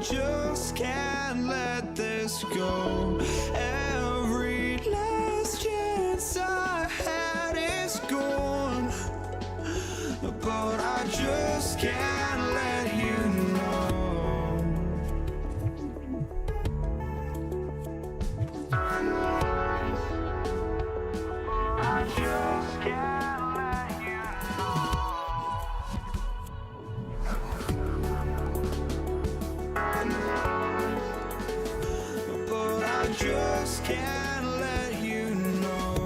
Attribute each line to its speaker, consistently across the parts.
Speaker 1: just can't let this go. Every last chance I had is gone, but I just can't let you know. I just can't let you know. But I just can't let you know.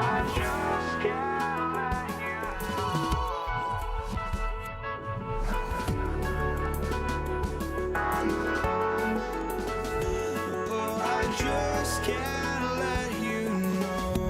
Speaker 1: I just can't let you know.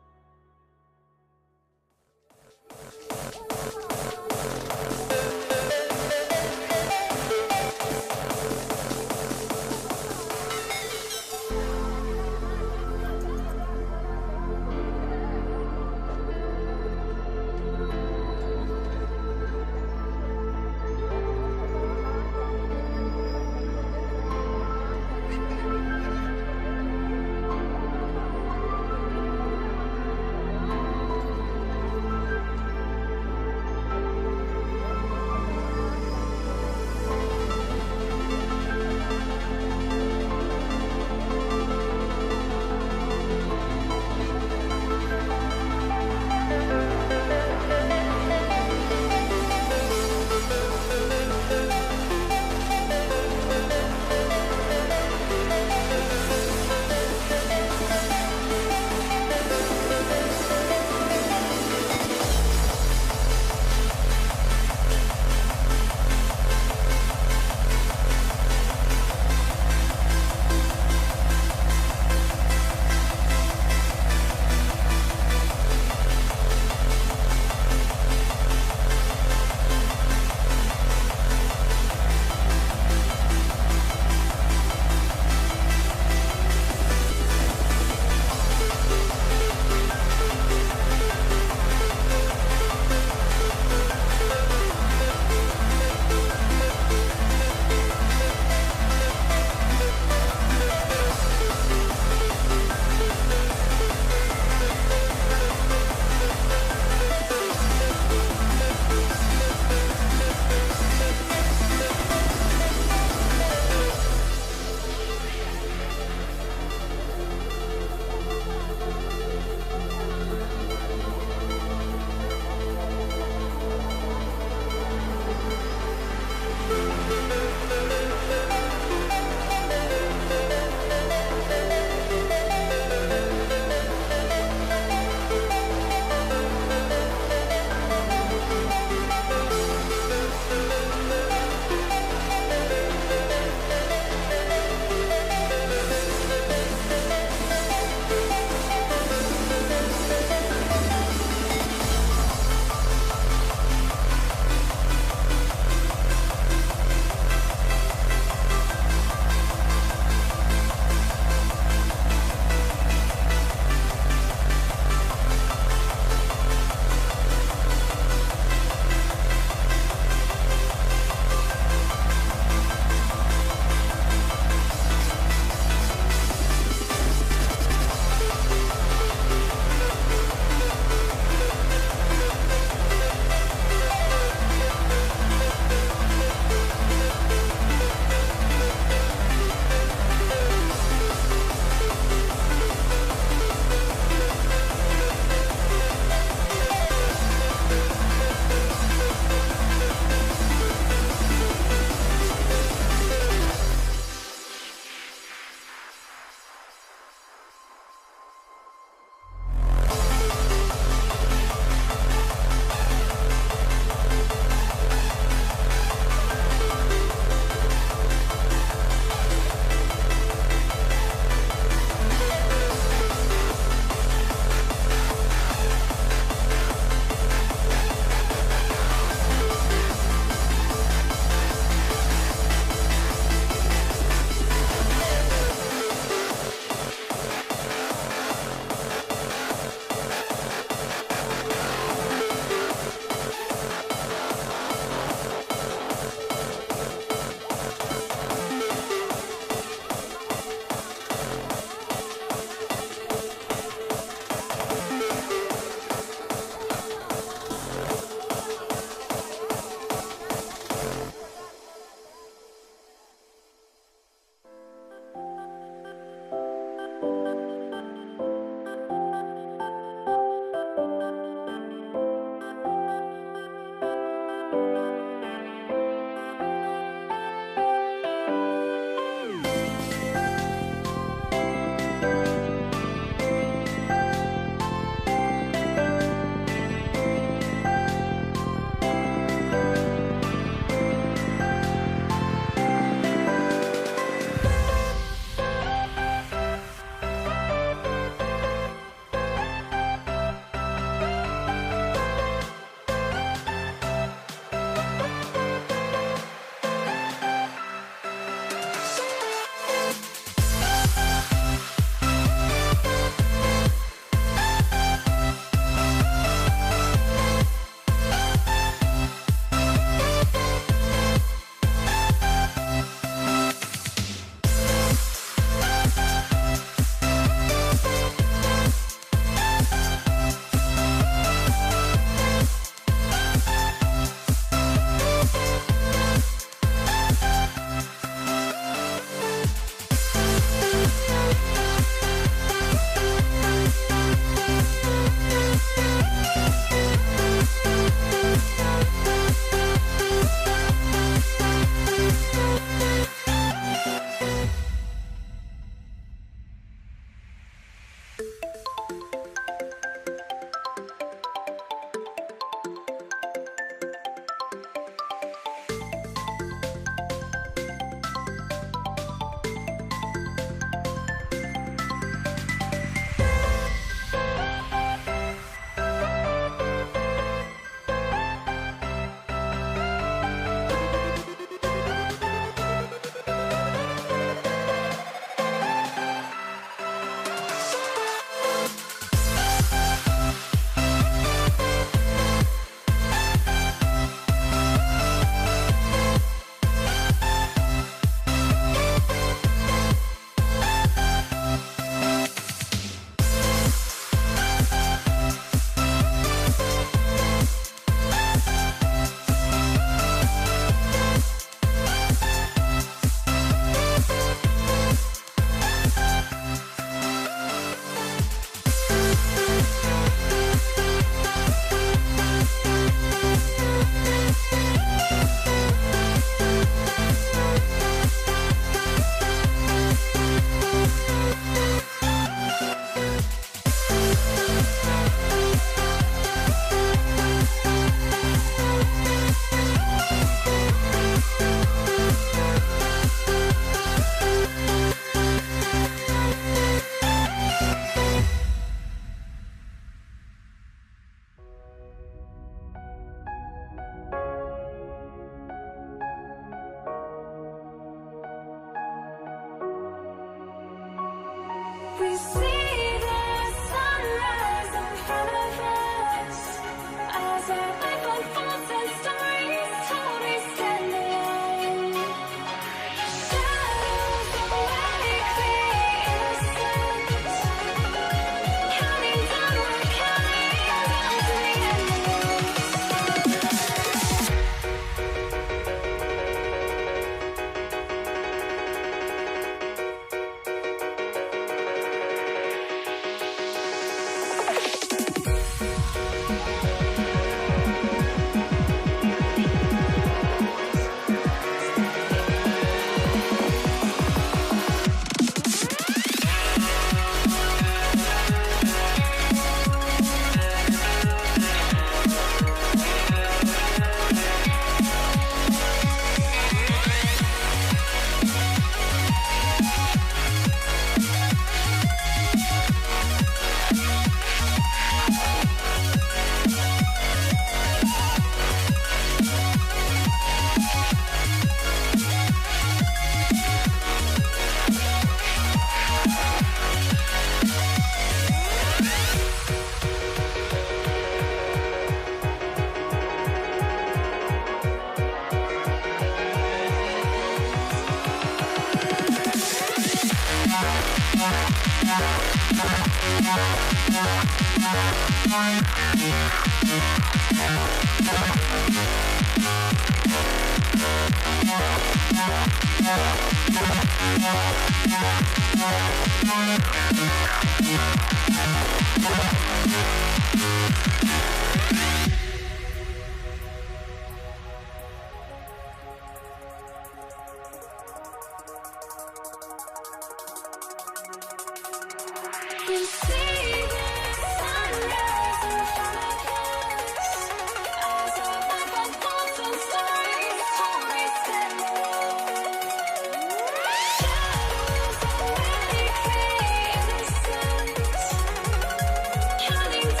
Speaker 2: Counting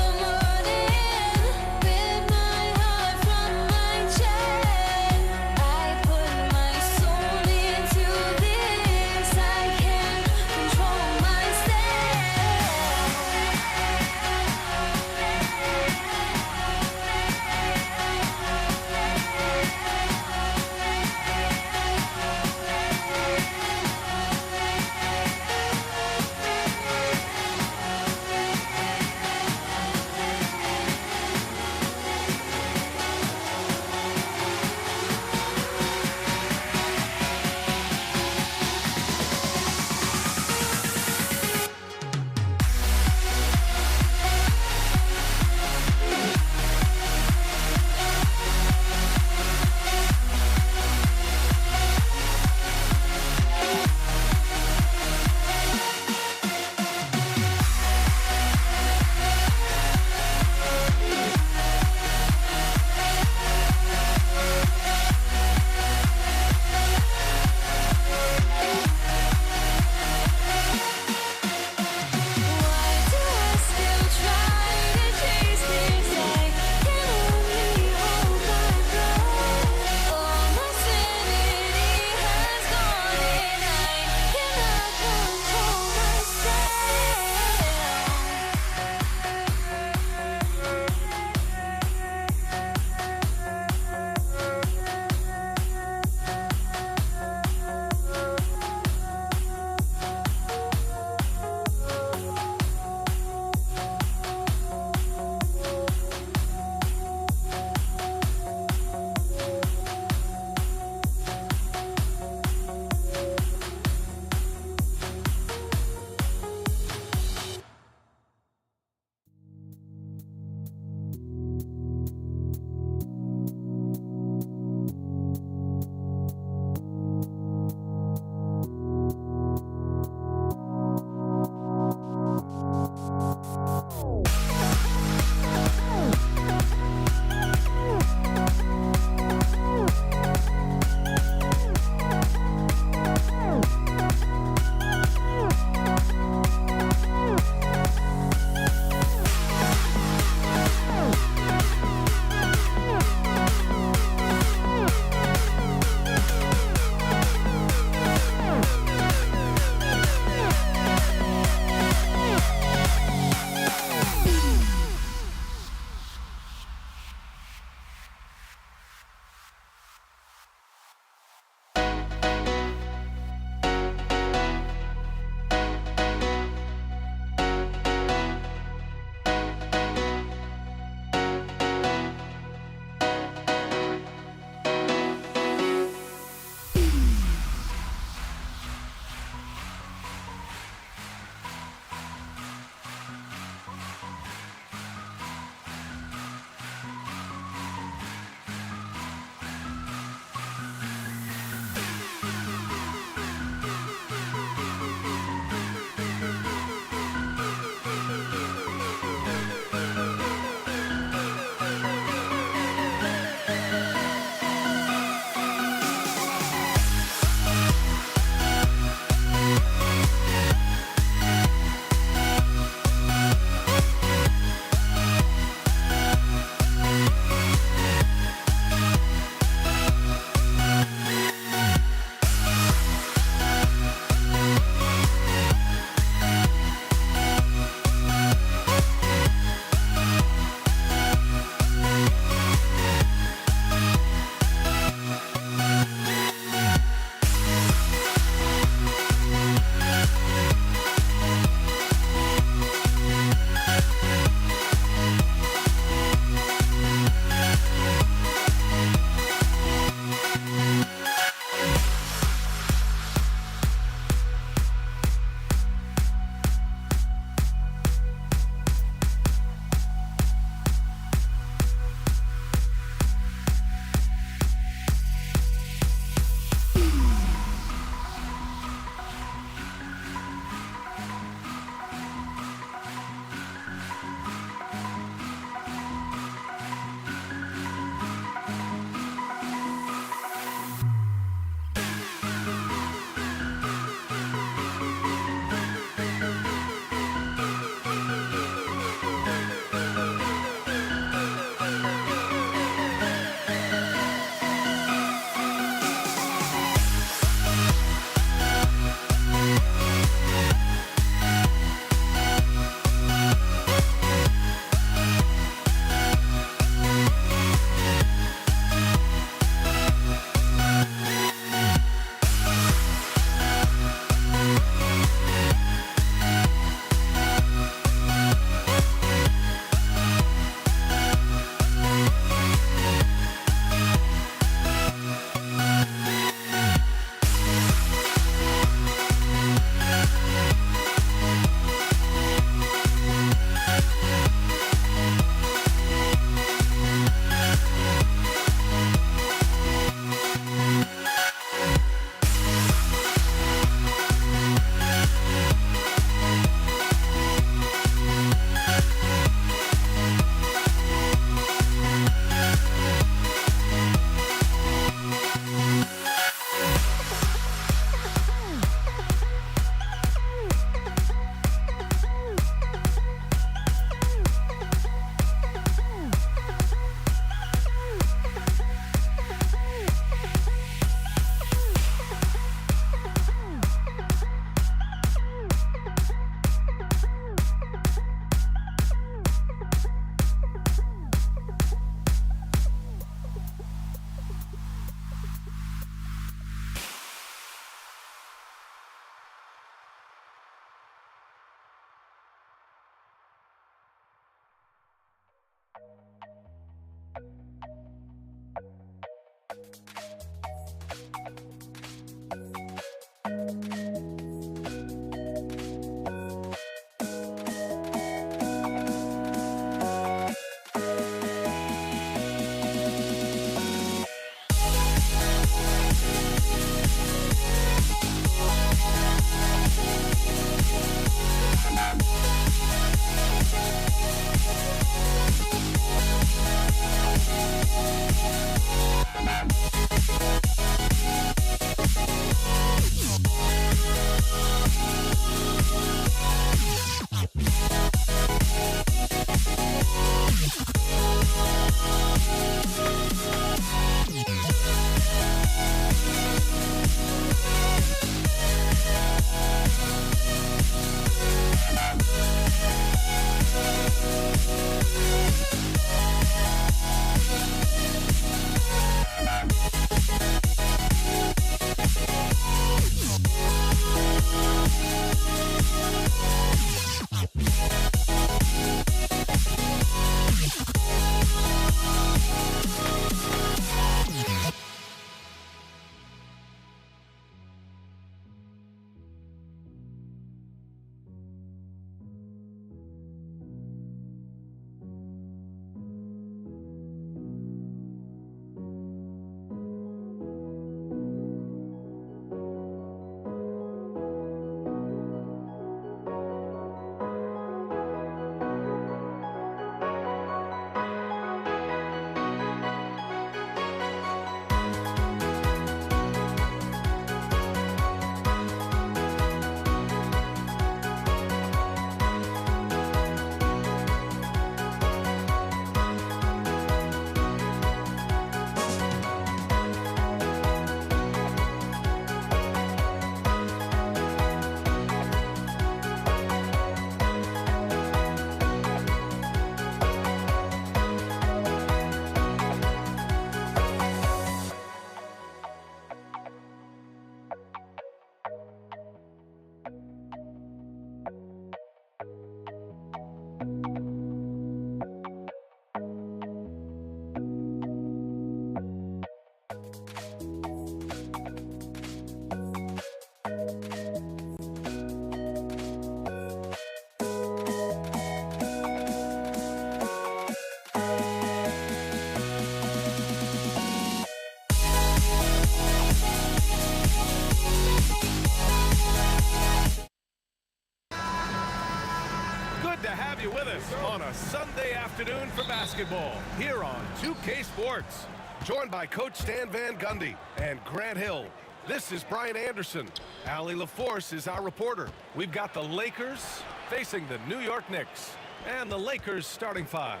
Speaker 2: to have you with us on a Sunday afternoon for basketball here on 2K Sports. Joined by Coach Stan Van Gundy and Grant Hill. This is Brian Anderson. Allie LaForce is our reporter. We've got the Lakers facing the New York Knicks. And the Lakers starting five.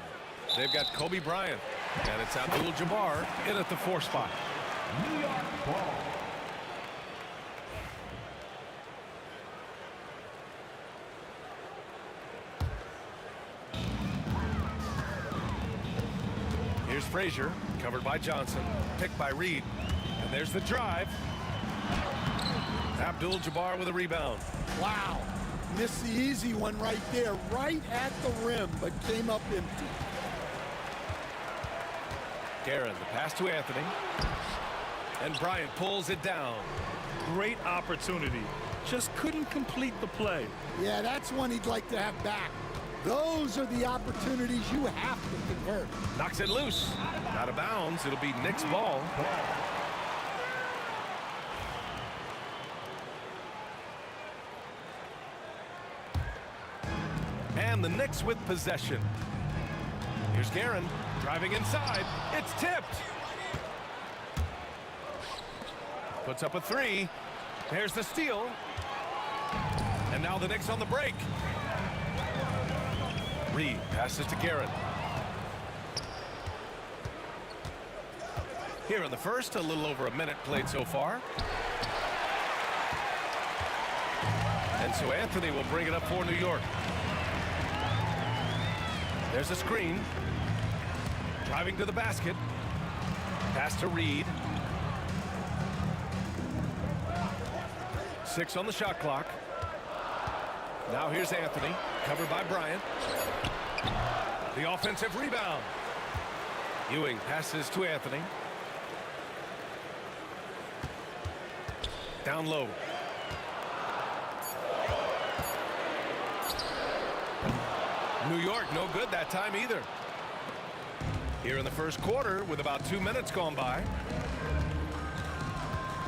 Speaker 2: They've got Kobe Bryant. And it's Abdul-Jabbar in at the 4 spot. New York ball. Here's Frazier, covered by Johnson, picked by Reed. And there's the drive. Abdul-Jabbar with a rebound.
Speaker 3: Wow, missed the easy one right there, right at the rim, but came up empty.
Speaker 2: Guerin, the pass to Anthony. And Bryant pulls it down.
Speaker 4: Great opportunity. Just couldn't complete the play.
Speaker 3: Yeah, that's one he'd like to have back. Those are the opportunities you have to convert.
Speaker 2: Knocks it loose. Out of bounds. It'll be Knicks ball. And the Knicks with possession. Here's Guerin driving inside. It's tipped. Puts up a 3. There's the steal. And now the Knicks on the break. Reed passes to Guerin. Here in the first, a little over a minute played so far. And so Anthony will bring it up for New York. There's a screen. Driving to the basket. Pass to Reed. 6 on the shot clock. Now here's Anthony, covered by Bryant. The offensive rebound. Ewing passes to Anthony. Down low. New York, no good that time either. Here in the first quarter with about 2 minutes gone by.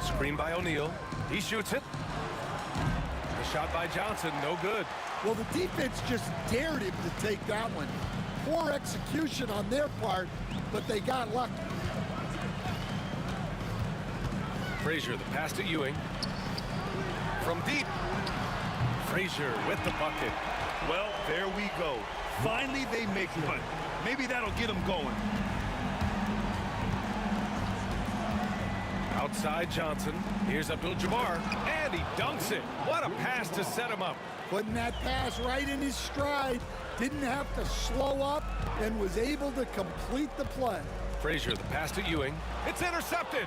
Speaker 2: Screen by O'Neal. He shoots it. The shot by Johnson, no good.
Speaker 3: Well, the defense just dared him to take that one. Poor execution on their part, but they got lucky.
Speaker 2: Frazier, the pass to Ewing. From deep. Frazier with the bucket.
Speaker 4: Well, there we go. Finally, they make one. Maybe that'll get them going.
Speaker 2: Outside Johnson. Here's Abdul-Jabbar. And he dunks it. What a pass to set him up.
Speaker 3: Putting that pass right in his stride. Didn't have to slow up and was able to complete the play.
Speaker 2: Frazier, the pass to Ewing. It's intercepted.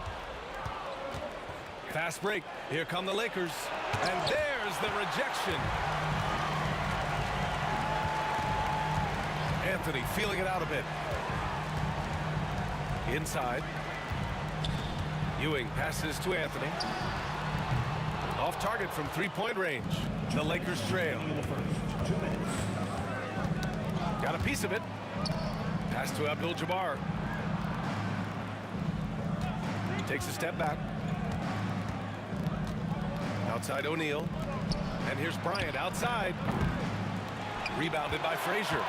Speaker 2: Fast break. Here come the Lakers. And there's the rejection. Anthony feeling it out a bit. Inside. Ewing passes to Anthony. Off target from 3-point range. The Lakers trail. Got a piece of it. Pass to Abdul-Jabbar. Takes a step back. Outside O'Neal. And here's Bryant outside. Rebounded by Frazier.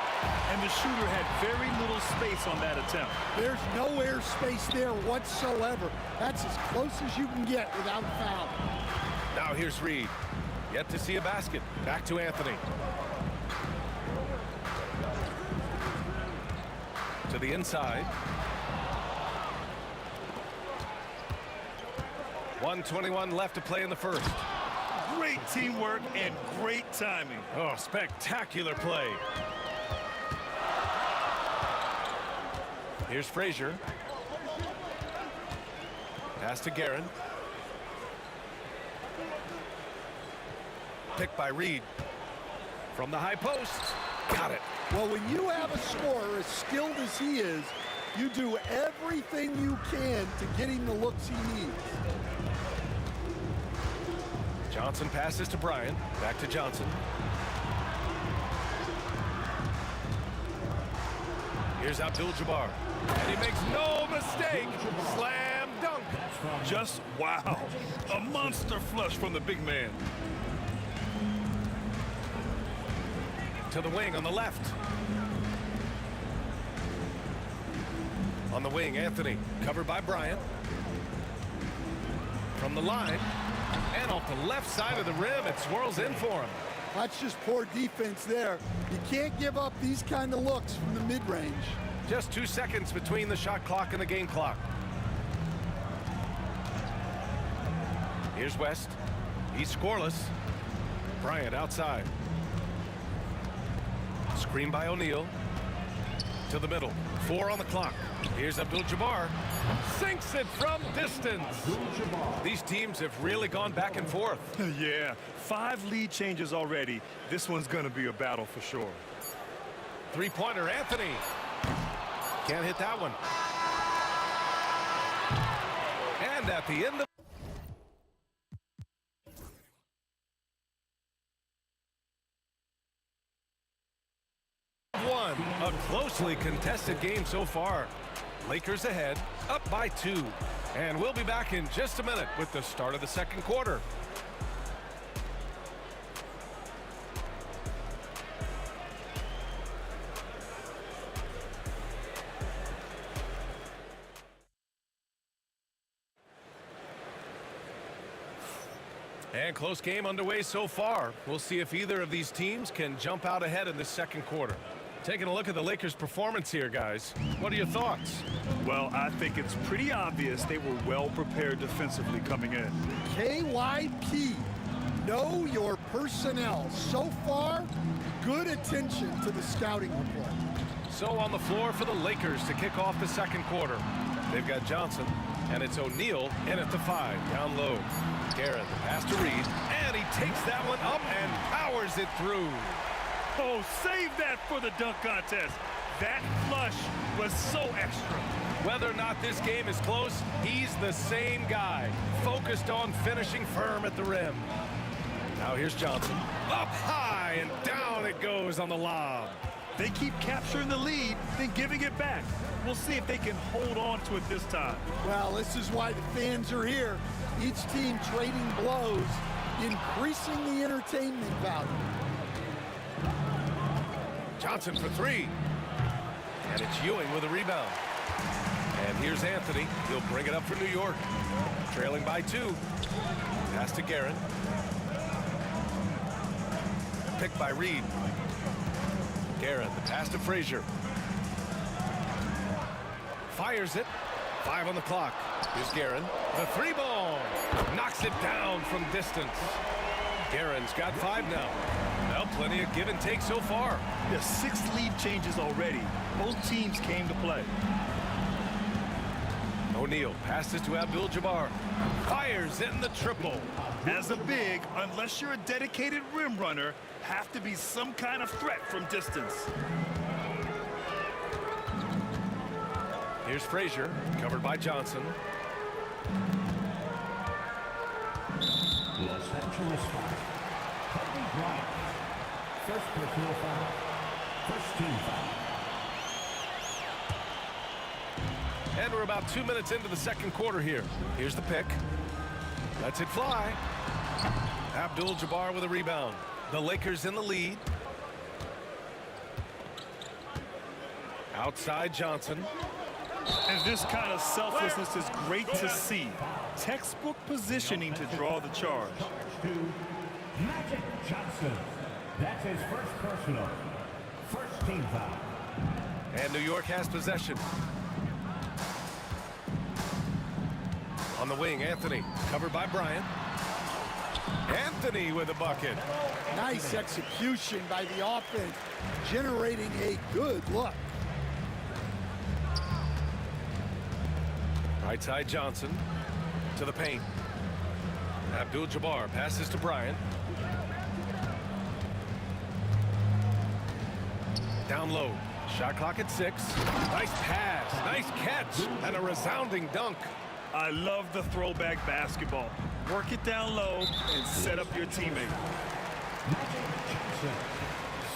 Speaker 4: And the shooter had very little space on that attempt.
Speaker 3: There's no air space there whatsoever. That's as close as you can get without foul.
Speaker 2: Now here's Reed. Yet to see a basket. Back to Anthony. To the inside. 1:21 left to play in the first.
Speaker 4: Great teamwork and great timing.
Speaker 2: Oh, spectacular play. Here's Frazier. Pass to Guerin. Picked by Reed. From the high post. Got it.
Speaker 3: Well, when you have a scorer as skilled as he is, you do everything you can to get him the looks he needs.
Speaker 2: Johnson passes to Bryant. Back to Johnson. Here's Abdul-Jabbar. And he makes no mistake. Slam dunk.
Speaker 4: Just wow. A monster flush from the big man.
Speaker 2: To the wing on the left. On the wing, Anthony, covered by Bryant. From the line, and off the left side of the rim, it swirls in for him.
Speaker 3: That's just poor defense there. You can't give up these kind of looks from the mid-range.
Speaker 2: Just 2 seconds between the shot clock and the game clock. Here's West. He's scoreless. Bryant outside. Screen by O'Neal. To the middle. 4 on the clock. Here's Abdul-Jabbar. Sinks it from distance. These teams have really gone back and forth.
Speaker 4: Yeah, 5 lead changes already. This one's going to be a battle for sure.
Speaker 2: Three-pointer, Anthony. Can't hit that one. And at the end of one, a closely contested game so far. Lakers ahead, up by 2. And we'll be back in just a minute with the start of the second quarter. And close game underway so far. We'll see if either of these teams can jump out ahead in the second quarter. Taking a look at the Lakers' performance here, guys. What are your thoughts?
Speaker 4: Well, I think it's pretty obvious they were well prepared defensively coming in.
Speaker 3: KYP, know your personnel. So far, good attention to the scouting report.
Speaker 2: So on the floor for the Lakers to kick off the second quarter. They've got Johnson, and it's O'Neal in at the 5, down low. Garrett, the pass to Reed, and he takes that one up and powers it through.
Speaker 4: Oh, save that for the dunk contest. That flush was so extra.
Speaker 2: Whether or not this game is close, he's the same guy, focused on finishing firm at the rim. Now here's Johnson. Up high, and down it goes on the lob.
Speaker 4: They keep capturing the lead, then giving it back. We'll see if they can hold on to it this time.
Speaker 3: Well, this is why the fans are here. Each team trading blows, increasing the entertainment value.
Speaker 2: Johnson for 3. And it's Ewing with a rebound. And here's Anthony. He'll bring it up for New York. Trailing by 2. Pass to Garrett. Picked by Reed. Garrett, the pass to Frazier. Fires it. 5 on the clock. Here's Guerin. The 3-ball. Knocks it down from distance. Guerin's got 5 now. Well, plenty of give and take so far.
Speaker 4: There's 6 lead changes already. Both teams came to play.
Speaker 2: O'Neal passes to Abdul-Jabbar. Fires in the triple.
Speaker 4: As a big, unless you're a dedicated rim runner, have to be some kind of threat from distance.
Speaker 2: Here's Frazier, covered by Johnson.
Speaker 5: Los Angeles foul. Kobe Bryant. First personal foul. First team foul.
Speaker 2: And we're about 2 minutes into the second quarter here. Here's the pick. Lets it fly. Abdul-Jabbar with a rebound. The Lakers in the lead. Outside Johnson.
Speaker 4: And this kind of selflessness is great to see. Textbook positioning to draw the charge.
Speaker 5: Magic Johnson. That's his first personal. First team foul.
Speaker 2: And New York has possession. On the wing, Anthony, covered by Bryant. Anthony with a bucket.
Speaker 3: Nice execution by the offense, generating a good look.
Speaker 2: Right side Johnson to the paint. Abdul-Jabbar passes to Bryant. Down low. Shot clock at 6. Nice pass, nice catch, and a resounding dunk.
Speaker 4: I love the throwback basketball. Work it down low and set up your teammate.
Speaker 5: Magic Johnson.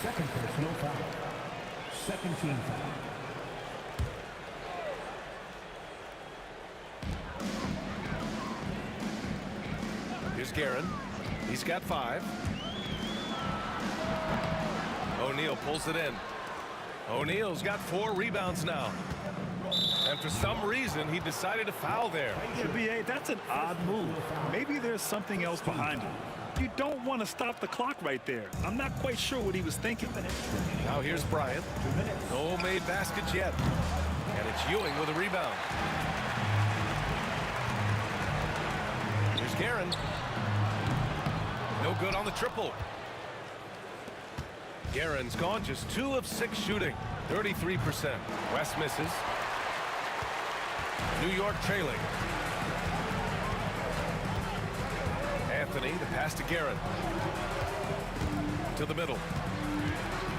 Speaker 5: Second personal foul. Second team foul.
Speaker 2: Here's Guerin. He's got 5. O'Neal O'Neal pulls it in. O'Neal's got 4 rebounds now. And for some reason, he decided to foul there.
Speaker 4: Yeah, B.A., that's an odd move. Maybe there's something else behind it. You don't want to stop the clock right there. I'm not quite sure what he was thinking.
Speaker 2: Now here's Bryant. No made baskets yet. And it's Ewing with a rebound. Here's Guerin. No good on the triple. Guerin's gone just 2 of 6 shooting. 33%. West misses. New York trailing. Anthony, the pass to Guerin. To the middle.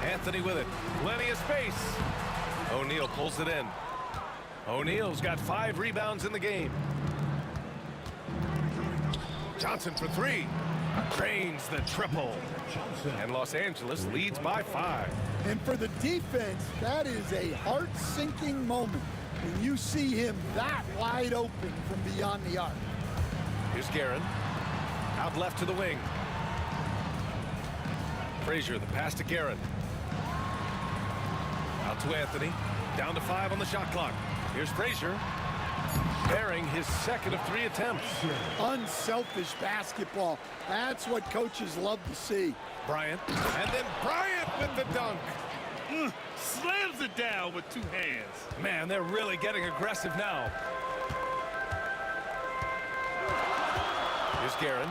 Speaker 2: Anthony with it. Plenty of space. O'Neal pulls it in. O'Neal's got 5 rebounds in the game. Johnson for 3. Drains the triple. And Los Angeles leads by 5.
Speaker 3: And for the defense, that is a heart-sinking moment when you see him that wide open from beyond the arc.
Speaker 2: Here's Guerin. Out left to the wing. Frazier, the pass to Guerin. Out to Anthony. Down to 5 on the shot clock. Here's Frazier. Bearing his 2nd of 3 attempts.
Speaker 3: Unselfish basketball. That's what coaches love to see.
Speaker 2: Bryant. And then Bryant with the dunk.
Speaker 4: Slams it down with 2 hands.
Speaker 2: Man, they're really getting aggressive now. Here's Guerin.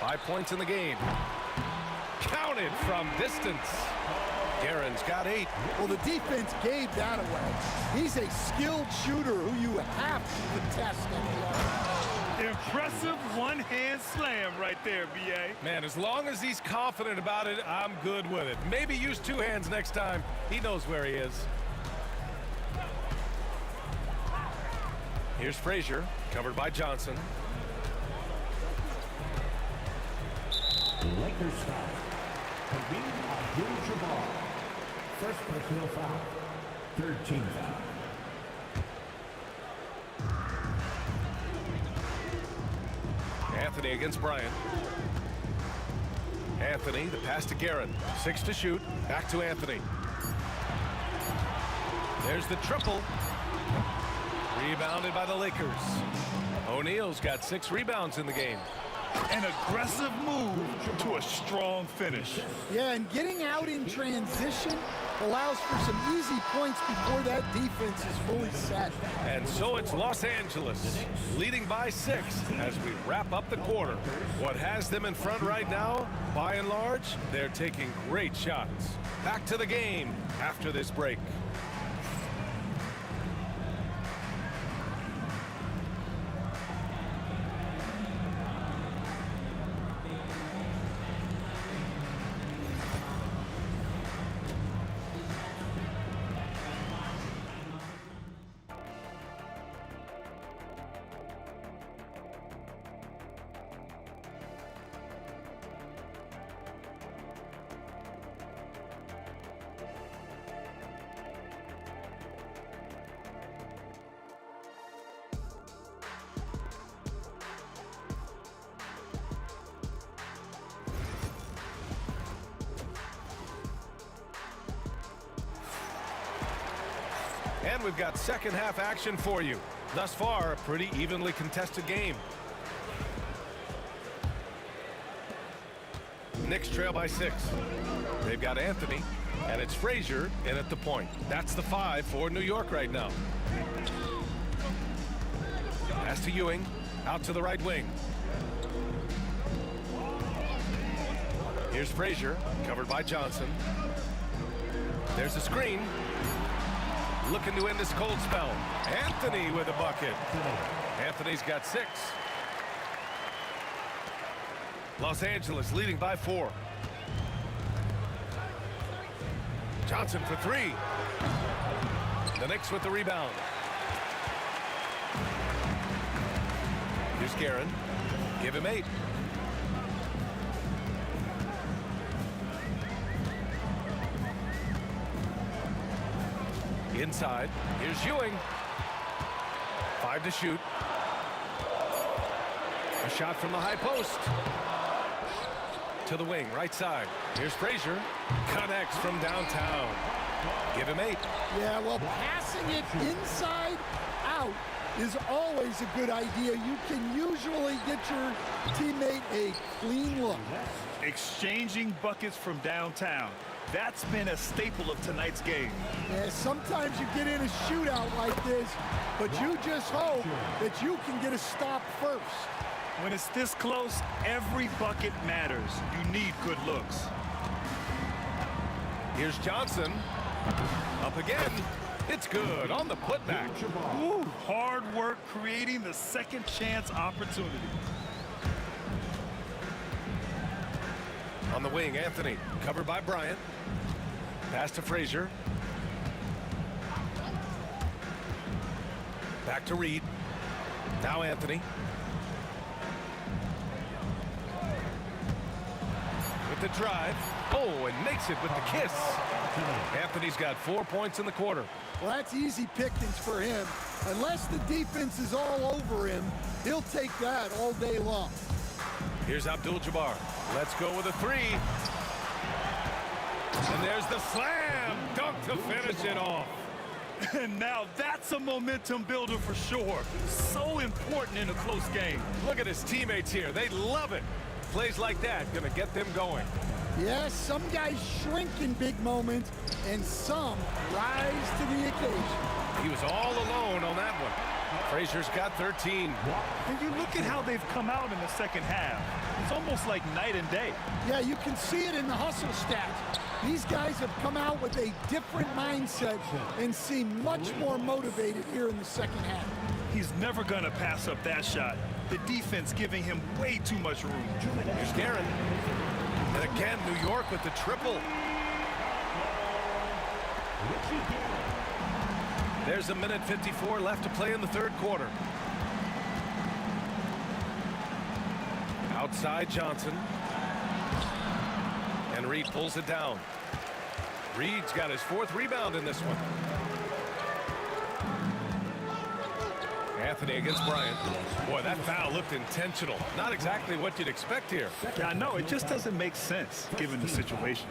Speaker 2: 5 points in the game. Counted from distance. Guerin's got 8.
Speaker 3: Well, the defense gave that away. He's a skilled shooter who you have to contest in the arc.
Speaker 4: Impressive one-hand slam right there, B.A.
Speaker 2: Man, as long as he's confident about it, I'm good with it. Maybe use 2 hands next time. He knows where he is. Here's Frazier, covered by Johnson.
Speaker 5: Lakers foul. Kareem Abdul-Jabbar. First personal foul. 3rd team foul.
Speaker 2: Anthony against Bryant. Anthony, the pass to Guerin. 6 to shoot. Back to Anthony. There's the triple. Rebounded by the Lakers. O'Neal's got 6 rebounds in the game.
Speaker 4: An aggressive move to a strong finish.
Speaker 3: Yeah, and getting out in transition allows for some easy points before that defense is fully set.
Speaker 2: And so it's Los Angeles leading by 6 as we wrap up the quarter. What has them in front right now, by and large, they're taking great shots. Back to the game after this break. And we've got second half action for you. Thus far, a pretty evenly contested game. Knicks trail by 6. They've got Anthony, and it's Frazier in at the point. That's the 5 for New York right now. Pass to Ewing, out to the right wing. Here's Frazier, covered by Johnson. There's the screen. Looking to end this cold spell. Anthony with a bucket. Anthony's got 6. Los Angeles leading by 4. Johnson for 3. The Knicks with the rebound. Here's Guerin. Give him 8. Inside, here's Ewing. 5 to shoot. A shot from the high post. To the wing, right side. Here's Frazier. Connects from downtown. Give him 8.
Speaker 3: Yeah, well, passing it inside out is always a good idea. You can usually get your teammate a clean look.
Speaker 4: Exchanging buckets from downtown. That's been a staple of tonight's game.
Speaker 3: Yeah, sometimes you get in a shootout like this, but you just hope that you can get a stop first.
Speaker 4: When it's this close, every bucket matters. You need good looks.
Speaker 2: Here's Johnson. Up again. It's good on the putback.
Speaker 4: Ooh, hard work creating the second chance opportunity.
Speaker 2: On the wing, Anthony. Covered by Bryant. Pass to Frazier. Back to Reed. Now Anthony. With the drive. Oh, and makes it with the kiss. Anthony's got 4 points in the quarter.
Speaker 3: Well, that's easy pickings for him. Unless the defense is all over him, he'll take that all day long.
Speaker 2: Here's Abdul-Jabbar. Let's go with a 3. And there's the slam dunk to finish it off.
Speaker 4: And now that's a momentum builder for sure. So important in a close game.
Speaker 2: Look at his teammates here. They love it. Plays like that going to get them going.
Speaker 3: Yes, some guys shrink in big moments, and some rise to the occasion.
Speaker 2: He was all alone on that one. Frazier's got 13.
Speaker 4: And you look at how they've come out in the second half. It's almost like night and day.
Speaker 3: Yeah, you can see it in the hustle stats. These guys have come out with a different mindset and seem much more motivated here in the second half.
Speaker 4: He's never going to pass up that shot. The defense giving him way too much room.
Speaker 2: Here's Guerin. And again, New York with the triple. There's a minute 54 left to play in the third quarter. Outside Johnson. And Reed pulls it down. Reed's got his 4th rebound in this one. Anthony against Bryant. Boy, that foul looked intentional. Not exactly what you'd expect here.
Speaker 4: Yeah, I know. It just doesn't make sense given the situation.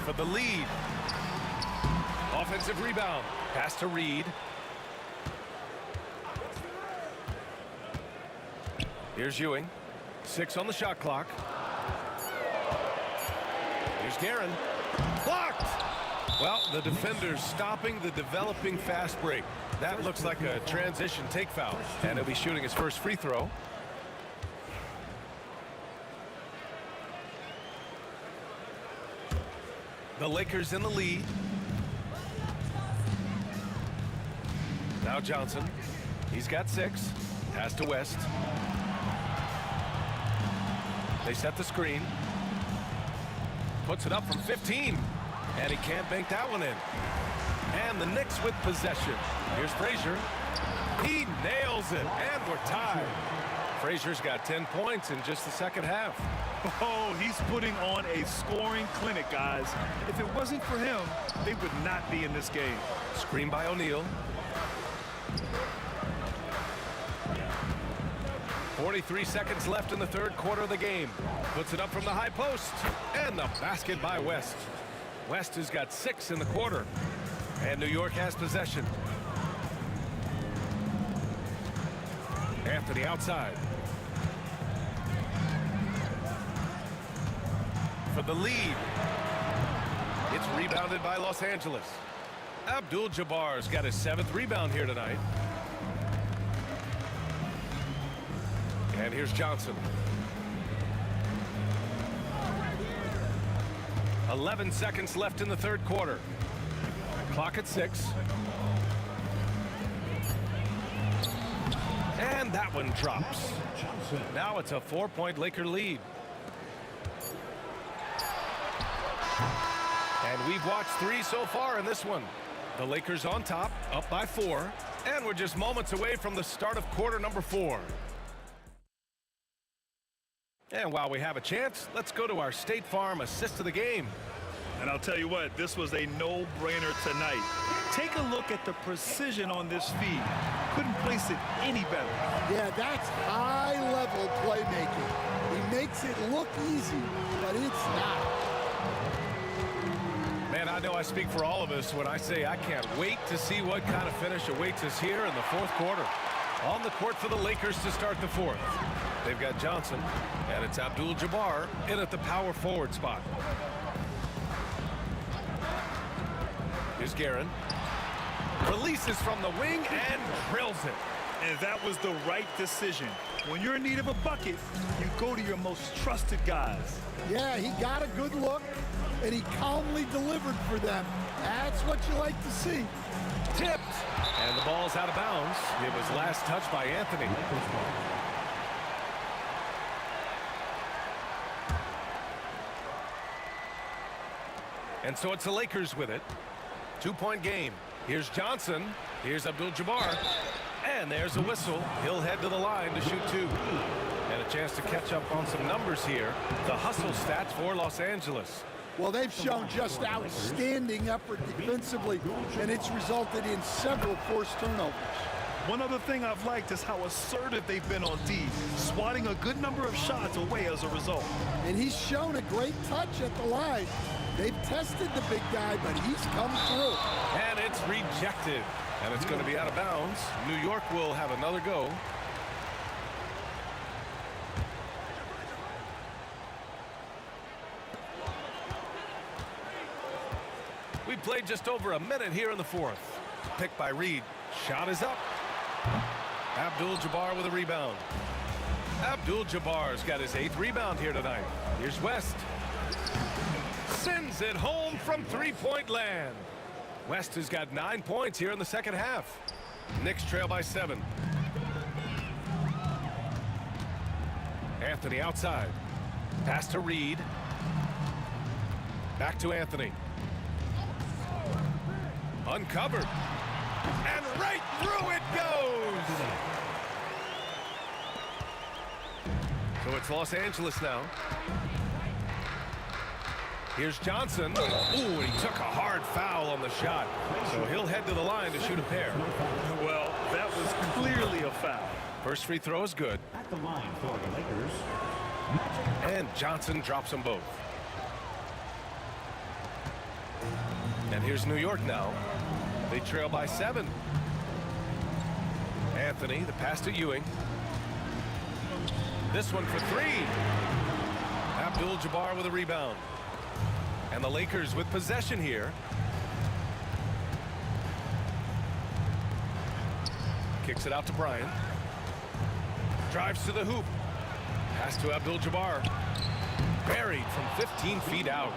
Speaker 2: For the lead. Offensive rebound. Pass to Reed. Here's Ewing. 6 on the shot clock. Here's Guerin. Blocked! Well, the defender's stopping the developing fast break. That looks like a transition take foul. And he'll be shooting his first free throw. The Lakers in the lead. Now Johnson. He's got 6. Pass to West. They set the screen. Puts it up from 15. And he can't bank that one in. And the Knicks with possession. Here's Frazier. He nails it. And we're tied. Frazier's got 10 points in just the second half.
Speaker 4: Oh, he's putting on a scoring clinic, guys. If it wasn't for him, they would not be in this game.
Speaker 2: Screen by O'Neal. 43 seconds left in the third quarter of the game. Puts it up from the high post. And the basket by West. West has got 6 in the quarter. And New York has possession. Anthony outside. For the lead. It's rebounded by Los Angeles. Abdul-Jabbar's got his 7th rebound here tonight. And here's Johnson. 11 seconds left in the third quarter. Clock at 6. And that one drops. Now it's a 4-point Laker lead. And we've watched 3 so far in this one. The Lakers on top, up by 4. And we're just moments away from the start of quarter number 4. And while we have a chance, let's go to our State Farm assist of the game.
Speaker 4: And I'll tell you what, this was a no-brainer tonight. Take a look at the precision on this feed. Couldn't place it any better.
Speaker 3: Yeah, that's high-level playmaking. He makes it look easy, but it's not.
Speaker 2: Man, I know I speak for all of us when I say I can't wait to see what kind of finish awaits us here in the fourth quarter. On the court for the Lakers to start the fourth. They've got Johnson, and it's Abdul-Jabbar in at the power forward spot. Here's Guerin. Releases from the wing and drills it.
Speaker 4: And that was the right decision. When you're in need of a bucket, you go to your most trusted guys.
Speaker 3: Yeah, he got a good look, and he calmly delivered for them. That's what you like to see.
Speaker 2: Tipped. And the ball's out of bounds. It was last touched by Anthony. And so it's the Lakers with it. 2-point game. Here's Johnson. Here's Abdul-Jabbar. And there's a whistle. He'll head to the line to shoot two. And a chance to catch up on some numbers here. The hustle stats for Los Angeles.
Speaker 3: Well, they've shown just outstanding effort defensively, and it's resulted in several forced turnovers.
Speaker 4: One other thing I've liked is how assertive they've been on D, swatting a good number of shots away as a result.
Speaker 3: And he's shown a great touch at the line. They've tested the big guy, but he's come through.
Speaker 2: And it's rejected. And it's going to be out of bounds. New York will have another go. We played just over a minute here in the fourth. Pick by Reed. Shot is up. Abdul-Jabbar with a rebound. Abdul-Jabbar's got his 8th rebound here tonight. Here's West. Sends it home from three-point land. West has got 9 points here in the second half. Knicks trail by 7. Anthony outside. Pass to Reed. Back to Anthony. Uncovered. And right through it goes. So it's Los Angeles now. Here's Johnson. Ooh, he took a hard foul on the shot. So he'll head to the line to shoot a pair.
Speaker 4: Well, that was clearly a foul.
Speaker 2: First free throw is good.
Speaker 5: At the line for the Lakers.
Speaker 2: And Johnson drops them both. And here's New York now. They trail by 7. Anthony, the pass to Ewing. This one for 3. Abdul-Jabbar with a rebound. And the Lakers with possession here. Kicks it out to Bryant. Drives to the hoop. Pass to Abdul-Jabbar. Buried from 15 feet out.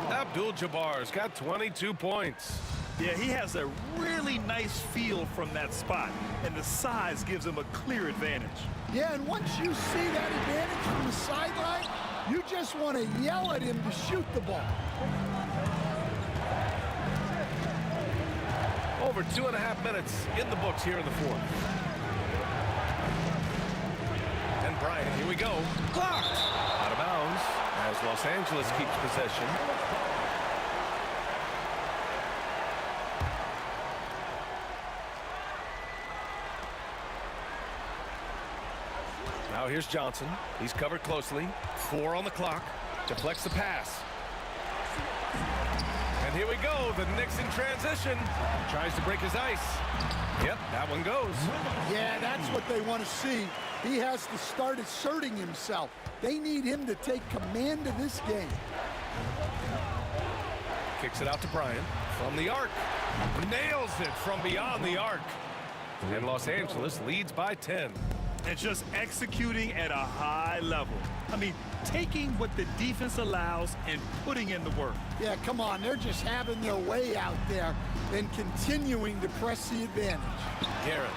Speaker 2: Abdul-Jabbar's got 22 points.
Speaker 4: Yeah, he has a really nice feel from that spot, and the size gives him a clear advantage.
Speaker 3: Yeah, and once you see that advantage from the sideline, you just want to yell at him to shoot the ball.
Speaker 2: Over 2.5 minutes in the books here in the fourth. And Bryant, here we go. Blocked. Out of bounds as Los Angeles keeps possession. Now here's Johnson. He's covered closely. 4 on the clock. Deflects the pass. And here we go. The Knicks in transition. Tries to break his ice. Yep, that one goes.
Speaker 3: Yeah, that's what they want to see. He has to start asserting himself. They need him to take command of this game.
Speaker 2: Kicks it out to Bryant from the arc. Nails it from beyond the arc. And Los Angeles leads by 10.
Speaker 4: And just executing at a high level. I mean, taking what the defense allows and putting in the work.
Speaker 3: Yeah, come on. They're just having their way out there and continuing to press the advantage.
Speaker 2: Garrett.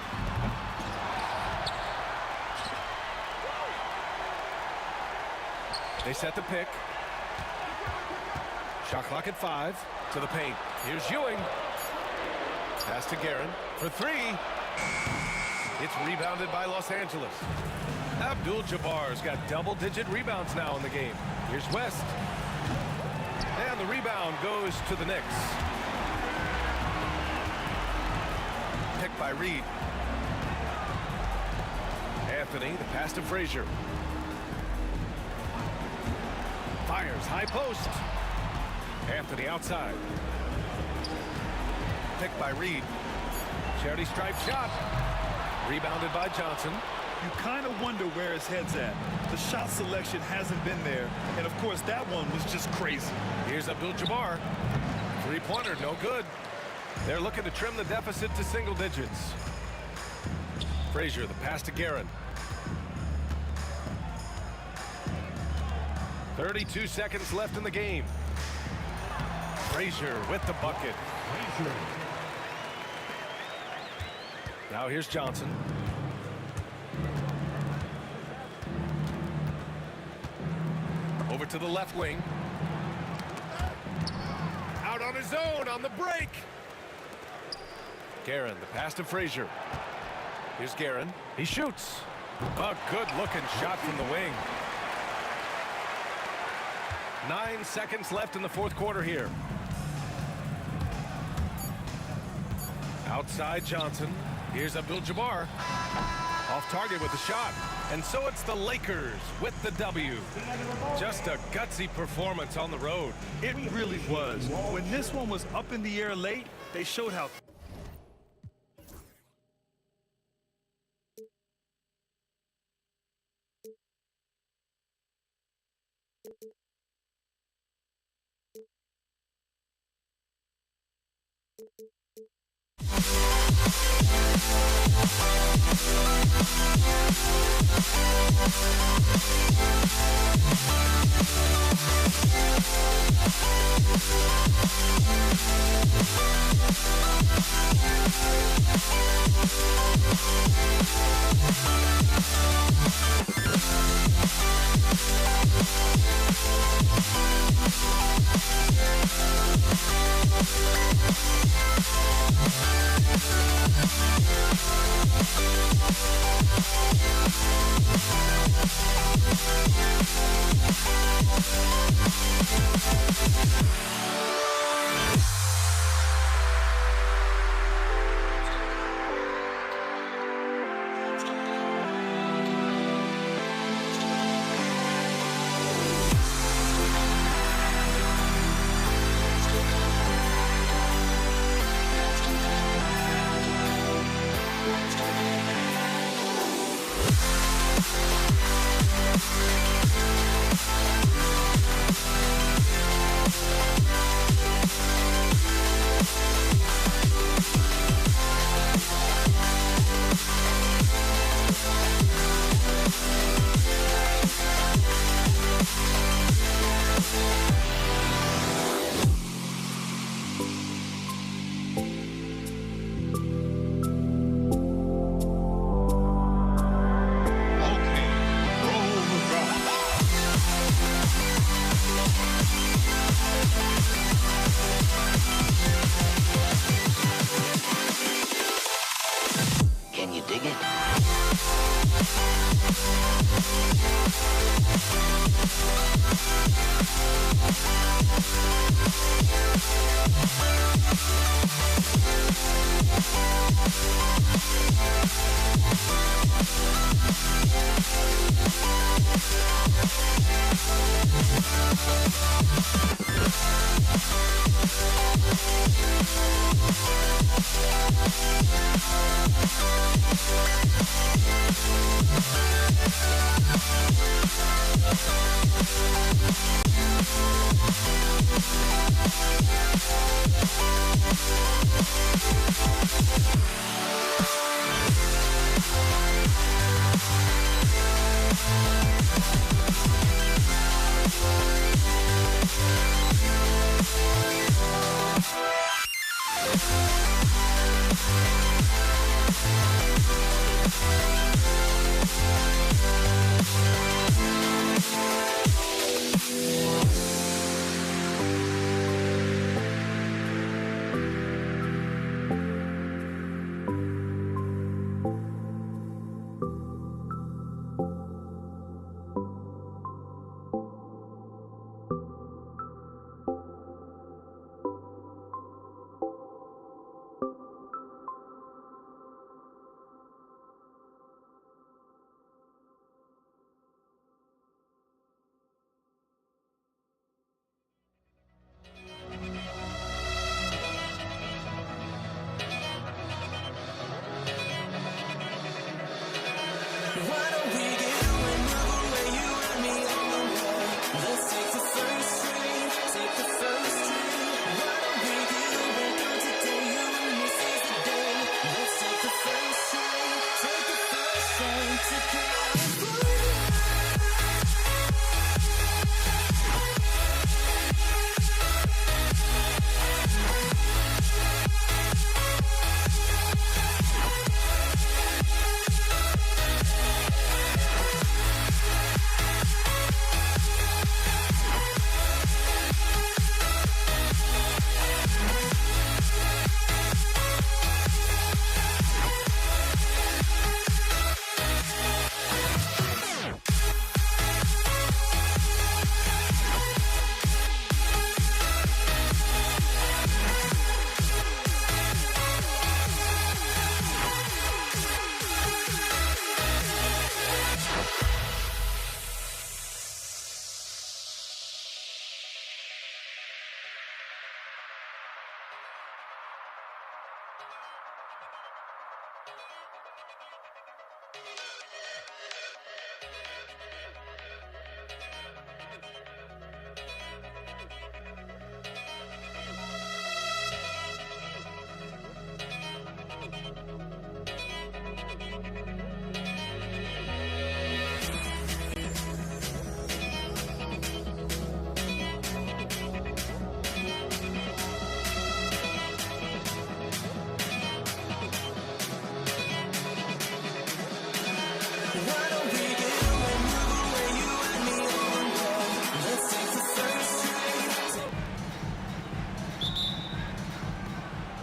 Speaker 2: They set the pick. Shot clock at 5. To the paint. Here's Ewing. Pass to Guerin for 3. It's rebounded by Los Angeles. Abdul-Jabbar's got double-digit rebounds now in the game. Here's West. And the rebound goes to the Knicks. Picked by Reed. Anthony, the pass to Frazier. Fires high post. Anthony outside. Picked by Reed. Charity stripe shot. Rebounded by Johnson.
Speaker 4: You kind of wonder where his head's at. The shot selection hasn't been there. And, of course, that one was just crazy.
Speaker 2: Here's Abdul-Jabbar. Three-pointer, no good. They're looking to trim the deficit to single digits. Frazier, the pass to Guerin. 32 seconds left in the game. Frazier with the bucket.
Speaker 5: Frazier.
Speaker 2: Now here's Johnson. Over to the left wing. Out on his own on the break. Guerin, the pass to Frazier. Here's Guerin. He shoots. A good-looking shot from the wing. 9 seconds left in the fourth quarter here. Outside Johnson. Here's Abdul-Jabbar. Off target with the shot. And so it's the Lakers with the W. Just a gutsy performance on the road.
Speaker 4: It really was. When this one was up in the air late, they showed how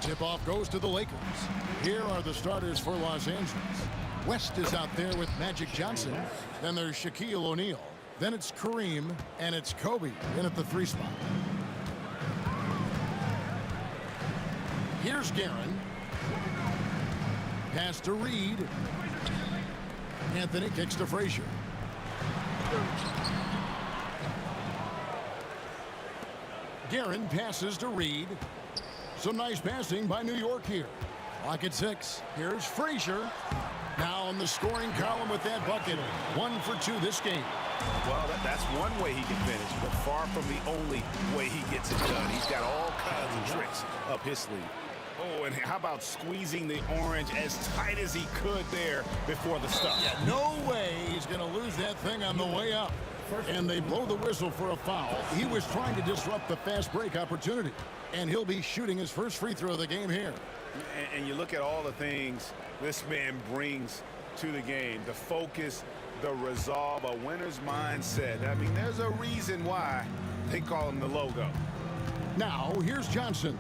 Speaker 6: Tip-off goes to the Lakers. Here are the starters for Los Angeles. West is out there with Magic Johnson. Then there's Shaquille O'Neal. Then it's Kareem, and it's Kobe in at the 3 spot. Here's Guerin. Pass to Reed. Anthony kicks to Frazier. Guerin passes to Reed. Some nice passing by New York here. Clock at 6. Here's Frazier. Now on the scoring column with that bucket. 1 for 2 this game.
Speaker 2: Well, that's one way he can finish, but far from the only way he gets it done. He's got all kinds of tricks up his sleeve. Oh, and how about squeezing the orange as tight as he could there before the stuff?
Speaker 6: Yeah, no way he's going to lose that thing on the way up. And they blow the whistle for a foul. He was trying to disrupt the fast break opportunity. And he'll be shooting his first free throw of the game here.
Speaker 2: And you look at all the things this man brings to the game. The focus, the resolve, a winner's mindset. I mean, there's a reason why they call him the logo.
Speaker 6: Now, here's Johnson.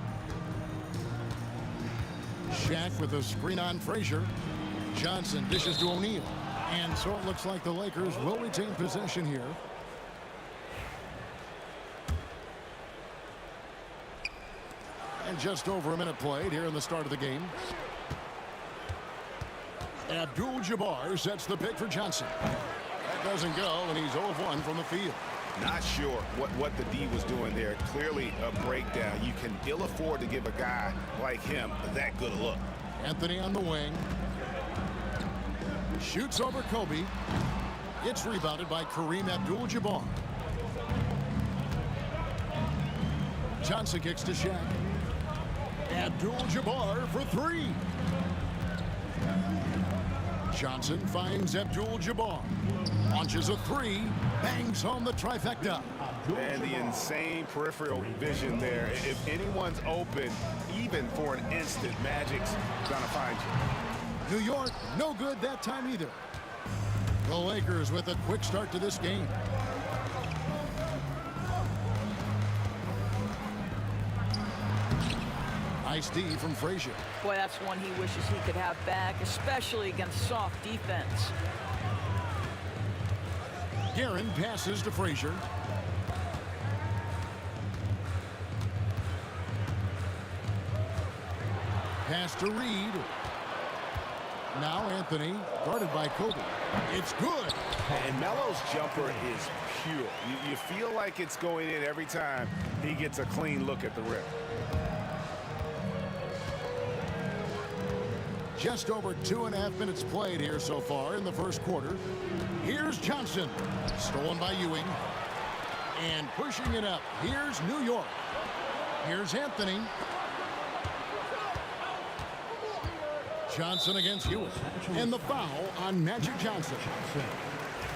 Speaker 6: Shaq with a screen on Frazier. Johnson dishes to O'Neal. And so it looks like the Lakers will retain possession here. And just over a minute played here in the start of the game. Abdul-Jabbar sets the pick for Johnson. That doesn't go, and he's 0 of 1 from the field.
Speaker 2: Not sure what the D was doing there. Clearly a breakdown. You can ill afford to give a guy like him that good a look.
Speaker 6: Anthony on the wing. Shoots over Kobe. It's rebounded by Kareem Abdul-Jabbar. Johnson kicks to Shaq. Abdul-Jabbar for 3. Johnson finds Abdul-Jabbar. Launches a 3. Bangs home the trifecta.
Speaker 2: And the insane peripheral vision there. If anyone's open, even for an instant, Magic's gonna find you.
Speaker 6: New York, no good that time either. The Lakers with a quick start to this game. Nice D from Frazier.
Speaker 7: Boy, that's one he wishes he could have back, especially against soft defense.
Speaker 6: Guerin passes to Frazier. Pass to Reed. Now Anthony, guarded by Kobe. It's good.
Speaker 2: And Melo's jumper is pure. You feel like it's going in every time he gets a clean look at the rim.
Speaker 6: Just over 2.5 minutes played here so far in the first quarter. Here's Johnson. Stolen by Ewing. And pushing it up. Here's New York. Here's Anthony. Johnson against Ewing. And the foul on Magic Johnson.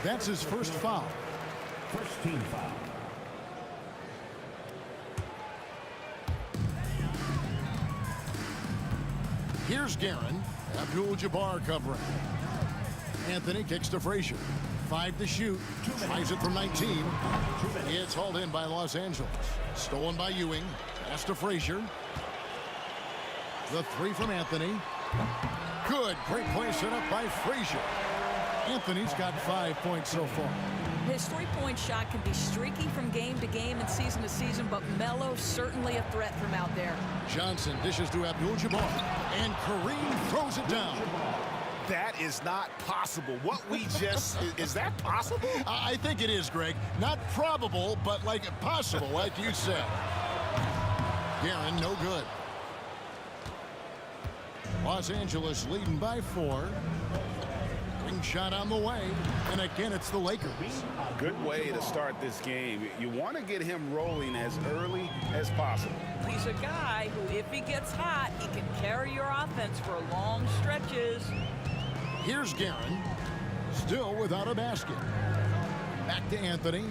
Speaker 6: That's his first foul.
Speaker 5: First team foul.
Speaker 6: Here's Guerin. Abdul-Jabbar covering. Anthony kicks to Frazier. 5 to shoot. Tries it from 19. It's hauled in by Los Angeles. Stolen by Ewing. Pass to Frazier. The 3 from Anthony. Good. Great play set up by Frazier. Anthony's got 5 points so far.
Speaker 7: His three-point shot can be streaky from game to game and season to season, but Melo's certainly a threat from out there.
Speaker 6: Johnson dishes to Abdul-Jabbar. And Kareem throws it down.
Speaker 2: That is not possible. What we just... is that possible?
Speaker 6: I think it is, Greg. Not probable, but like possible, like you said. Guerin, no good. Los Angeles leading by 4. Ring shot on the way, and again it's the Lakers.
Speaker 8: Good way to start this game. You want to get him rolling as early as possible.
Speaker 7: He's a guy who, if he gets hot, he can carry your offense for long stretches.
Speaker 6: Here's Guerin, still without a basket. Back to Anthony.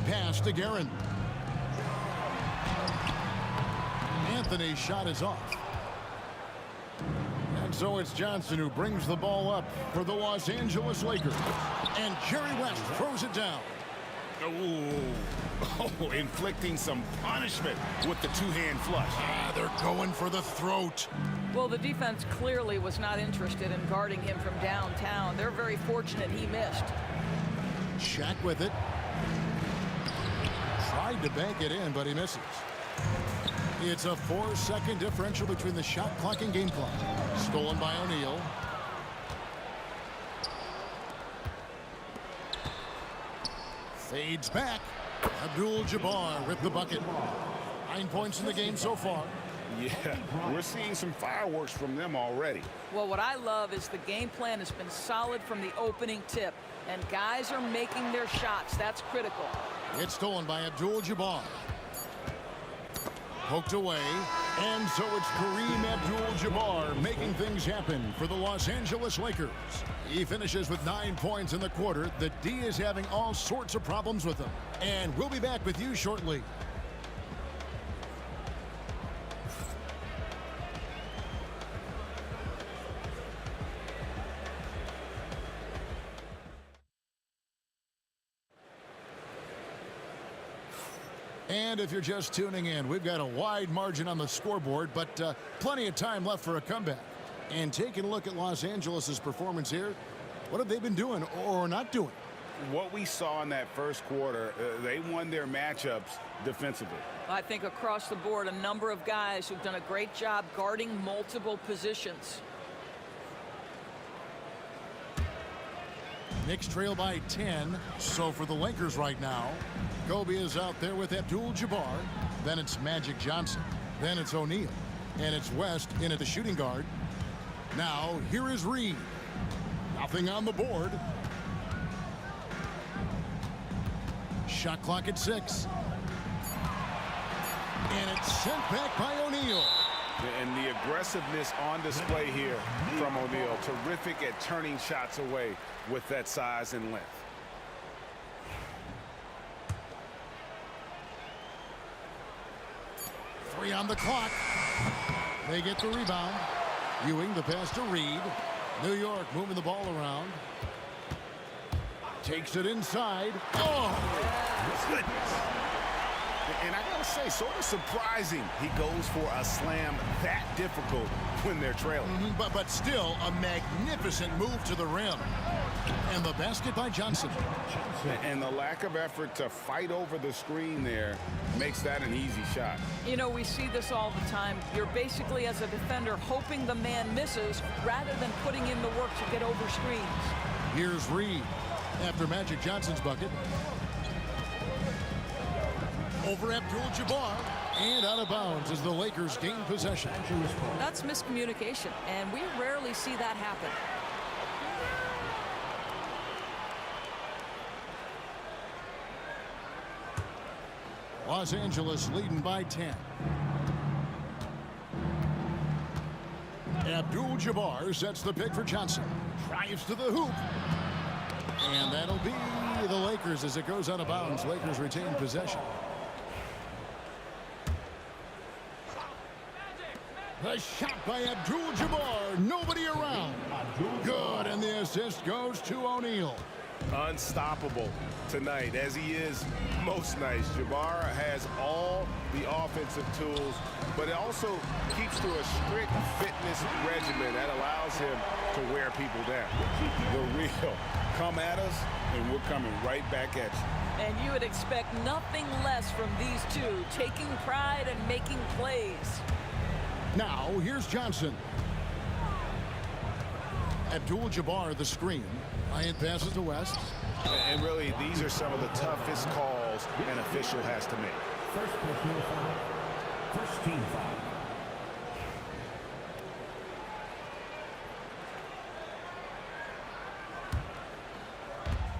Speaker 6: Pass to Guerin. Anthony's shot is off. And so it's Johnson who brings the ball up for the Los Angeles Lakers. And Jerry West throws it down.
Speaker 8: Oh, inflicting some punishment with the two-hand flush.
Speaker 6: They're going for the throat.
Speaker 7: Well, the defense clearly was not interested in guarding him from downtown. They're very fortunate he missed.
Speaker 6: Shaq with it. Tried to bank it in, but he misses. It's a 4-second differential between the shot clock and game clock. Stolen by O'Neal. Fades back. Abdul-Jabbar with the bucket. 9 points in the game so far.
Speaker 8: Yeah, we're seeing some fireworks from them already.
Speaker 7: Well, what I love is the game plan has been solid from the opening tip, and guys are making their shots. That's critical.
Speaker 6: It's stolen by Abdul-Jabbar. Poked away, and so it's Kareem Abdul-Jabbar making things happen for the Los Angeles Lakers. He finishes with 9 points in the quarter. The D is having all sorts of problems with him. And we'll be back with you shortly. And if you're just tuning in, we've got a wide margin on the scoreboard, but plenty of time left for a comeback. And taking a look at Los Angeles' performance here, what have they been doing or not doing?
Speaker 8: What we saw in that first quarter, they won their matchups defensively.
Speaker 7: I think across the board, a number of guys who've done a great job guarding multiple positions.
Speaker 6: Knicks trail by 10. So for the Lakers right now, Kobe is out there with Abdul-Jabbar. Then it's Magic Johnson. Then it's O'Neal. And it's West in at the shooting guard. Now, here is Reed. Nothing on the board. Shot clock at 6. And it's sent back by O'Neal.
Speaker 8: And the aggressiveness on display here from O'Neal. Terrific at turning shots away with that size and length.
Speaker 6: Three on the clock. They get the rebound. Ewing the pass to Reed. New York moving the ball around. Takes it inside. Oh!
Speaker 8: Goodness. And I gotta say, sort of surprising he goes for a slam that difficult when they're trailing.
Speaker 6: But still a magnificent move to the rim. And the basket by Johnson.
Speaker 8: And the lack of effort to fight over the screen there makes that an easy shot.
Speaker 7: You know, we see this all the time. You're basically, as a defender, hoping the man misses rather than putting in the work to get over screens.
Speaker 6: Here's Reed after Magic Johnson's bucket. Over Abdul-Jabbar and out of bounds as the Lakers gain possession.
Speaker 7: That's miscommunication, and we rarely see that happen.
Speaker 6: Los Angeles leading by 10. Abdul-Jabbar sets the pick for Johnson. Drives to the hoop. And that'll be the Lakers as it goes out of bounds. Lakers retain possession. The shot by Abdul-Jabbar. Nobody around. Good, and the assist goes to O'Neal.
Speaker 8: Unstoppable tonight, as he is most nights. Jabbar has all the offensive tools, but it also keeps to a strict fitness regimen that allows him to wear people down. The real come at us, and we're coming right back at you.
Speaker 7: And you would expect nothing less from these two, taking pride and making plays.
Speaker 6: Now, here's Johnson. Abdul-Jabbar the screen. Ryan passes to West.
Speaker 8: And really, these are some of the toughest calls an official has to make.
Speaker 5: First personal foul. First team foul.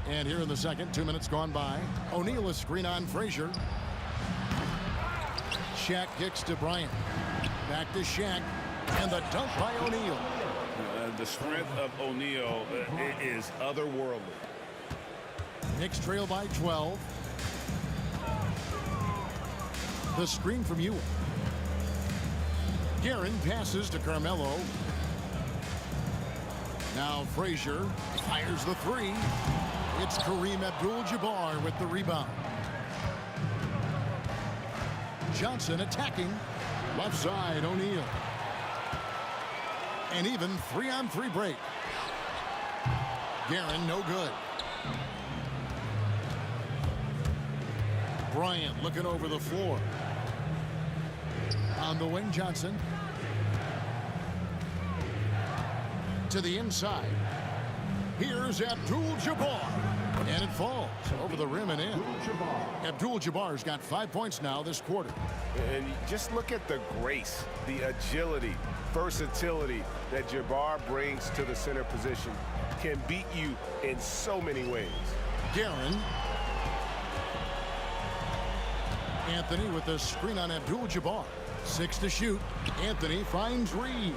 Speaker 6: And here in the second, 2 minutes gone by. O'Neal, a screen on Frazier. Shaq kicks to Bryant. Back to Shaq. And the dunk by O'Neal.
Speaker 9: The strength of O'Neal is otherworldly.
Speaker 6: Knicks trail by 12. The screen from Ewing. Guerin passes to Carmelo. Now Frazier fires the three. It's Kareem Abdul-Jabbar with the rebound. Johnson attacking. Left side, O'Neal. An even 3-on-3 break. Guerin, no good. Bryant looking over the floor. On the wing, Johnson. To the inside. Here's Abdul-Jabbar. And it falls over the rim and in. Abdul-Jabbar's got 5 points now this quarter.
Speaker 8: And just look at the grace, the agility, versatility that Jabbar brings to the center position. Can beat you in so many ways.
Speaker 6: Guerin. Anthony with the screen on Abdul-Jabbar. 6 to shoot. Anthony finds Reed.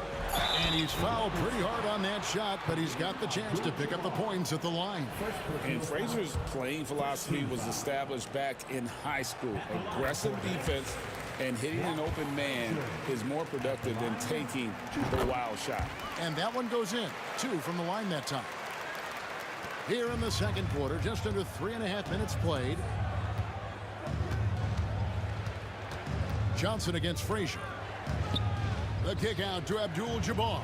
Speaker 6: And he's fouled pretty hard on that shot, but he's got the chance to pick up the points at the line.
Speaker 9: And Frazier's playing philosophy was established back in high school. Aggressive defense and hitting an open man is more productive than taking the wild shot.
Speaker 6: And that one goes in. 2 from the line that time. Here in the second quarter, just under 3.5 minutes played. Johnson against Frazier. The kick out to Abdul-Jabbar.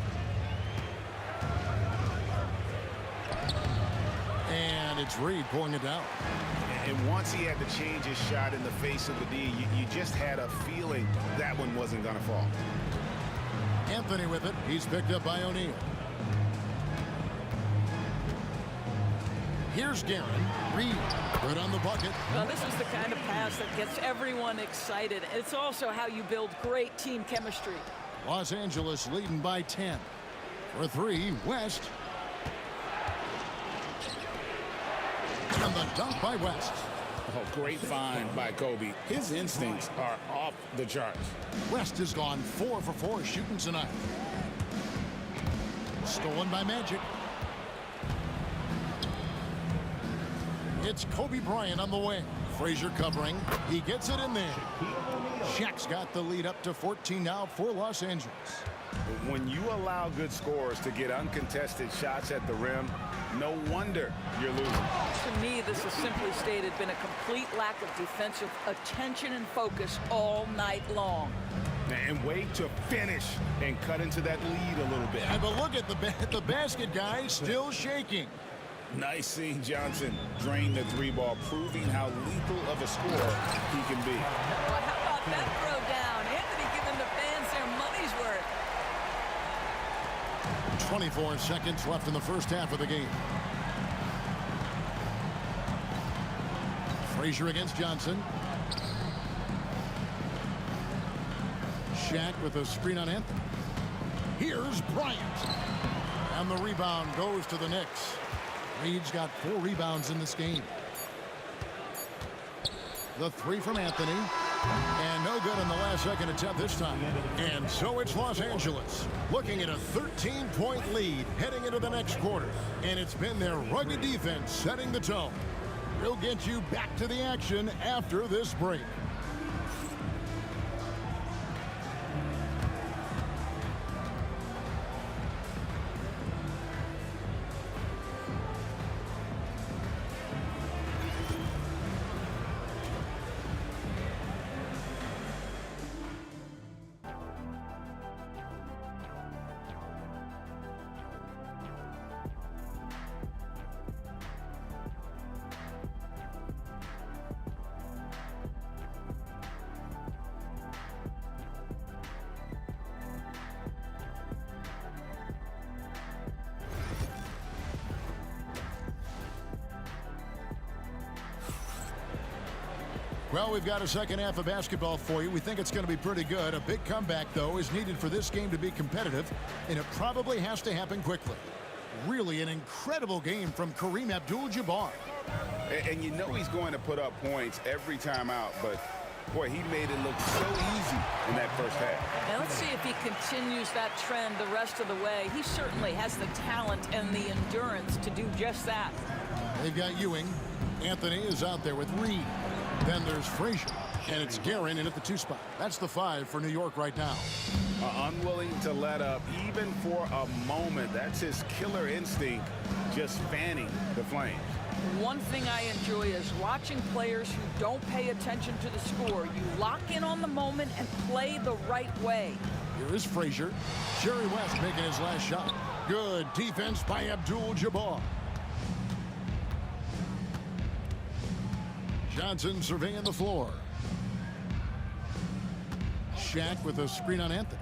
Speaker 6: And it's Reed pulling it down.
Speaker 8: And once he had to change his shot in the face of the D, you just had a feeling that one wasn't going to fall.
Speaker 6: Anthony with it. He's picked up by O'Neal. Here's Guerin. Reed. Good on the bucket.
Speaker 7: Well, this is the kind of pass that gets everyone excited. It's also how you build great team chemistry.
Speaker 6: Los Angeles leading by 10. For 3, West. And the dunk by West.
Speaker 9: Oh, great find by Kobe. His instincts are off the charts.
Speaker 6: West has gone 4 for 4 shooting tonight. Stolen by Magic. It's Kobe Bryant on the wing. Frazier covering. He gets it in there. Shaq's got the lead up to 14 now for Los Angeles.
Speaker 8: When you allow good scorers to get uncontested shots at the rim, no wonder you're losing.
Speaker 7: To me, this has simply stated been a complete lack of defensive attention and focus all night long.
Speaker 8: And wait to finish and cut into that lead a little bit.
Speaker 6: Yeah, but look at the basket guy still shaking.
Speaker 9: Nice seeing Johnson drain the 3 ball, proving how lethal of a scorer he can be.
Speaker 7: Well, how about that throw down? Anthony giving the fans their money's worth.
Speaker 6: 24 seconds left in the first half of the game. Frazier against Johnson. Shaq with a screen on Anthony. Here's Bryant. And the rebound goes to the Knicks. Reed's got 4 rebounds in this game. The 3 from Anthony. And no good in the last second attempt this time. And so it's Los Angeles looking at a 13-point lead heading into the next quarter. And it's been their rugged defense setting the tone. We'll get you back to the action after this break. Well, we've got a second half of basketball for you. We think it's going to be pretty good. A big comeback, though, is needed for this game to be competitive, and it probably has to happen quickly. Really an incredible game from Kareem Abdul-Jabbar.
Speaker 8: And you know he's going to put up points every time out, but boy, he made it look so easy in that first half.
Speaker 7: Now let's see if he continues that trend the rest of the way. He certainly has the talent and the endurance to do just that.
Speaker 6: They've got Ewing. Anthony is out there with Reed. Then there's Frazier. And it's Guerin in at the 2 spot. That's the 5 for New York right now.
Speaker 8: Unwilling to let up even for a moment. That's his killer instinct, just fanning the flames.
Speaker 7: One thing I enjoy is watching players who don't pay attention to the score. You lock in on the moment and play the right way.
Speaker 6: Here is Frazier. Jerry West making his last shot. Good defense by Abdul-Jabbar. Johnson surveying the floor. Shaq with a screen on Anthony.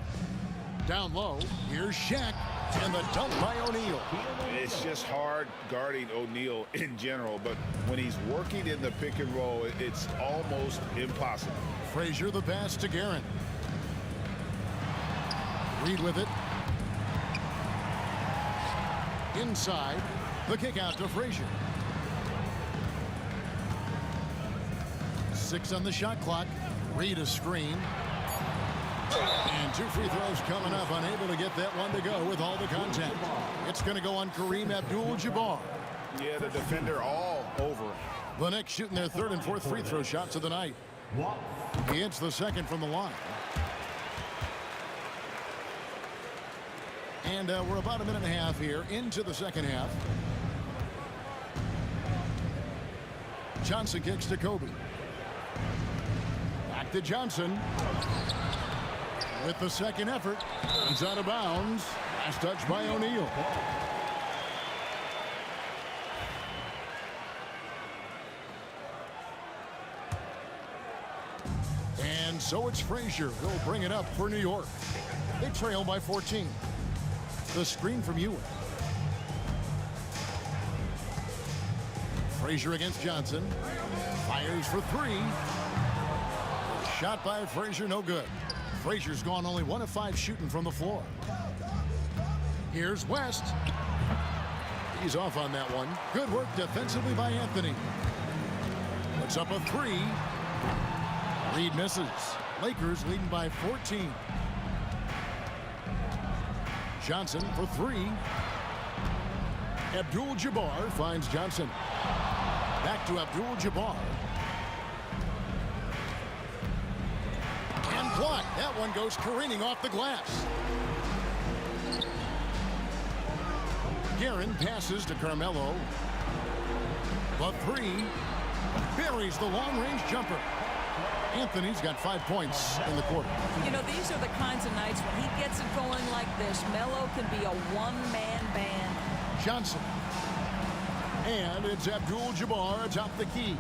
Speaker 6: Down low, here's Shaq, and the dunk by O'Neal.
Speaker 8: It's just hard guarding O'Neal in general, but when he's working in the pick and roll, it's almost impossible.
Speaker 6: Frazier the pass to Guerin. Reed with it. Inside, the kick out to Frazier. 6 on the shot clock. Reed a screen. And 2 free throws coming up, unable to get that one to go with all the contact. It's going to go on Kareem Abdul-Jabbar.
Speaker 8: Yeah, the defender all over him.
Speaker 6: The Knicks shooting their 3rd and 4th free throw shots of the night. He hits the 2nd from the line. And we're about a minute and a half here into the 2nd half. Johnson kicks to Kobe. Back to Johnson. With the 2nd effort, he's out of bounds. Last touch by O'Neal. And so it's Frazier who'll bring it up for New York. They trail by 14. The screen from Ewing. Frazier against Johnson. Fires for 3. Shot by Frazier, no good. Frazier's gone only 1 of 5 shooting from the floor. Here's West. He's off on that one. Good work defensively by Anthony. Puts up a 3. Reed misses. Lakers leading by 14. Johnson for 3. Abdul-Jabbar finds Johnson. Back to Abdul-Jabbar. And blocked. That one goes careening off the glass. Guerin passes to Carmelo. The 3 buries the long-range jumper. Anthony's got 5 points in the quarter.
Speaker 7: You know, these are the kinds of nights when he gets it going like this. Melo can be a one-man band.
Speaker 6: Johnson. And it's Abdul-Jabbar atop the key.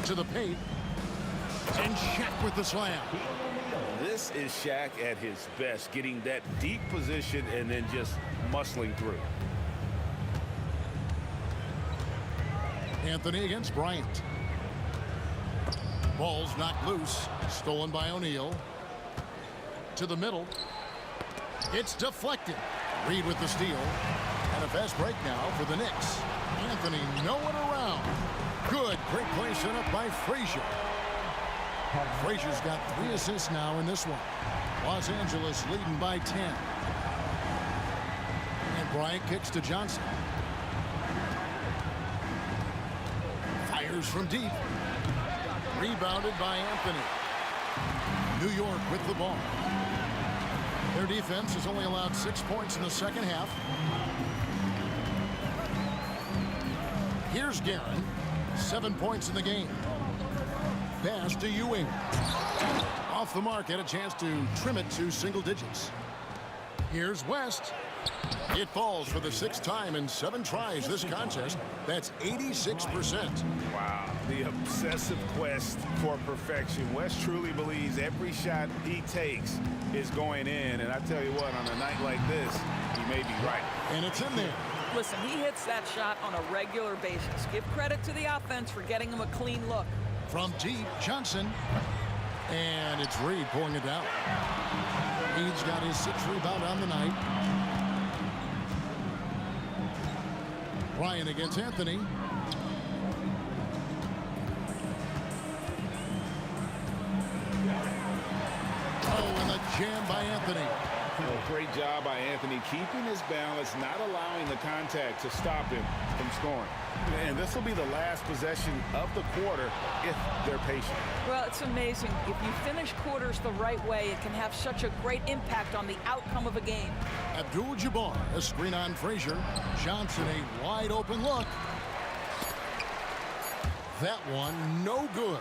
Speaker 6: To the paint. And Shaq with the slam.
Speaker 8: This is Shaq at his best, getting that deep position and then just muscling through.
Speaker 6: Anthony against Bryant. Ball's knocked loose. Stolen by O'Neal. To the middle. It's deflected. Reed with the steal. And a fast break now for the Knicks. Anthony no one around. Good. Great play set up by Frazier. Frazier's got 3 assists now in this one. Los Angeles leading by 10. And Bryant kicks to Johnson. Fires from deep. Rebounded by Anthony. New York with the ball. Their defense has only allowed 6 points in the second half. Here's Guerin. 7 points in the game. Pass to Ewing. Off the mark, had a chance to trim it to single digits. Here's West. It falls for the 6th time in 7 tries this contest. That's 86%.
Speaker 8: Wow, the obsessive quest for perfection. West truly believes every shot he takes is going in. And I tell you what, on a night like this, he may be right.
Speaker 6: And it's in there.
Speaker 7: Listen, he hits that shot on a regular basis. Give credit to the offense for getting him a clean look.
Speaker 6: From deep, Johnson. And it's Reed pulling it down. Reed's got his 6th rebound on the night. Bryant against Anthony. Oh, and the jam by Anthony.
Speaker 9: Well, great job by Anthony keeping his balance, not allowing the contact to stop him from scoring.
Speaker 8: And this will be the last possession of the quarter if they're patient.
Speaker 7: Well, it's amazing. If you finish quarters the right way, it can have such a great impact on the outcome of a game.
Speaker 6: Abdul-Jabbar, a screen on Frazier. Johnson, a wide open look. That one, no good.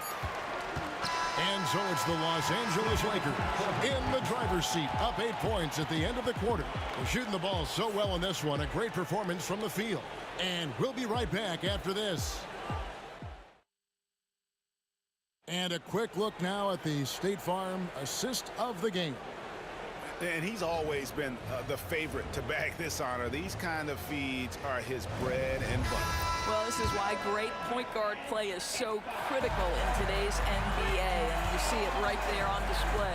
Speaker 6: And so it's the Los Angeles Lakers in the driver's seat, up 8 points at the end of the quarter. They're shooting the ball so well in this one. A great performance from the field. And we'll be right back after this. And a quick look now at the State Farm assist of the game.
Speaker 8: And he's always been the favorite to bag this honor. These kind of feeds are his bread and butter.
Speaker 7: Well, this is why great point guard play is so critical in today's NBA, and you see it right there on display.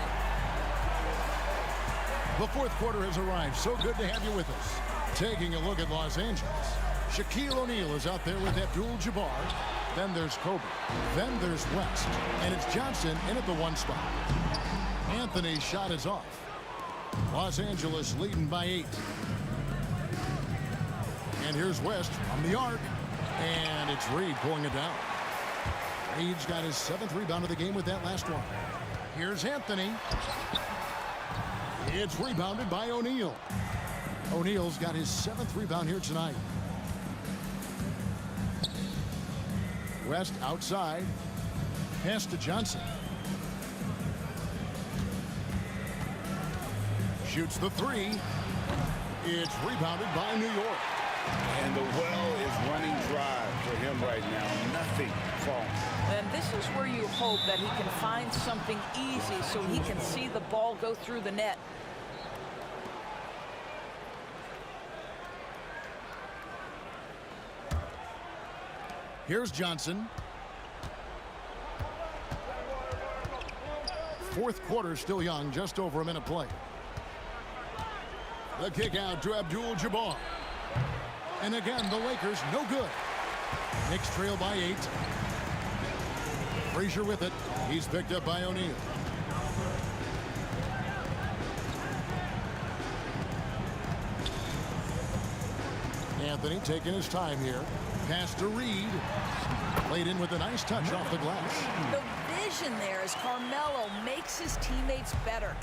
Speaker 6: The fourth quarter has arrived. So good to have you with us. Taking a look at Los Angeles. Shaquille O'Neal is out there with Abdul-Jabbar. Then there's Kobe. Then there's West. And it's Johnson in at the 1 spot. Anthony's shot is off. Los Angeles leading by 8. And here's West from the arc. And it's Reed pulling it down. Reed's got his 7th rebound of the game with that last one. Here's Anthony. It's rebounded by O'Neal. O'Neal's got his 7th rebound here tonight. West outside. Pass to Johnson. Shoots the 3. It's rebounded by New York.
Speaker 9: And the well is running dry for him right now. Nothing falling.
Speaker 7: And this is where you hope that he can find something easy so he can see the ball go through the net.
Speaker 6: Here's Johnson. Fourth quarter still young, just over a minute play. The kick out to Abdul-Jabbar. And again, the Lakers no good. Knicks trail by 8. Frazier with it. He's picked up by O'Neal. Anthony taking his time here. Pass to Reed. Played in with a nice touch off the glass.
Speaker 7: The vision there as Carmelo makes his teammates better.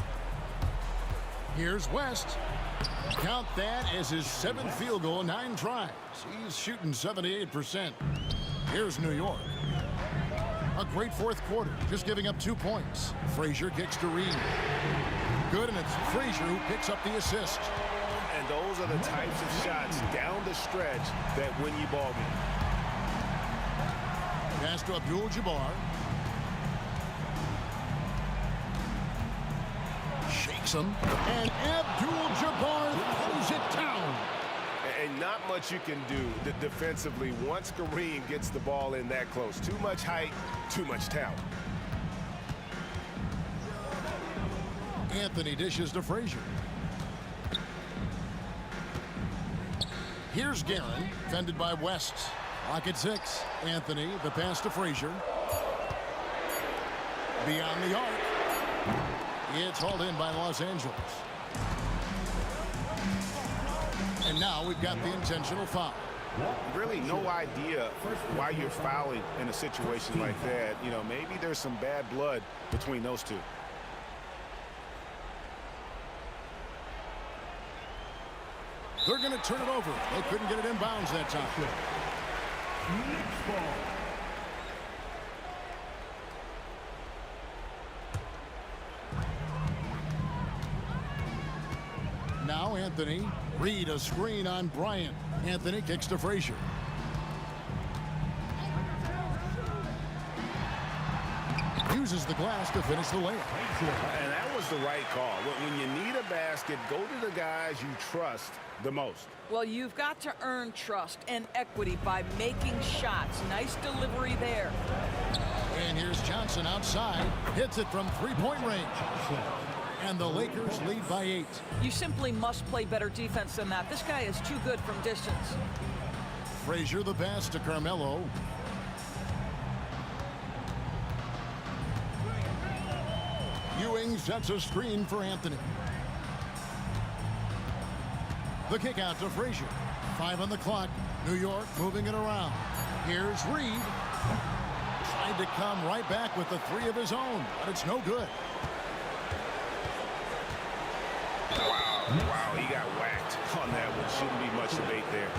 Speaker 6: Here's West. Count that as his 7th field goal, 9 tries. He's shooting 78%. Here's New York. A great fourth quarter, just giving up 2 points. Frazier kicks to Reed. Good, and it's Frazier who picks up the assist.
Speaker 8: And those are the types of shots down the stretch that win you ball game.
Speaker 6: Pass to Abdul-Jabbar. Shakes him. And Abdul-Jabbar throws it down.
Speaker 8: And not much you can do defensively once Kareem gets the ball in that close. Too much height, too much talent.
Speaker 6: Anthony dishes to Frazier. Here's Guerin, fended by West. Lock at 6. Anthony, the pass to Frazier. Beyond the arc. It's hauled in by Los Angeles. And now we've got the intentional foul.
Speaker 8: Really no idea why you're fouling in a situation like that. You know, maybe there's some bad blood between those two.
Speaker 6: They're going to turn it over. They couldn't get it in bounds that time. Now Anthony. Reed a screen on Bryant. Anthony kicks to Frazier. Uses the glass to finish the layup.
Speaker 8: And that was the right call. When you need a basket, go to the guys you trust the most.
Speaker 7: Well, you've got to earn trust and equity by making shots. Nice delivery there.
Speaker 6: And here's Johnson outside. Hits it from three-point range. And the Lakers lead by 8.
Speaker 7: You simply must play better defense than that. This guy is too good from distance.
Speaker 6: Frazier the pass to Carmelo. Ewing sets a screen for Anthony. The kick out to Frazier. 5 on the clock. New York moving it around. Here's Reed. Tried to come right back with the 3 of his own, but it's no good.
Speaker 8: Wow, he got whacked on that one. Shouldn't be much debate there.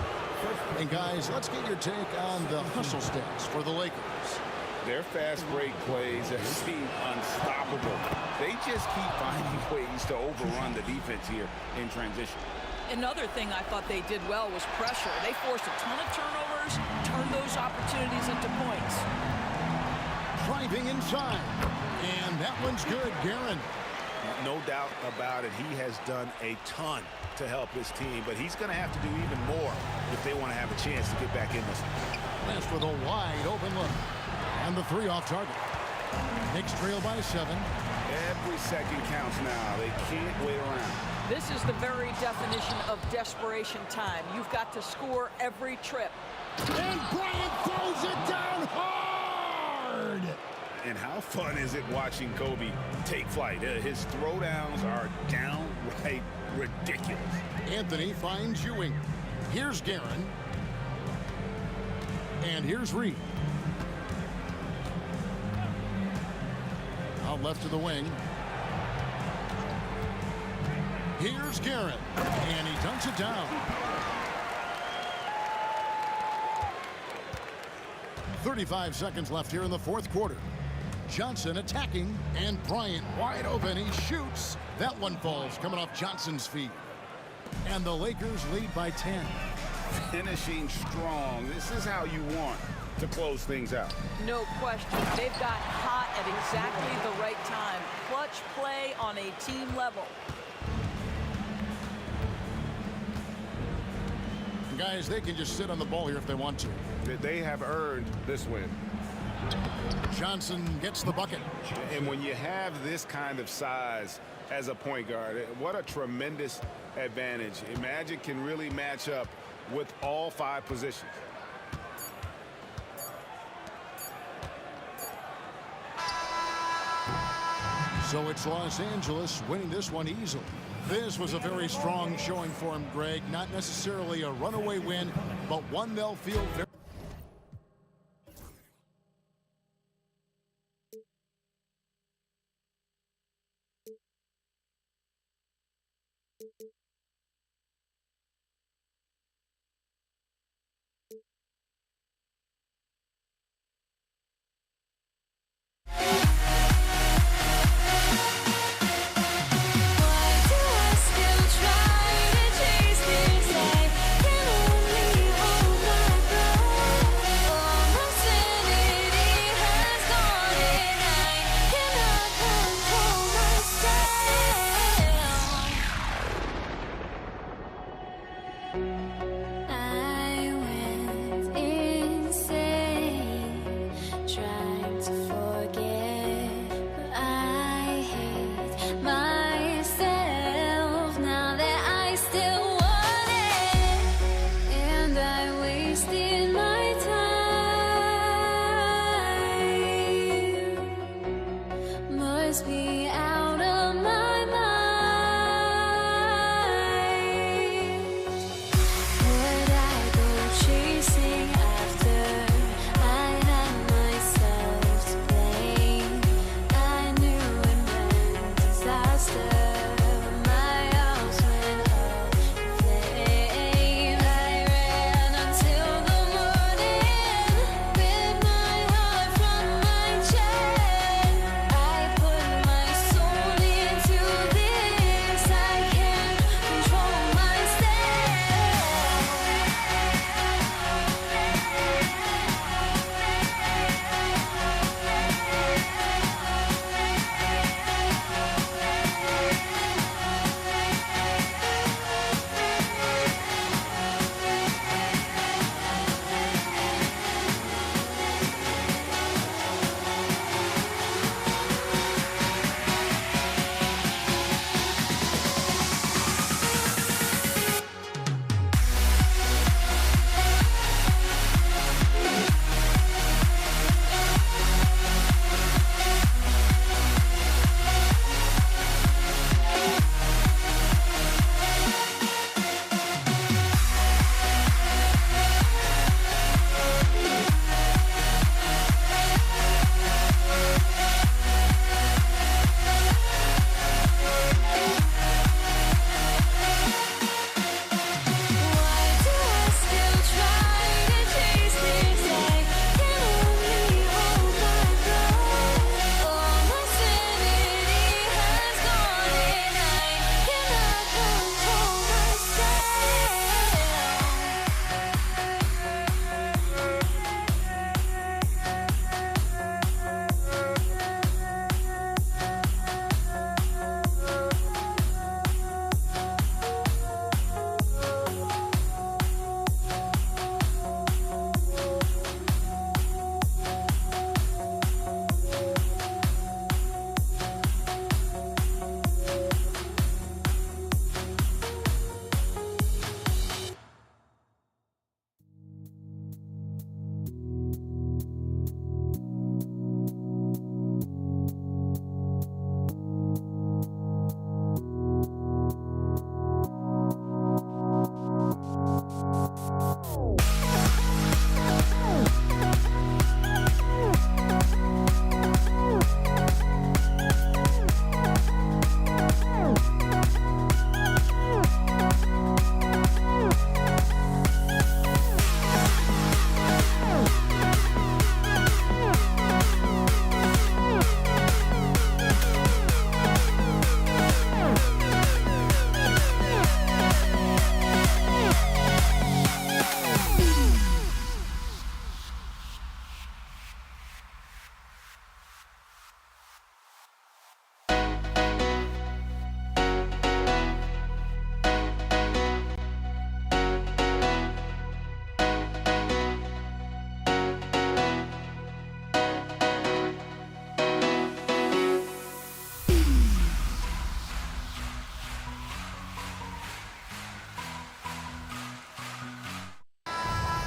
Speaker 6: And guys, let's get your take on the hustle stats for the Lakers.
Speaker 8: Their fast break plays have seemed unstoppable. They just keep finding ways to overrun the defense here in transition.
Speaker 7: Another thing I thought they did well was pressure. They forced a ton of turnovers, turned those opportunities into points.
Speaker 6: Driving inside. And that one's good, Guerin.
Speaker 8: No doubt about it. He has done a ton to help his team, but he's going to have to do even more if they want to have a chance to get back in this.
Speaker 6: That's with a wide open look. And the 3 off target. Knicks trail by 7.
Speaker 8: Every second counts now. They can't wait around.
Speaker 7: This is the very definition of desperation time. You've got to score every trip.
Speaker 6: And Bryant throws it down hard.
Speaker 8: And how fun is it watching Kobe take flight? His throwdowns are downright ridiculous.
Speaker 6: Anthony finds Ewing. Here's Guerin. And here's Reed. Out left to the wing. Here's Guerin. And he dunks it down. 35 seconds left here in the fourth quarter. Johnson attacking, and Bryant wide open. He shoots. That one falls, coming off Johnson's feet. And the Lakers lead by 10.
Speaker 8: Finishing strong. This is how you want to close things out.
Speaker 7: No question. They've got hot at exactly the right time. Clutch play on a team level.
Speaker 6: Guys, they can just sit on the ball here if they want to.
Speaker 8: They have earned this win.
Speaker 6: Johnson gets the bucket.
Speaker 8: And when you have this kind of size as a point guard, what a tremendous advantage. Magic can really match up with all 5 positions.
Speaker 6: So it's Los Angeles winning this one easily. This was a very strong showing for him, Greg. Not necessarily a runaway win, but one they'll feel very...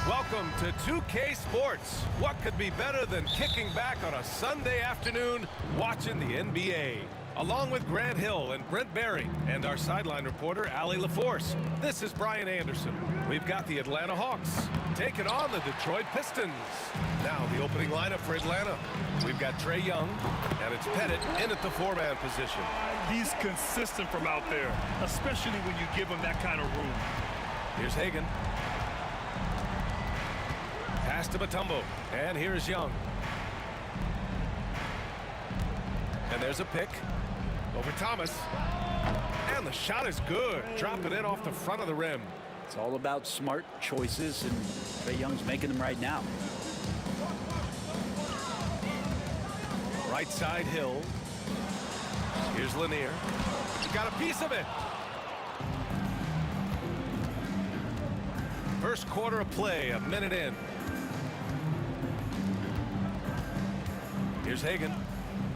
Speaker 2: Welcome to 2K Sports. What could be better than kicking back on a Sunday afternoon watching the NBA? Along with Grant Hill and Brent Barry and our sideline reporter, Allie LaForce, this is Brian Anderson. We've got the Atlanta Hawks taking on the Detroit Pistons. Now the opening lineup for Atlanta. We've got Trae Young, and it's Pettit in at the 4-man position.
Speaker 4: He's consistent from out there, especially when you give him that kind of room.
Speaker 2: Here's Hagan. Pass to Mutombo, and here's Young. And there's a pick over Thomas. And the shot is good. Drop it in off the front of the rim.
Speaker 10: It's all about smart choices, and Trae Young's making them right now.
Speaker 2: Right side Hill. Here's Lanier. He got a piece of it. First quarter of play, a minute in. Here's Hagan.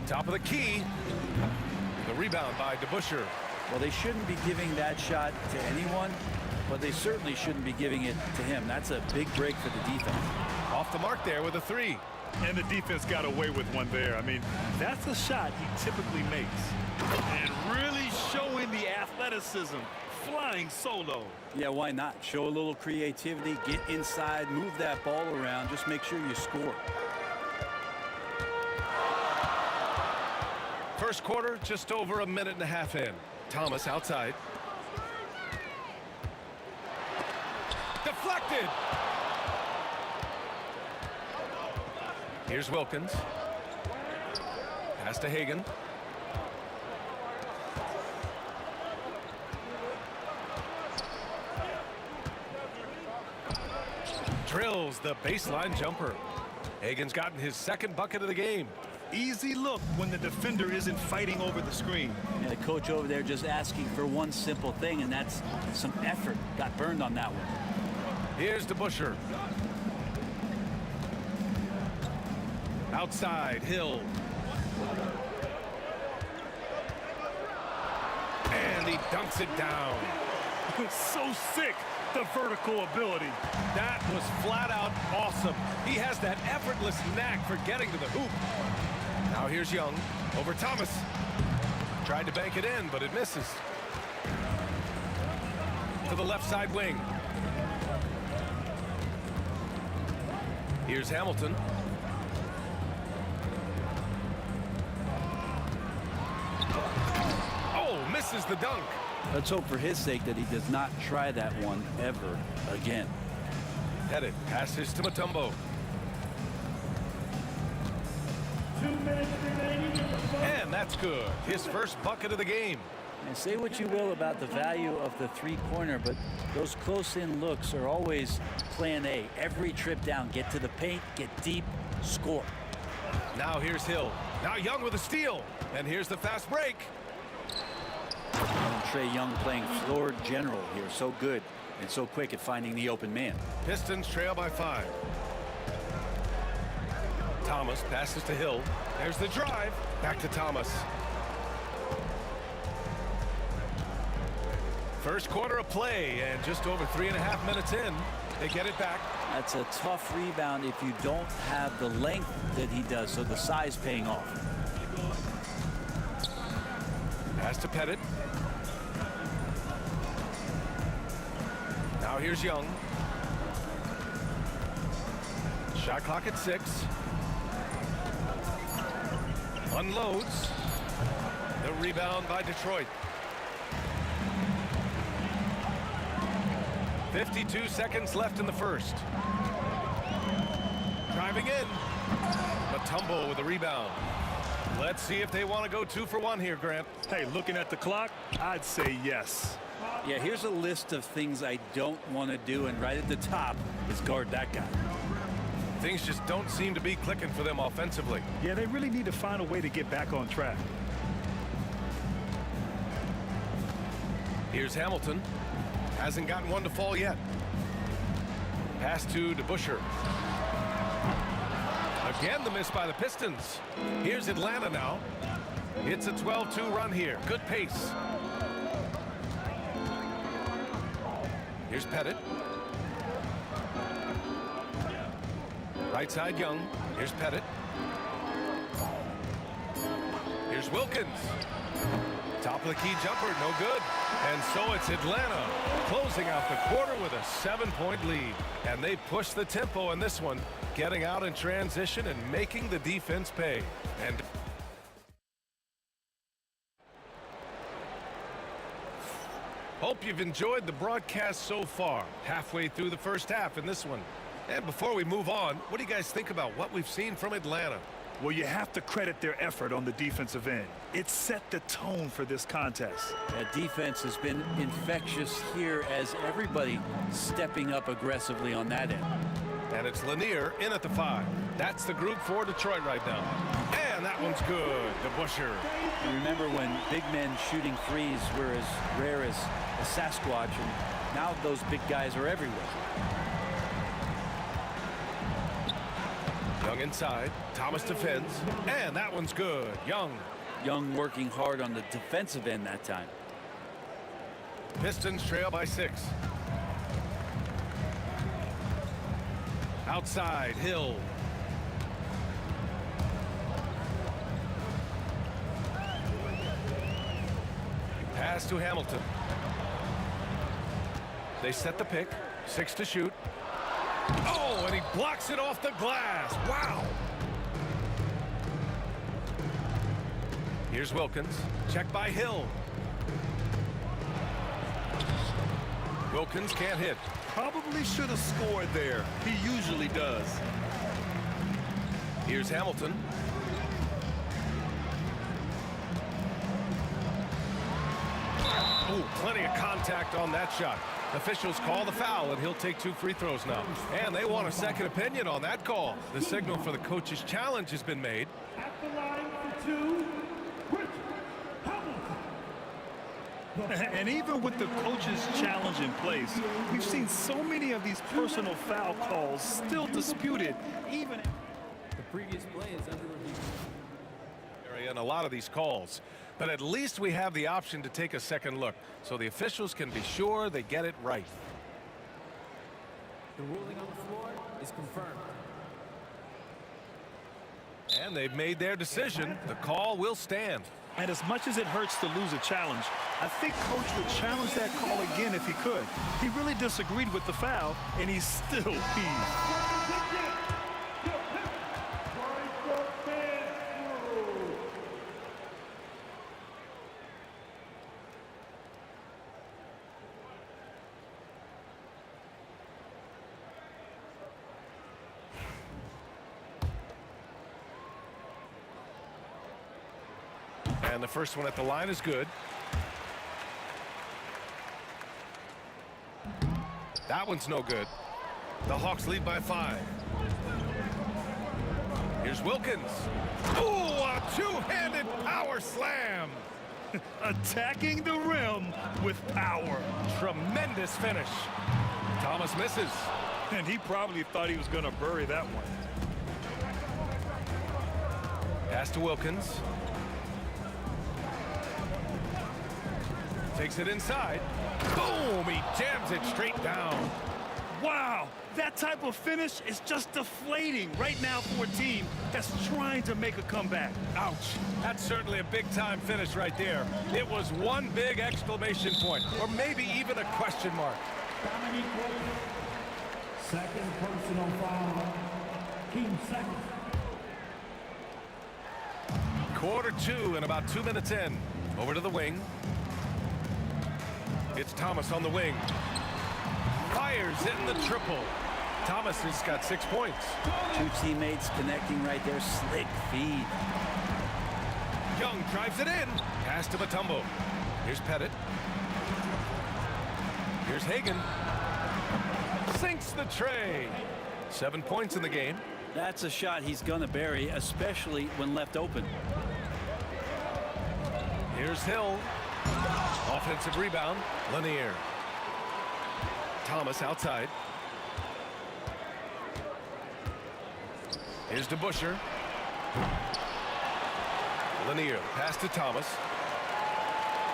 Speaker 2: Top of the key. The rebound by DeBusschere.
Speaker 10: Well, they shouldn't be giving that shot to anyone, but they certainly shouldn't be giving it to him. That's a big break for the defense.
Speaker 2: Off the mark there with a 3.
Speaker 4: And the defense got away with one there. I mean, that's a shot he typically makes. And really showing the athleticism, flying solo.
Speaker 10: Yeah, why not? Show a little creativity, get inside, move that ball around, just make sure you score.
Speaker 2: First quarter, just over a minute and a half in. Thomas outside. Deflected. Here's Wilkins. Pass to Hagan. Drills the baseline jumper. Hagan's gotten his second bucket of the game.
Speaker 4: Easy look when the defender isn't fighting over the screen.
Speaker 10: And the coach over there just asking for one simple thing, and that's some effort. Got burned on that one.
Speaker 2: Here's DeBusschere. Outside, Hill. And he dunks it down.
Speaker 4: So sick, the vertical ability.
Speaker 2: That was flat out awesome. He has that effortless knack for getting to the hoop. Now here's Young over Thomas. Tried to bank it in, but it misses. To the left side wing. Here's Hamilton. Oh, misses the dunk.
Speaker 10: Let's hope for his sake that he does not try that one ever again.
Speaker 2: Pettit passes to Mutombo.
Speaker 5: 2 minutes remaining.
Speaker 2: And that's good. His first bucket of the game.
Speaker 10: And say what you will about the value of the three-pointer, but those close-in looks are always plan A. Every trip down, get to the paint, get deep, score.
Speaker 2: Now here's Hill. Now Young with a steal. And here's the fast break.
Speaker 10: And Trae Young playing floor general here. So good and so quick at finding the open man.
Speaker 2: Pistons trail by 5. Thomas passes to Hill. There's the drive. Back to Thomas. First quarter of play, and just over 3.5 minutes in, they get it back.
Speaker 10: That's a tough rebound if you don't have the length that he does, so the size paying off.
Speaker 2: Pass to Pettit. Now here's Young. Shot clock at 6. Unloads. The rebound by Detroit. 52 seconds left in the first. Driving in. Mutombo with the rebound. Let's see if they want to go 2 for 1 here, Grant.
Speaker 4: Hey, looking at the clock, I'd say yes.
Speaker 10: Yeah, here's a list of things I don't want to do, and right at the top is guard that guy.
Speaker 2: Things just don't seem to be clicking for them offensively.
Speaker 4: Yeah, they really need to find a way to get back on track.
Speaker 2: Here's Hamilton. Hasn't gotten one to fall yet. Pass to DeBusschere. Again, the miss by the Pistons. Here's Atlanta now. It's a 12-2 run here. Good pace. Here's Pettit. Right side, Young. Here's Pettit. Here's Wilkins. Top of the key jumper, no good. And so it's Atlanta closing out the quarter with a 7-point lead. And they push the tempo in this one, getting out in transition and making the defense pay. And hope you've enjoyed the broadcast so far. Halfway through the first half in this one. And before we move on, what do you guys think about what we've seen from Atlanta?
Speaker 4: Well, you have to credit their effort on the defensive end. It set the tone for this contest.
Speaker 10: That defense has been infectious here as everybody stepping up aggressively on that end.
Speaker 2: And it's Lanier in at the 5. That's the group for Detroit right now. And that one's good. DeBusschere.
Speaker 10: You remember when big men shooting threes were as rare as a Sasquatch, and now those big guys are everywhere.
Speaker 2: Young inside. Thomas defends. And that one's good. Young.
Speaker 10: Young working hard on the defensive end that time.
Speaker 2: Pistons trail by 6. Outside, Hill. Pass to Hamilton. They set the pick. 6 to shoot. Oh, and he blocks it off the glass. Wow. Here's Wilkins. Check by Hill. Wilkins can't hit.
Speaker 4: Probably should have scored there. He usually does.
Speaker 2: Here's Hamilton. Oh, plenty of contact on that shot. Officials call the foul, and he'll take 2 free throws now. And they want a second opinion on that call. The signal for the coach's challenge has been made.
Speaker 5: At the line for 2, Richard Hamilton.
Speaker 4: And even with the coach's challenge in place, we've seen so many of these personal foul calls still disputed, even
Speaker 11: the previous play is under review.
Speaker 2: And a lot of these calls. But at least we have the option to take a second look, so the officials can be sure they get it right.
Speaker 11: The ruling on the floor is confirmed.
Speaker 2: And they've made their decision. The call will stand.
Speaker 4: And as much as it hurts to lose a challenge, I think Coach would challenge that call again if he could. He really disagreed with the foul, and he's still peeved.
Speaker 2: And the first one at the line is good. That one's no good. The Hawks lead by 5. Here's Wilkins. Ooh, a two-handed power slam.
Speaker 4: Attacking the rim with power.
Speaker 2: Tremendous finish. Thomas misses.
Speaker 4: And he probably thought he was going to bury that one.
Speaker 2: Pass to Wilkins. Takes it inside. Boom! He jams it straight down.
Speaker 4: Wow! That type of finish is just deflating right now for a team that's trying to make a comeback.
Speaker 2: Ouch. That's certainly a big-time finish right there. It was one big exclamation point, or maybe even a question mark.
Speaker 5: Dominique Williams, second personal foul, team second.
Speaker 2: Quarter 2 and about 2 minutes in. Over to the wing. It's Thomas on the wing. Fires in the triple. Thomas has got 6 points.
Speaker 10: 2 teammates connecting right there. Slick feed.
Speaker 2: Young drives it in. Pass to Mutombo. Here's Pettit. Here's Hagan. Sinks the tray. 7 points in the game.
Speaker 10: That's a shot he's going to bury, especially when left open.
Speaker 2: Here's Hill. Offensive rebound. Lanier. Thomas outside. Here's DeBusschere. Lanier. Pass to Thomas.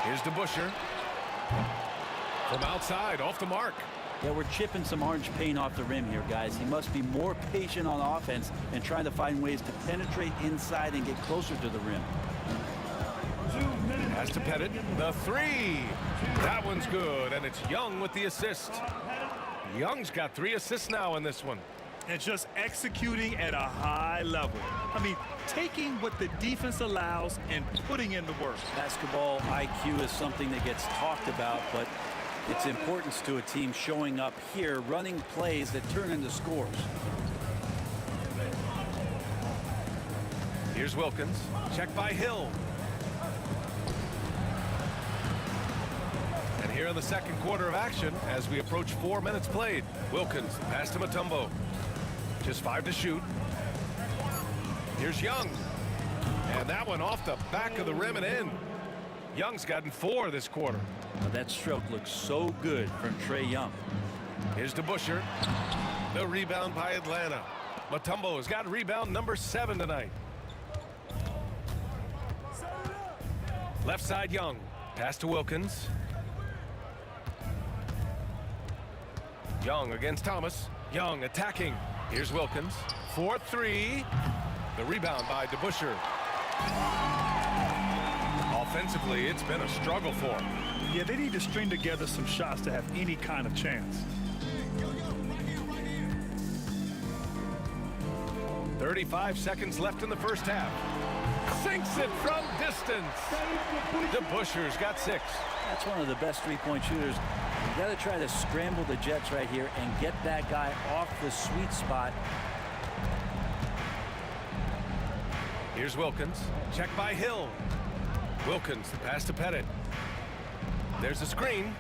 Speaker 2: Here's DeBusschere. From outside, off the mark.
Speaker 10: Yeah, we're chipping some orange paint off the rim here, guys. He must be more patient on offense and trying to find ways to penetrate inside and get closer to the rim.
Speaker 2: Has to Pettit. The three. That one's good, and it's Young with the assist. Young's got 3 assists now in this one.
Speaker 4: And just executing at a high level. I mean, taking what the defense allows and putting in the work.
Speaker 10: Basketball IQ is something that gets talked about, but its importance to a team showing up here, running plays that turn into scores.
Speaker 2: Here's Wilkins. Check by Hill. And here in the second quarter of action, as we approach 4 minutes played, Wilkins pass to Mutombo. Just 5 to shoot. Here's Young. And that one off the back of the rim and in. Young's gotten 4 this quarter.
Speaker 10: Now that stroke looks so good from Trae Young.
Speaker 2: Here's DeBusschere. The rebound by Atlanta. Mutombo has got rebound number 7 tonight. Left side Young. Pass to Wilkins. Young against Thomas. Young attacking. Here's Wilkins. 4-3. The rebound by DeBusschere. Offensively, it's been a struggle for him.
Speaker 4: Yeah, they need to string together some shots to have any kind of chance.
Speaker 2: 35 seconds left in the first half. Sinks it from distance. DeBusschere's got 6.
Speaker 10: That's one of the best three-point shooters. You got to try to scramble the Jets right here and get that guy off the sweet spot.
Speaker 2: Here's Wilkins. Check by Hill. Wilkins, the pass to Pettit. There's a screen.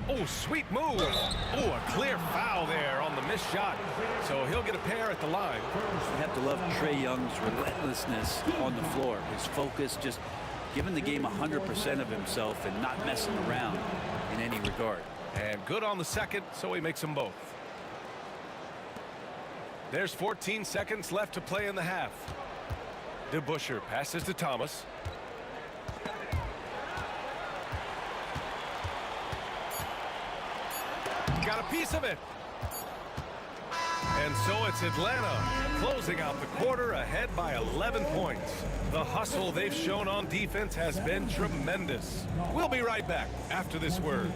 Speaker 2: Oh, sweet move. Oh, a clear foul there on the missed shot. So he'll get a pair at the line.
Speaker 10: You have to love Trae Young's relentlessness on the floor. His focus, just giving the game 100% of himself and not messing around in any regard.
Speaker 2: And good on the second, so he makes them both. There's 14 seconds left to play in the half. DeBusschere passes to Thomas. Got a piece of it. And so it's Atlanta closing out the quarter ahead by 11 points. The hustle they've shown on defense has been tremendous. We'll be right back after this word.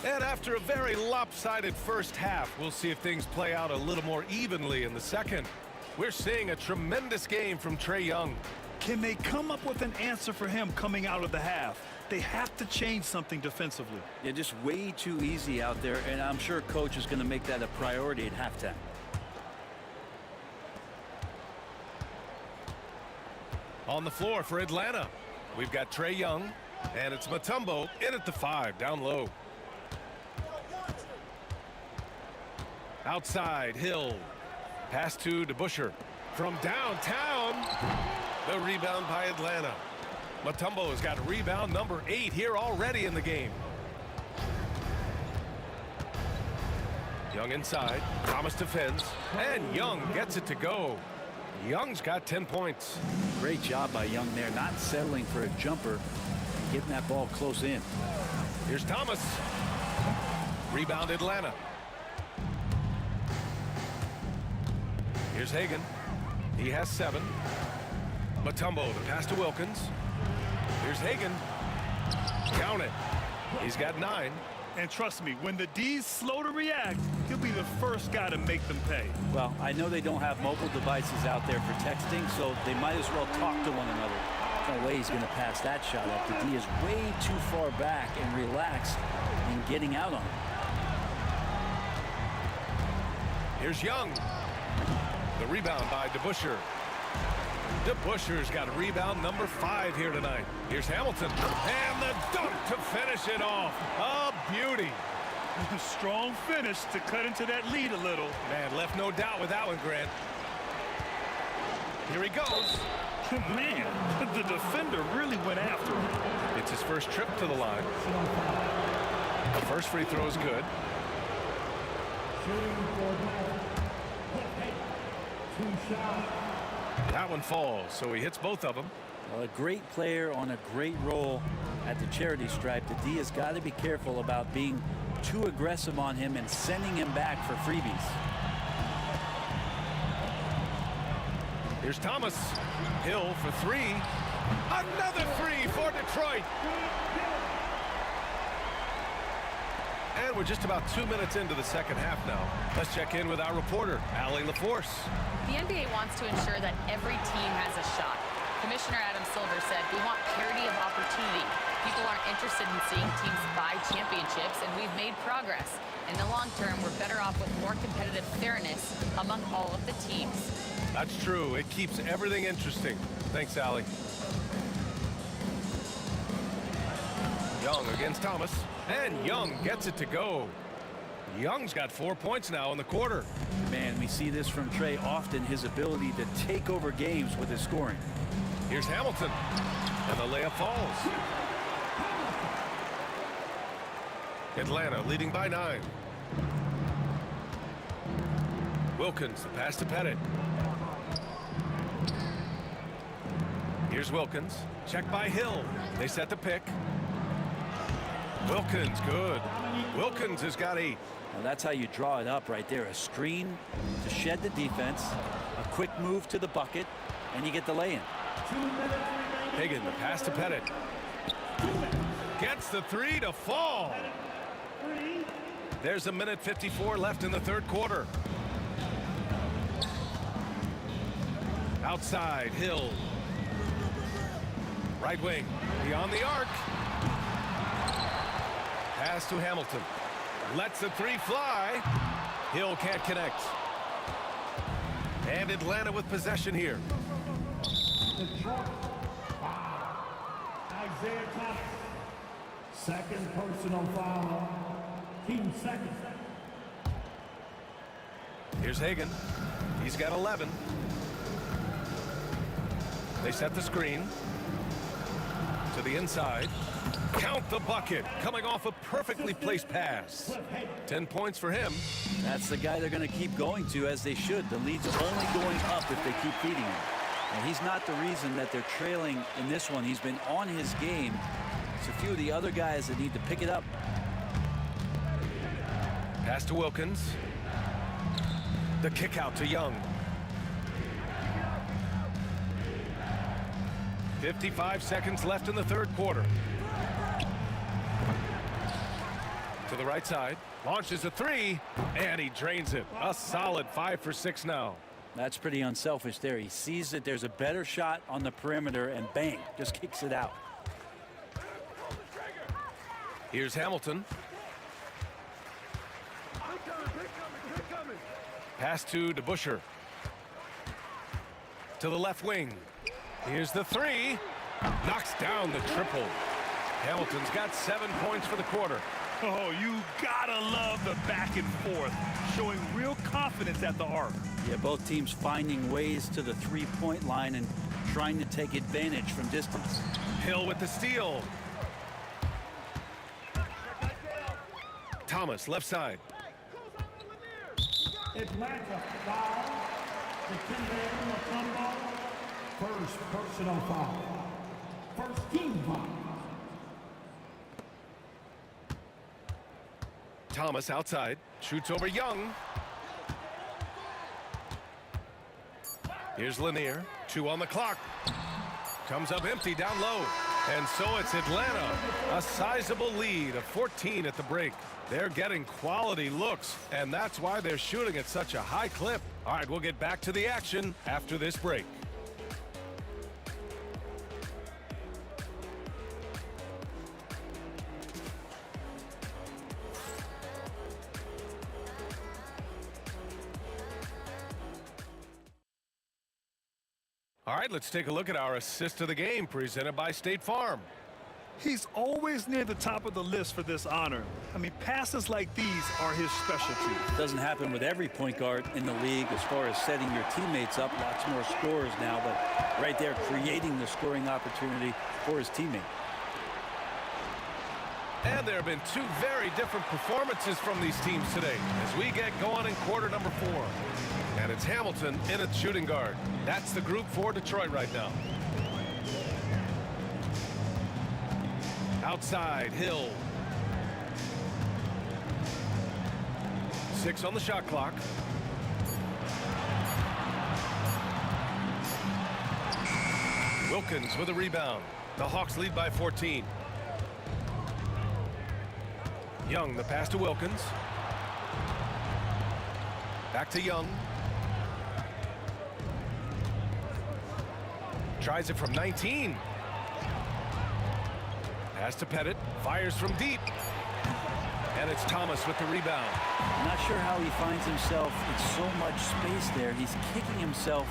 Speaker 2: And after a very lopsided first half, we'll see if things play out a little more evenly in the second. We're seeing a tremendous game from Trae Young.
Speaker 4: Can they come up with an answer for him coming out of the half? They have to change something defensively.
Speaker 10: Yeah, just way too easy out there, and I'm sure coach is going to make that a priority at halftime.
Speaker 2: On the floor for Atlanta, we've got Trae Young, and it's Mutombo in at the 5, down low. Outside, Hill. Pass to DeBusschere. From downtown, the rebound by Atlanta. Mutombo has got rebound number 8 here already in the game. Young inside. Thomas defends. And Young gets it to go. Young's got 10 points.
Speaker 10: Great job by Young there, not settling for a jumper, getting that ball close in.
Speaker 2: Here's Thomas. Rebound Atlanta. Here's Hagan. He has 7. Mutombo, the pass to Wilkins. Here's Hagan. Count it. He's got 9.
Speaker 4: And trust me, when the D's slow to react, he'll be the first guy to make them pay.
Speaker 10: Well, I know they don't have mobile devices out there for texting, so they might as well talk to one another. No way he's going to pass that shot up. The D is way too far back and relaxed in getting out on him.
Speaker 2: Here's Young. The rebound by DeBusschere. DeBuscher's got rebound number 5 here tonight. Here's Hamilton. And the dunk to finish it off. A beauty.
Speaker 4: Strong finish to cut into that lead a little.
Speaker 2: Man, left no doubt with that one, Grant. Here he goes.
Speaker 4: Man, the defender really went after him.
Speaker 2: It's his first trip to the line. The first free throw is good. That one falls, so he hits both of them.
Speaker 10: Well, a great player on a great role at the charity stripe. The D has got to be careful about being too aggressive on him and sending him back for freebies.
Speaker 2: Here's Thomas. Hill for 3. Another 3 for Detroit. And we're just about 2 minutes into the second half now. Let's check in with our reporter, Allie LaForce.
Speaker 12: The NBA wants to ensure that every team has a shot. Commissioner Adam Silver said, "We want parity of opportunity. People aren't interested in seeing teams buy championships, and we've made progress. In the long term, we're better off with more competitive fairness among all of the teams."
Speaker 2: That's true. It keeps everything interesting. Thanks, Allie. Young against Thomas, and Young gets it to go. Young's got 4 points now in the quarter.
Speaker 10: Man, we see this from Trey often, his ability to take over games with his scoring.
Speaker 2: Here's Hamilton, and the layup falls. Atlanta leading by 9. Wilkins, the pass to Pettit. Here's Wilkins, checked by Hill. They set the pick. Wilkins, good. Wilkins has got 8.
Speaker 10: Well, that's how you draw it up right there. A screen to shed the defense, a quick move to the bucket, and you get the lay-in.
Speaker 2: Hagan, the pass to Pettit. Gets the 3 to fall. There's a minute 54 left in the third quarter. Outside, Hill. Right wing, beyond the arc. Pass to Hamilton. Lets the 3 fly. Hill can't connect. And Atlanta with possession here.
Speaker 5: Detroit, 5. Isaiah Thomas. Second personal foul. Team second.
Speaker 2: Here's Hagan. He's got 11. They set the screen. To the inside. Count the bucket. Coming off a perfectly placed pass. 10 points for him.
Speaker 10: That's the guy they're going to keep going to, as they should. The lead's only going up if they keep feeding him. And he's not the reason that they're trailing in this one. He's been on his game. It's a few of the other guys that need to pick it up.
Speaker 2: Pass to Wilkins. The kick out to Young. 55 seconds left in the third quarter. To the right side. Launches a 3. And he drains it. A solid 5 for 6 now.
Speaker 10: That's pretty unselfish there. He sees that there's a better shot on the perimeter and bang, just kicks it out.
Speaker 2: Here's Hamilton. Pass to DeBuscher. To the left wing. Here's the 3. Knocks down the triple. Hamilton's got 7 points for the quarter.
Speaker 4: Oh, you gotta love the back and forth, showing real confidence at the arc.
Speaker 10: Yeah, both teams finding ways to the three-point line and trying to take advantage from distance.
Speaker 2: Hill with the steal. Thomas, left side.
Speaker 5: Atlanta foul. First personal foul. First team foul.
Speaker 2: Thomas outside. Shoots over Young. Here's Lanier. 2 on the clock. Comes up empty down low. And so it's Atlanta. A sizable lead of 14 at the break. They're getting quality looks, and that's why they're shooting at such a high clip. All right, we'll get back to the action after this break. All right, let's take a look at our assist of the game presented by State Farm.
Speaker 4: He's always near the top of the list for this honor. I mean, passes like these are his specialty.
Speaker 10: Doesn't happen with every point guard in the league as far as setting your teammates up. Lots more scorers now, but right there creating the scoring opportunity for his teammate.
Speaker 2: And there have been two very different performances from these teams today as we get going in quarter number 4. And it's Hamilton in at shooting guard. That's the group for Detroit right now. Outside, Hill. 6 on the shot clock. Wilkins with a rebound. The Hawks lead by 14. Young, the pass to Wilkins. Back to Young. Tries it from 19. Pass to Pettit. Fires from deep. And it's Thomas with the rebound.
Speaker 10: I'm not sure how he finds himself in so much space there. He's kicking himself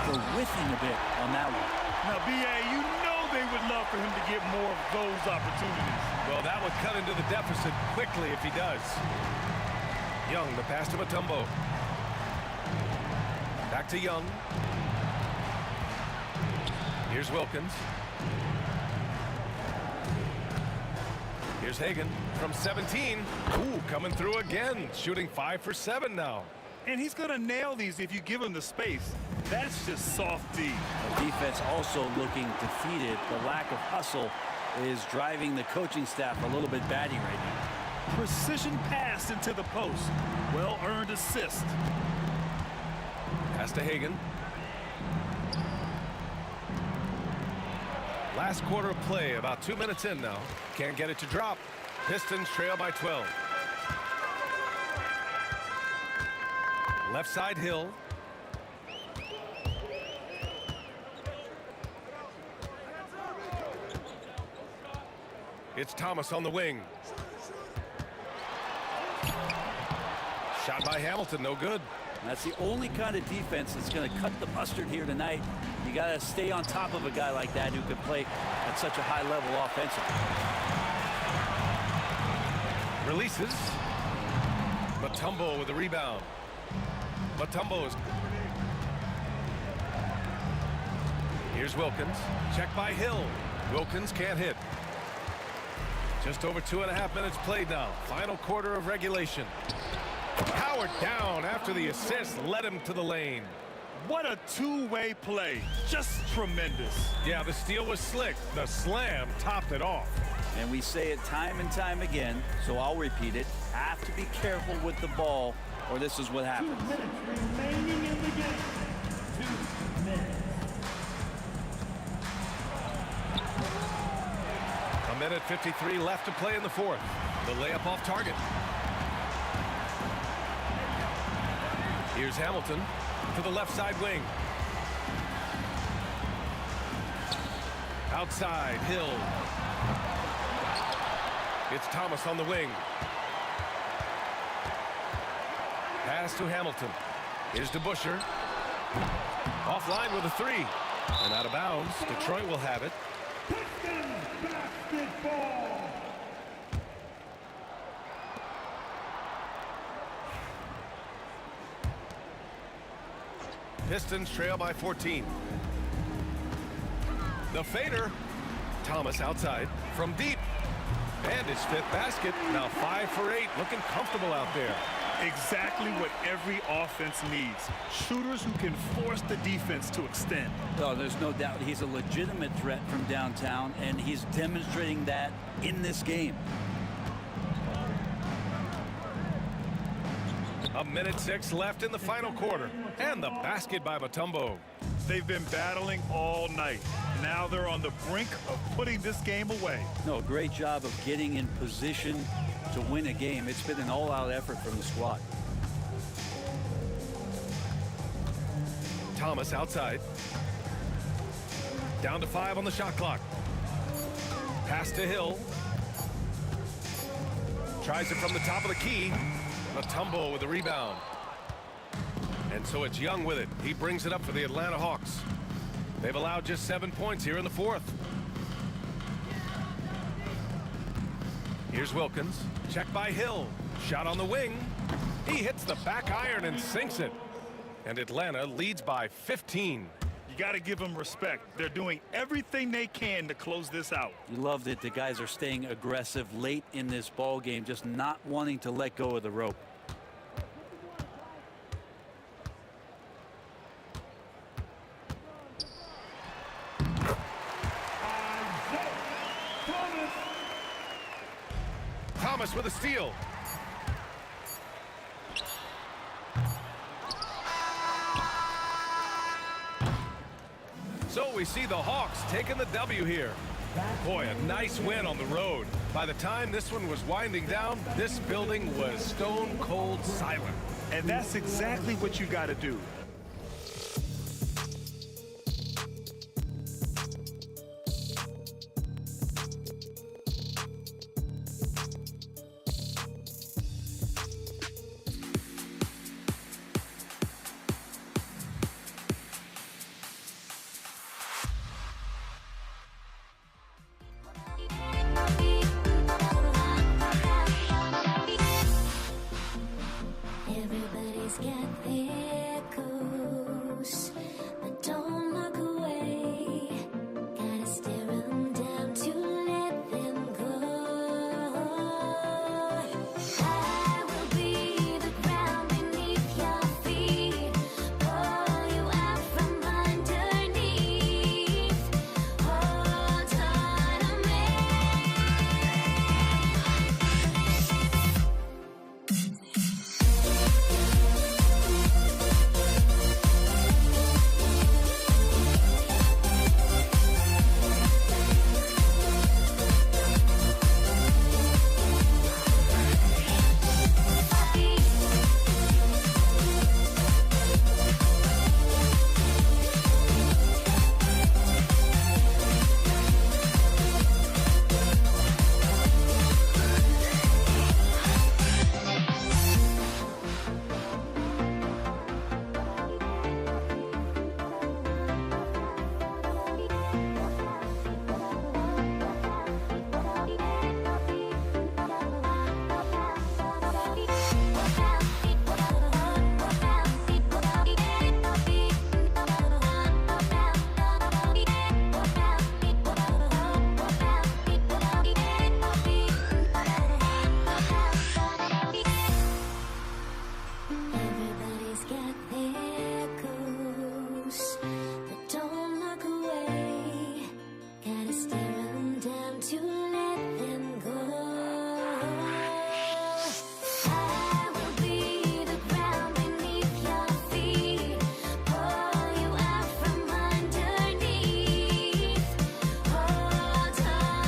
Speaker 10: for whiffing a bit on that one.
Speaker 4: Now, B.A., you know they would love for him to get more of those opportunities.
Speaker 2: Well, that would cut into the deficit quickly if he does. Young, the pass to Mutombo. Back to Young. Here's Wilkins. Here's Hagan from 17. Ooh, coming through again. Shooting 5 for 7 now.
Speaker 4: And he's going to nail these if you give him the space. That's just soft D.
Speaker 10: The defense also looking defeated. The lack of hustle is driving the coaching staff a little bit batty right now.
Speaker 4: Precision pass into the post. Well-earned assist.
Speaker 2: Pass to Hagan. Last quarter of play, about 2 minutes in now. Can't get it to drop. Pistons trail by 12. Left side, Hill. It's Thomas on the wing. Shot by Hamilton, no good.
Speaker 10: That's the only kind of defense that's going to cut the mustard here tonight. You got to stay on top of a guy like that who can play at such a high level offensively.
Speaker 2: Releases. Mutombo with the rebound. Mutombo is... Here's Wilkins. Check by Hill. Wilkins can't hit. Just over 2.5 minutes played now. Final quarter of regulation. Howard down after the assist led him to the lane.
Speaker 4: What a two-way play. Just tremendous.
Speaker 2: Yeah, the steal was slick. The slam topped it off.
Speaker 10: And we say it time and time again, so I'll repeat it. Have to be careful with the ball, or this is what happens.
Speaker 5: 2 minutes remaining in the game. 2 minutes.
Speaker 2: A minute 53 left to play in the fourth. The layup off target. Here's Hamilton to the left side wing. Outside, Hill. It's Thomas on the wing. Pass to Hamilton. Here's to Busher. Offline with a 3. And out of bounds. Detroit will have it.
Speaker 5: Pistons basketball.
Speaker 2: Pistons trail by 14. The fader. Thomas outside from deep. And his 5th basket. Now 5 for 8. Looking comfortable out there.
Speaker 4: Exactly what every offense needs. Shooters who can force the defense to extend.
Speaker 10: Oh, there's no doubt he's a legitimate threat from downtown, and he's demonstrating that in this game.
Speaker 2: A minute 6 left in the final quarter. And the basket by Mutombo.
Speaker 4: They've been battling all night. Now they're on the brink of putting this game away.
Speaker 10: No, great job of getting in position to win a game. It's been an all-out effort from the squad.
Speaker 2: Thomas outside. Down to 5 on the shot clock. Pass to Hill. Tries it from the top of the key. Mutombo with the rebound. And so it's Young with it. He brings it up for the Atlanta Hawks. They've allowed just 7 points here in the fourth. Here's Wilkins. Check by Hill. Shot on the wing. He hits the back iron and sinks it. And Atlanta leads by 15.
Speaker 4: You got to give them respect. They're doing everything they can to close this out.
Speaker 10: You loved it. The guys are staying aggressive late in this ball game, just not wanting to let go of the rope.
Speaker 2: Thomas with a steal. So we see the Hawks taking the W here. Boy, a nice win on the road. By the time this one was winding down, this building was stone cold silent.
Speaker 4: And that's exactly what you got to do.
Speaker 13: Everybody's got their goals, but don't look away. Gotta stare them down to let them go. I will be the ground beneath your feet, pull you out from underneath. Hold on to me. Everybody's got their goals, but don't look away. Gotta stare them down to let them go. I will be the ground beneath your feet, pull you out from underneath. Hold on to me.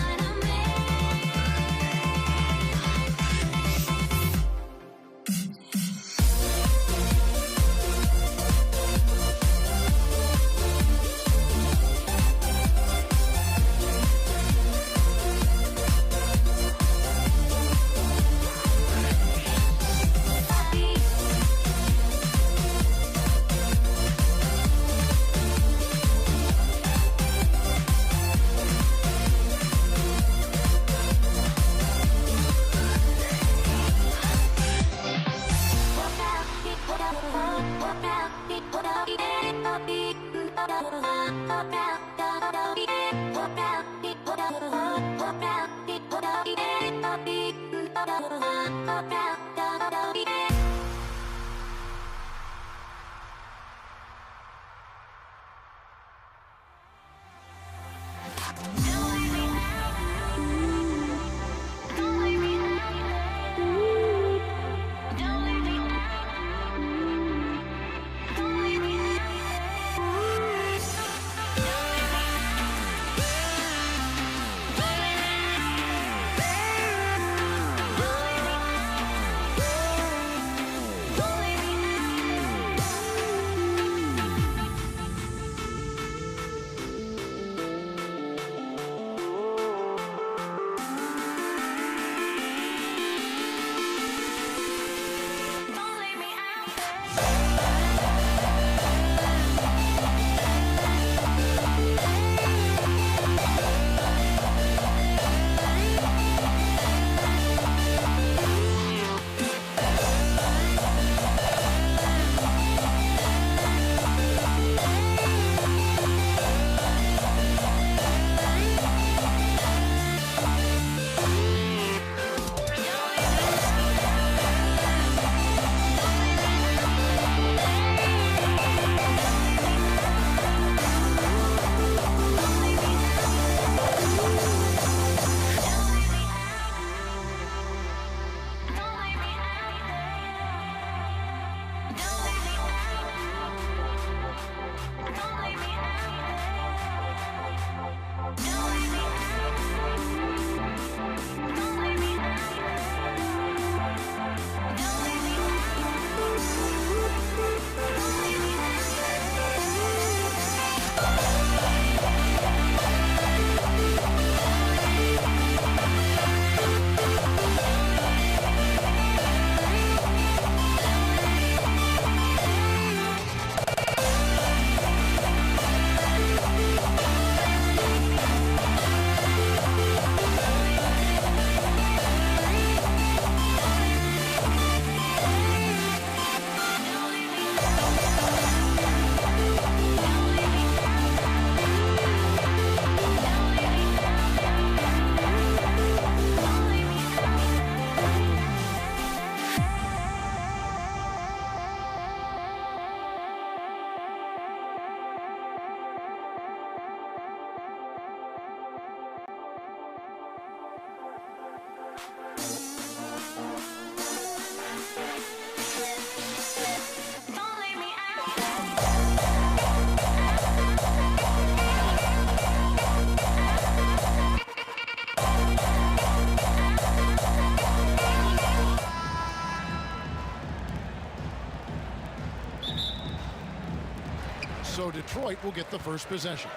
Speaker 6: So Detroit will get the first possession.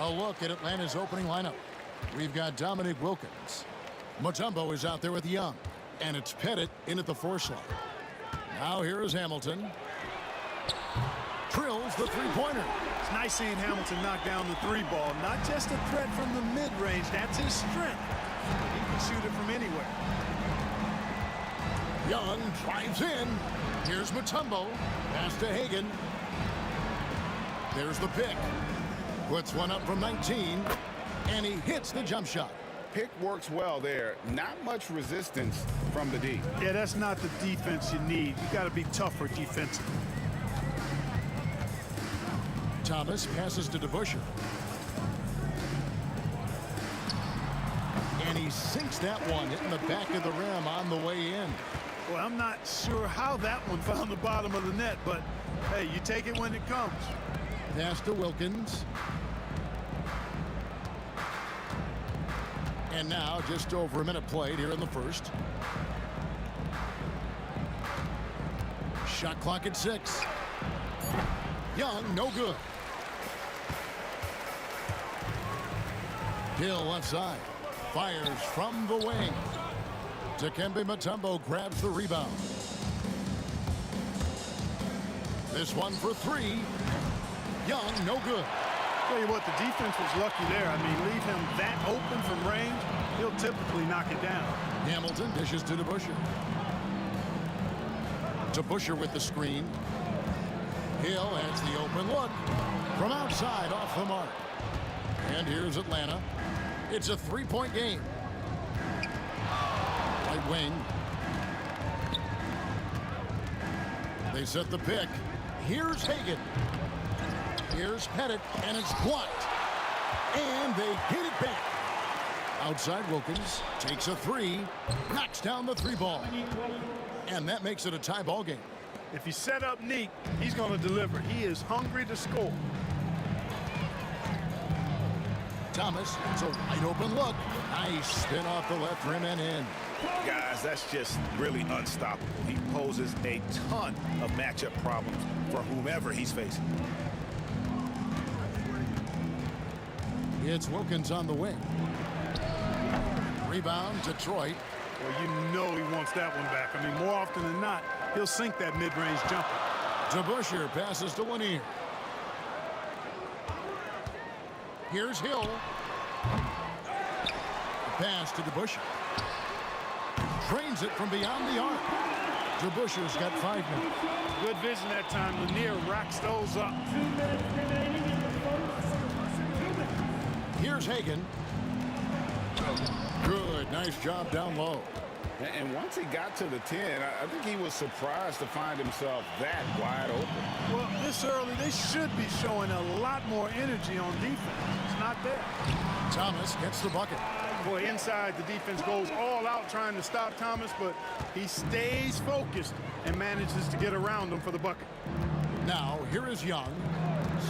Speaker 6: A look at Atlanta's opening lineup. We've got Dominic Wilkins. Mutombo is out there with Young. And it's Pettit in at the 4 slot. Now here is Hamilton. Drills the three-pointer.
Speaker 14: It's nice seeing Hamilton knock down the 3 ball. Not just a threat from the mid-range. That's his strength. He can shoot it from anywhere.
Speaker 6: Young drives in. Here's Mutombo. Pass to Hagan. There's the pick. Puts one up from 19. And he hits the jump shot.
Speaker 8: Pick works well there. Not much resistance from the D.
Speaker 14: Yeah, that's not the defense you need. You got to be tougher defensively.
Speaker 6: Thomas passes to DeBusschere. And he sinks that one, hitting the back of the rim on the way in.
Speaker 14: Well, I'm not sure how that one found the bottom of the net, but hey, you take it when it comes.
Speaker 6: Pass to Wilkins. And now just over a minute played here in the first. Shot clock at 6. Young, no good. Hill left side. Fires from the wing. Dikembe Mutombo grabs the rebound. This one for 3. Young, no good.
Speaker 14: Tell you what, the defense was lucky there. I mean, leave him that open from range, he'll typically knock it down.
Speaker 6: Hamilton dishes to DeBusschere. DeBusschere with the screen. Hill has the open look. From outside, off the mark. And here's Atlanta. It's a 3-point game. Right wing. They set the pick. Here's Hagan. Here's Pettit, and it's blocked. And they hit it back. Outside Wilkins takes a 3, knocks down the 3 ball. And that makes it a tie ball game.
Speaker 14: If you set up neat, he's going to deliver. He is hungry to score.
Speaker 6: Thomas, it's a wide open look. Nice spin off the left rim and in.
Speaker 8: Guys, that's just really unstoppable. He poses a ton of matchup problems for whomever he's facing.
Speaker 6: It's Wilkins on the wing. Rebound, Detroit.
Speaker 14: Well, you know he wants that one back. I mean, more often than not, he'll sink that mid-range jumper.
Speaker 6: DeBusschere passes to Lanier. Here's Hill. Pass to DeBusschere. Drains it from beyond the arc. DeBusschere's got 5 minutes.
Speaker 14: Good vision that time. Lanier racks those up.
Speaker 6: Here's Hagan. Good, nice job down low.
Speaker 8: And once he got to the 10, I think he was surprised to find himself that wide open.
Speaker 14: Well, this early, they should be showing a lot more energy on defense. It's not there.
Speaker 6: Thomas gets the bucket.
Speaker 14: Boy, inside, the defense goes all out trying to stop Thomas, but he stays focused and manages to get around him for the bucket.
Speaker 6: Now, here is Young.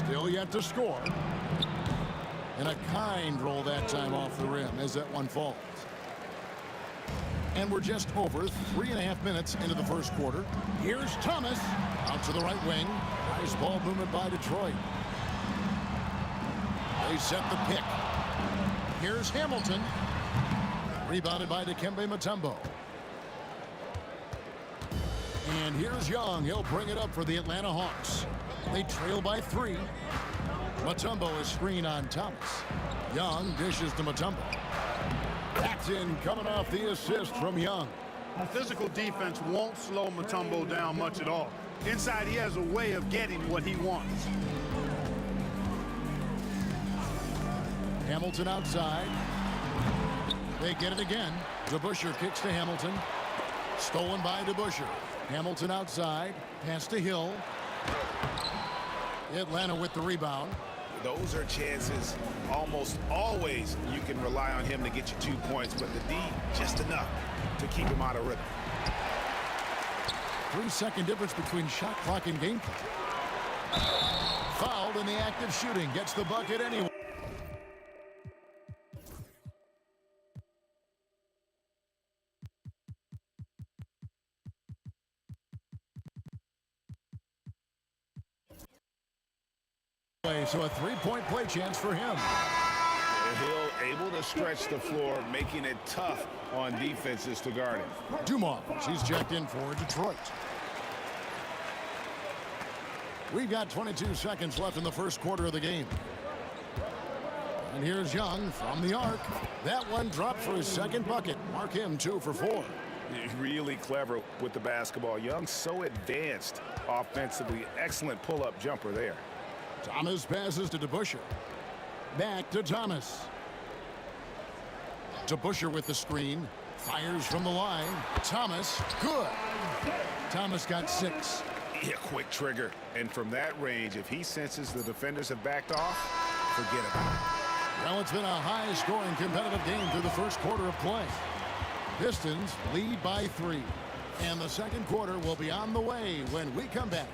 Speaker 6: Still yet to score. And a kind roll that time off the rim as that one falls. And we're just over 3.5 minutes into the first quarter. Here's Thomas out to the right wing. Nice ball movement by Detroit. They set the pick. Here's Hamilton. Rebounded by Dikembe Mutombo. And here's Young. He'll bring it up for the Atlanta Hawks. They trail by 3. Mutombo is screen on Thomas. Young dishes to Mutombo. That's in, coming off the assist from Young.
Speaker 14: Physical defense won't slow Mutombo down much at all. Inside, he has a way of getting what he wants.
Speaker 6: Hamilton outside. They get it again. DeBusschere kicks to Hamilton. Stolen by DeBusschere. Hamilton outside. Pass to Hill. Atlanta with the rebound.
Speaker 8: Those are chances almost always you can rely on him to get you 2 points, but the D just enough to keep him out of rhythm.
Speaker 6: 3-second difference between shot clock and game clock. Fouled in the act of shooting. Gets the bucket anyway. So a three-point play chance for him.
Speaker 8: Hill able to stretch the floor, making it tough on defenses to guard him.
Speaker 6: Dumars, he's checked in for Detroit. We've got 22 seconds left in the first quarter of the game. And here's Young from the arc. That one dropped for his second bucket. Mark him 2 for 4.
Speaker 8: Really clever with the basketball. Young so advanced offensively. Excellent pull-up jumper there.
Speaker 6: Thomas passes to DeBusschere. Back to Thomas. DeBusschere with the screen. Fires from the line. Thomas, good. Thomas got 6.
Speaker 8: Yeah, quick trigger. And from that range, if he senses the defenders have backed off, forget about it.
Speaker 6: Well, it's been a high-scoring competitive game through the first quarter of play. Pistons lead by 3. And the second quarter will be on the way when we come back.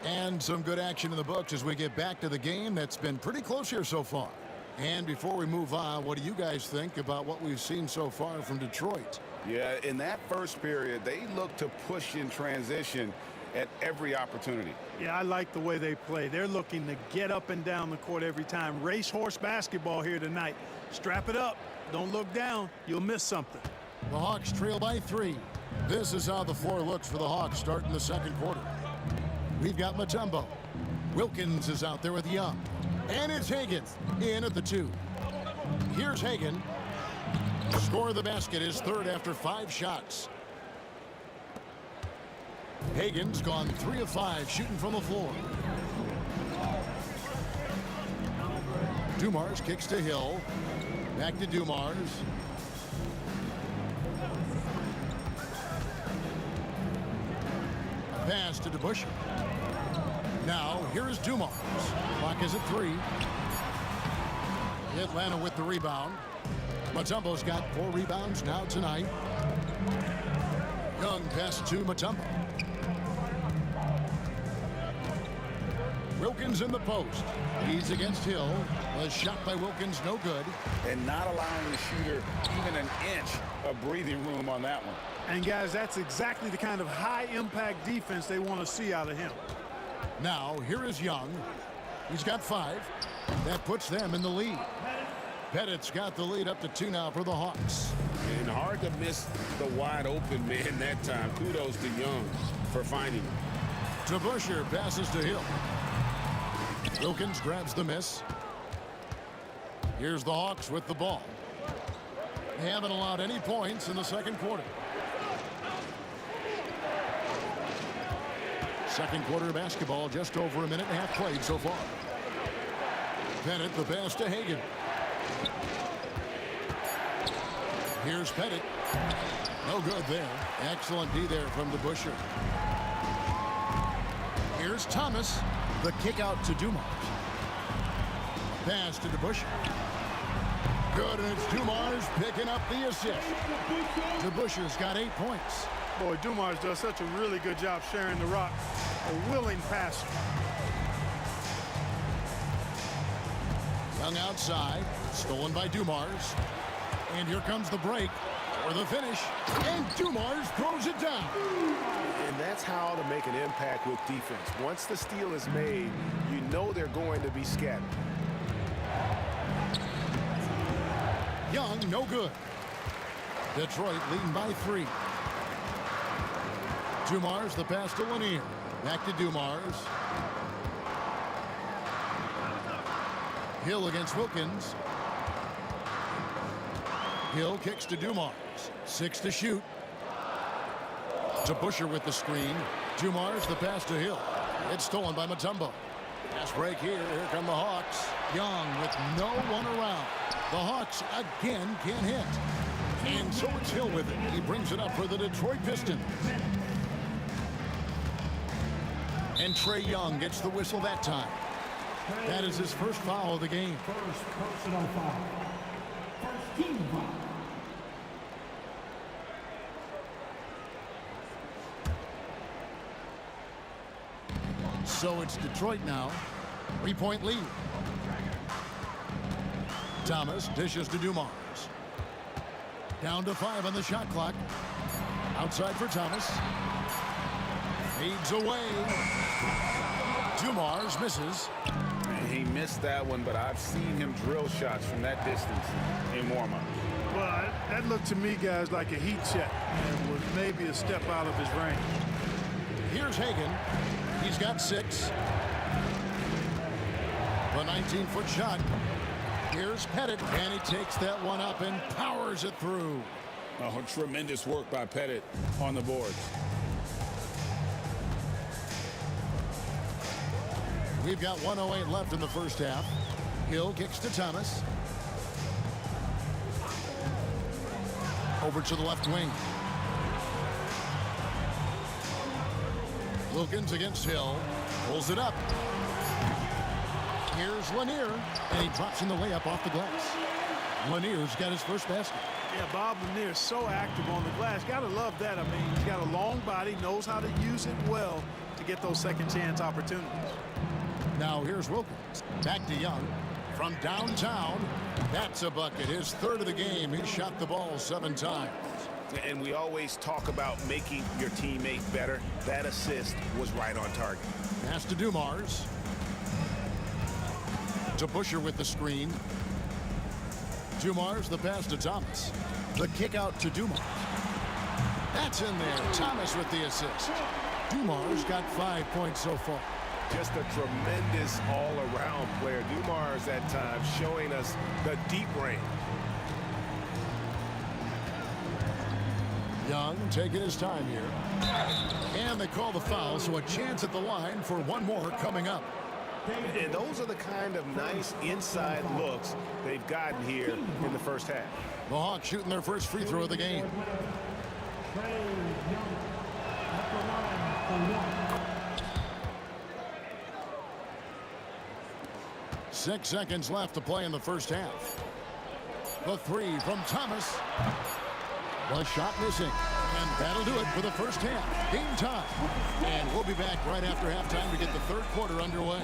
Speaker 6: And some good action in the books as we get back to the game that's been pretty close here so far. And before we move on, what do you guys think about what we've seen so far from Detroit?
Speaker 8: Yeah, in that first period, they looked to push in transition at every opportunity.
Speaker 14: Yeah, I like the way they play. They're looking to get up and down the court every time. Racehorse basketball here tonight. Strap it up. Don't look down. You'll miss something.
Speaker 6: The Hawks trail by 3. This is how the floor looks for the Hawks starting the second quarter. We've got Mutombo. Wilkins is out there with Young. And it's Hagan in at the 2. Here's Hagan. Score of the basket is third after 5 shots. Hagan's gone 3 of 5 shooting from the floor. Dumars kicks to Hill. Back to Dumars. Pass to DeBusschere. Now, here is Dumars. Clock is at 3. Atlanta with the rebound. Mutombo's got 4 rebounds now tonight. Young pass to Mutombo. Wilkins in the post. He's against Hill. A shot by Wilkins, no good.
Speaker 8: And not allowing the shooter even an inch of breathing room on that one.
Speaker 14: And guys, that's exactly the kind of high-impact defense they want to see out of him.
Speaker 6: Now, here is Young. He's got 5. That puts them in the lead. Pettit's got the lead up to 2 now for the Hawks.
Speaker 9: And hard to miss the wide open man that time. Kudos to Young for finding him.
Speaker 6: DeBusschere passes to Hill. Wilkins grabs the miss. Here's the Hawks with the ball. They haven't allowed any points in the second quarter. Second quarter basketball, just over a minute and a half played so far. Pettit, the pass to Hagan. Here's Pettit. No good there. Excellent D there from DeBusschere. Here's Thomas. The kick out to Dumars. Pass to DeBusschere. Good, and it's Dumars picking up the assist. DeBusschere's got 8 points.
Speaker 14: Boy, Dumars does such a really good job sharing the rock. A willing passer.
Speaker 6: Young outside, stolen by Dumars. And here comes the break for the finish. And Dumars throws it down.
Speaker 8: And that's how to make an impact with defense. Once the steal is made, you know they're going to be scattered.
Speaker 6: Young, no good. Detroit leading by 3. Dumars, the pass to Lanier. Back to Dumars. Hill against Wilkins. Hill kicks to Dumars. 6 to shoot. DeBusschere with the screen. Dumars, the pass to Hill. It's stolen by Mutombo. Fast break here. Here come the Hawks. Young with no one around. The Hawks again can't hit. And so it's Hill with it. He brings it up for the Detroit Pistons. And Trae Young gets the whistle that time. That is his first foul of the game.
Speaker 5: First personal foul. First team foul.
Speaker 6: So it's Detroit now. 3-point lead. Thomas dishes to Dumars. Down to 5 on the shot clock. Outside for Thomas. Fades away. Dumars misses.
Speaker 8: He missed that one, but I've seen him drill shots from that distance in warm-up.
Speaker 14: Well, that looked to me, guys, like a heat check and was maybe a step out of his range.
Speaker 6: Here's Hagan. He's got 6. The 19-foot shot. Here's Pettit, and he takes that one up and powers it through.
Speaker 9: Oh, tremendous work by Pettit on the boards.
Speaker 6: We've got 1:08 left in the first half. Hill kicks to Thomas. Over to the left wing. Wilkins against Hill. Pulls it up. Here's Lanier, and he drops in the layup off the glass. Lanier's got his first basket.
Speaker 14: Yeah, Bob Lanier is so active on the glass. Got to love that. I mean, he's got a long body, knows how to use it well to get those second chance opportunities.
Speaker 6: Now here's Wilkins. Back to Young. From downtown, that's a bucket. His third of the game. He shot the ball 7 times.
Speaker 8: And we always talk about making your teammate better. That assist was right on target.
Speaker 6: Pass to Dumars. To Busher with the screen. Dumars, the pass to Thomas. The kick out to Dumars. That's in there. Thomas with the assist. Dumars got 5 points so far.
Speaker 8: Just a tremendous all-around player. Dumars at times showing us the deep range.
Speaker 6: Young taking his time here. And they call the foul, so a chance at the line for one more coming up.
Speaker 8: And those are the kind of nice inside looks they've gotten here in the first half.
Speaker 6: The Hawks shooting their first free throw of the game. 6 seconds left to play in the first half. The 3 from Thomas. The shot missing. And that'll do it for the first half. Game time. And we'll be back right after halftime to get the third quarter underway.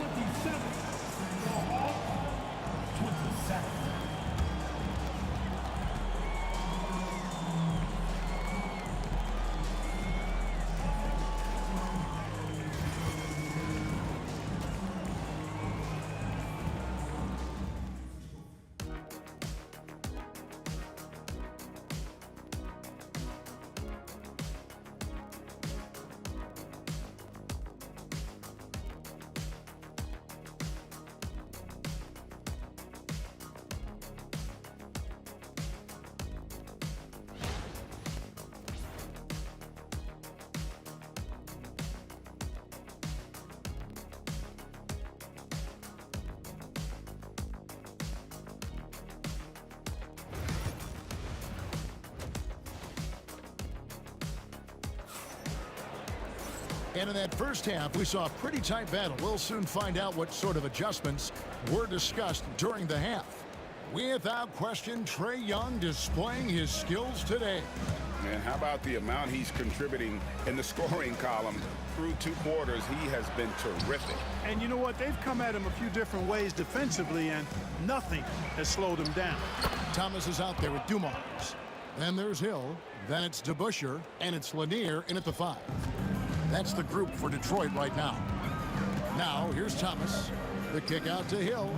Speaker 6: And in that first half, we saw a pretty tight battle. We'll soon find out what sort of adjustments were discussed during the half. Without question, Trae Young displaying his skills today.
Speaker 9: And how about the amount he's contributing in the scoring column through 2 quarters? He has been terrific.
Speaker 14: And you know what? They've come at him a few different ways defensively, and nothing has slowed him down.
Speaker 6: Thomas is out there with Dumars. Then there's Hill. Then it's DeBusschere, and it's Lanier in at the 5. That's the group for Detroit right now. Now, here's Thomas. The kick out to Hill.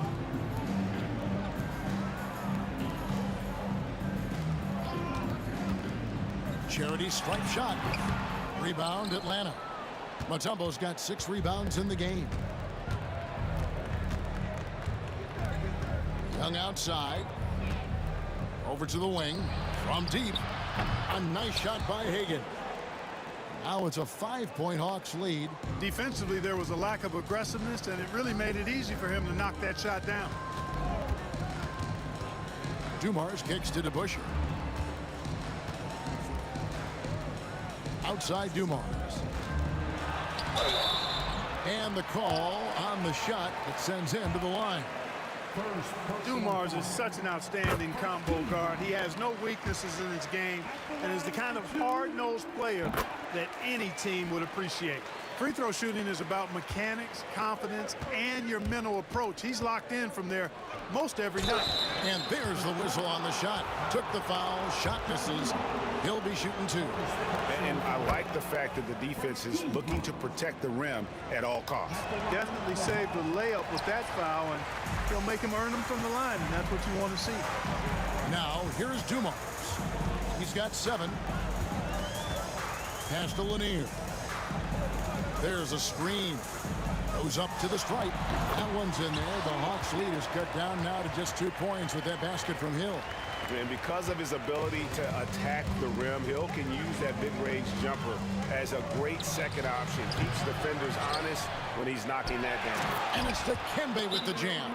Speaker 6: Charity stripe shot. Rebound, Atlanta. Mutombo's got 6 rebounds in the game. Young outside. Over to the wing. From deep. A nice shot by Hagan. Now it's a 5-point Hawks lead.
Speaker 14: Defensively, there was a lack of aggressiveness, and it really made it easy for him to knock that shot down.
Speaker 6: Dumars kicks to DeBusschere. Outside Dumars. And the call on the shot that sends him to the line.
Speaker 14: Dumars is such an outstanding combo guard. He has no weaknesses in his game and is the kind of hard-nosed player that any team would appreciate. Free throw shooting is about mechanics, confidence, and your mental approach. He's locked in from there most every night.
Speaker 6: And there's the whistle on the shot. Took the foul, shot misses. He'll be shooting 2.
Speaker 8: And I like the fact that the defense is looking to protect the rim at all costs.
Speaker 14: Definitely saved the layup with that foul, and he'll make him earn them from the line, and that's what you want to see.
Speaker 6: Now, here's Dumars. He's got 7. Pass to Lanier. There's a screen. Goes up to the stripe. That one's in there. The Hawks' lead is cut down now to just 2 points with that basket from Hill.
Speaker 8: And because of his ability to attack the rim, Hill can use that mid-range jumper as a great second option. Keeps defenders honest when he's knocking that down.
Speaker 6: And it's Dikembe with the jam.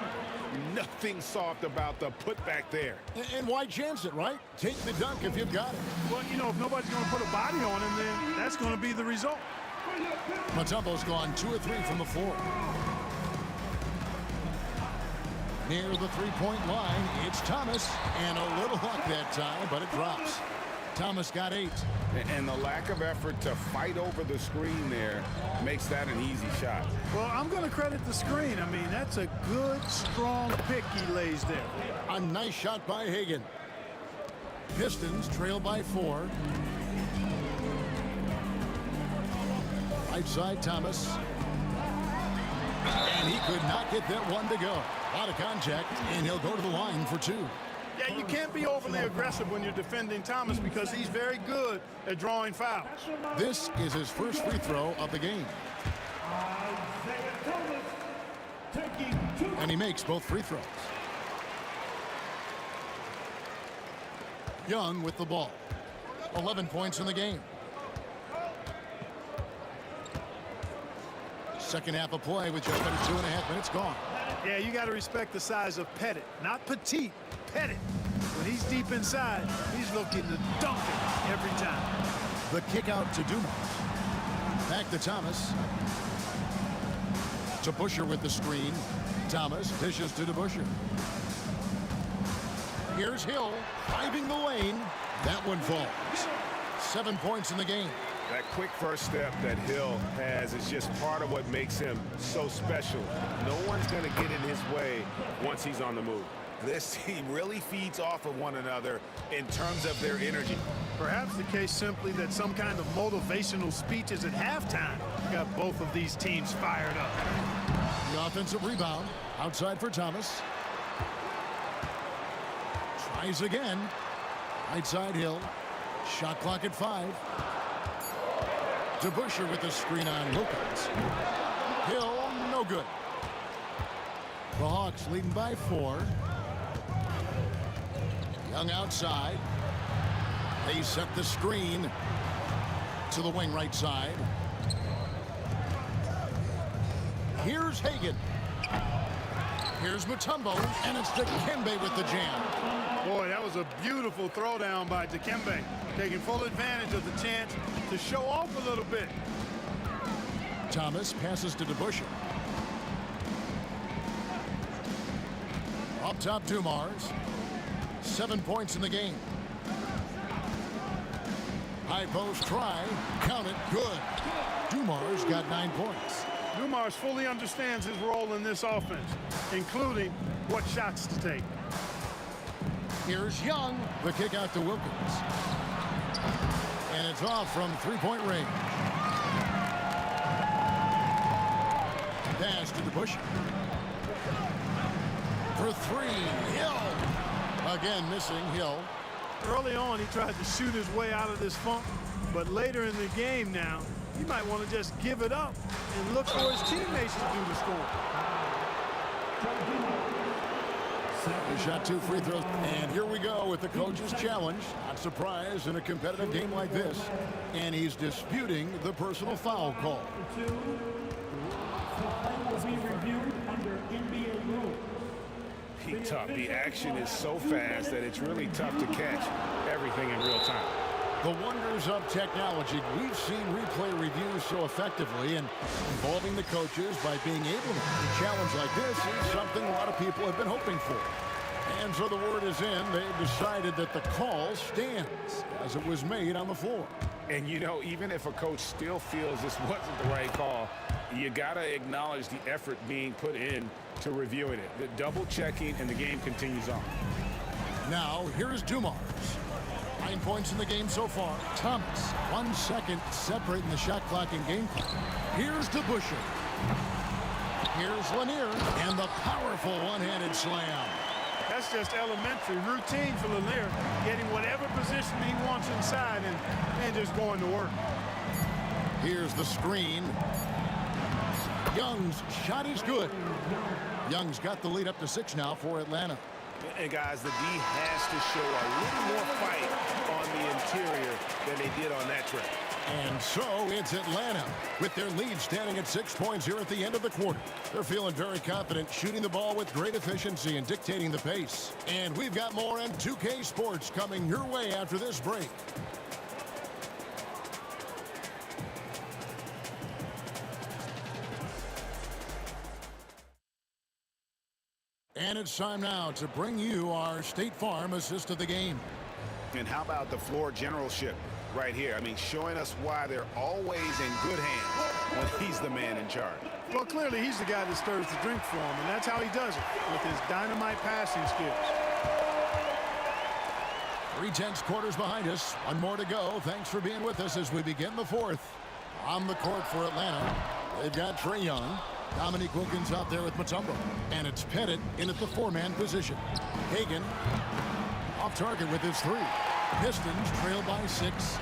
Speaker 8: Nothing soft about the putback there.
Speaker 6: And why chance it, right? Take the dunk if you've got it.
Speaker 14: Well, you know, if nobody's going to put a body on him, then that's going to be the result.
Speaker 6: Mutombo's gone 2 of 3 from the floor. Near the three-point line, it's Thomas. And a little luck that time, but it drops. Thomas got 8.
Speaker 8: And the lack of effort to fight over the screen there makes that an easy shot.
Speaker 14: Well, I'm going to credit the screen. I mean, that's a good, strong pick he lays there.
Speaker 6: A nice shot by Hagan. Pistons trail by 4. Right side, Thomas. And he could not get that one to go. Out of contact, and he'll go to the line for 2.
Speaker 14: Yeah, you can't be overly aggressive when you're defending Thomas because he's very good at drawing fouls.
Speaker 6: This is his first free throw of the game. And he makes both free throws. Young with the ball. 11 points in the game. Second half of play with just under 2.5 minutes gone.
Speaker 14: Yeah, you got to respect the size of Pettit. Not petite, Pettit. When he's deep inside, he's looking to dunk it every time.
Speaker 6: The kick out to Dumars. Back to Thomas. To Busher with the screen. Thomas dishes to DeBuscher. Here's Hill driving the lane. That one falls. 7 points in the game.
Speaker 8: That quick first step that Hill has is just part of what makes him so special. No one's going to get in his way once he's on the move. This team really feeds off of one another in terms of their energy.
Speaker 14: Perhaps the case simply that some kind of motivational speeches at halftime got both of these teams fired up.
Speaker 6: The offensive rebound outside for Thomas. Tries again. Right side Hill. Shot clock at 5. DeBuscher with the screen on Wilkins. Hill, no good. The Hawks leading by 4. Young outside. They set the screen to the wing right side. Here's Hagan. Here's Mutombo, and it's Dikembe with the jam.
Speaker 14: Boy, that was a beautiful throwdown by Dikembe, taking full advantage of the chance to show off a little bit.
Speaker 6: Thomas passes to DeBuscher. Up top, Dumars. 7 points in the game. High post try. Count it. Good. Dumars got 9 points.
Speaker 14: Dumars fully understands his role in this offense, including what shots to take.
Speaker 6: Here's Young. The kick out to Wilkins. And it's off from three-point range. Pass to DeBuscher. For 3. Hill. Again missing. Hill.
Speaker 14: Early on, he tried to shoot his way out of this funk, but later in the game now, he might want to just give it up and look for his teammates to do the scoring.
Speaker 6: He shot 2 free throws. And here we go with the coach's challenge. Not surprised in a competitive game like this. And he's disputing the personal foul call.
Speaker 8: Tough. The action is so fast that it's really tough to catch everything in real time.
Speaker 6: The wonders of technology. We've seen replay reviews so effectively, and involving the coaches by being able to a challenge like this is something a lot of people have been hoping for. And so the word is in. They've decided that the call stands as it was made on the floor.
Speaker 9: And, you know, even if a coach still feels this wasn't the right call, you got to acknowledge the effort being put in to reviewing it. The double checking, and the game continues on.
Speaker 6: Now, here's Dumars. 9 points in the game so far. Thomas, 1 second separating the shot clock and game clock. Here's DeBusschere. Here's Lanier, and the powerful one-handed slam.
Speaker 14: That's just elementary routine for Lanier, getting whatever position he wants inside and just going to work.
Speaker 6: Here's the screen. Young's shot is good. Young's got the lead up to 6 now for Atlanta.
Speaker 8: And guys, the D has to show a little more fight on the interior than they did on that trip.
Speaker 6: And so it's Atlanta with their lead standing at 6 points here at the end of the quarter. They're feeling very confident, shooting the ball with great efficiency and dictating the pace. And we've got more on 2K Sports coming your way after this break. And it's time now to bring you our State Farm assist of the game.
Speaker 8: And how about the floor generalship right here? I mean, showing us why they're always in good hands when he's the man in charge.
Speaker 14: Well, clearly he's the guy that stirs the drink for him, and that's how he does it, with his dynamite passing skills.
Speaker 6: 3/10 quarters behind us. 1 more to go. Thanks for being with us as we begin the 4th. On the court for Atlanta, they've got Trae Young. Dominique Wilkins out there with Mutombo. And it's Pettit in at the 4-man position. Hagan off target with his 3. Pistons trail by 6.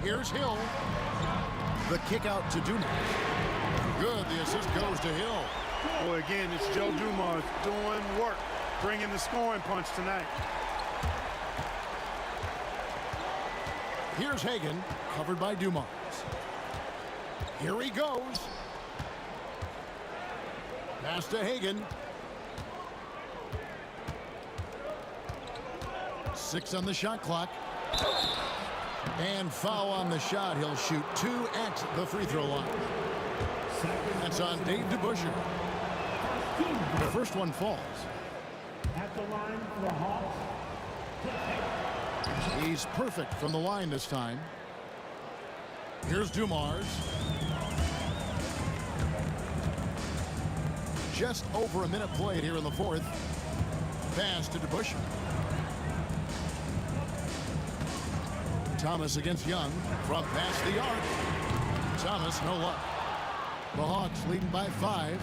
Speaker 6: Here's Hill. The kick out to Dumars. Good. The assist goes to Hill.
Speaker 14: Boy, again, it's Joe Dumars doing work, bringing the scoring punch tonight.
Speaker 6: Here's Hagan, covered by Dumars. Here he goes. Pass to Hagan. 6 on the shot clock. And foul on the shot. He'll shoot 2 at the free throw line. That's on Dave DeBusschere. The first one falls.
Speaker 5: At the line for the Hawks.
Speaker 6: He's perfect from the line this time. Here's Dumars. Just over a minute played here in the 4th. Pass to DeBusschere. Thomas against Young from past the arc. Thomas, no luck. The Hawks leading by 5.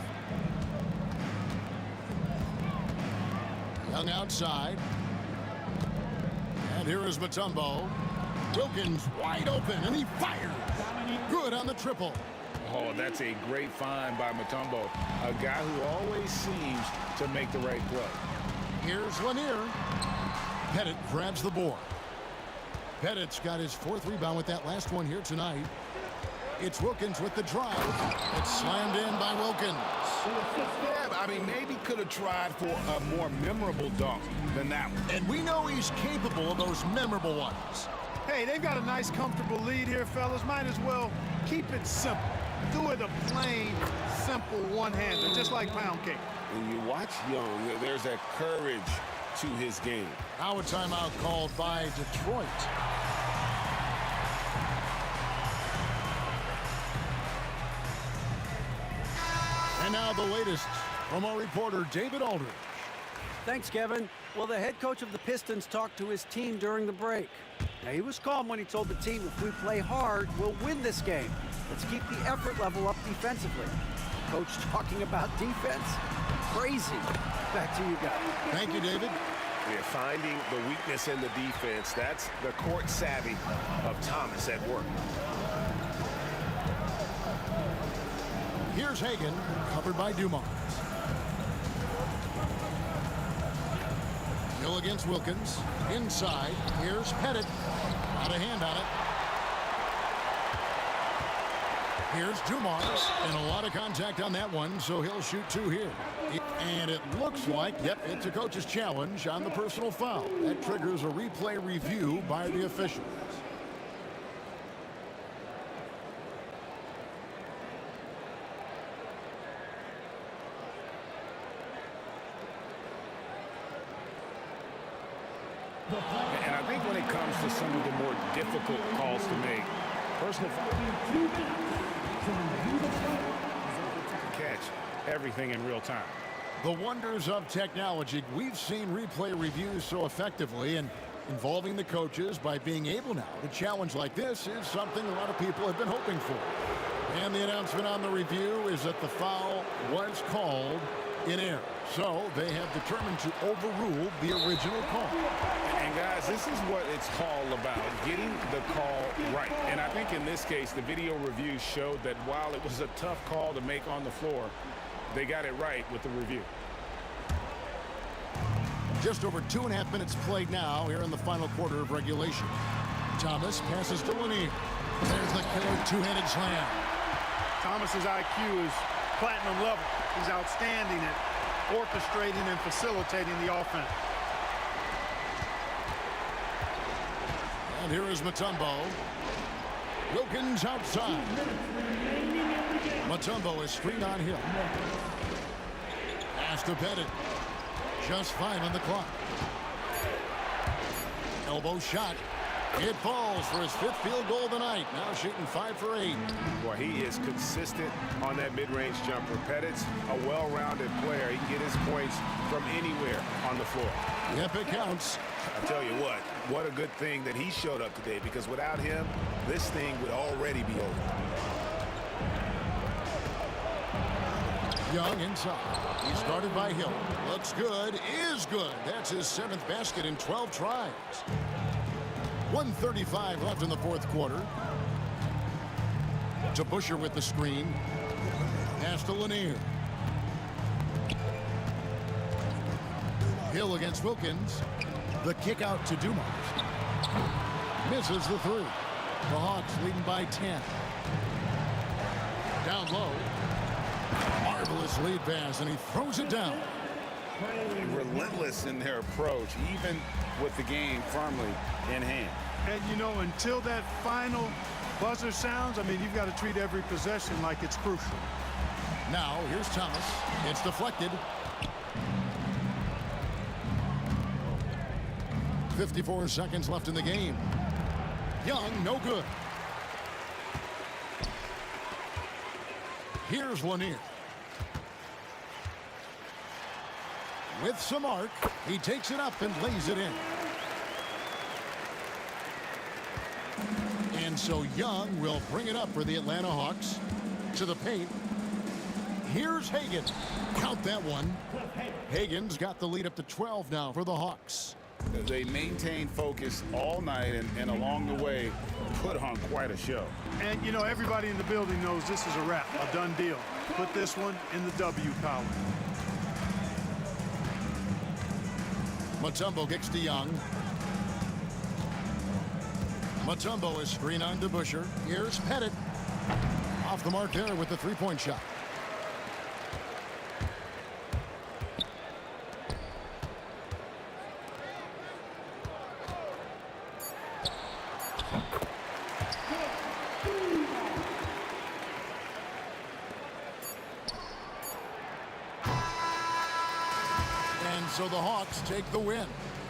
Speaker 6: Young outside. And here is Mutombo. Wilkins wide open, and he fires. Good on the triple.
Speaker 9: Oh, that's a great find by Mutombo, a guy who always seems to make the right play.
Speaker 6: Here's Lanier. Pettit grabs the board. Pettit's got his 4th rebound with that last one here tonight. It's Wilkins with the drive. It's slammed in by Wilkins.
Speaker 8: Yeah, I mean, maybe could have tried for a more memorable dunk than that one.
Speaker 6: And we know he's capable of those memorable ones.
Speaker 14: Hey, they've got a nice, comfortable lead here, fellas. Might as well keep it simple. Do it a plain, simple one-hander, just like pound cake.
Speaker 8: When you watch Young, there's a courage to his game.
Speaker 6: Now a timeout called by Detroit. And now the latest from our reporter, David Aldridge.
Speaker 15: Thanks, Kevin. Well, the head coach of the Pistons talked to his team during the break. Now, he was calm when he told the team, if we play hard, we'll win this game. Let's keep the effort level up defensively. Coach talking about defense? Crazy. Back to you guys.
Speaker 6: Thank you, David.
Speaker 8: We're finding the weakness in the defense. That's the court savvy of Thomas at work.
Speaker 6: Here's Hagan, covered by Dumars. Hill against Wilkins. Inside, here's Pettit. Got a hand on it. Here's Dumars, and a lot of contact on that one, so he'll shoot 2 here. And it looks like, yep, it's a coach's challenge on the personal foul. That triggers a replay review by the officials.
Speaker 9: And I think when it comes to some of the more difficult calls to make, personal foul. Catch everything in real time.
Speaker 6: The wonders of technology. We've seen replay reviews so effectively, and involving the coaches by being able now to challenge like this is something a lot of people have been hoping for. And the announcement on the review is that the foul was called in error. So they have determined to overrule the original call.
Speaker 9: And guys, this is what it's all about, getting the call right. And I think in this case, the video review showed that while it was a tough call to make on the floor, they got it right with the review.
Speaker 6: Just over 2.5 minutes played now here in the final quarter of regulation. Thomas passes to Lanier. There's the killer two-handed slam.
Speaker 14: Thomas's IQ is platinum level. He's outstanding at orchestrating and facilitating the offense.
Speaker 6: And here is Mutombo. Wilkins outside. Mutombo is screened on Hill. Pass to Pettit. Just 5 on the clock. Elbow shot. It falls for his 5th field goal of the night. Now shooting 5 for 8.
Speaker 8: Boy, he is consistent on that mid-range jumper. Pettit's a well-rounded player. He can get his points from anywhere on the floor.
Speaker 6: Yep, it counts.
Speaker 8: I tell you what a good thing that he showed up today, because without him, this thing would already be over.
Speaker 6: Young inside. He started by Hill. Looks good. Is good. That's his 7th basket in 12 tries. 1:35 left in the 4th quarter. To Busher with the screen. Pass to Lanier. Hill against Wilkins. The kick out to Dumas. Misses the 3. The Hawks leading by 10. Down low. Marvelous lead pass, and he throws it down.
Speaker 9: Relentless in their approach, even with the game firmly in hand.
Speaker 14: And, you know, until that final buzzer sounds, I mean, you've got to treat every possession like it's crucial.
Speaker 6: Now, here's Thomas. It's deflected. 54 seconds left in the game. Young, no good. Here's Lanier. With some arc, he takes it up and lays it in. And so Young will bring it up for the Atlanta Hawks. To the paint. Here's Hagan. Count that one. Hagan's got the lead up to 12 now for the Hawks.
Speaker 9: They maintain focus all night and along the way put on quite a show.
Speaker 14: And, you know, everybody in the building knows this is a wrap, a done deal. Put this one in the W column.
Speaker 6: Mutombo kicks to Young. Mutombo is screen on to Busher. Here's Pettit. Off the mark there with the three-point shot. And so the Hawks take the win.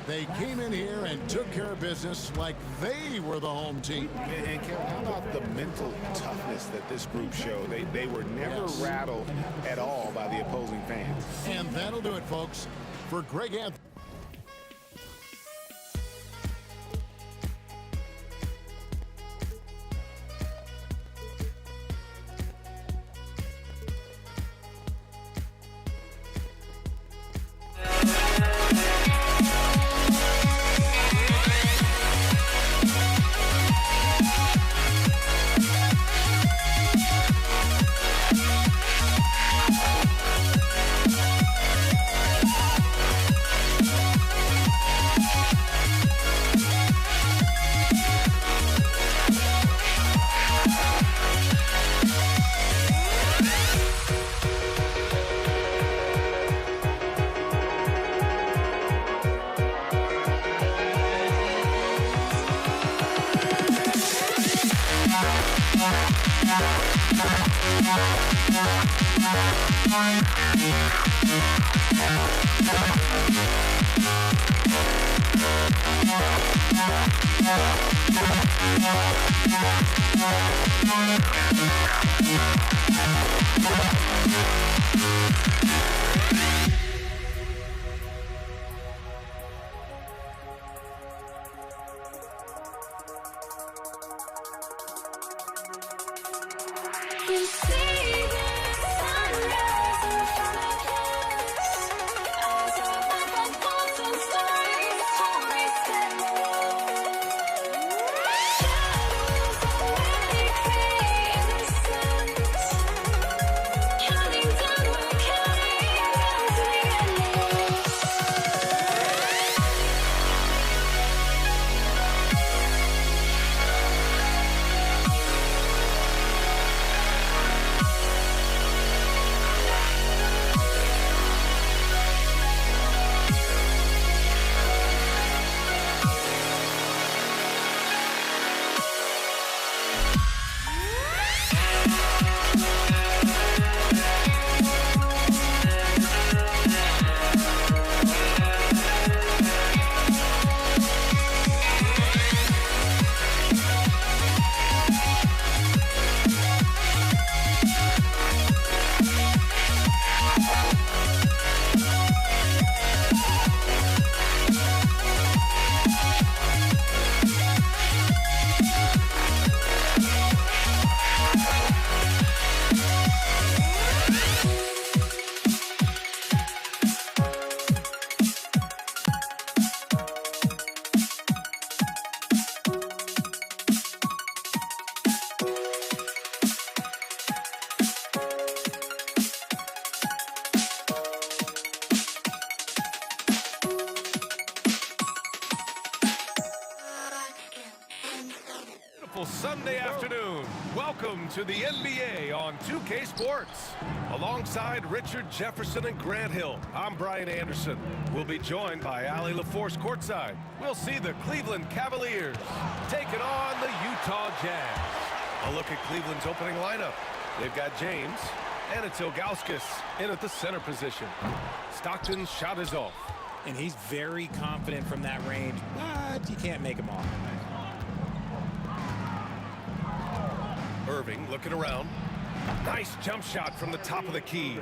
Speaker 6: They came in here and took care of business like they were the home team.
Speaker 8: And Kevin, how about the mental toughness that this group showed? They were never rattled at all by the opposing fans.
Speaker 6: And that'll do it, folks. For Greg Anthony.
Speaker 13: You see the sunrise in front of us. Eyes are like golden stars, holy shadows already create innocence. Counting down, we're counting down to the endless.
Speaker 2: Beautiful Sunday afternoon. Welcome to the NBA on 2K Sports. Alongside Richard Jefferson and Grant Hill, I'm Brian Anderson. We'll be joined by Allie LaForce courtside. We'll see the Cleveland Cavaliers taking on the Utah Jazz. A look at Cleveland's opening lineup. They've got James and it's Ilgauskas in at the center position. Stockton's shot is off.
Speaker 16: And he's very confident from that range, but you can't make him off.
Speaker 2: Irving looking around. Nice jump shot from the top of the key.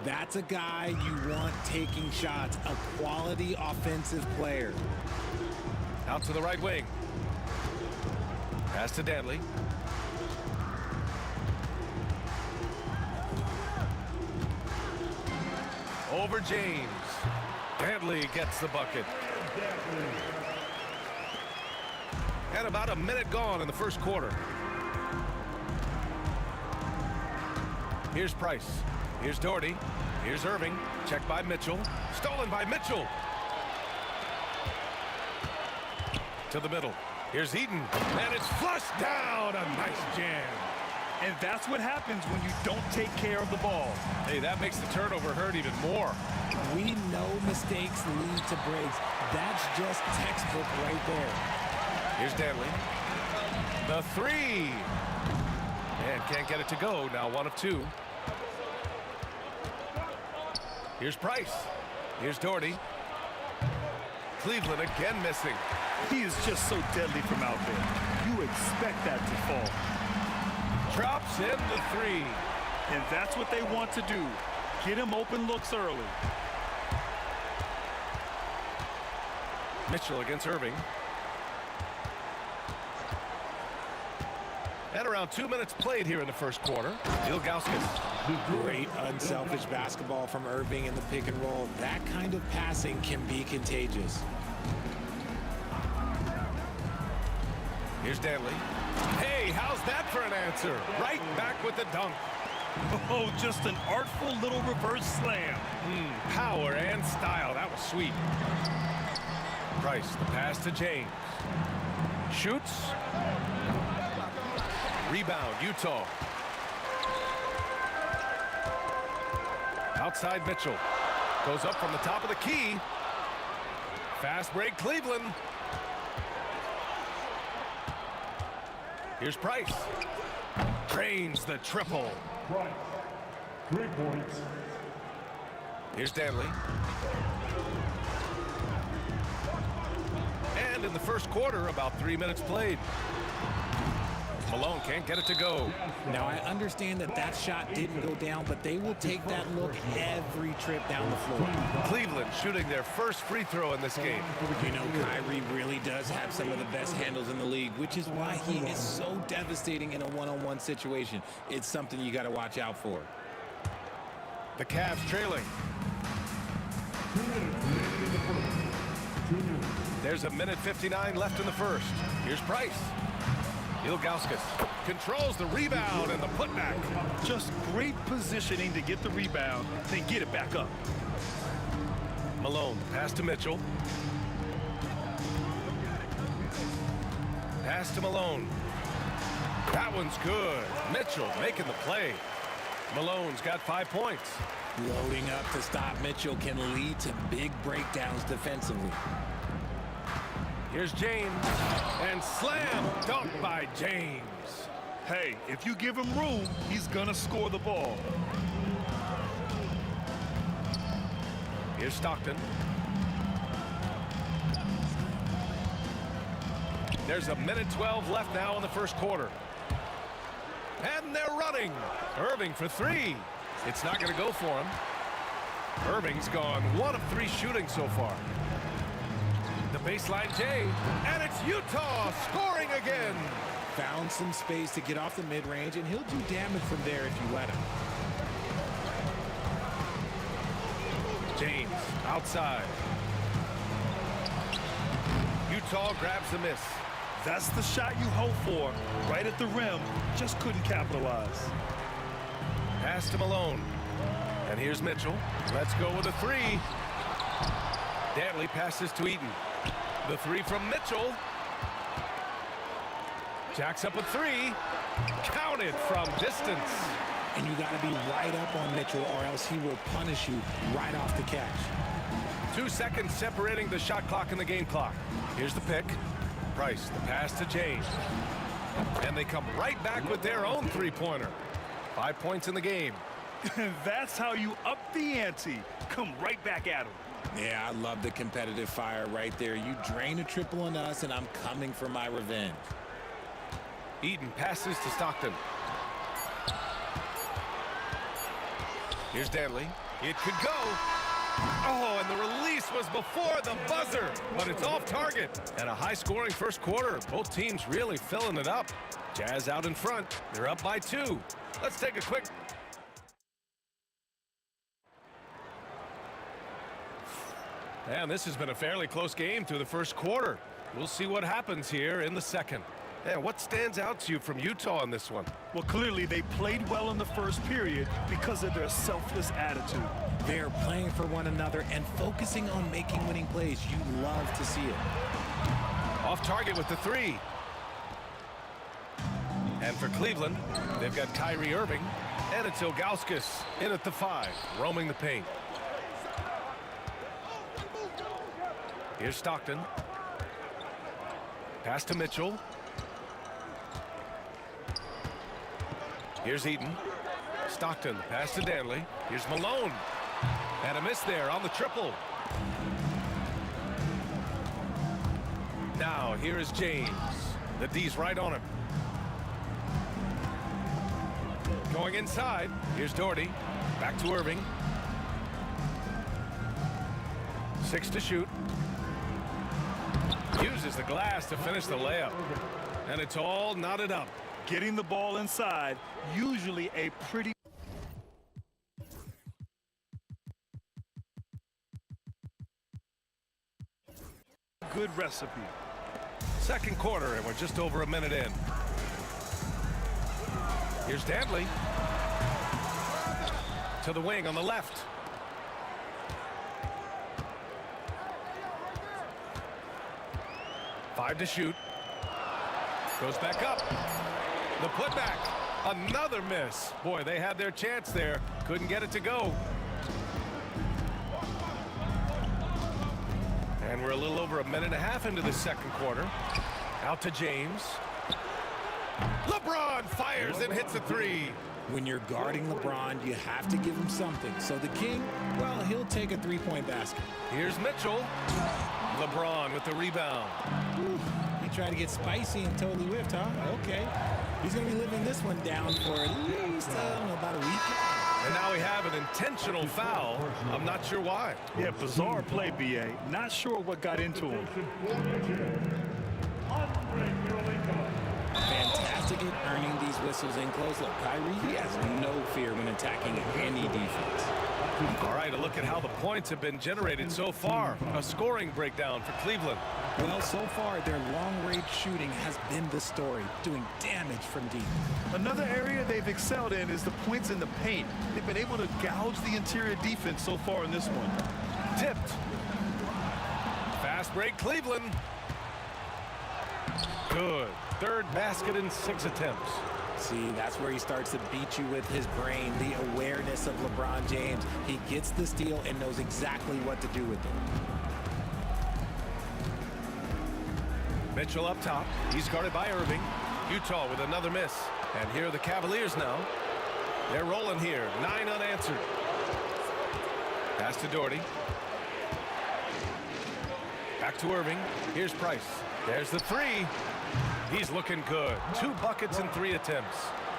Speaker 16: That's a guy you want taking shots, a quality offensive player.
Speaker 2: Out to the right wing. Pass to Danley. Over James. Danley gets the bucket. And about a minute gone in the first quarter. Here's Price. Here's Doherty. Here's Irving. Checked by Mitchell. Stolen by Mitchell. To the middle. Here's Eaton. And it's flushed down. A nice jam.
Speaker 4: And that's what happens when you don't take care of the ball.
Speaker 2: Hey, that makes the turnover hurt even more.
Speaker 16: We know mistakes lead to breaks. That's just textbook right there.
Speaker 2: Here's Danley. The three. And can't get it to go. Now 1 of 2. Here's Price. Here's Doherty. Cleveland again missing.
Speaker 4: He is just so deadly from out there. You expect that to fall.
Speaker 2: Drops in the 3.
Speaker 4: And that's what they want to do. Get him open looks early.
Speaker 2: Mitchell against Irving. And around 2 minutes played here in the first quarter. Ilgauskas.
Speaker 16: Great unselfish basketball from Irving in the pick and roll. That kind of passing can be contagious.
Speaker 2: Here's Danley. Hey, how's that for an answer? Right back with the dunk.
Speaker 4: Oh, just an artful little reverse slam.
Speaker 2: Power and style. That was sweet. Price, the pass to James. Shoots. Rebound, Utah. Outside Mitchell. Goes up from the top of the key. Fast break, Cleveland. Here's Price. Drains the triple.
Speaker 5: Price, 3 points.
Speaker 2: Here's Danley. And in the first quarter, about 3 minutes played. Malone can't get it to go.
Speaker 16: Now, I understand that that shot didn't go down, but they will take that look every trip down the floor.
Speaker 2: Cleveland shooting their first free throw in this game.
Speaker 16: You know, Kyrie really does have some of the best handles in the league, which is why he is so devastating in a one-on-one situation. It's something you got to watch out for.
Speaker 2: The Cavs trailing. There's a minute 59 left in the first. Here's Price. Ilgauskas controls the rebound and the putback.
Speaker 4: Just great positioning to get the rebound, then get it back up.
Speaker 2: Malone, pass to Mitchell. Pass to Malone. That one's good. Mitchell making the play. Malone's got 5 points.
Speaker 16: Loading up to stop Mitchell can lead to big breakdowns defensively.
Speaker 2: Here's James, and slam dunk by James.
Speaker 4: Hey, if you give him room, he's gonna score the ball.
Speaker 2: Here's Stockton. There's a minute 12 left now in the first quarter. And they're running. Irving for 3. It's not going to go for him. Irving's gone 1 of 3 shooting so far. The baseline J, and it's Utah scoring again.
Speaker 16: Found some space to get off the mid-range, and he'll do damage from there if you let him.
Speaker 2: James outside. Utah grabs the miss.
Speaker 4: That's the shot you hope for. Right at the rim, just couldn't capitalize.
Speaker 2: Pass to Malone. And here's Mitchell. Let's go with a 3. Danley passes to Eaton. The 3 from Mitchell. Jacks up a 3. Counted from distance.
Speaker 16: And you got to be right up on Mitchell, or else he will punish you right off the catch.
Speaker 2: 2 seconds separating the shot clock and the game clock. Here's the pick. Price, the pass to James. And they come right back with their own 3-pointer. 5 points in the game.
Speaker 4: That's how you up the ante. Come right back at him.
Speaker 16: Yeah, I love the competitive fire right there. You drain a triple on us, and I'm coming for my revenge.
Speaker 2: Eaton passes to Stockton. Here's Danley. It could go. Oh, and the release was before the buzzer, but it's off target. And a high-scoring first quarter. Both teams really filling it up. Jazz out in front. They're up by 2. Let's take a quick... And this has been a fairly close game through the first quarter. We'll see what happens here in the second. And what stands out to you from Utah in this one?
Speaker 4: Well, clearly they played well in the first period because of their selfless attitude.
Speaker 16: They're playing for one another and focusing on making winning plays. You love to see it.
Speaker 2: Off target with the 3. And for Cleveland, they've got Kyrie Irving, and it's Ilgauskas in at the 5, roaming the paint. Here's Stockton. Pass to Mitchell. Here's Eaton. Stockton, pass to Danley. Here's Malone. And a miss there on the triple. Now, here is James. The D's right on him. Going inside. Here's Doherty. Back to Irving. 6 to shoot. Uses the glass to finish the layup. And it's all knotted up.
Speaker 4: Getting the ball inside, usually a pretty good recipe.
Speaker 2: Second quarter, and we're just over a minute in. Here's Danley. To the wing on the left. Five to shoot. Goes back up. The putback. Another miss. Boy, they had their chance there. Couldn't get it to go. And we're a little over a minute and a half into the second quarter. Out to James. LeBron fires and hits a three.
Speaker 16: When you're guarding LeBron, you have to give him something. So the King, well, he'll take a three-point basket.
Speaker 2: Here's Mitchell. LeBron with the rebound.
Speaker 16: He tried to get spicy and totally whiffed, huh? Okay. He's going to be living this one down for at least, about a week.
Speaker 2: And now we have an intentional foul. I'm not sure why.
Speaker 4: Yeah, bizarre play, B.A. Not sure what got into him.
Speaker 16: Fantastic at earning these whistles in close. Look, Kyrie, he has no fear when attacking any defense.
Speaker 2: All right, a look at how the points have been generated so far. A scoring breakdown for Cleveland.
Speaker 16: Well, so far, their long-range shooting has been the story, doing damage from deep.
Speaker 4: Another area they've excelled in is the points in the paint. They've been able to gouge the interior defense so far in this one.
Speaker 2: Tipped. Fast break, Cleveland. Good. Third basket in 6 attempts.
Speaker 16: See, that's where he starts to beat you with his brain, the awareness of LeBron James. He gets the steal and knows exactly what to do with it.
Speaker 2: Mitchell up top. He's guarded by Irving. Utah with another miss. And here are the Cavaliers now. They're rolling here. 9 unanswered. Pass to Doherty. Back to Irving. Here's Price. There's the three. He's looking good. 2 buckets in 3 attempts.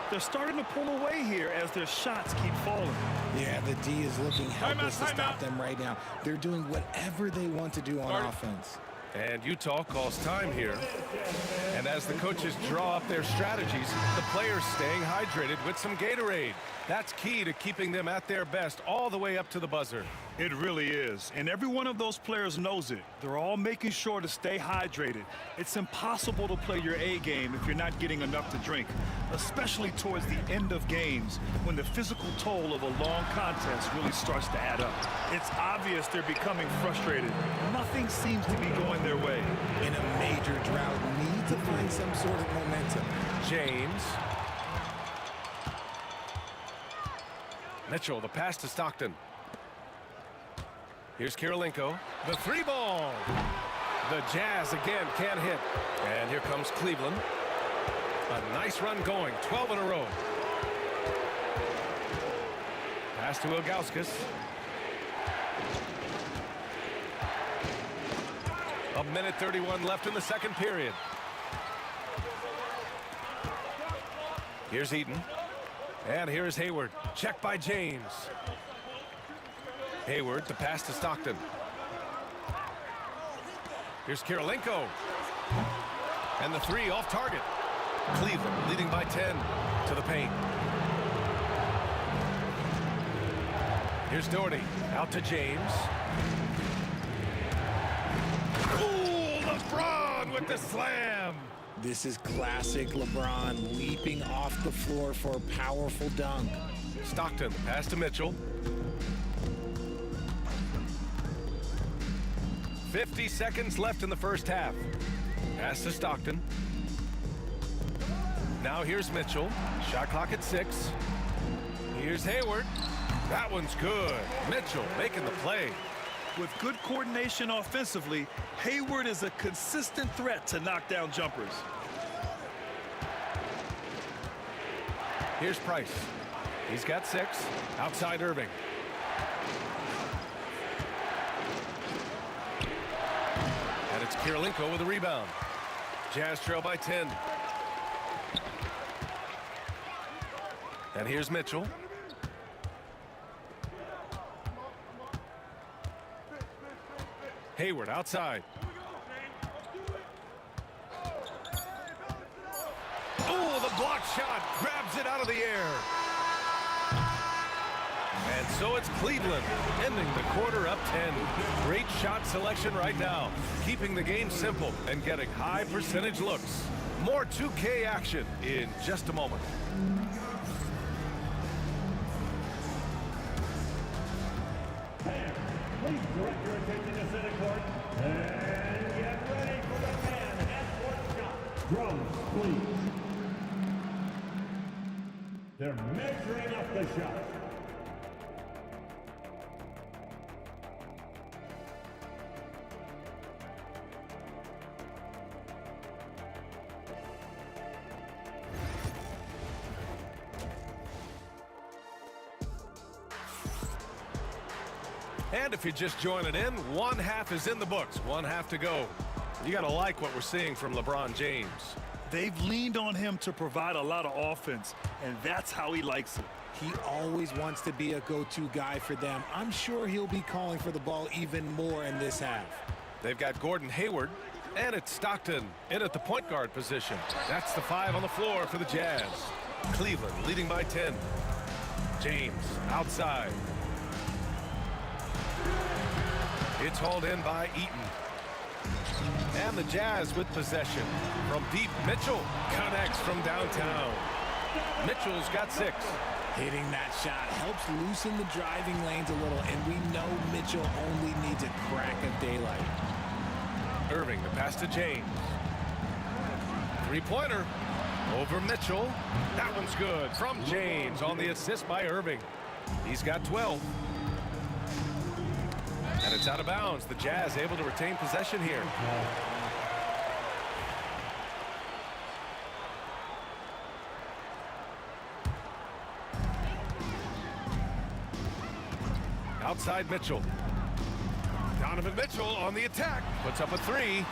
Speaker 4: They're starting to pull away here as their shots keep falling.
Speaker 16: Yeah, the D is looking helpless to stop them right now. They're doing whatever they want to do on offense.
Speaker 2: And Utah calls time here. And as the coaches draw up their strategies, the players staying hydrated with some Gatorade. That's key to keeping them at their best all the way up to the buzzer.
Speaker 4: It really is. And every one of those players knows it. They're all making sure to stay hydrated. It's impossible to play your A game if you're not getting enough to drink, especially towards the end of games when the physical toll of a long contest really starts to add up. It's obvious they're becoming frustrated. Nothing seems to be going their way.
Speaker 16: In a major drought, need to find some sort of momentum.
Speaker 2: James. Mitchell, the pass to Stockton. Here's Kirilenko. The 3 ball. The Jazz again can't hit. And here comes Cleveland. A nice run going. 12 in a row. Pass to Ilgauskas. A minute 31 left in the second period. Here's Eaton. And here's Hayward. Check by James. Hayward, the pass to Stockton. Here's Kirilenko. And the 3 off target. Cleveland leading by 10 to the paint. Here's Doherty. Out to James. Ooh, LeBron with the slam.
Speaker 16: This is classic LeBron leaping off the floor for a powerful dunk.
Speaker 2: Stockton, pass to Mitchell. 50 seconds left in the first half. Pass to Stockton. Now here's Mitchell. Shot clock at 6. Here's Hayward. That one's good. Mitchell making the play.
Speaker 4: With good coordination offensively, Hayward is a consistent threat to knock down jumpers.
Speaker 2: Here's Price. He's got 6. Outside Irving. And it's Kirilenko with a rebound. Jazz trail by 10. And here's Mitchell. Hayward outside. Oh, the block shot grabs it out of the air. And so it's Cleveland ending the quarter up 10. Great shot selection right now, keeping the game simple and getting high percentage looks. More 2K action in just a moment.
Speaker 5: Please direct your attention to center court and get ready for the man at court shot. Drums, please. They're measuring up the shot.
Speaker 2: And if you're just joining in, one half is in the books, one half to go. You got to like what we're seeing from LeBron James.
Speaker 4: They've leaned on him to provide a lot of offense, and that's how he likes it.
Speaker 16: He always wants to be a go-to guy for them. I'm sure he'll be calling for the ball even more in this half.
Speaker 2: They've got Gordon Hayward, and it's Stockton in at the point guard position. That's the 5 on the floor for the Jazz. Cleveland leading by 10. James outside. It's hauled in by Eaton. And the Jazz with possession. From deep, Mitchell connects from downtown. Mitchell's got 6.
Speaker 16: Hitting that shot helps loosen the driving lanes a little, and we know Mitchell only needs a crack of daylight.
Speaker 2: Irving, the pass to James. Three-pointer over Mitchell. That one's good from James on the assist by Irving. He's got 12. And it's out of bounds. The Jazz able to retain possession here. Outside Mitchell. Donovan Mitchell on the attack. Puts up a 3.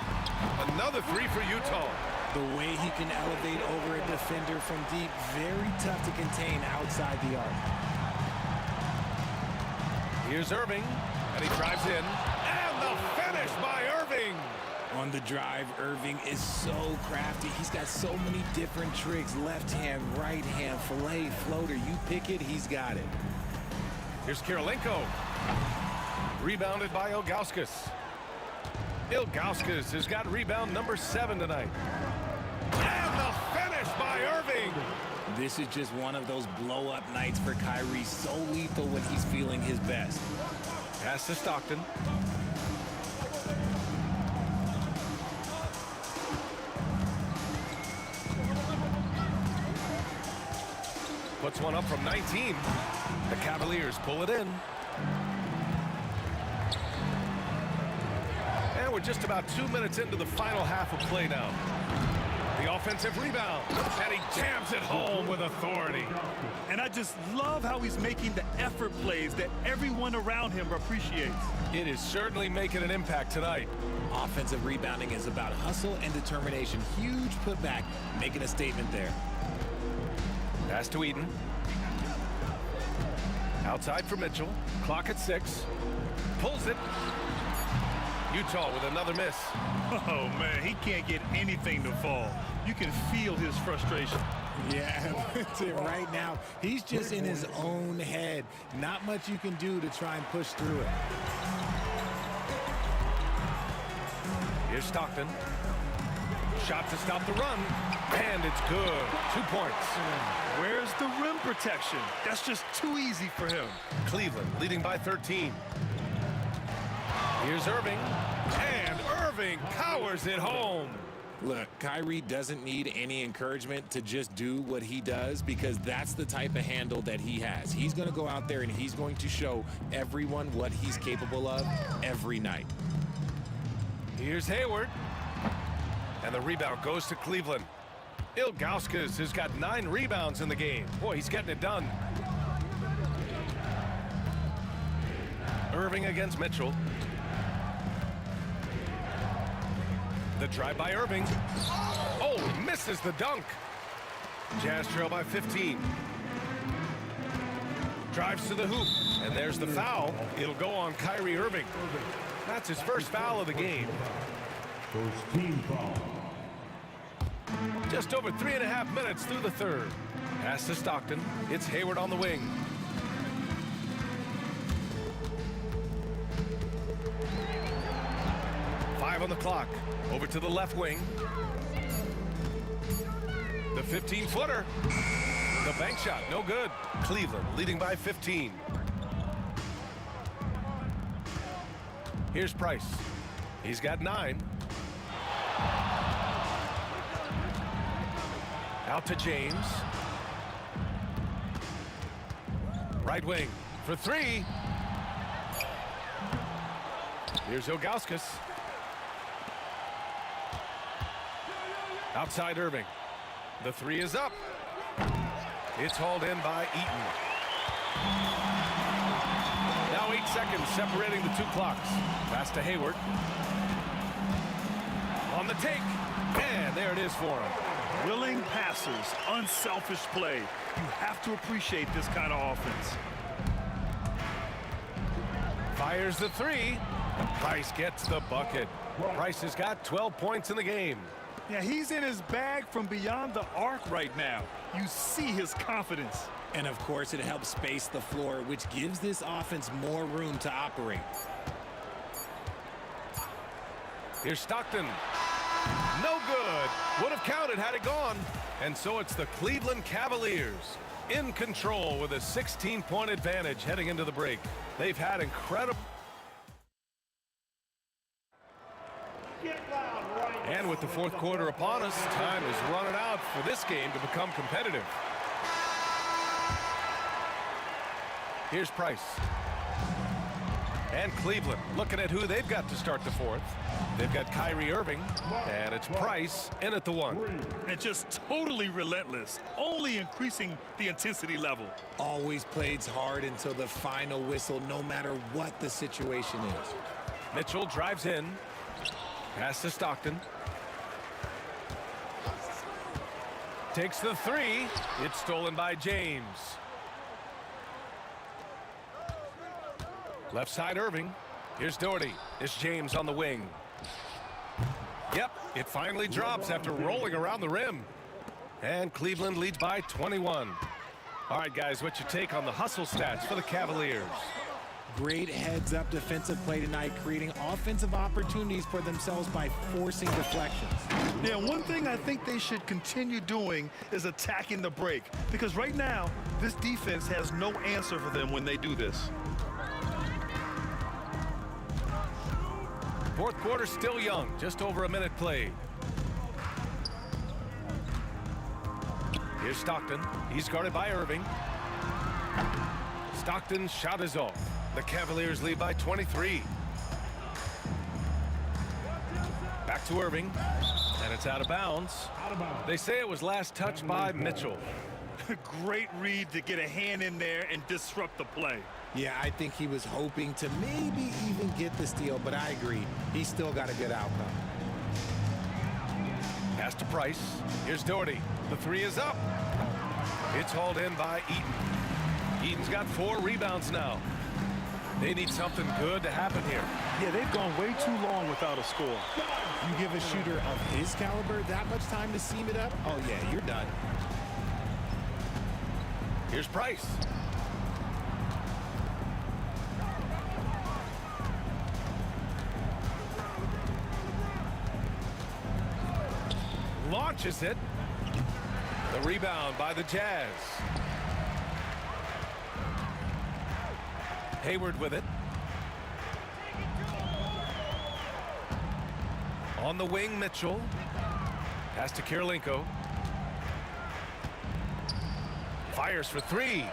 Speaker 2: Another 3 for Utah.
Speaker 16: The way he can elevate over a defender from deep, very tough to contain outside the arc.
Speaker 2: Here's Irving, and he drives in. And the finish by Irving.
Speaker 16: On the drive, Irving is so crafty. He's got so many different tricks. Left hand, right hand, fillet, floater. You pick it, he's got it.
Speaker 2: Here's Kirilenko. Rebounded by Ilgauskas. Ilgauskas has got rebound number 7 tonight. And the finish by Irving.
Speaker 16: This is just one of those blow-up nights for Kyrie. So lethal when he's feeling his best.
Speaker 2: Pass to Stockton. Puts one up from 19. The Cavaliers pull it in. And we're just about 2 minutes into the final half of play now. The offensive rebound. And he jams it home with authority.
Speaker 4: And I just love how he's making the effort plays that everyone around him appreciates.
Speaker 2: It is certainly making an impact tonight.
Speaker 16: Offensive rebounding is about hustle and determination. Huge putback, making a statement there.
Speaker 2: Pass to Eaton. Outside for Mitchell. Clock at 6. Pulls it. Utah with another miss.
Speaker 4: Oh, man, he can't get anything to fall. You can feel his frustration.
Speaker 16: Yeah, that's it right now. He's just in his own head. Not much you can do to try and push through it.
Speaker 2: Here's Stockton. Shot to stop the run. And it's good. 2 points.
Speaker 4: Where's the rim protection? That's just too easy for him.
Speaker 2: Cleveland leading by 13. Here's Irving. And Irving powers it home.
Speaker 16: Look, Kyrie doesn't need any encouragement to just do what he does because that's the type of handle that he has. He's going to go out there and he's going to show everyone what he's capable of every night.
Speaker 2: Here's Hayward. And the rebound goes to Cleveland. Ilgauskas has got 9 rebounds in the game. Boy, he's getting it done. Irving against Mitchell. The drive by Irving. Oh, misses the dunk. Jazz trail by 15. Drives to the hoop. And there's the foul. It'll go on Kyrie Irving. That's his first foul of the game.
Speaker 5: First team foul.
Speaker 2: Just over 3.5 minutes through the third. Pass to Stockton. It's Hayward on the wing. Five on the clock. Over to the left wing. The 15-footer. The bank shot, no good. Cleveland leading by 15. Here's Price. He's got 9. Out to James. Right wing for 3. Here's Ilgauskas. Outside Irving. The 3 is up. It's hauled in by Eaton. Now seconds separating the two clocks. Pass to Hayward. On the take. And there it is for him.
Speaker 4: Willing passers, unselfish play. You have to appreciate this kind of offense.
Speaker 2: Fires the three. Price gets the bucket. Price has got 12 points in the game.
Speaker 4: Yeah, he's in his bag from beyond the arc right now. You see his confidence.
Speaker 16: And of course, it helps space the floor, which gives this offense more room to operate.
Speaker 2: Here's Stockton. No good. Would have counted had it gone. And so it's the Cleveland Cavaliers in control with a 16-point advantage heading into the break. They've had incredible. And with the fourth quarter upon us, time is running out for this game to become competitive. Here's Price. And Cleveland looking at who they've got to start the fourth. They've got Kyrie Irving, and it's Price in at the one.
Speaker 4: And just totally relentless, only increasing the intensity level.
Speaker 16: Always plays hard until the final whistle, no matter what the situation is.
Speaker 2: Mitchell drives in. Pass to Stockton. Takes the three. It's stolen by James. Left side Irving. Here's Doherty. It's James on the wing. Yep, it finally drops after rolling around the rim. And Cleveland leads by 21. All right, guys, what's your take on the hustle stats for the Cavaliers?
Speaker 16: Great heads-up defensive play tonight, creating offensive opportunities for themselves by forcing deflections.
Speaker 4: Yeah, one thing I think they should continue doing is attacking the break, because right now, this defense has no answer for them when they do this.
Speaker 2: Fourth quarter still young, just over a minute played. Here's Stockton. He's guarded by Irving. Stockton's shot is off. The Cavaliers lead by 23. Back to Irving, and it's out of bounds. They say it was last touched by Mitchell.
Speaker 4: Great read to get a hand in there and disrupt the play.
Speaker 16: Yeah, I think he was hoping to maybe even get the steal, but I agree. He's still got a good outcome.
Speaker 2: Pass to Price. Here's Doherty. The three is up. It's hauled in by Eaton. Eaton's got 4 rebounds now. They need something good to happen here.
Speaker 4: Yeah, they've gone way too long without a score.
Speaker 16: You give a shooter of his caliber that much time to seam it up? Oh, yeah, you're done.
Speaker 2: Here's Price. Launches it. The rebound by the Jazz. Hayward with it. On the wing, Mitchell. Pass to Kirilenko. Fires for 3.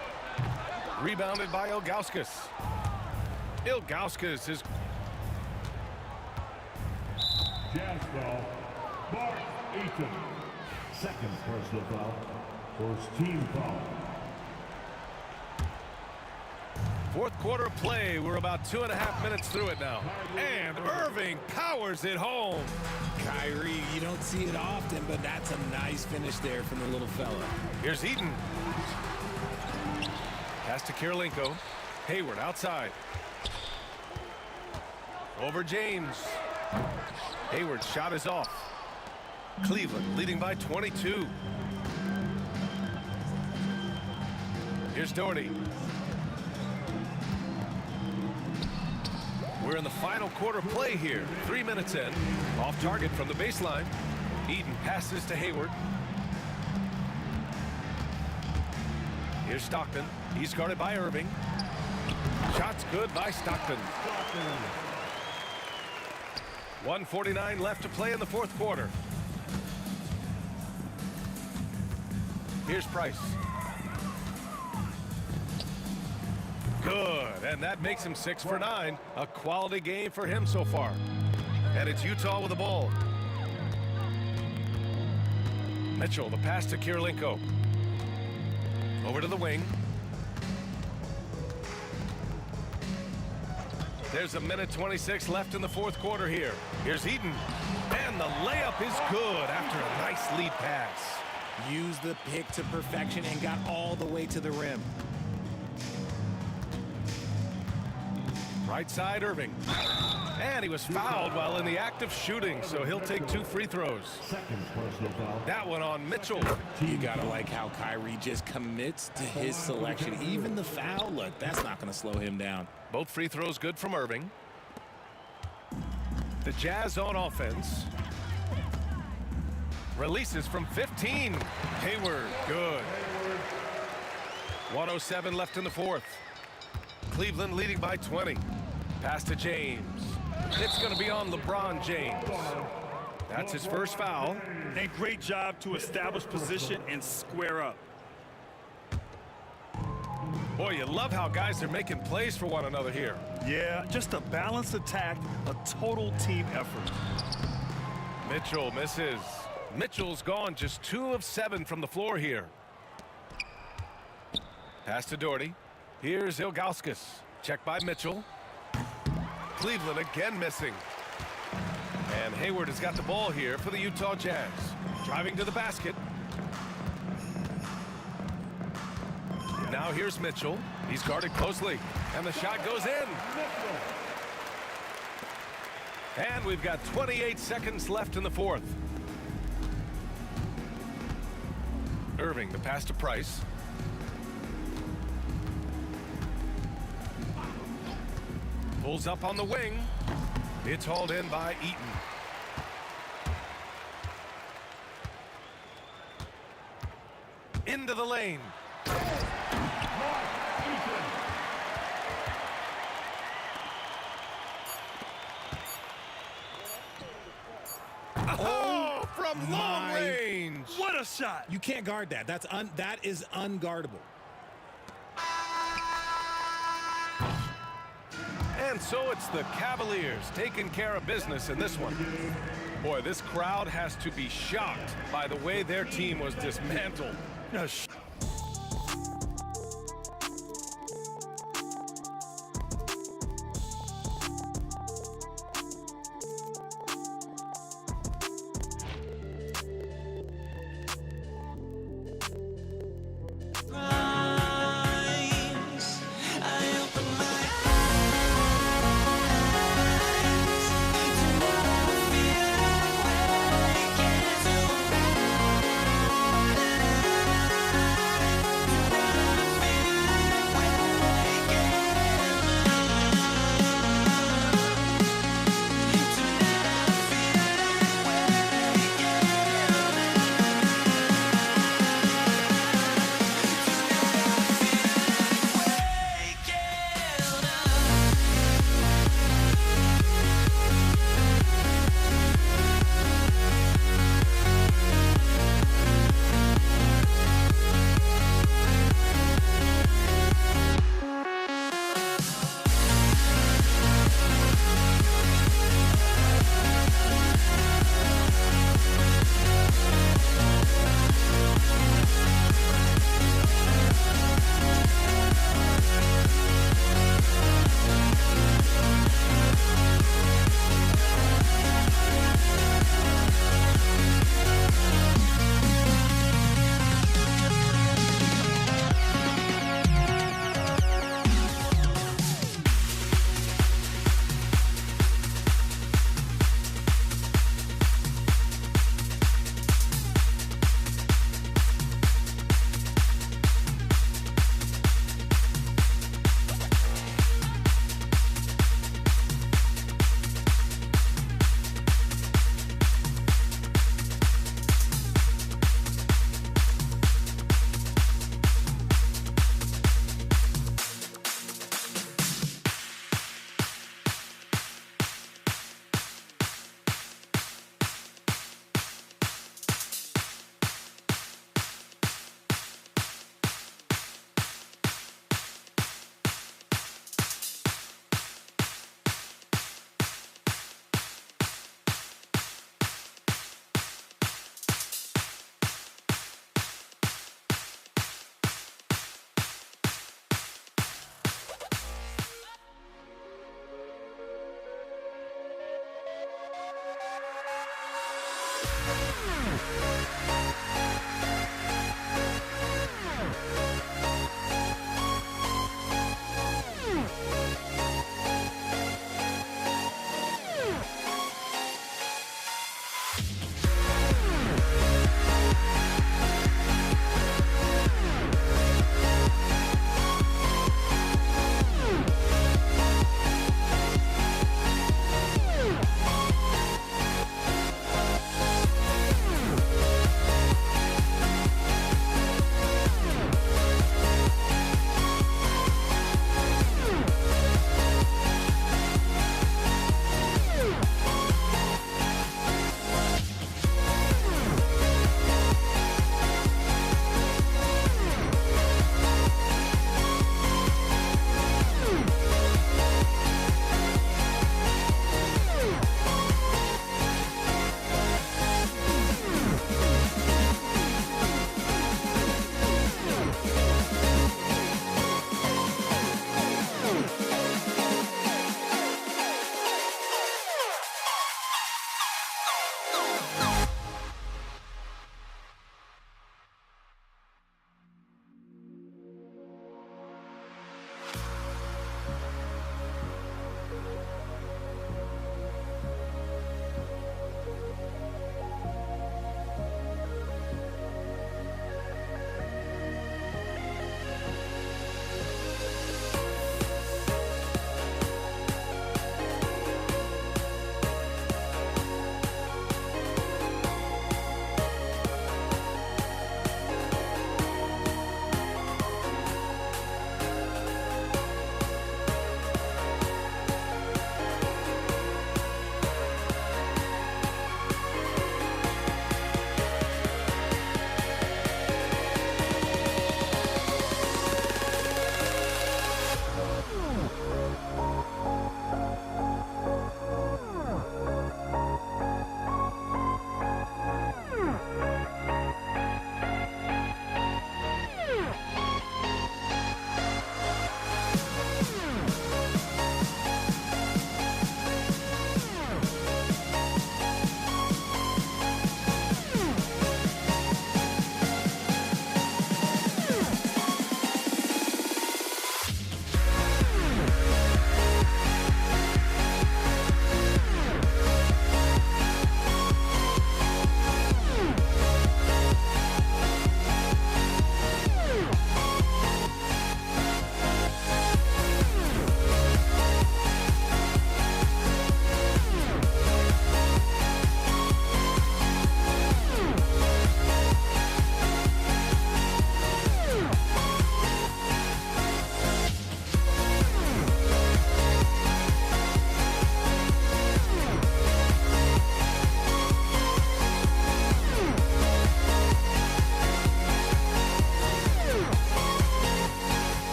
Speaker 2: Rebounded by Ilgauskas. Ilgauskas is...
Speaker 5: Jazz foul. Mark Eaton. Second personal foul. First team foul.
Speaker 2: Fourth quarter play. We're about 2.5 minutes through it now. And Irving powers it home.
Speaker 16: Kyrie, you don't see it often, but that's a nice finish there from the little fella.
Speaker 2: Here's Eaton. Pass to Kirilenko. Hayward outside. Over James. Hayward's shot is off. Cleveland leading by 22. Here's Doherty. We're in the final quarter play here. 3 minutes in. Off target from the baseline. Eaton passes to Hayward. Here's Stockton. He's guarded by Irving. Shot's good by Stockton. 1:49 left to play in the fourth quarter. Here's Price. Good, and that makes him 6 for 9. A quality game for him so far. And it's Utah with the ball. Mitchell, the pass to Kirilenko. Over to the wing. There's a minute 26 left in the fourth quarter here. Here's Eaton. And the layup is good after a nice lead pass.
Speaker 16: Used the pick to perfection and got all the way to the rim.
Speaker 2: Right side, Irving. And he was fouled while in the act of shooting, so he'll take 2 free throws. That one on Mitchell.
Speaker 16: You gotta like how Kyrie just commits to his selection. Even the foul, look, that's not gonna slow him down.
Speaker 2: Both free throws good from Irving. The Jazz on offense. Releases from 15. Hayward, good. 1:07 left in the fourth. Cleveland leading by 20. Pass to James. It's going to be on LeBron James. That's his first foul.
Speaker 4: And great job to establish position and square up.
Speaker 2: Boy, you love how guys are making plays for one another here.
Speaker 4: Yeah, just a balanced attack, a total team effort.
Speaker 2: Mitchell misses. Mitchell's gone just 2 of 7 from the floor here. Pass to Doherty. Here's Ilgauskas. Check by Mitchell. Cleveland again missing. And Hayward has got the ball here for the Utah Jazz. Driving to the basket. Now here's Mitchell. He's guarded closely. And the shot goes in. And we've got 28 seconds left in the fourth. Irving, the pass to Price. Pulls up on the wing. It's hauled in by Eaton. Into the lane. Oh, from long range.
Speaker 4: What a shot.
Speaker 16: You can't guard that. That is unguardable.
Speaker 2: And so it's the Cavaliers taking care of business in this one. Boy, this crowd has to be shocked by the way their team was dismantled.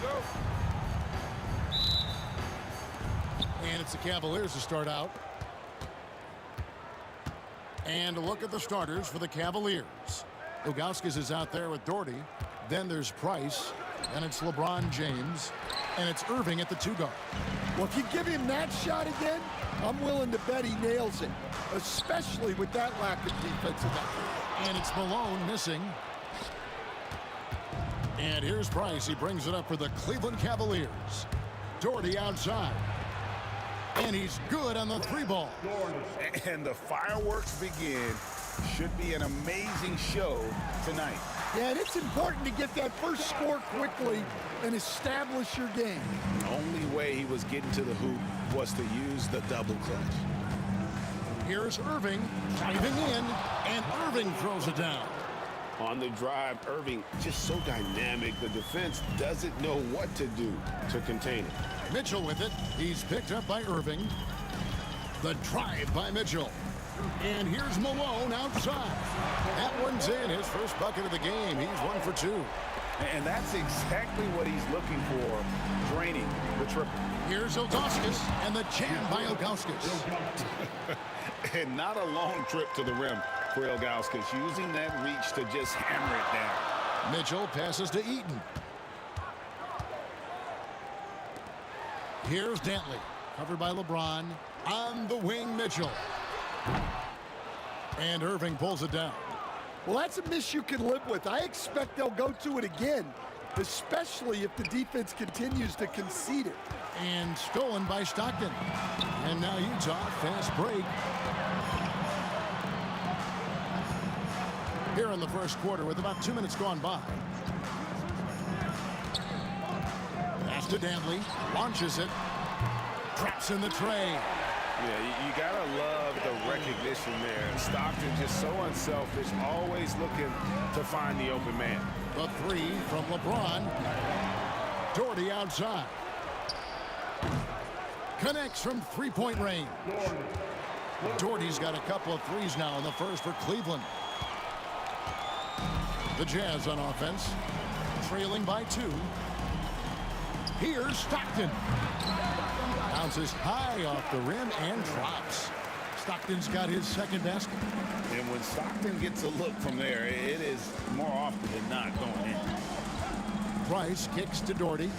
Speaker 8: go.
Speaker 6: And it's the Cavaliers to start out. And a look at the starters for the Cavaliers. Ilgauskas is out there with Doherty. Then there's Price. Then it's LeBron James. And it's Irving at the 2 guard.
Speaker 3: Well, if you give him that shot again, I'm willing to bet he nails it, especially with that lack of defensive effort.
Speaker 6: And it's Malone missing. And here's Price. He brings it up for the Cleveland Cavaliers. Doherty outside. And he's good on the 3 ball.
Speaker 9: And the fireworks begin. Should be an amazing show tonight.
Speaker 3: Yeah, and it's important to get that first score quickly and establish your game.
Speaker 9: The only way he was getting to the hoop was to use the double clutch.
Speaker 6: Here's Irving driving in, and Irving throws it down.
Speaker 8: On the drive, Irving just so dynamic. The defense doesn't know what to do to contain it.
Speaker 6: Mitchell with it. He's picked up by Irving. The drive by Mitchell. And here's Malone outside. That one's in. His first bucket of the game. He's 1 for 2.
Speaker 9: And that's exactly what he's looking for, draining the triple.
Speaker 6: Here's Ilgauskas, and the jam by Ilgauskas.
Speaker 9: And not a long trip to the rim for Ilgauskas, using that reach to just hammer it down.
Speaker 6: Mitchell passes to Eaton. Here's Dantley, covered by LeBron. On the wing, Mitchell. And Irving pulls it down.
Speaker 3: Well, that's a miss you can live with. I expect they'll go to it again, especially if the defense continues to concede it.
Speaker 6: And stolen by Stockton. And now Utah, fast break. Here in the first quarter with about 2 minutes gone by. Pass to Dantley, launches it, traps in the tray.
Speaker 9: Yeah, you gotta love the recognition there. Stockton just so unselfish, always looking to find the open man.
Speaker 6: The 3 from LeBron. Doherty outside. Connects from 3-point range. Doherty's got a couple of threes now in the first for Cleveland. The Jazz on offense, trailing by 2. Here's Stockton. Bounces high off the rim and drops. Stockton's got his second basket.
Speaker 9: And when Stockton gets a look from there, it is more often than not going in.
Speaker 6: Price kicks to Doherty.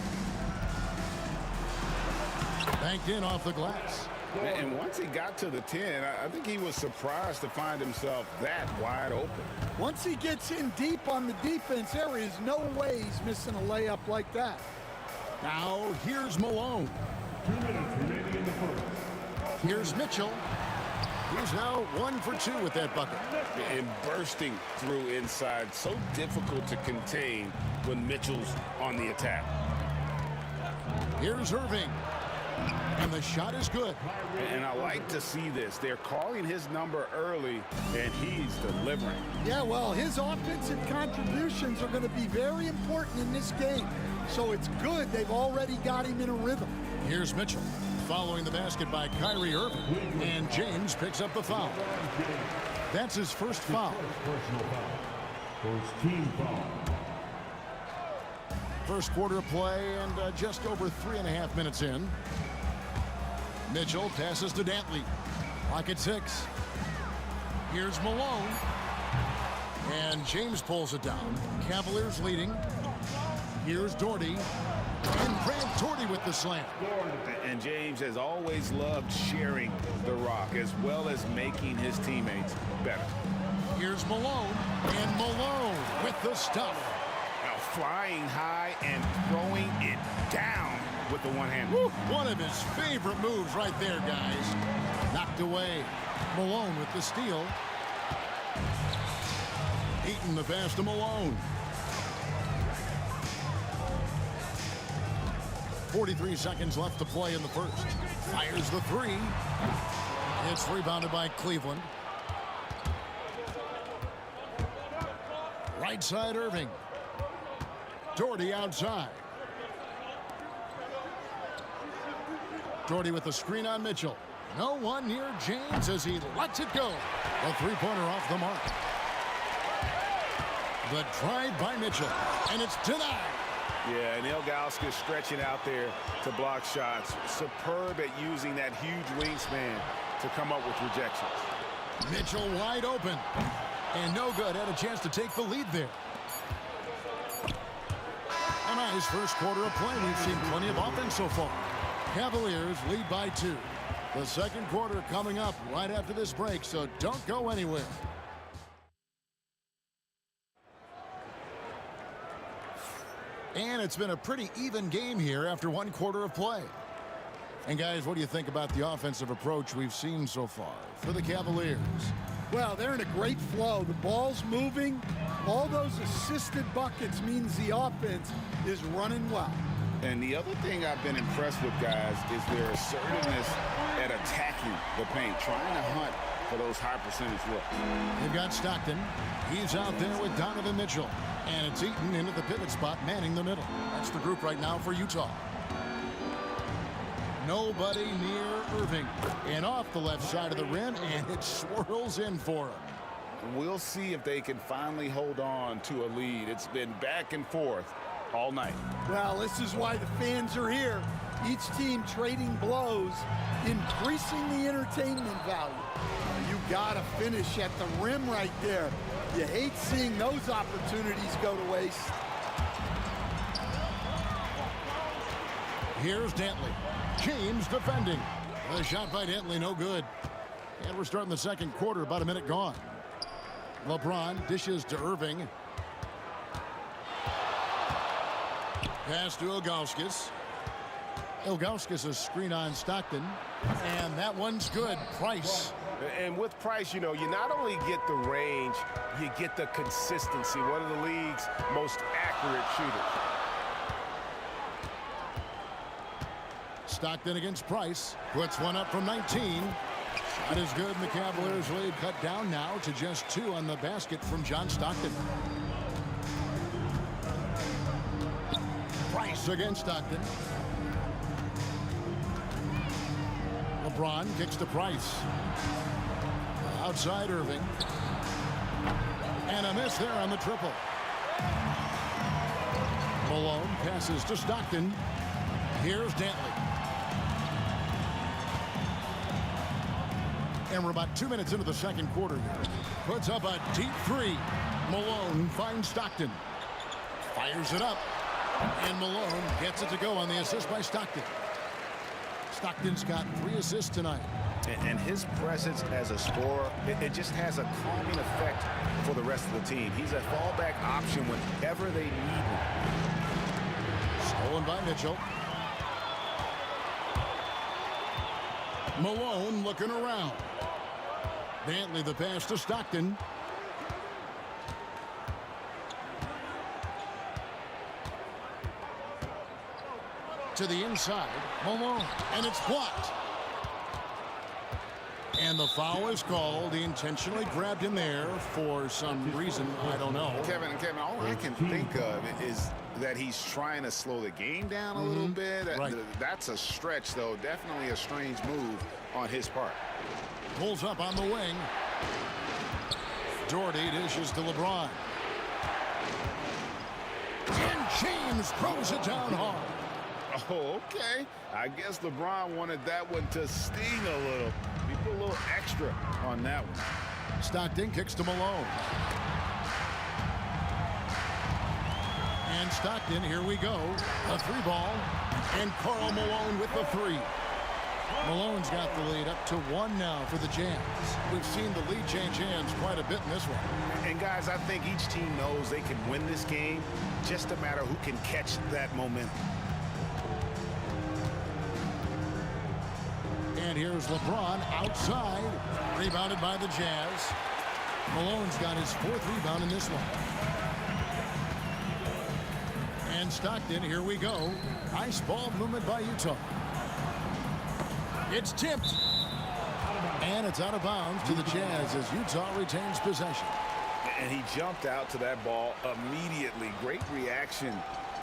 Speaker 6: Banked in off the glass.
Speaker 9: And once he got to the 10, I think he was surprised to find himself that wide open.
Speaker 3: Once he gets in deep on the defense, there is no way he's missing a layup like that.
Speaker 6: Now here's Malone.
Speaker 5: 2 minutes remaining in the first.
Speaker 6: Here's Mitchell. He's now 1 for 2 with that bucket.
Speaker 9: And bursting through inside, so difficult to contain when Mitchell's on the attack.
Speaker 6: Here's Irving. And the shot is good.
Speaker 9: And I like to see this. They're calling his number early, and he's delivering.
Speaker 3: Yeah, well, his offensive contributions are going to be very important in this game. So it's good they've already got him in a rhythm.
Speaker 6: Here's Mitchell, following the basket by Kyrie Irving. And James picks up the foul. That's his first foul.
Speaker 5: Personal foul. First team foul.
Speaker 6: First quarter of play and just over 3.5 minutes in. Mitchell passes to Dantley. Clock at 6. Here's Malone. And James pulls it down. Cavaliers leading. Here's Doherty. And Grant Doherty with the slam.
Speaker 9: And James has always loved sharing the rock as well as making his teammates better.
Speaker 6: Here's Malone. And Malone with the stuff.
Speaker 9: Now flying high and throwing it down with the one hand.
Speaker 6: One of his favorite moves right there, guys. Knocked away. Malone with the steal. Eaton the pass to Malone. 43 seconds left to play in the first. Fires the 3. It's rebounded by Cleveland. Right side Irving. Doherty outside. Doherty with the screen on Mitchell. No one near James as he lets it go. A 3-pointer off the mark. The drive by Mitchell. And it's denied.
Speaker 9: Yeah, and Ilgauskas stretching out there to block shots. Superb at using that huge wingspan to come up with rejections.
Speaker 6: Mitchell wide open. And no good. Had a chance to take the lead there. A nice first quarter of play. We've seen plenty of offense so far. Cavaliers lead by 2. The second quarter coming up right after this break, so don't go anywhere. And it's been a pretty even game here after one quarter of play. And guys, what do you think about the offensive approach we've seen so far for the Cavaliers?
Speaker 3: Well, they're in a great flow. The ball's moving. All those assisted buckets means the offense is running well.
Speaker 9: And the other thing I've been impressed with, guys, is their assertiveness at attacking the paint, trying to hunt for those high percentage looks.
Speaker 6: They've got Stockton. He's out there with Donovan Mitchell. And it's Eaton into the pivot spot, manning the middle. That's the group right now for Utah. Nobody near Irving. And off the left side of the rim, and it swirls in for him.
Speaker 9: We'll see if they can finally hold on to a lead. It's been back and forth all night.
Speaker 3: Well, this is why the fans are here. Each team trading blows, increasing the entertainment value. You gotta finish at the rim right there. You hate seeing those opportunities go to waste.
Speaker 6: Here's Dantley. James defending. The shot by Dantley, no good. And we're starting the second quarter, about a minute gone. LeBron dishes to Irving. Pass to Ilgauskas. Ilgauskas a screen on Stockton. And that one's good. Price.
Speaker 9: And with Price, you know, you not only get the range, you get the consistency. One of the league's most accurate shooters.
Speaker 6: Stockton against Price. Puts one up from 19. That is good, and the Cavaliers lead cut down now to just 2 on the basket from John Stockton. Price against Stockton. LeBron kicks to Price. Outside Irving. And a miss there on the triple. Malone passes to Stockton. Here's Dantley. And we're about 2 minutes into the second quarter here. Puts up a deep 3. Malone finds Stockton. Fires it up. And Malone gets it to go on the assist by Stockton. Stockton's got 3 assists tonight.
Speaker 9: And his presence as a scorer, it just has a calming effect for the rest of the team. He's a fallback option whenever they need him.
Speaker 6: Stolen by Mitchell. Malone looking around. Dantley the pass to Stockton. To the inside. Malone. And it's blocked. And the foul is called. He intentionally grabbed him there for some reason. I don't know.
Speaker 9: Kevin, all I can think of is that he's trying to slow the game down a little bit.
Speaker 6: Right.
Speaker 9: That's a stretch, though. Definitely a strange move on his part.
Speaker 6: Pulls up on the wing. Doherty dishes to LeBron. And James throws it down hard.
Speaker 9: Oh, okay. I guess LeBron wanted that one to sting a little. He put a little extra on that one.
Speaker 6: Stockton kicks to Malone. And Stockton, here we go. A 3-ball. And Karl Malone with the 3. Malone's got the lead up to 1 now for the Jazz. We've seen the lead change hands quite a bit in this one.
Speaker 9: And guys, I think each team knows they can win this game. Just a matter who can catch that momentum.
Speaker 6: And here's LeBron outside. Rebounded by the Jazz. Malone's got his 4th rebound in this one. And Stockton, here we go. Nice ball movement by Utah. It's tipped. And it's out of bounds to the Jazz as Utah retains possession.
Speaker 9: And he jumped out to that ball immediately. Great reaction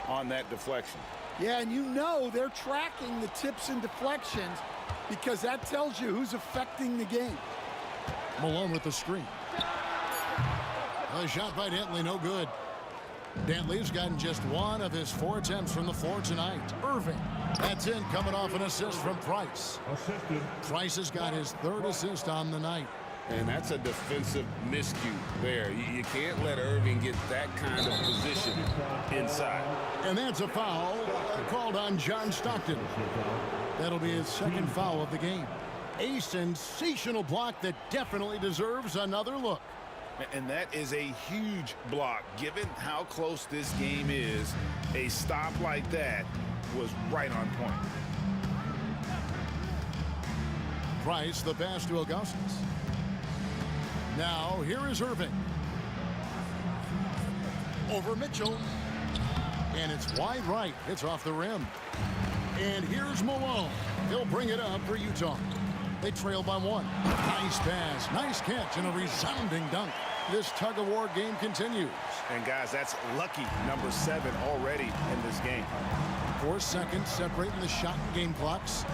Speaker 9: on that deflection.
Speaker 3: Yeah, and you know they're tracking the tips and deflections because that tells you who's affecting the game.
Speaker 6: Malone with the screen. A shot by Dantley, no good. Dantley's gotten just one of his 4 attempts from the floor tonight. Irving. That's in, coming off an assist from Price. Price has got his 3rd assist on the night.
Speaker 8: And that's a defensive miscue there. You can't let Irving get that kind of position inside.
Speaker 6: And that's a foul called on John Stockton. That'll be his 2nd foul of the game. A sensational block that definitely deserves another look.
Speaker 8: And that is a huge block. Given how close this game is, a stop like that was right on point.
Speaker 6: Price, the pass to Augustus. Now, here is Irving. Over Mitchell. And it's wide right. It's off the rim. And here's Malone. He'll bring it up for Utah. They trail by 1. Nice pass, nice catch, and a resounding dunk. This tug-of-war game continues.
Speaker 8: And guys, that's lucky number 7 already in this game.
Speaker 6: 4 seconds separating the shot and game clocks.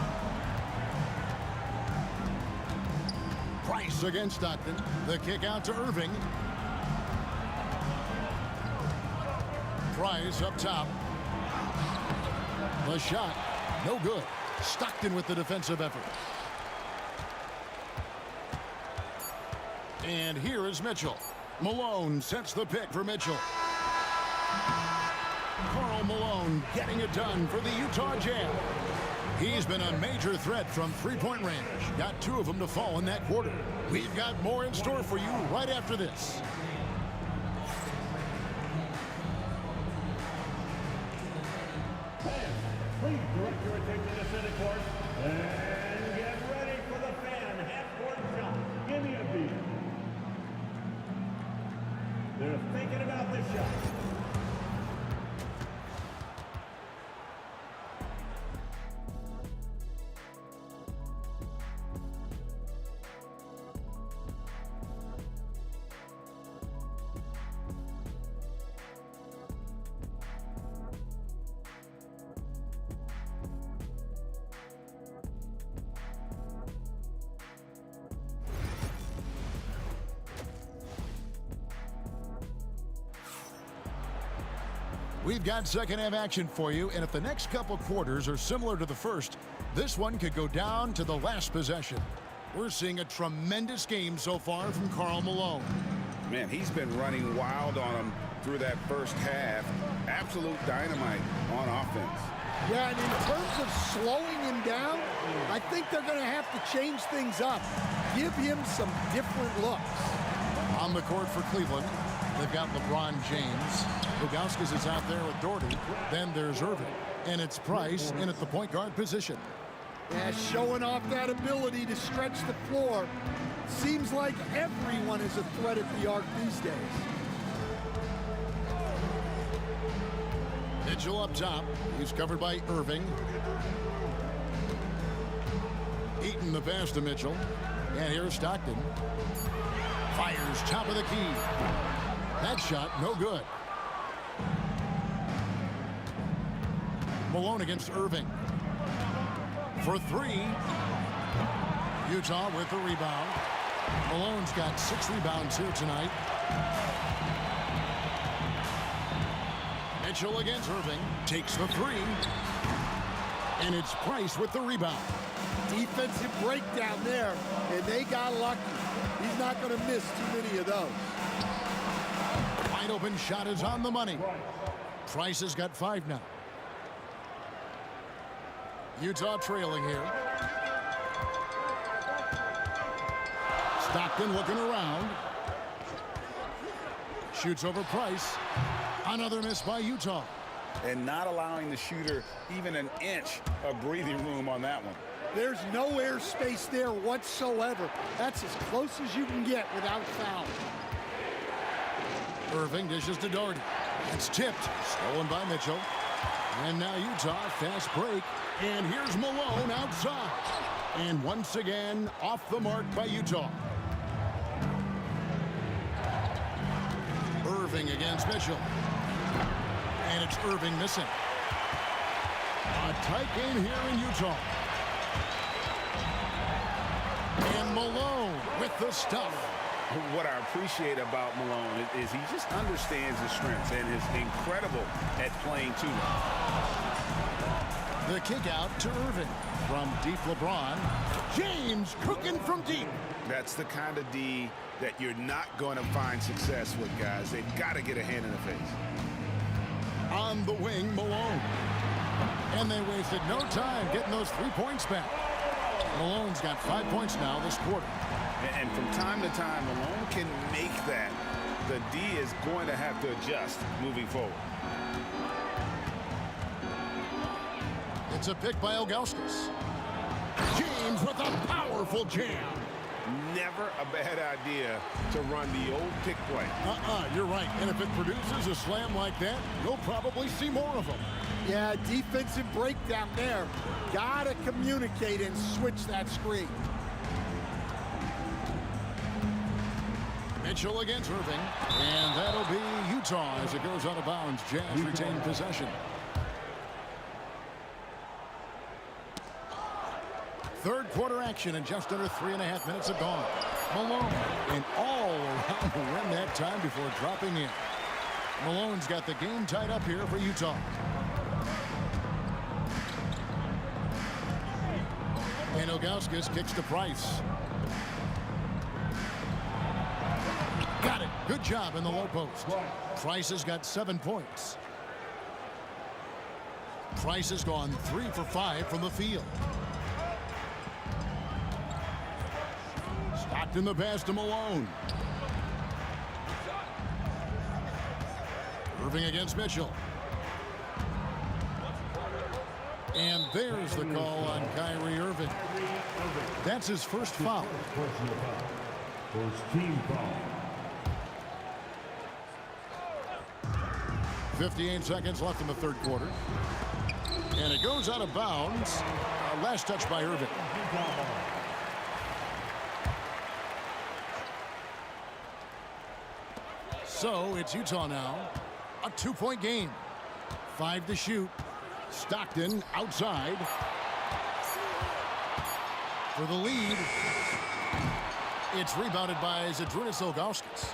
Speaker 6: Price against Stockton. The kick out to Irving. Price up top. The shot, no good. Stockton with the defensive effort. And here is Mitchell. Malone sets the pick for Mitchell. Karl Malone getting it done for the Utah Jazz. He's been a major threat from 3-point range. Got 2 of them to fall in that quarter. We've got more in store for you right after this.
Speaker 5: Please direct your attention to center court and get ready for the fan half-court shot. Give me a beat. They're thinking about this shot.
Speaker 6: We've got second half action for you, and if the next couple quarters are similar to the first, this one could go down to the last possession. We're seeing a tremendous game so far from Karl Malone.
Speaker 8: Man, he's been running wild on him through that first half. Absolute dynamite on offense.
Speaker 3: Yeah, and in terms of slowing him down, I think they're going to have to change things up. Give him some different looks.
Speaker 6: On the court for Cleveland, they've got LeBron James. Ilgauskas is out there with Doherty. Then there's Irving. And it's Price in at the point guard position.
Speaker 3: Yeah, showing off that ability to stretch the floor. Seems like everyone is a threat at the arc these days.
Speaker 6: Mitchell up top. He's covered by Irving. Eaton the pass to Mitchell. And here's Stockton. Fires top of the key. That shot, no good. Malone against Irving. For 3. Utah with the rebound. Malone's got 6 rebounds here tonight. Mitchell against Irving. Takes the 3. And it's Price with the rebound.
Speaker 3: Defensive breakdown there, and they got lucky. He's not going to miss too many of those.
Speaker 6: Wide open shot is on the money. Price has got 5 now. Utah trailing here. Stockton looking around. Shoots over Price. Another miss by Utah.
Speaker 8: And not allowing the shooter even an inch of breathing room on that one.
Speaker 3: There's no airspace there whatsoever. That's as close as you can get without a foul.
Speaker 6: Irving dishes to Doherty. It's tipped. Stolen by Mitchell. And now Utah, fast break. And here's Malone outside. And once again, off the mark by Utah. Irving against Mitchell. And it's Irving missing. A tight game here in Utah. And Malone with the stuff.
Speaker 9: What I appreciate about Malone is he just understands his strengths and is incredible at playing to them.
Speaker 6: The kick out to Irving. From deep, LeBron. James cooking from deep.
Speaker 8: That's the kind of D that you're not going to find success with, guys. They've got to get a hand in the face.
Speaker 6: On the wing, Malone. And they wasted no time getting those 3 points back. Malone's got 5 points now this quarter.
Speaker 8: And from time to time, Malone can make that. The D is going to have to adjust moving forward.
Speaker 6: It's a pick by Ilgauskas. James with a powerful jam.
Speaker 8: Never a bad idea to run the old pick play.
Speaker 6: You're right. And if it produces a slam like that, you'll probably see more of them.
Speaker 3: Yeah, defensive breakdown there. Gotta communicate and switch that screen.
Speaker 6: Mitchell against Irving. And that'll be Utah as it goes out of bounds. Jazz retain possession. Third quarter action and just under 3.5 minutes have gone. Malone and all around the rim that time before dropping in. Malone's got the game tied up here for Utah. And Ilgauskas kicks to Price. Got it. Good job in the low post. Price has got 7 points. Price has gone 3 for 5 from the field. Stockton the pass to Malone. Irving against Mitchell. And there's the call on Kyrie Irving. That's his first foul.
Speaker 5: First team foul.
Speaker 6: 58 seconds left in the third quarter. And it goes out of bounds. Last touch by Irving. So it's Utah now. A 2-point game. 5 to shoot. Stockton outside. For the lead. It's rebounded by Zydrunas Ilgauskas.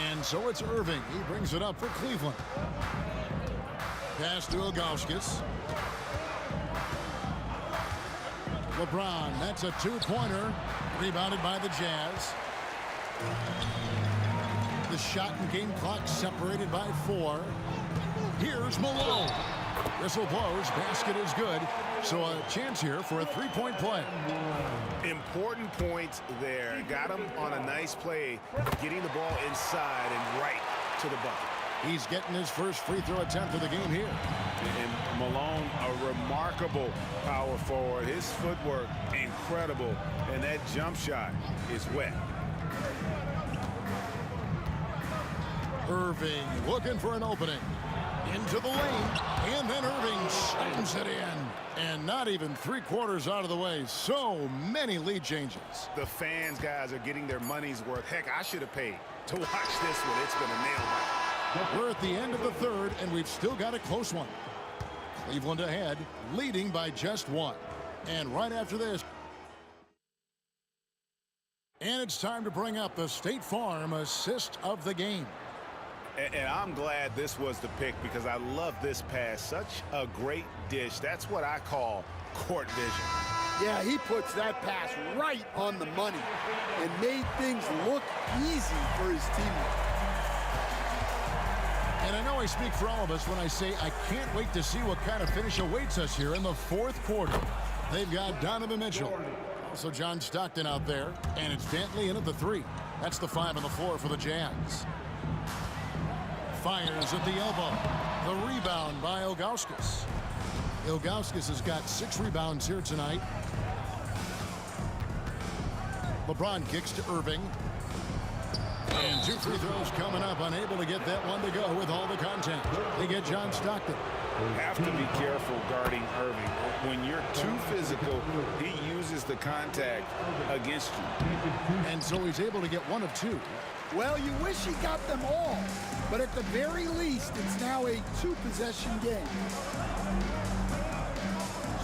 Speaker 6: And so it's Irving. He brings it up for Cleveland. Pass to Ilgauskas. LeBron, that's a 2-pointer. Rebounded by the Jazz. The shot and game clock separated by 4. Here's Malone. Whistle blows. Basket is good. So a chance here for a 3-point play.
Speaker 8: Important points there. Got him on a nice play, getting the ball inside and right to the bucket.
Speaker 6: He's getting his first free throw attempt of the game here.
Speaker 8: And Malone, a remarkable power forward. His footwork, incredible. And that jump shot is wet.
Speaker 6: Irving looking for an opening. Into the lane. And then Irving slams it in. And not even 3/4 out of the way. So many lead changes.
Speaker 8: The fans, guys, are getting their money's worth. Heck, I should have paid to watch this one. It's been a nail biter.
Speaker 6: We're at the end of the third, and we've still got a close one. Cleveland ahead, leading by just 1. And right after this, and it's time to bring up the State Farm assist of the game.
Speaker 8: And I'm glad this was the pick because I love this pass. Such a great dish. That's what I call court vision.
Speaker 3: Yeah, he puts that pass right on the money and made things look easy for his teammates.
Speaker 6: And I know I speak for all of us when I say I can't wait to see what kind of finish awaits us here in the fourth quarter. They've got Donovan Mitchell. Also John Stockton out there. And it's Dantley in at the 3. That's the 5 on the floor for the Jazz. Fires at the elbow. The rebound by Ilgauskas. Ilgauskas has got 6 rebounds here tonight. LeBron kicks to Irving. And 2 free throws coming up. Unable to get that one to go with all the contact. They get John Stockton.
Speaker 8: Have to be careful guarding Irving. When you're too physical, he uses the contact against you.
Speaker 6: And so he's able to get 1 of 2.
Speaker 3: Well, you wish he got them all, but at the very least, it's now a 2-possession game.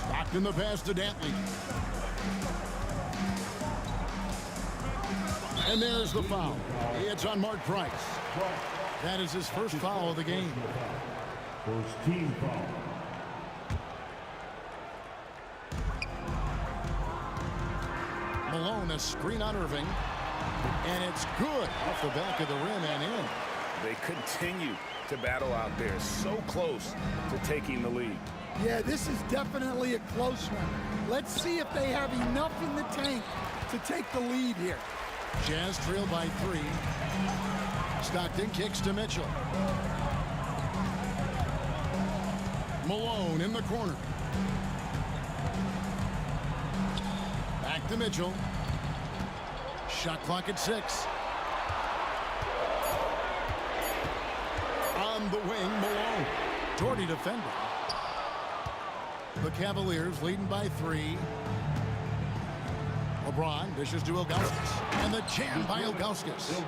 Speaker 6: Stockton the pass to Dantley. And there's the foul. It's on Mark Price. That is his first foul of the game.
Speaker 5: First team foul.
Speaker 6: Malone, a screen on Irving. And it's good off the back of the rim and in.
Speaker 9: They continue to battle out there, so close to taking the lead.
Speaker 3: Yeah, this is definitely a close one. Let's see if they have enough in the tank to take the lead here.
Speaker 6: Jazz trail by 3. Stockton kicks to Mitchell. Malone in the corner. Back to Mitchell. Shot clock at 6. On the wing, Malone. Doherty defending. The Cavaliers leading by 3. LeBron dishes to Ilgauskas. And the jam by Ilgauskas.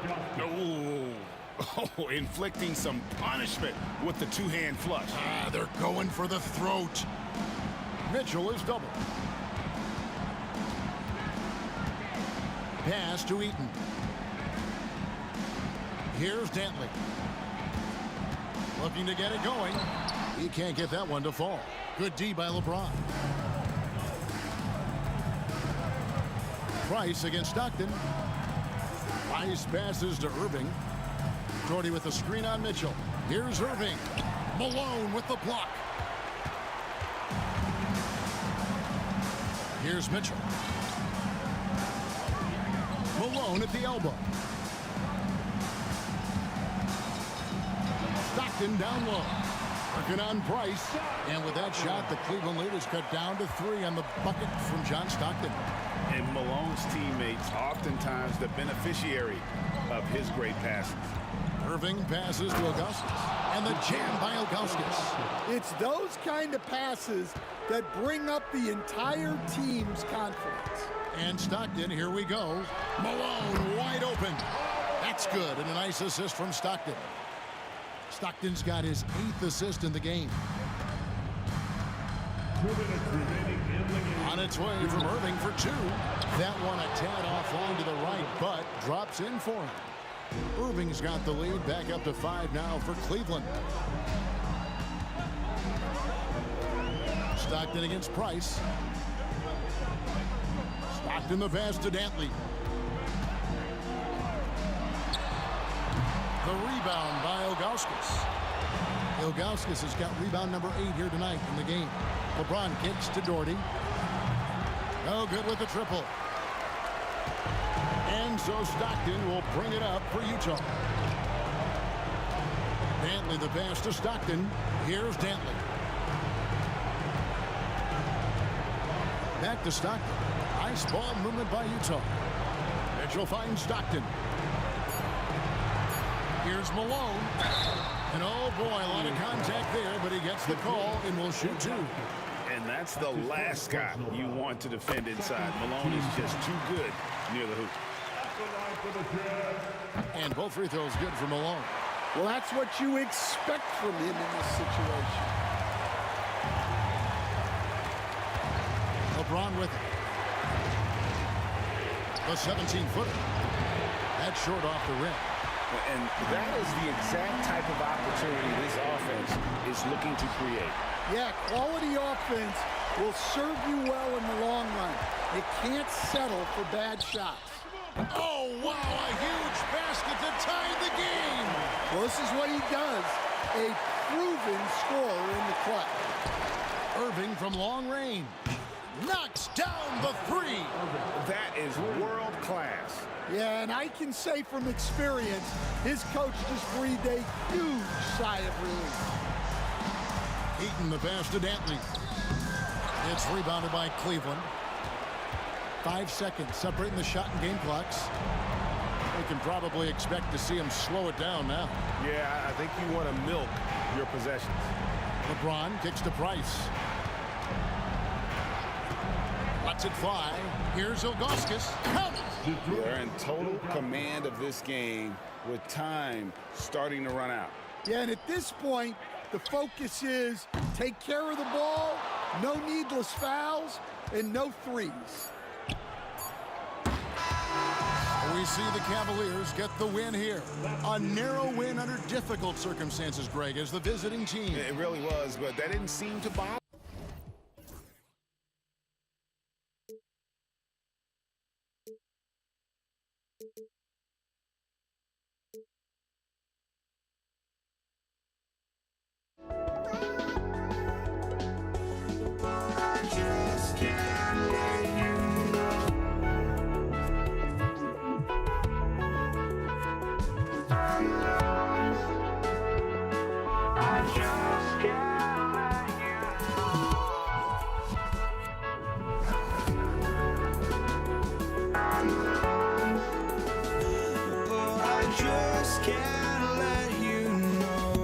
Speaker 9: Oh, inflicting some punishment with the two-hand flush.
Speaker 6: They're going for the throat. Mitchell is double. Pass to Eaton. Here's Dantley. Looking to get it going. He can't get that one to fall. Good D by LeBron. Price against Stockton. Price passes to Irving. Doherty with the screen on Mitchell. Here's Irving. Malone with the block. Here's Mitchell. Malone at the elbow. Stockton down low. Working on Price. And with that shot, the Cleveland lead is cut down to 3 on the bucket from John Stockton.
Speaker 9: And Malone's teammates oftentimes the beneficiary of his great passes.
Speaker 6: Irving passes to Ilgauskas. And the jam by Ilgauskas.
Speaker 3: It's those kind of passes that bring up the entire team's confidence.
Speaker 6: And Stockton, here we go. Malone wide open. That's good. And a nice assist from Stockton. Stockton's got his 8th assist in the game.
Speaker 5: 2 minutes remaining in the game.
Speaker 6: On its way from Irving for 2. That one a tad offline to the right, but drops in for him. Irving's got the lead, back up to 5 now for Cleveland. Stockton against Price. Stockton the pass to Dantley. The rebound by Ilgauskas. Ilgauskas has got rebound number 8 here tonight in the game. LeBron kicks to Doherty. No good with the triple. And so Stockton will bring it up for Utah. Dantley the pass to Stockton. Here's Dantley. Back to Stockton. Nice ball movement by Utah. Mitchell finds Stockton. Here's Malone. And oh boy, a lot of contact there, but he gets the call and will shoot 2.
Speaker 9: And that's the last guy you want to defend inside. Malone is just too good near the hoop.
Speaker 6: And both free throws good for Malone.
Speaker 3: Well, that's what you expect from him in this situation.
Speaker 6: LeBron with it. The 17-footer. That's short off the rim.
Speaker 9: And that is the exact type of opportunity this offense is looking to create.
Speaker 3: Yeah, quality offense will serve you well in the long run. You can't settle for bad shots.
Speaker 6: Oh, wow, a huge basket to tie the game.
Speaker 3: Well, this is what he does. A proven scorer in the clutch.
Speaker 6: Irving from long range. Knocks down the 3.
Speaker 9: That is world class.
Speaker 3: Yeah, and I can say from experience, his coach just breathed a huge sigh of relief.
Speaker 6: Eaton the pass to Dantley. It's rebounded by Cleveland. 5 seconds separating the shot and game clocks. We can probably expect to see him slow it down now.
Speaker 9: Yeah, I think you want to milk your possessions.
Speaker 6: LeBron kicks to Price. Lets it fly. Here's Ilgauskas.
Speaker 9: They're in total command of this game with time starting to run out.
Speaker 3: Yeah, and at this point, the focus is take care of the ball, no needless fouls, and no threes.
Speaker 6: we see the Cavaliers get the win here. A narrow win under difficult circumstances, Greg, as the visiting team.
Speaker 8: It really was, but that didn't seem to bother.
Speaker 1: Just can't let you know. I just can't let you know.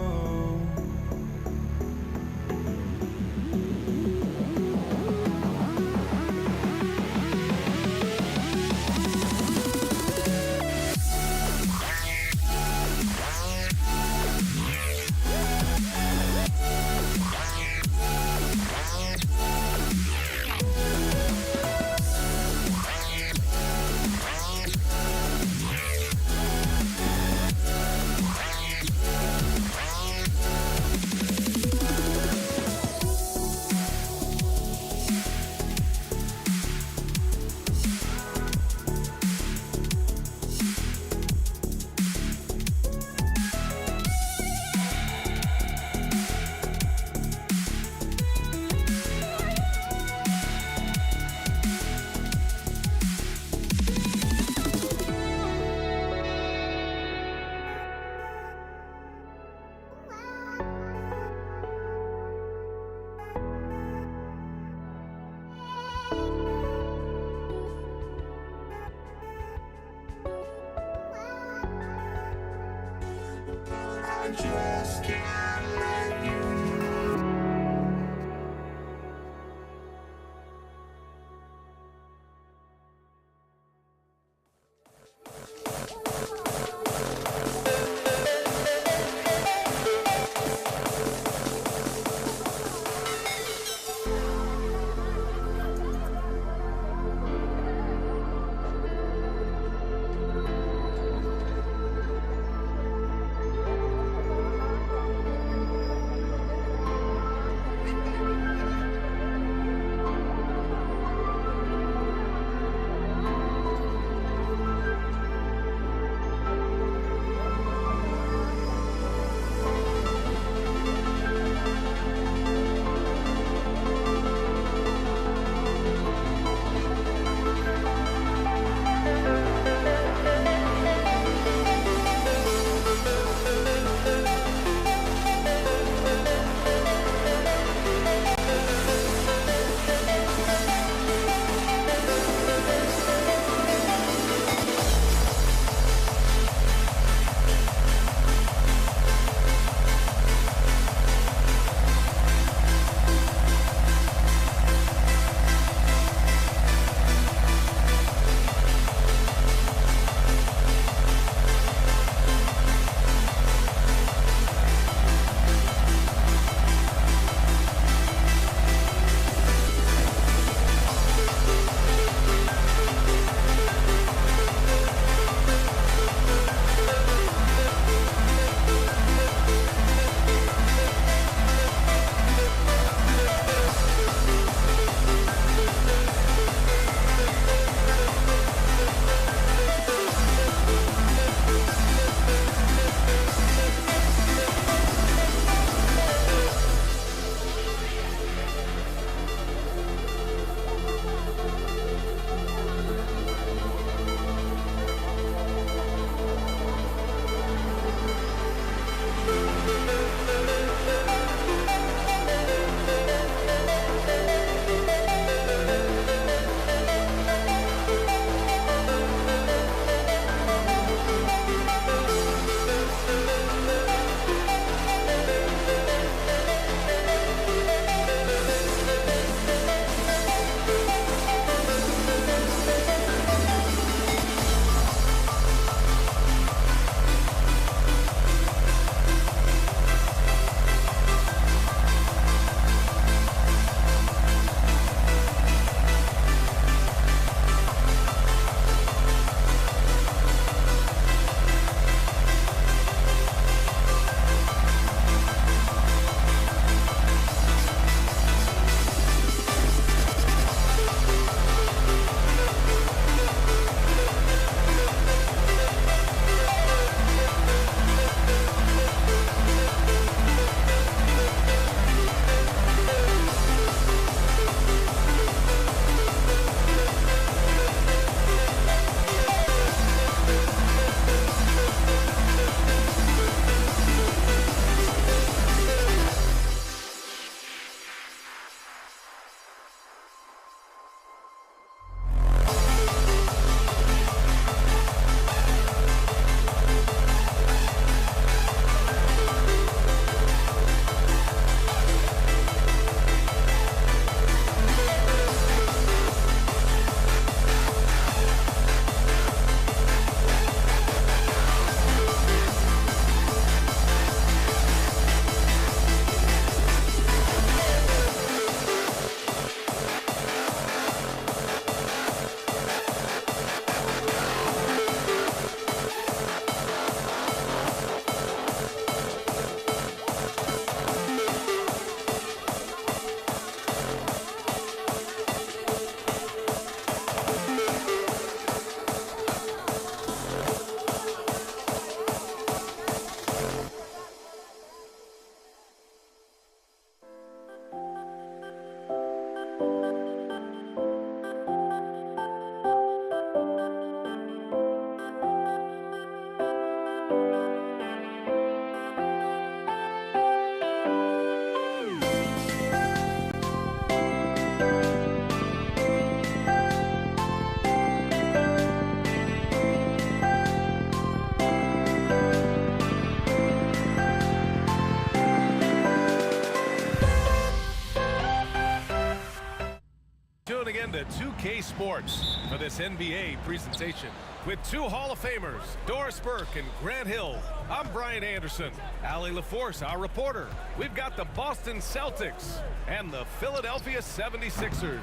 Speaker 2: tuning in to 2K Sports for this NBA presentation. With two Hall of Famers, Doris Burke and Grant Hill, I'm Brian Anderson. Allie LaForce, our reporter. We've got the Boston Celtics and the Philadelphia 76ers.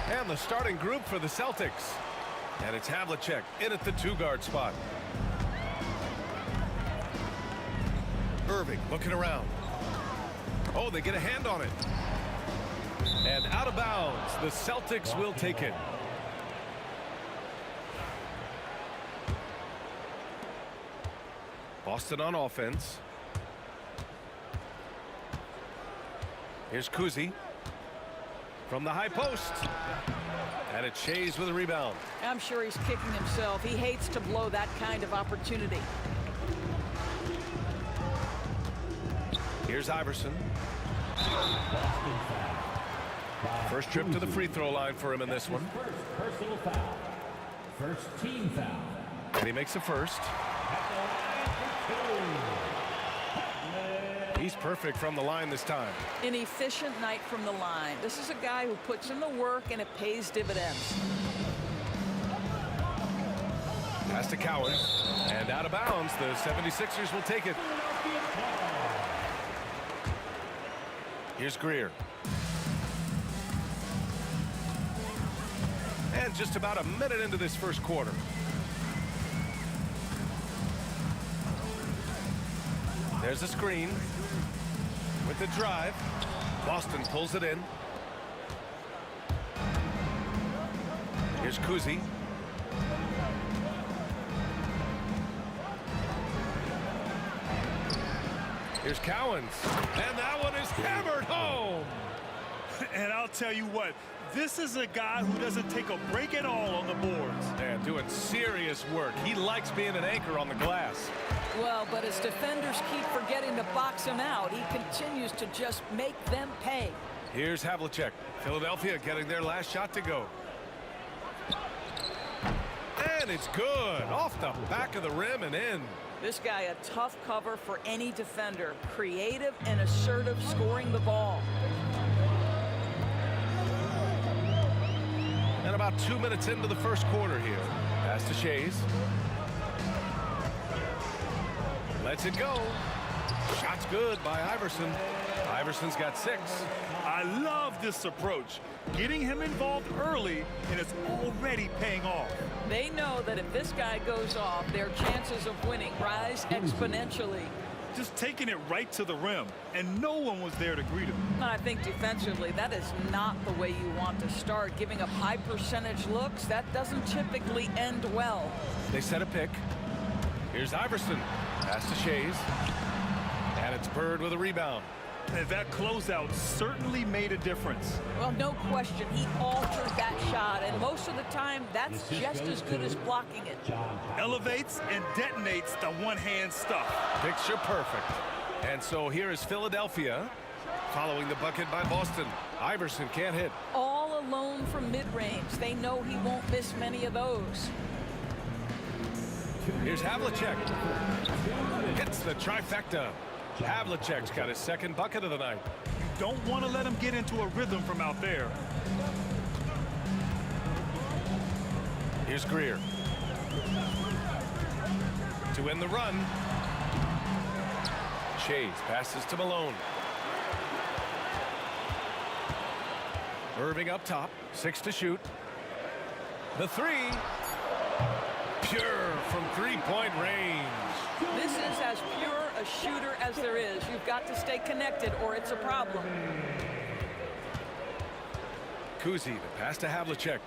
Speaker 2: And the starting group for the Celtics. And it's Havlicek in at the two-guard spot. Irving looking around. Oh, they get a hand on it. And out of bounds, the Celtics will take it. Boston on offense. Here's Kuzi from the high post. And it's Shays with a rebound.
Speaker 7: I'm sure he's kicking himself. He hates to blow that kind of opportunity.
Speaker 2: Here's Iverson. First trip to the free throw line for him in this one.
Speaker 5: First personal foul. First team foul.
Speaker 2: And he makes the first. He's perfect from the line this time.
Speaker 7: An efficient night from the line. This is a guy who puts in the work and it pays dividends.
Speaker 2: Pass to Cowan. And out of bounds, the 76ers will take it. Here's Greer. And just about a minute into this first quarter. There's a screen with the drive. Boston pulls it in. Here's Kuzi. Here's Cowens. And that one is hammered home.
Speaker 4: And I'll tell you what, this is a guy who doesn't take a break at all on the boards.
Speaker 2: And doing serious work. He likes being an anchor on the glass.
Speaker 7: Well, but as defenders keep forgetting to box him out, he continues to just make them pay.
Speaker 2: Here's Havlicek. Philadelphia getting their last shot to go. And it's good. Off the back of the rim and in.
Speaker 7: This guy a tough cover for any defender. Creative and assertive scoring the ball.
Speaker 2: And about 2 minutes into the first quarter here. Pass to Shays. Lets it go. Shot's good by Iverson. Iverson's got 6.
Speaker 4: I love this approach. Getting him involved early, and it's already paying off.
Speaker 7: They know that if this guy goes off, their chances of winning rise exponentially.
Speaker 4: Just taking it right to the rim, and no one was there to greet him.
Speaker 7: I think defensively, that is not the way you want to start. Giving up high percentage looks, that doesn't typically end well.
Speaker 2: They set a pick. Here's Iverson. Pass to Shays. And it's Bird with a rebound.
Speaker 4: And that closeout certainly made a difference.
Speaker 7: Well, no question. He altered that shot, and most of the time, that's just as good as blocking it.
Speaker 4: Elevates and detonates the one-hand stuff.
Speaker 2: Picture perfect. And so here is Philadelphia following the bucket by Boston. Iverson can't hit.
Speaker 7: All alone from mid-range. They know he won't miss many of those.
Speaker 2: Here's Havlicek. Hits the trifecta. Havlicek's got his second bucket of the night.
Speaker 4: You don't want to let him get into a rhythm from out there.
Speaker 2: Here's Greer. To end the run. Shays passes to Malone. Irving up top. 6 to shoot. The 3. Pure from three-point range.
Speaker 7: This is as pure a shooter as there is. You've got to stay connected or it's a problem.
Speaker 2: Kuzi, the pass to Havlicek.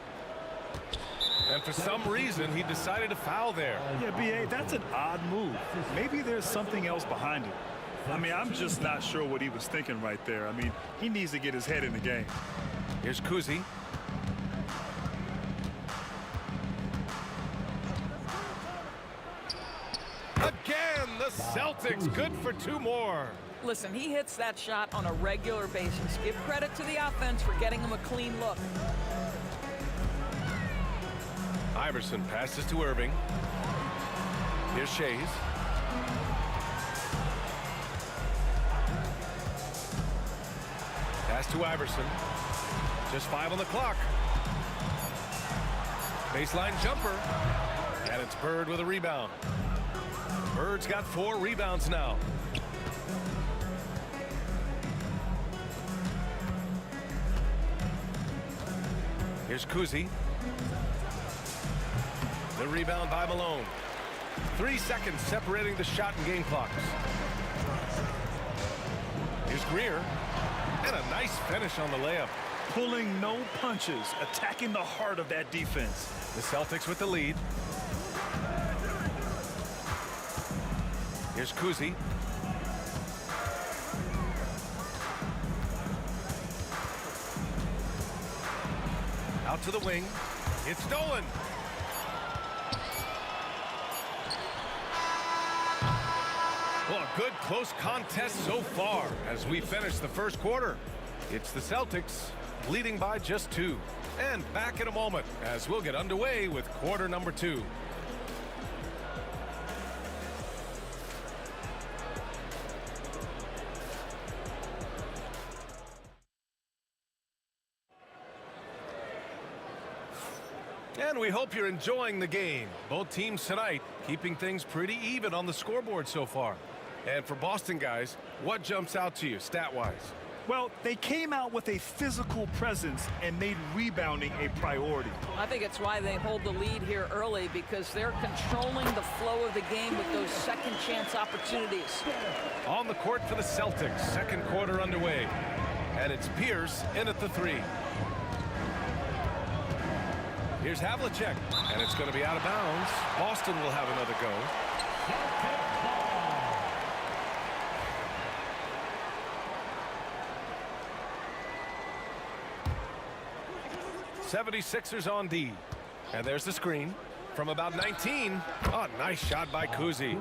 Speaker 2: And for some reason, he decided to foul there.
Speaker 4: Yeah, B.A., that's an odd move. Maybe there's something else behind it. I mean, I'm just not sure what he was thinking right there. I mean, he needs to get his head in the game.
Speaker 2: Here's Kuzi. Again, the Celtics good for 2 more.
Speaker 7: Listen, he hits that shot on a regular basis. Give credit to the offense for getting him a clean look.
Speaker 2: Iverson passes to Irving. Here's Shays. Pass to Iverson. Just 5 on the clock. Baseline jumper. And it's Bird with a rebound. Bird's got 4 rebounds now. Here's Kuzi. The rebound by Malone. 3 seconds separating the shot and game clocks. Here's Greer. And a nice finish on the layup.
Speaker 4: Pulling no punches, attacking the heart of that defense.
Speaker 2: The Celtics with the lead. Here's Kuzi. Out to the wing. It's stolen. Well, a good close contest so far as we finish the first quarter. It's the Celtics leading by just 2. And back in a moment as we'll get underway with quarter number 2. And we hope you're enjoying the game. Both teams tonight keeping things pretty even on the scoreboard so far. And for Boston guys, what jumps out to you stat-wise?
Speaker 4: Well, they came out with a physical presence and made rebounding a priority.
Speaker 7: I think it's why they hold the lead here early, because they're controlling the flow of the game with those second chance opportunities.
Speaker 2: On the court for the Celtics, second quarter underway. And it's Pierce in at the 3. Here's Havlicek, and it's going to be out of bounds. Boston will have another go. 76ers on D. And there's the screen from about 19. Oh, nice shot by Kuzi.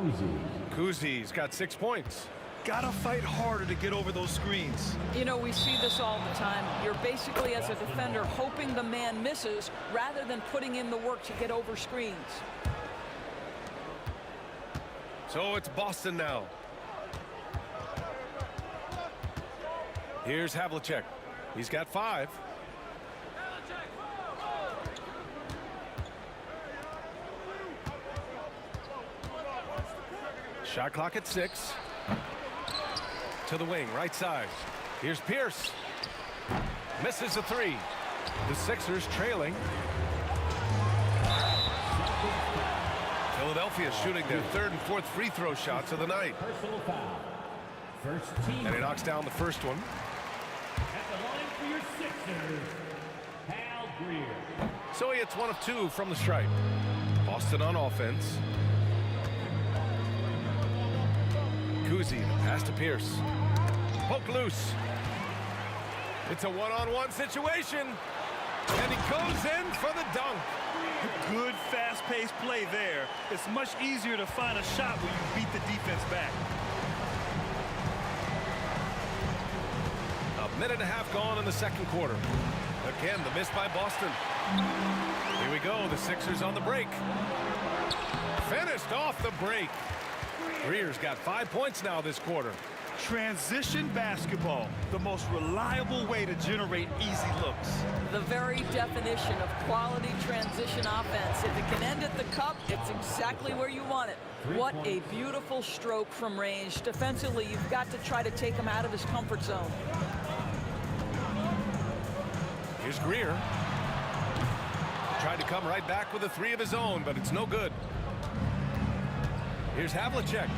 Speaker 2: Kuzi's got 6 points.
Speaker 4: Gotta fight harder to get over those screens.
Speaker 7: You know, we see this all the time. You're basically, as a defender, hoping the man misses rather than putting in the work to get over screens.
Speaker 2: So it's Boston now. Here's Havlicek. He's got 5. Shot clock at 6. To the wing, right side. Here's Pierce. Misses a 3. The Sixers trailing. Philadelphia shooting their 3rd and 4th free throw shots of the night.
Speaker 5: Personal foul. First team.
Speaker 2: And he knocks down the first one.
Speaker 5: At the line for your Sixers, Hal Greer.
Speaker 2: So he hits 1 of 2 from the stripe. Boston on offense. Kuzi, pass to Pierce. Poke loose. It's a one-on-one situation. And he goes in for the dunk.
Speaker 4: Good fast-paced play there. It's much easier to find a shot when you beat the defense back.
Speaker 2: A minute and a half gone in the second quarter. Again, the miss by Boston. Here we go, the Sixers on the break. Finished off the break. Greer's got 5 points now this quarter.
Speaker 4: Transition basketball, the most reliable way to generate easy looks.
Speaker 7: The very definition of quality transition offense. If it can end at the cup, it's exactly where you want it. What a beautiful stroke from range. Defensively, you've got to try to take him out of his comfort zone.
Speaker 2: Here's Greer. Tried to come right back with a 3 of his own, but it's no good. Here's Havlicek.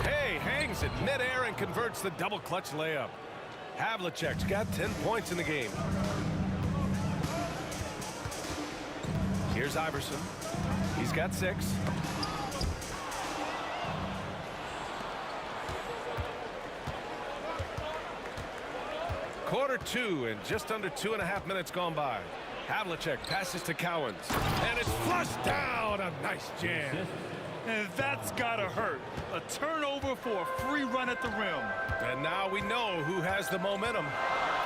Speaker 2: Hey, hangs it midair and converts the double clutch layup. Havlicek's got 10 points in the game. Here's Iverson. He's got 6. Quarter 2 and just under 2.5 minutes gone by. Havlicek passes to Cowens. And it's flushed down. A nice jam.
Speaker 4: And that's gotta hurt. A turnover for a free run at the rim.
Speaker 2: And now we know who has the momentum.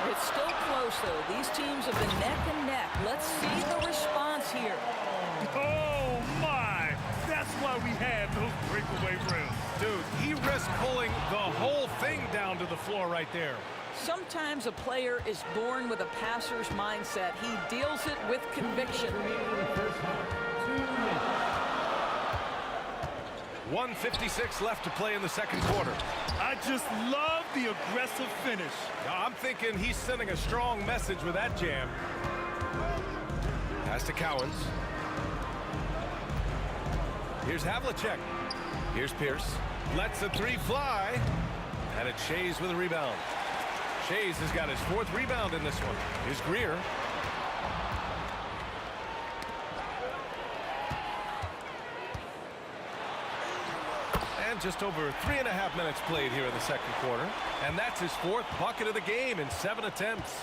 Speaker 7: It's still close, though. These teams have been neck and neck. Let's see the response here.
Speaker 4: Oh, my. That's why we had those breakaway rims.
Speaker 2: Dude, he risked pulling the whole thing down to the floor right there.
Speaker 7: Sometimes a player is born with a passer's mindset. He deals it with conviction.
Speaker 2: 1:56 left to play in the second quarter.
Speaker 4: I just love the aggressive finish.
Speaker 2: Now, I'm thinking he's sending a strong message with that jam. Pass to Cowens. Here's Havlicek. Here's Pierce. Lets the three fly. And it's Shays with a rebound. Shays has got his 4th rebound in this one. Here's Greer. And just over 3.5 minutes played here in the second quarter. And that's his 4th bucket of the game in 7 attempts.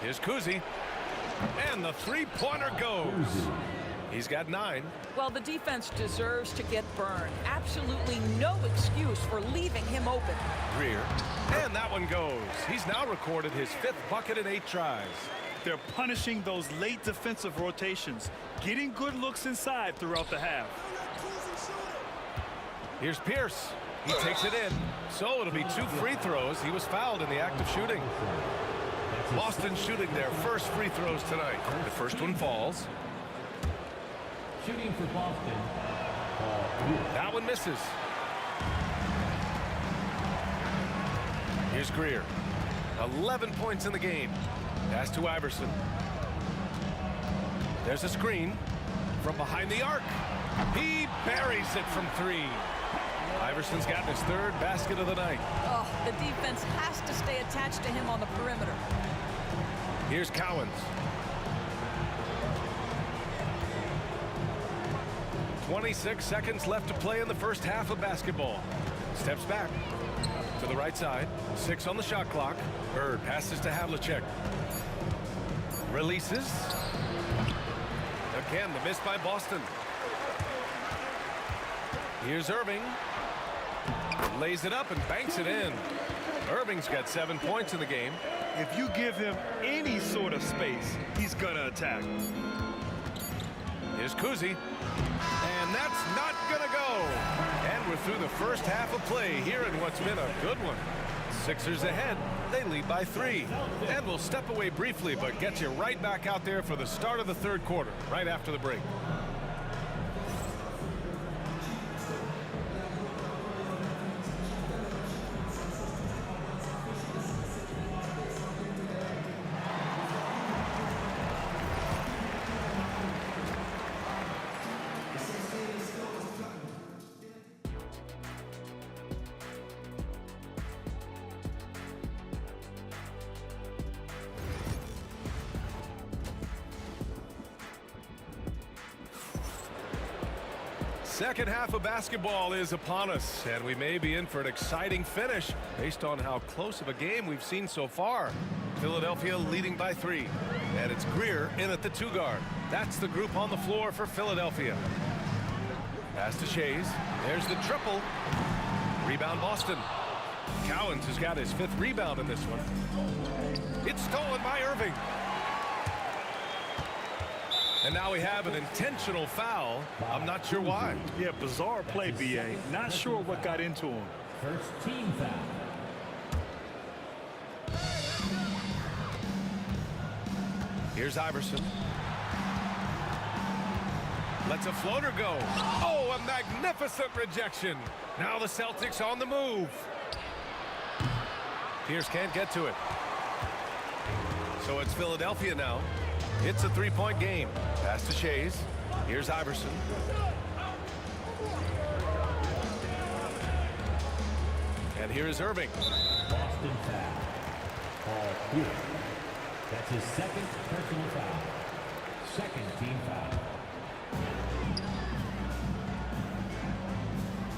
Speaker 2: Here's Kuzi. And the three-pointer goes. He's got 9.
Speaker 7: Well, the defense deserves to get burned. Absolutely no excuse for leaving him open.
Speaker 2: Greer. And that one goes. He's now recorded his 5th bucket in 8 tries.
Speaker 4: They're punishing those late defensive rotations, getting good looks inside throughout the half.
Speaker 2: Here's Pierce. He takes it in. So it'll be 2 free throws. He was fouled in the act of shooting. Boston shooting their first free throws tonight. The first one falls.
Speaker 5: Shooting for Boston.
Speaker 2: That one misses. Here's Greer. 11 points in the game. Pass to Iverson. There's a screen from behind the arc. He buries it from 3. Iverson's gotten his 3rd basket of the night.
Speaker 7: Oh, the defense has to stay attached to him on the perimeter.
Speaker 2: Here's Cowens. 26 seconds left to play in the first half of basketball. Steps back to the right side. 6 on the shot clock. Bird passes to Havlicek. Releases. Again, the miss by Boston. Here's Irving. Lays it up and banks it in. Irving's got 7 points in the game.
Speaker 4: If you give him any sort of space, he's gonna attack.
Speaker 2: Here's Kuzi. And that's not gonna go. And we're through the first half of play here in what's been a good one. Sixers ahead. They lead by 3. And we'll step away briefly, but get you right back out there for the start of the third quarter, right after the break. Second half of basketball is upon us, and we may be in for an exciting finish based on how close of a game we've seen so far. Philadelphia leading by 3, and it's Greer in at the 2 guard. That's the group on the floor for Philadelphia. Pass to Shays. There's the triple. Rebound Boston. Cowens has got his 5th rebound in this one. It's stolen by Irving. And now we have an intentional foul. I'm not sure why.
Speaker 4: Yeah, bizarre play, B.A. Not sure what got into him.
Speaker 5: First team foul.
Speaker 2: Here's Iverson. Lets a floater go. Oh, a magnificent rejection. Now the Celtics on the move. Pierce can't get to it. So it's Philadelphia now. It's a 3-point game. Pass to Shays. Here's Iverson. And here is Irving.
Speaker 5: Boston foul. Paul Pierce. That's his 2nd personal foul. 2nd team foul.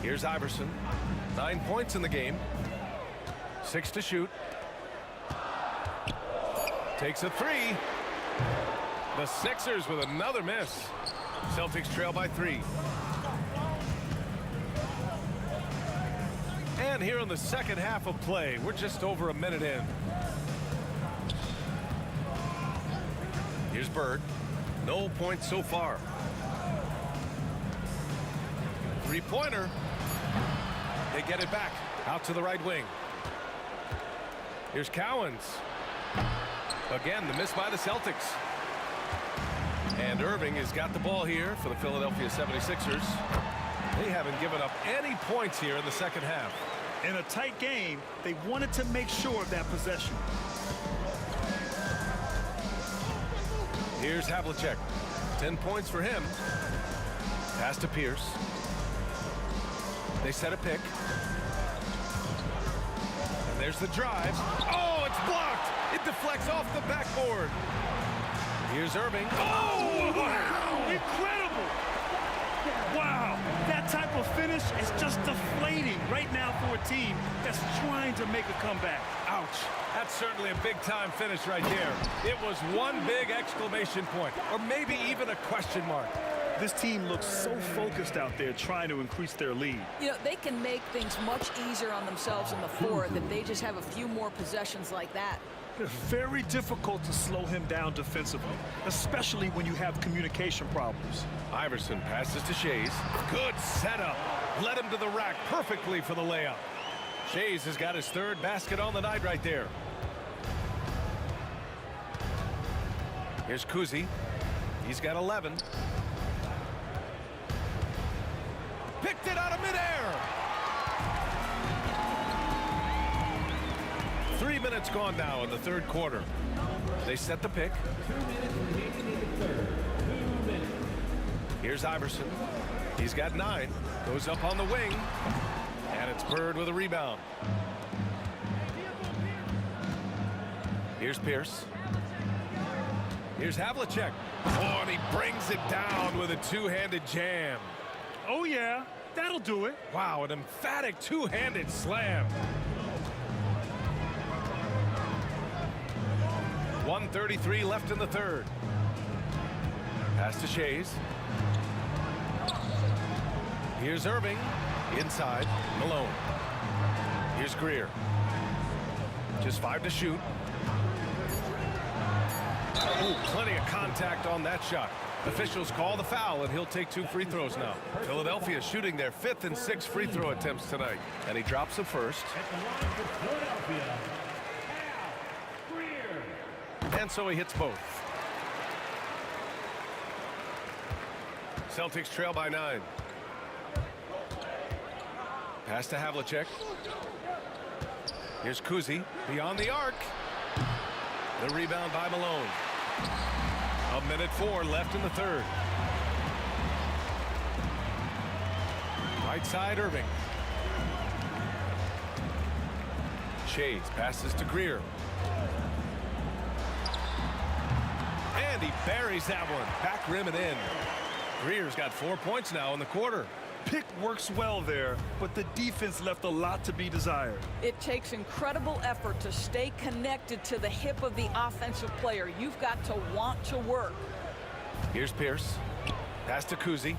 Speaker 2: Here's Iverson. 9 points in the game. 6 to shoot. Takes a 3. The Sixers with another miss. Celtics trail by 3. And here in the second half of play, we're just over a minute in. Here's Bird. No points so far. 3-pointer. They get it back out to the right wing. Here's Cowens. Again, the miss by the Celtics. And Irving has got the ball here for the Philadelphia 76ers. They haven't given up any points here in the second half.
Speaker 4: In a tight game, they wanted to make sure of that possession.
Speaker 2: Here's Havlicek. 10 points for him. Pass to Pierce. They set a pick. And there's the drive. Oh, it's blocked. It deflects off the backboard. Here's Irving.
Speaker 4: Oh, wow! Incredible! Wow, that type of finish is just deflating right now for a team that's trying to make a comeback.
Speaker 2: Ouch. That's certainly a big-time finish right there. It was one big exclamation point, or maybe even a question mark.
Speaker 4: This team looks so focused out there trying to increase their lead.
Speaker 7: You know, they can make things much easier on themselves in the fourth if they just have a few more possessions like that.
Speaker 4: It's very difficult to slow him down defensively, especially when you have communication problems.
Speaker 2: Iverson passes to Shays. Good setup. Led him to the rack perfectly for the layup. Shays has got his third basket on the night right there. Here's Kuzi. He's got 11. Picked it out of midair. 3 minutes gone now in the third quarter. They set the pick. Here's Iverson. He's got 9. Goes up on the wing. And it's Bird with a rebound. Here's Pierce. Here's Havlicek. Oh, and he brings it down with a two-handed jam.
Speaker 4: Oh, yeah. That'll do it.
Speaker 2: Wow, an emphatic two-handed slam. 1:33 left in the third. Pass to Shays. Here's Irving. Inside. Malone. Here's Greer. Just 5 to shoot. Ooh, plenty of contact on that shot. Officials call the foul, and he'll take 2 free throws now. Philadelphia shooting their 5th and 6th free throw attempts tonight. And he drops the first. And so he hits both. Celtics trail by 9. Pass to Havlicek. Here's Kuzi beyond the arc. The rebound by Malone. 1:04 left in the third. Right side, Irving. Shays passes to Greer. And he buries that one. Back rim and in. Greer's got 4 points now in the quarter.
Speaker 4: Pick works well there, but the defense left a lot to be desired.
Speaker 7: It takes incredible effort to stay connected to the hip of the offensive player. You've got to want to work.
Speaker 2: Here's Pierce. Pass to Kuzi.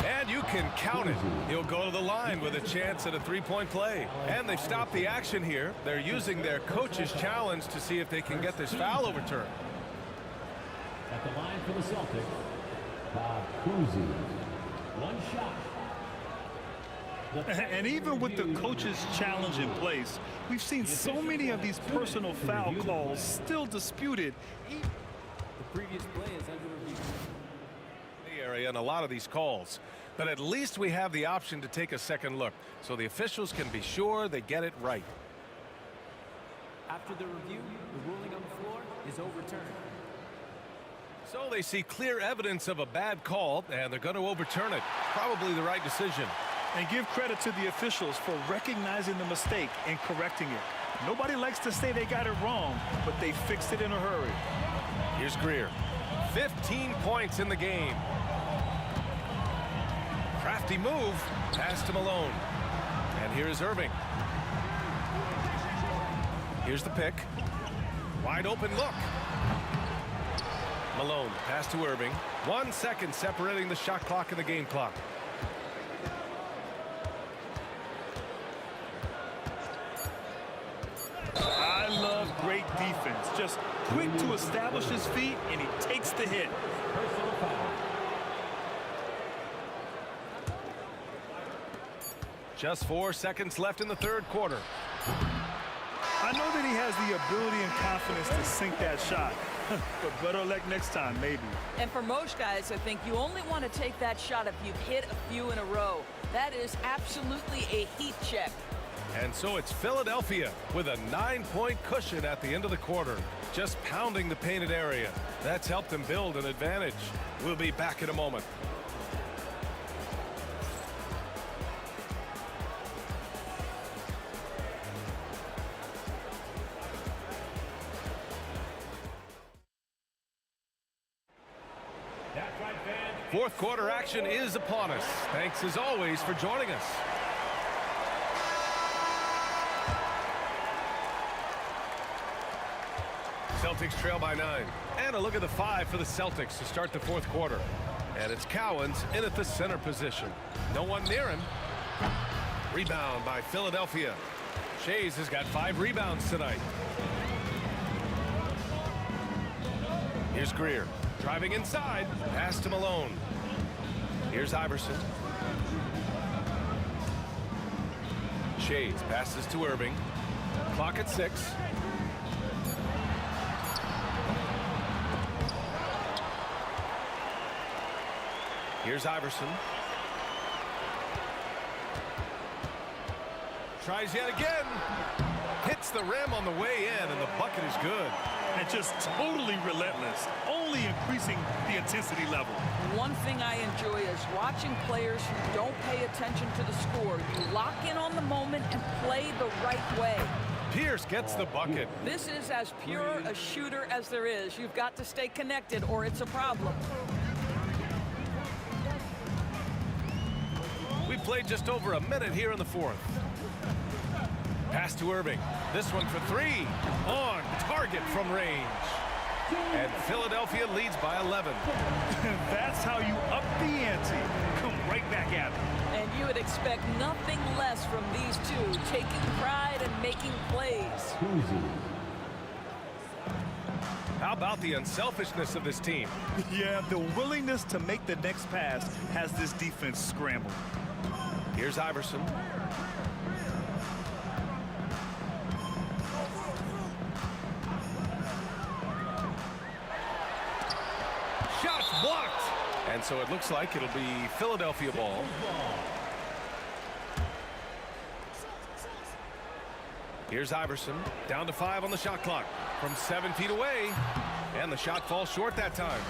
Speaker 2: And you can count it. He'll go to the line with a chance at a three-point play. And they've stopped the action here. They're using their coach's challenge to see if they can get this foul overturned.
Speaker 5: At the line for the Celtics, Bob Cousy. One shot.
Speaker 4: And even with the coach's challenge in place, we've seen so many of these personal foul calls still disputed.
Speaker 11: The previous play is under review.
Speaker 2: The area and a lot of these calls. But at least we have the option to take a second look, so the officials can be sure they get it right.
Speaker 11: After the review, the ruling on the floor is overturned.
Speaker 2: So they see clear evidence of a bad call, and they're going to overturn it. Probably the right decision.
Speaker 4: And give credit to the officials for recognizing the mistake and correcting it. Nobody likes to say they got it wrong, but they fixed it in a hurry.
Speaker 2: Here's Greer. 15 points in the game. Crafty move. Pass to Malone. And here's Irving. Here's the pick. Wide open look. Malone, pass to Irving. 1 second separating the shot clock and the game clock.
Speaker 4: I love great defense. Just quick to establish his feet, and he takes the hit.
Speaker 2: Just 4 seconds left in the third quarter.
Speaker 4: I know that he has the ability and confidence to sink that shot, but better luck next time, maybe.
Speaker 7: And for most guys, I think you only want to take that shot if you've hit a few in a row. That is absolutely a heat check.
Speaker 2: And so it's Philadelphia with a 9-point cushion at the end of the quarter, just pounding the painted area. That's helped them build an advantage. We'll be back in a moment. Fourth quarter action is upon us. Thanks as always for joining us. Celtics trail by 9. And a look at the 5 for the Celtics to start the fourth quarter. And it's Cowens in at the center position. No one near him. Rebound by Philadelphia. Shays has got 5 rebounds tonight. Here's Greer. Driving inside. Pass to Malone. Here's Iverson. Shays passes to Irving. Clock at 6. Here's Iverson. Tries yet again. Hits the rim on the way in, and the bucket is good.
Speaker 4: And just totally relentless, only increasing the intensity level.
Speaker 7: One thing I enjoy is watching players who don't pay attention to the score. You lock in on the moment and play the right way.
Speaker 2: Pierce gets the bucket.
Speaker 7: This is as pure a shooter as there is. You've got to stay connected or it's a problem.
Speaker 2: We played just over a minute here in the fourth. Pass to Irving. This one for 3. On target from range. And Philadelphia leads by 11.
Speaker 4: That's how you up the ante. Come right back at them.
Speaker 7: And you would expect nothing less from these two, taking pride and making plays.
Speaker 2: How about the unselfishness of this team?
Speaker 4: Yeah, the willingness to make the next pass has this defense scrambled.
Speaker 2: Here's Iverson. Shots blocked. And so it looks like it'll be Philadelphia ball. Here's Iverson. Down to 5 on the shot clock. From 7 feet away. And the shot falls short that time.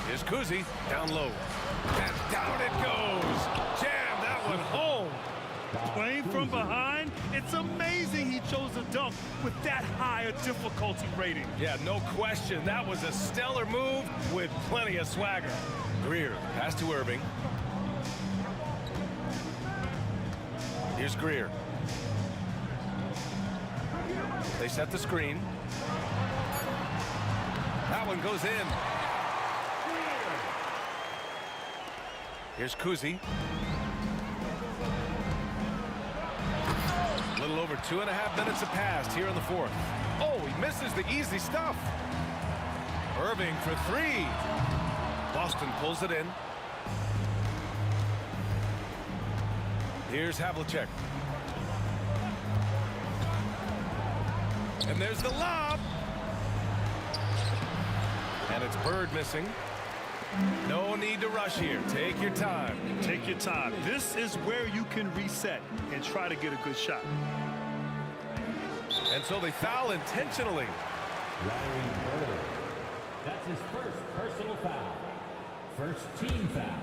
Speaker 2: Here's Kuzi. Down low. And down it goes. Jam that one home.
Speaker 4: Playing from behind, it's amazing he chose a dunk with that high a difficulty rating.
Speaker 2: Yeah, no question. That was a stellar move with plenty of swagger. Greer, pass to Irving. Here's Greer. They set the screen. That one goes in. Here's Kuzi. A little over 2.5 minutes have passed here in the fourth. Oh, he misses the easy stuff. Irving for 3. Boston pulls it in. Here's Havlicek. And there's the lob. And it's Bird missing. No need to rush here. Take your time.
Speaker 4: Take your time. This is where you can reset and try to get a good shot.
Speaker 2: And so they foul intentionally.
Speaker 5: Larry Bird. That's his first personal foul. First team foul.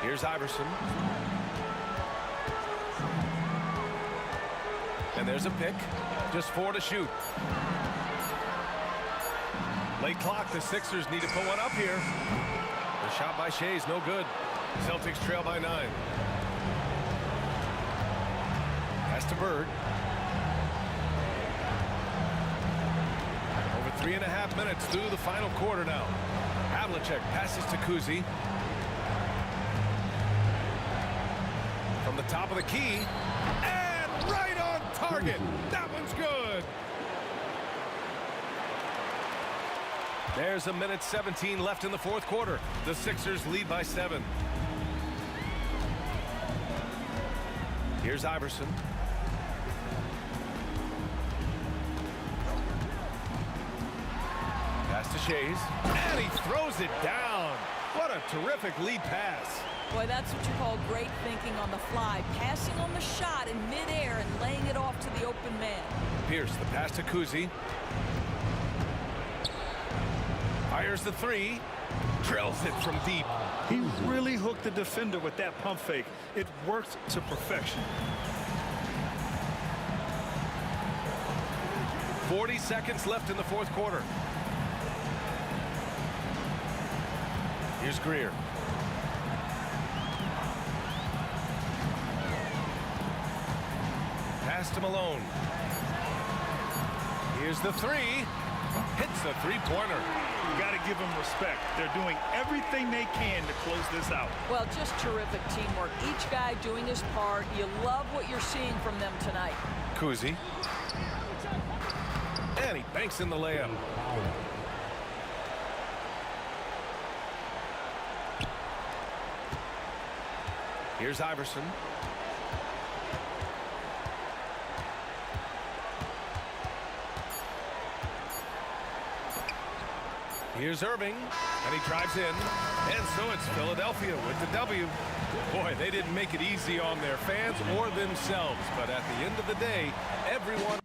Speaker 2: Here's Iverson. And there's a pick. Just 4 to shoot. Late clock. The Sixers need to put one up here. The shot by Shea is no good. Celtics trail by 9. Pass to Bird. Over 3.5 minutes through the final quarter now. Havlicek passes to Kuzi. From the top of the key. And right on target. That one's good. There's a minute 17 left in the fourth quarter. The Sixers lead by 7. Here's Iverson. Pass to Shays, and he throws it down. What a terrific lead pass.
Speaker 7: Boy, that's what you call great thinking on the fly. Passing on the shot in midair and laying it off to the open man.
Speaker 2: Pierce, the pass to Kuzi. Fires the three. Drills it from deep.
Speaker 4: He really hooked the defender with that pump fake. It worked to perfection.
Speaker 2: 40 seconds left in the fourth quarter. Here's Greer. Pass to Malone. Here's the three. Hits the three-pointer.
Speaker 4: You got to give them respect. They're doing everything they can to close this out.
Speaker 7: Well, just terrific teamwork. Each guy doing his part. You love what you're seeing from them tonight.
Speaker 2: Kuzi. And he banks in the layup. Here's Iverson. Here's Irving, and he drives in. And so it's Philadelphia with the W. Boy, they didn't make it easy on their fans or themselves, but at the end of the day, everyone...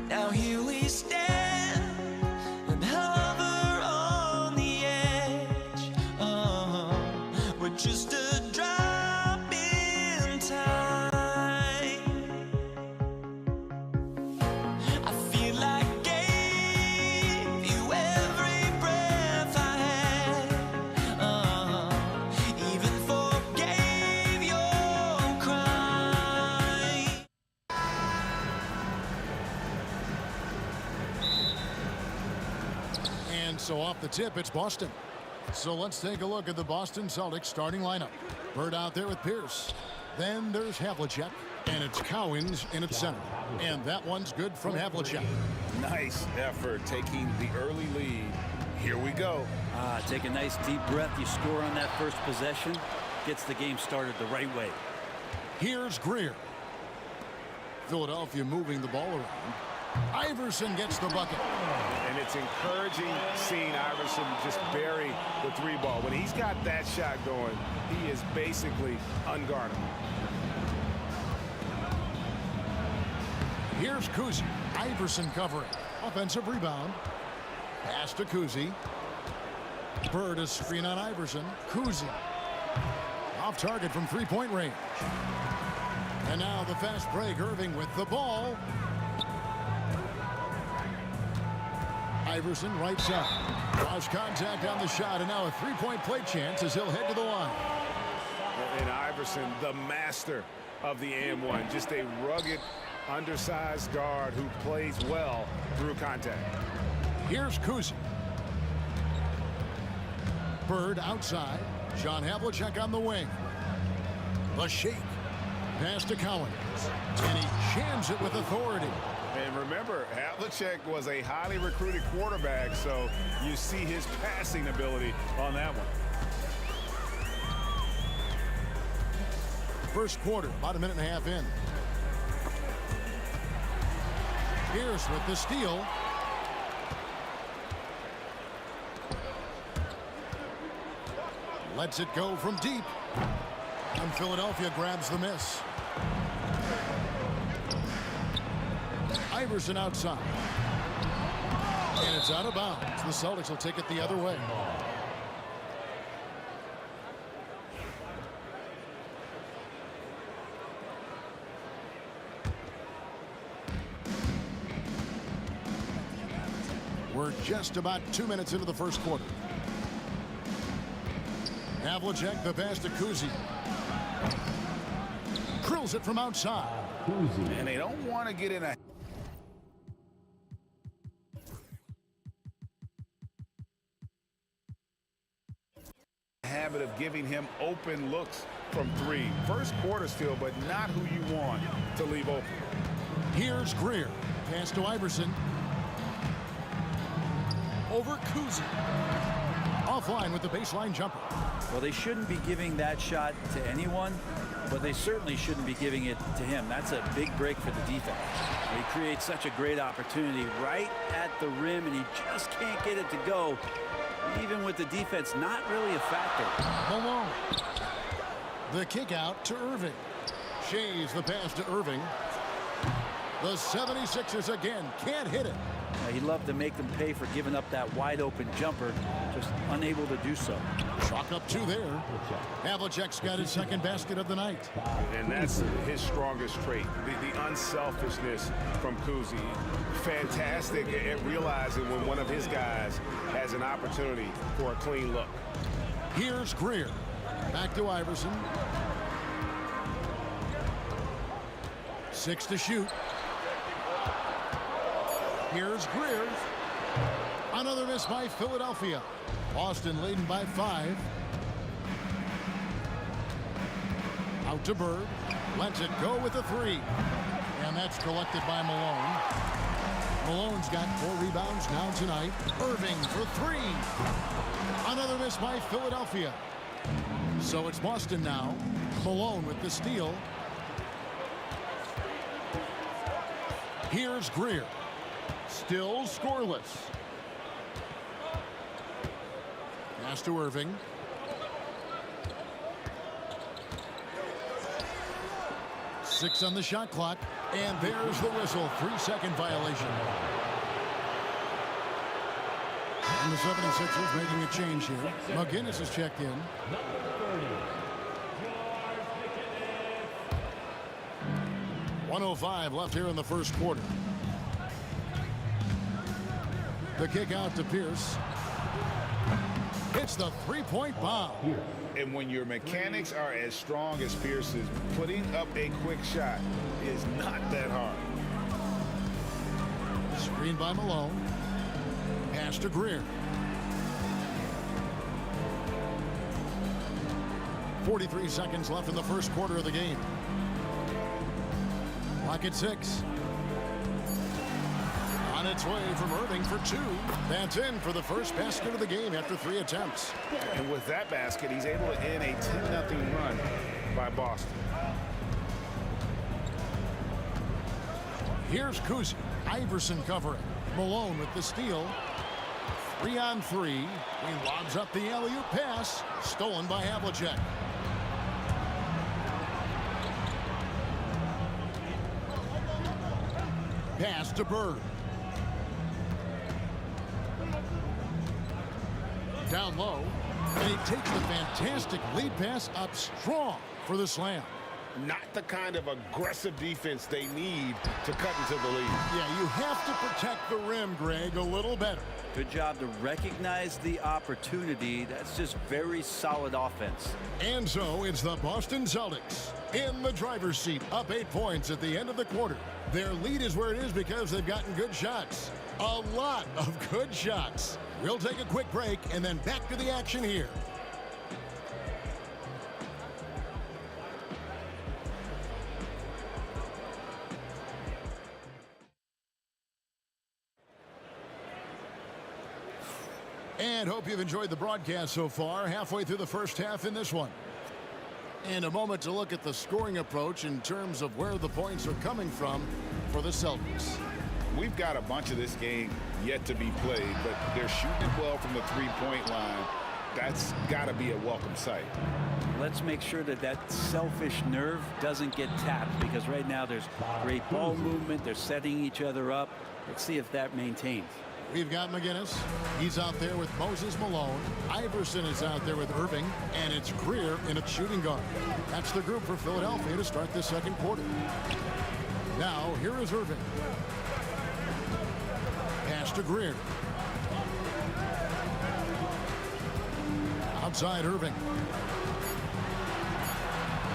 Speaker 1: Now here we stand and hover on the edge. We're just a drop in time. I feel like gave you every breath I had. Even forgave your crime.
Speaker 6: And so off the tip, it's Boston. So let's take a look at the Boston Celtics starting lineup. Bird out there with Pierce. Then there's Havlicek. And it's Cowens in its center. And that one's good from Havlicek.
Speaker 9: Nice effort taking the early lead. Here we go.
Speaker 10: Take a nice deep breath. You score on that first possession. Gets the game started the right way.
Speaker 6: Here's Greer. Philadelphia moving the ball around. Iverson gets the bucket.
Speaker 9: And it's encouraging seeing Iverson just bury the three ball. When he's got that shot going, he is basically unguardable.
Speaker 6: Here's Kuzi. Iverson covering. Offensive rebound. Pass to Kuzi. Bird a screen on Iverson. Kuzi. Off target from three-point range. And now the fast break. Irving with the ball. Iverson right side. Lost contact on the shot, and now a three-point play chance as he'll head to the line.
Speaker 9: And Iverson, the master of the and-one. Just a rugged, undersized guard who plays well through contact.
Speaker 6: Here's Kuzi. Bird outside. John Havlicek on the wing. The shake. Pass to Cowens. And he jams it with authority.
Speaker 9: And remember, Havlicek was a highly recruited quarterback, so you see his passing ability on that one.
Speaker 6: First quarter, about a minute and a half in. Pierce with the steal. Lets it go from deep. And Philadelphia grabs the miss. Iverson outside. And it's out of bounds. The Celtics will take it the other way. We're just about 2 minutes into the first quarter. Havlicek, the pass to Kuzi. Drills it from outside.
Speaker 9: And they don't want to get in a habit of giving him open looks from three. First quarter still, but not who you want to leave open.
Speaker 6: Here's Greer. Pass to Iverson. Over Kuzi. Offline with the baseline jumper.
Speaker 10: Well, they shouldn't be giving that shot to anyone, but they certainly shouldn't be giving it to him. That's a big break for the defense. He creates such a great opportunity right at the rim, and he just can't get it to go, even with the defense not really a factor.
Speaker 6: Malone. The kick out to Irving. Shays the pass to Irving. The 76ers again can't hit it.
Speaker 10: He'd love to make them pay for giving up that wide open jumper, just unable to do so.
Speaker 6: Chalk up two there. Havlicek's got his second basket of the night.
Speaker 9: And that's his strongest trait, the unselfishness from Kuzi. Fantastic at realizing when one of his guys has an opportunity for a clean look.
Speaker 6: Here's Greer. Back to Iverson. 6 to shoot. Here's Greer. Another miss by Philadelphia. Boston leading by 5. Out to Bird. Lets it go with a 3. And that's collected by Malone. Malone's got 4 rebounds now tonight. Irving for 3. Another miss by Philadelphia. So it's Boston now. Malone with the steal. Here's Greer. Still scoreless. Pass to Irving. 6 on the shot clock. And there's the whistle. 3-second violation. And the 76ers making a change here. McGinnis has checked in.
Speaker 5: Number
Speaker 6: 1:05 left here in the first quarter. The kick out to Pierce. It's the three-point bomb.
Speaker 9: And when your mechanics are as strong as Pierce's, putting up a quick shot is not that hard.
Speaker 6: Screen by Malone. Pass to Greer. 43 seconds left in the first quarter of the game. Clock at 6. On its way from Irving for 2. That's in for the first basket of the game after 3 attempts.
Speaker 9: And with that basket, he's able to end a 10-0 run by Boston.
Speaker 6: Here's Kuzi. Iverson covering. Malone with the steal. 3-on-3. He lobs up the alley-oop pass. Stolen by Havlicek. Pass to Bird. Down low. And he takes the fantastic lead pass up strong for the slam.
Speaker 9: Not the kind of aggressive defense they need to cut into the lead.
Speaker 6: Yeah, you have to protect the rim, Greg, a little better.
Speaker 10: Good job to recognize the opportunity. That's just very solid offense.
Speaker 6: And so it's the Boston Celtics in the driver's seat, up 8 points at the end of the quarter. Their lead is where it is because they've gotten good shots. A lot of good shots. We'll take a quick break and then back to the action here. And hope you've enjoyed the broadcast so far. Halfway through the first half in this one. And a moment to look at the scoring approach in terms of where the points are coming from for the Celtics.
Speaker 9: We've got a bunch of this game yet to be played, but they're shooting it well from the three-point line. That's got to be a welcome sight.
Speaker 10: Let's make sure that that selfish nerve doesn't get tapped, because right now there's great ball movement. They're setting each other up. Let's see if that maintains.
Speaker 6: We've got McGinnis. He's out there with Moses Malone. Iverson is out there with Irving. And it's Greer in a shooting guard. That's the group for Philadelphia to start the second quarter. Now, here is Irving. Pass to Greer. Outside Irving.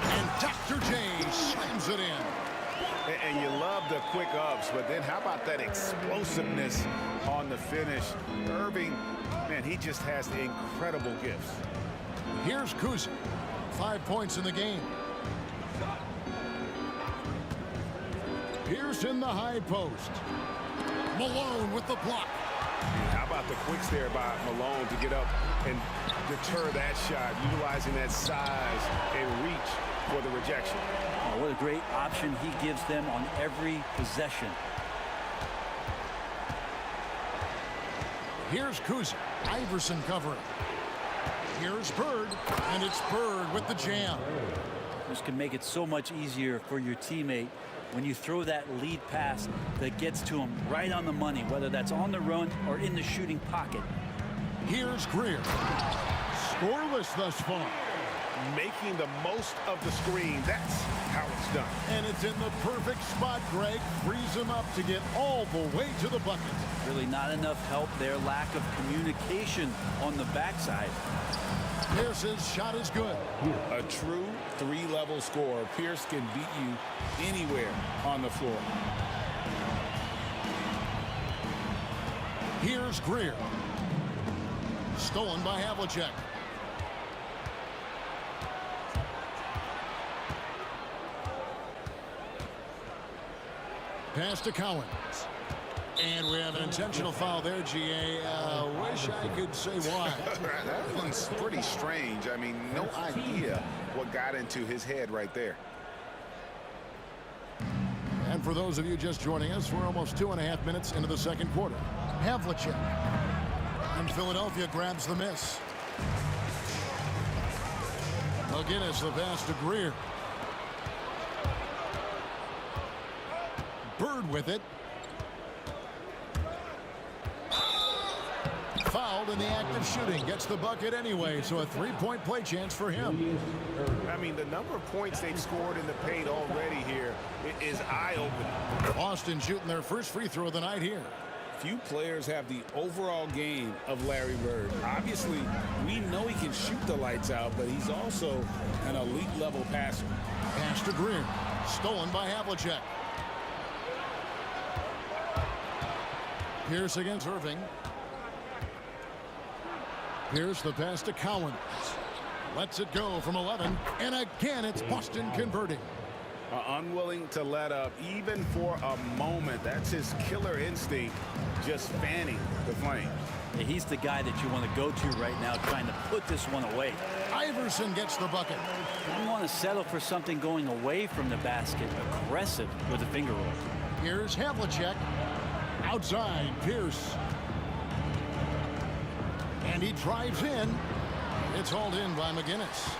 Speaker 6: And Dr. J slams it in.
Speaker 9: And you love the quick ups, but then how about that explosiveness on the finish? Irving, man, he just has incredible gifts.
Speaker 6: Here's Kuzi. 5 points in the game. Pierce in the high post. Malone with the block.
Speaker 9: How about the quicks there by Malone to get up and deter that shot, utilizing that size and reach for the rejection.
Speaker 10: Oh, what a great option he gives them on every possession.
Speaker 6: Here's Kuzi. Iverson covering. Here's Bird, and it's Bird with the jam.
Speaker 10: This can make it so much easier for your teammate when you throw that lead pass that gets to him right on the money, whether that's on the run or in the shooting pocket.
Speaker 6: Here's Greer. Scoreless thus far.
Speaker 9: Making the most of the screen. That's how it's done.
Speaker 6: And it's in the perfect spot, Greg. Frees him up to get all the way to the bucket.
Speaker 10: Really not enough help there. Lack of communication on the backside.
Speaker 6: Pierce's shot is good.
Speaker 9: A true three-level scorer. Pierce can beat you anywhere on the floor.
Speaker 6: Here's Greer. Stolen by Havlicek. Pass to Collins. And we have an intentional foul there, GA. Wish I could say why.
Speaker 9: That one's pretty strange. I mean, no idea what got into his head right there.
Speaker 6: And for those of you just joining us, we're almost 2.5 minutes into the second quarter. Havlicek. And Philadelphia grabs the miss. McGinnis, the pass to Greer. Bird with it. Fouled in the act of shooting. Gets the bucket anyway, so a three-point play chance for him.
Speaker 8: I mean, the number of points they've scored in the paint already here is eye-opening.
Speaker 6: Boston shooting their first free throw of the night here.
Speaker 9: Few players have the overall game of Larry Bird. Obviously, we know he can shoot the lights out, but he's also an elite-level passer.
Speaker 6: Pass to Greer. Stolen by Havlicek. Pierce against Irving. Pierce the pass to Cowan. Lets it go from 11. And again, it's Boston converting.
Speaker 8: Unwilling to let up even for a moment. That's his killer instinct, just fanning the flames.
Speaker 10: Yeah, he's the guy that you want to go to right now, trying to put this one away.
Speaker 6: Iverson gets the bucket.
Speaker 10: You want to settle for something going away from the basket, aggressive with a finger roll.
Speaker 6: Here's Havlicek. Outside, Pierce. And he drives in. It's hauled in by McGinnis.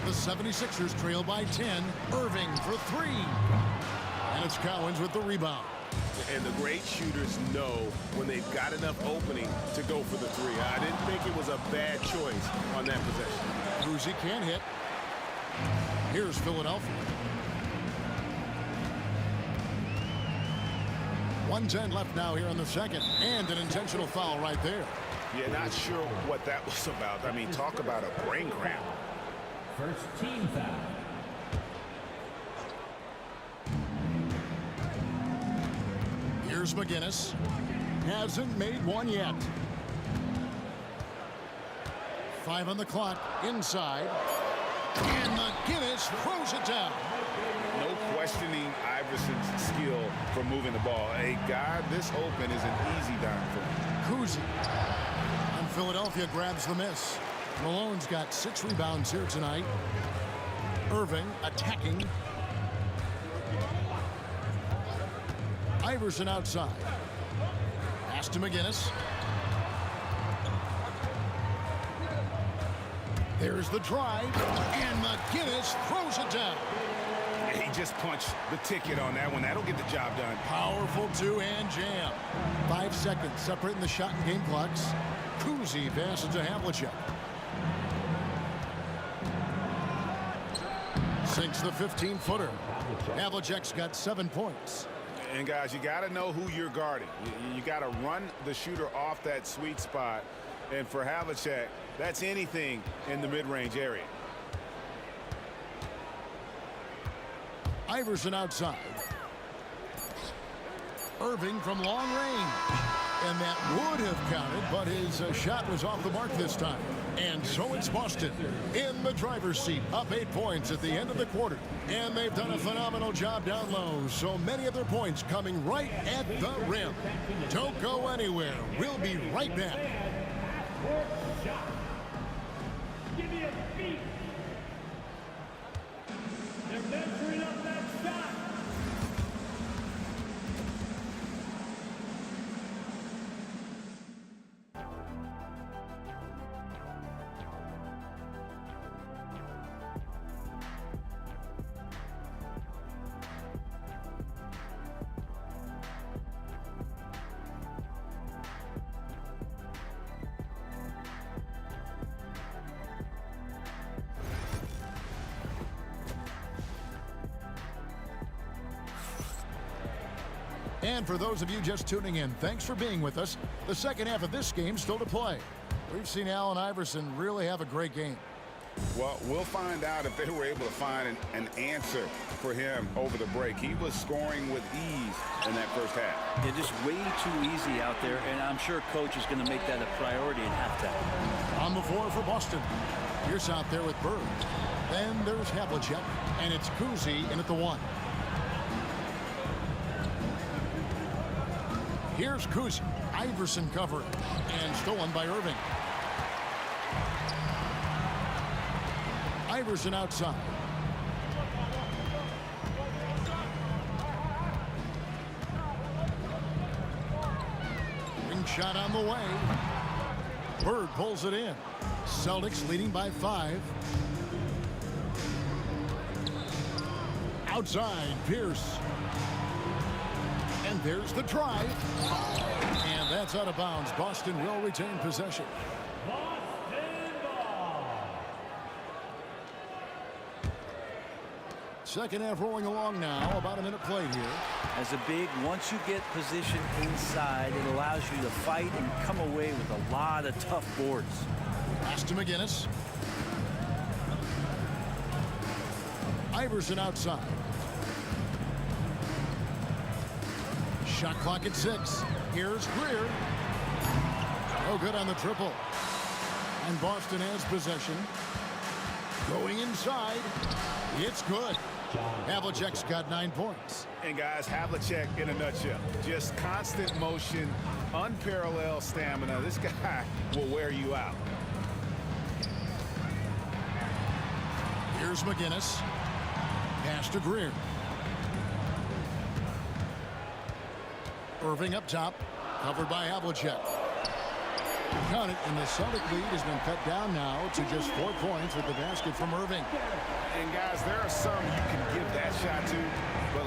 Speaker 6: The 76ers trail by 10. Irving for three. And it's Cowens with the rebound.
Speaker 8: And the great shooters know when they've got enough opening to go for the three. I didn't think it was a bad choice on that possession.
Speaker 6: Uzi can't hit. Here's Philadelphia. 1:10 left now here in the second. And an intentional foul right there.
Speaker 8: Yeah, not sure what that was about. I mean, talk about a brain cramp.
Speaker 5: First team foul.
Speaker 6: Here's McGinnis. Hasn't made one yet. 5 on the clock. Inside. And McGinnis throws it down.
Speaker 8: No questioning Iverson's skill for moving the ball. A guy this open is an easy dime for him.
Speaker 6: Kuzi. And Philadelphia grabs the miss. Malone's got 6 rebounds here tonight. Irving attacking. Iverson outside. Pass to McGinnis. There's the drive. And McGinnis throws it down.
Speaker 8: He just punched the ticket on that one. That'll get the job done.
Speaker 6: Powerful two-hand jam. 5 seconds separating the shot and game clocks. Kuzi passes to Havlicek. Sinks the 15-footer. Havlicek's got 7 points.
Speaker 8: And guys, you got to know who you're guarding. You got to run the shooter off that sweet spot. And for Havlicek, that's anything in the mid-range area.
Speaker 6: Iverson outside. Irving from long range. And that would have counted, but his shot was off the mark this time. And so it's Boston in the driver's seat, up 8 points at the end of the quarter. And they've done a phenomenal job down low, so many of their points coming right at the rim. Don't go anywhere. We'll be right back.
Speaker 5: Give me a beat. They're measuring up that shot.
Speaker 6: And for those of you just tuning in, thanks for being with us. The second half of this game still to play. We've seen Allen Iverson really have a great game.
Speaker 8: Well, we'll find out if they were able to find an answer for him over the break. He was scoring with ease in that first half.
Speaker 10: Yeah, just way too easy out there, and I'm sure coach is going to make that a priority in halftime.
Speaker 6: On the floor for Boston. Pierce out there with Bird. Then there's Havlicek, and it's Kuzi in at the 1. Here's Kuzi. Iverson covering. And stolen by Irving. Iverson outside. Ring shot on the way. Bird pulls it in. Celtics leading by 5. Outside, Pierce. And there's the drive. And that's out of bounds. Boston will retain possession. Second half rolling along now. About a minute played here.
Speaker 10: As a big, once you get position inside, it allows you to fight and come away with a lot of tough boards.
Speaker 6: Pass to McGinnis. Iverson outside. Shot clock at 6. Here's Greer. No good on the triple. And Boston has possession. Going inside. It's good. Havlicek's got 9 points.
Speaker 9: And guys, Havlicek in a nutshell. Just constant motion, unparalleled stamina. This guy will wear you out.
Speaker 6: Here's McGinnis. Pass to Greer. Irving up top. Covered by Havlicek. Got it, and the Celtic lead has been cut down now to just 4 points with the basket from Irving.
Speaker 9: And guys, there are some you can give that shot to,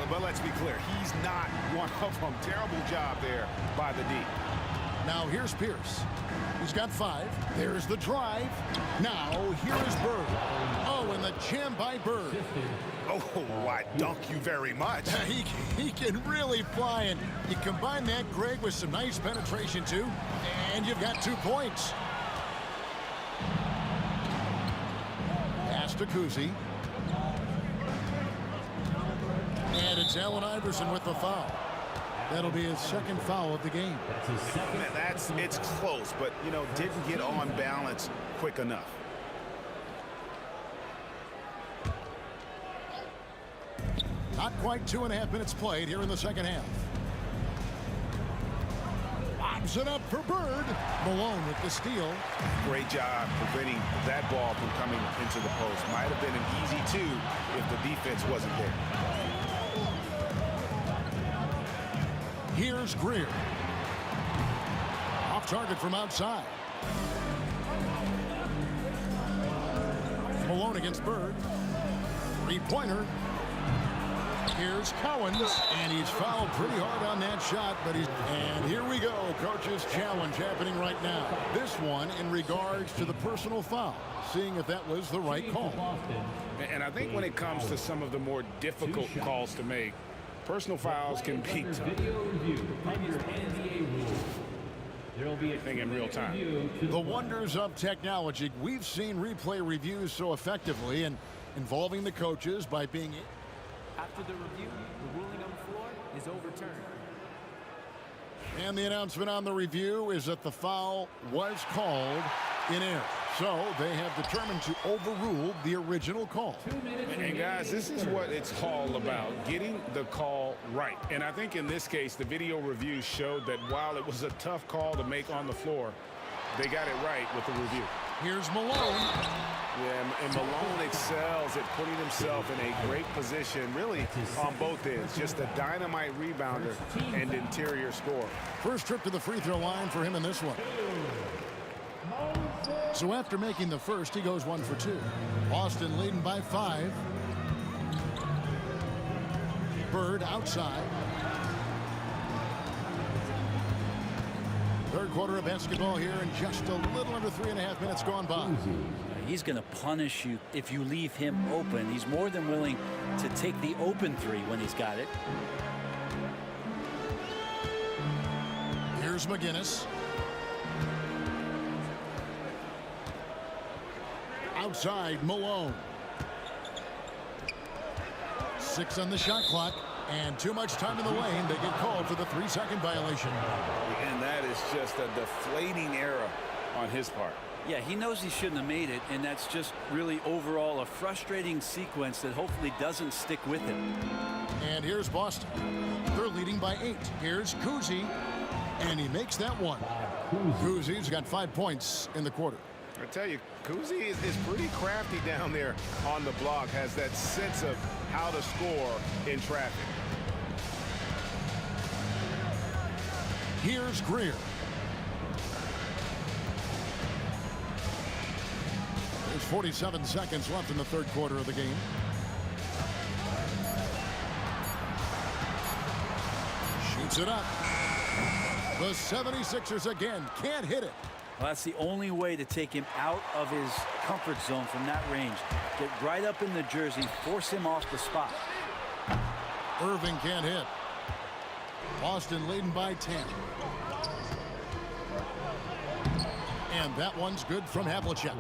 Speaker 9: but let's be clear, he's not one of them. Terrible job there by the D.
Speaker 6: Now here's Pierce. He's got 5. There's the drive. Now here is Bird. Oh, and the jam by Bird.
Speaker 9: Oh, I dunk you very much.
Speaker 6: He can really fly, and you combine that, Greg, with some nice penetration too, and you've got 2 points. Pass to Kuzi. And it's Allen Iverson with the foul. That'll be his second foul of the game.
Speaker 9: It's close, but, you know, didn't get on balance quick enough.
Speaker 6: Not quite 2.5 minutes played here in the second half. Lobs it up for Bird. Malone with the steal.
Speaker 9: Great job preventing that ball from coming into the post. Might have been an easy 2 if the defense wasn't there.
Speaker 6: Here's Greer. Off target from outside. Malone against Bird. 3-pointer. Here's Cowens, and he's fouled pretty hard on that shot, but and here we go, coach's challenge happening right now. This one in regards to the personal foul, seeing if that was the right call.
Speaker 9: And I think when it comes to some of the more difficult calls to make, personal fouls can be tough.
Speaker 5: There will be a
Speaker 9: thing in real time.
Speaker 6: The wonders of technology. We've seen replay reviews so effectively and involving the coaches by being...
Speaker 11: After the review, the ruling on the floor is overturned.
Speaker 6: And the announcement on the review is that the foul was called in error. So they have determined to overrule the original call.
Speaker 9: And guys, this is what it's all about, getting the call right. And I think in this case, the video review showed that while it was a tough call to make on the floor, they got it right with the review.
Speaker 6: Here's Malone.
Speaker 9: Yeah, and Malone excels at putting himself in a great position, really on both ends. Just a dynamite rebounder and interior scorer.
Speaker 6: First trip to the free throw line for him in this one. So after making the first, he goes 1 for 2. Boston leading by 5. Bird outside. Third quarter of basketball here, and just a little under 3.5 minutes gone by.
Speaker 10: He's going to punish you if you leave him open. He's more than willing to take the open 3 when he's got it.
Speaker 6: Here's McGinnis. Outside, Malone. 6 on the shot clock, and too much time in the lane. They get called for the 3-second violation.
Speaker 9: And that is just a deflating error on his part.
Speaker 10: Yeah, he knows he shouldn't have made it, and that's just really overall a frustrating sequence that hopefully doesn't stick with him.
Speaker 6: And here's Boston. They're leading by 8. Here's Kuzi, and he makes that one. Kuzi's got 5 points in the quarter.
Speaker 9: I tell you, Kuzi is pretty crafty down there on the block, has that sense of how to score in traffic.
Speaker 6: Here's Greer. There's 47 seconds left in the third quarter of the game. Shoots Puts it up. The 76ers again can't hit it.
Speaker 10: Well, that's the only way to take him out of his comfort zone from that range. Get right up in the jersey, force him off the spot.
Speaker 6: Irving can't hit. Boston leading by 10. And that one's good from Havlicek.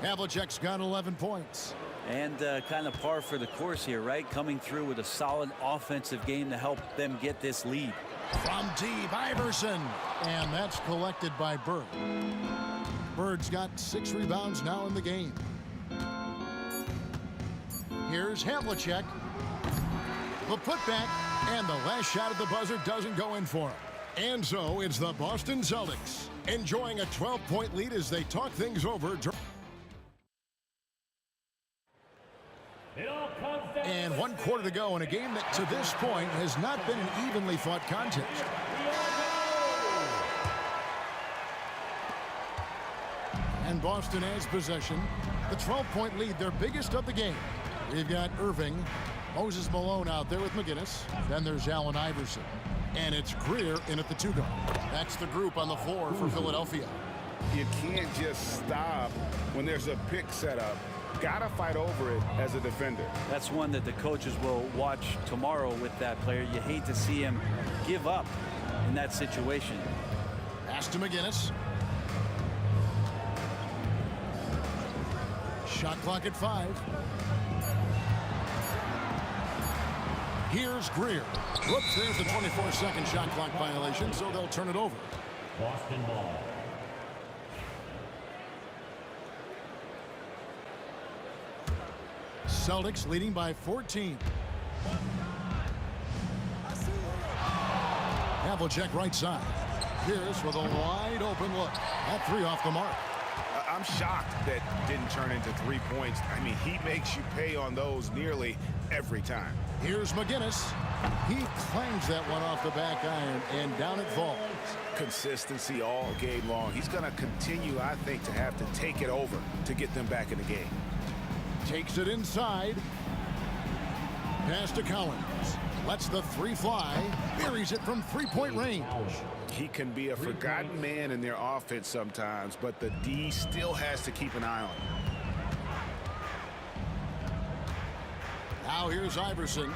Speaker 6: Havlicek's got 11 points.
Speaker 10: And kind of par for the course here, right? Coming through with a solid offensive game to help them get this lead.
Speaker 6: From deep, Iverson. And that's collected by Bird. Bird's got 6 rebounds now in the game. Here's Havlicek. The putback, and the last shot at the buzzer doesn't go in for him. And so it's the Boston Celtics enjoying a 12-point lead as they talk things over. And 1 quarter to go in a game that to this point has not been an evenly fought contest. And Boston has possession. The 12-point lead, their biggest of the game. We've got Irving, Moses Malone out there with McGinnis. Then there's Allen Iverson. And it's Greer in at the 2 guard. That's the group on the floor for Philadelphia.
Speaker 8: You can't just stop when there's a pick set up. Gotta fight over it as a defender.
Speaker 10: That's one that the coaches will watch tomorrow with that player. You hate to see him give up in that situation.
Speaker 6: Pass to McGinnis. Shot clock at 5. Here's Greer. Whoops, there's the 24-second shot clock violation, so they'll turn it over.
Speaker 5: Boston ball.
Speaker 6: Celtics leading by 14. Havlicek right side. Pierce with a wide open look. That 3 off the mark.
Speaker 8: I'm shocked that didn't turn into 3 points. I mean, he makes you pay on those nearly every time.
Speaker 6: Here's McGinnis. He clangs that one off the back iron, and down it falls.
Speaker 8: Consistency all game long. He's going to continue, I think, to have to take it over to get them back in the game.
Speaker 6: Takes it inside. Pass to Collins. Lets the 3 fly. Buries it from 3-point range.
Speaker 8: He can be a forgotten man in their offense sometimes, but the D still has to keep an eye on him.
Speaker 6: Now here's Iverson.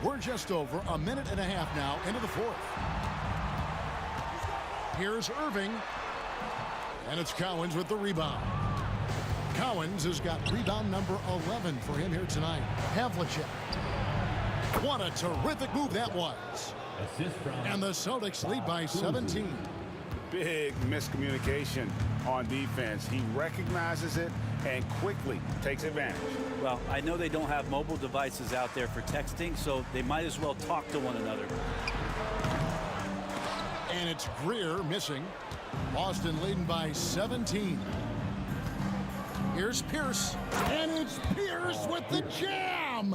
Speaker 6: We're just over a minute and a half now into the 4th. Here's Irving. And it's Collins with the rebound. Collins has got rebound number 11 for him here tonight. Havlicek. What a terrific move that was. And the Celtics lead by 17.
Speaker 8: Big miscommunication on defense. He recognizes it and quickly takes advantage.
Speaker 10: Well, I know they don't have mobile devices out there for texting, so they might as well talk to one another.
Speaker 6: And it's Greer missing. Boston leading by 17. Here's Pierce. And it's Pierce with the jam.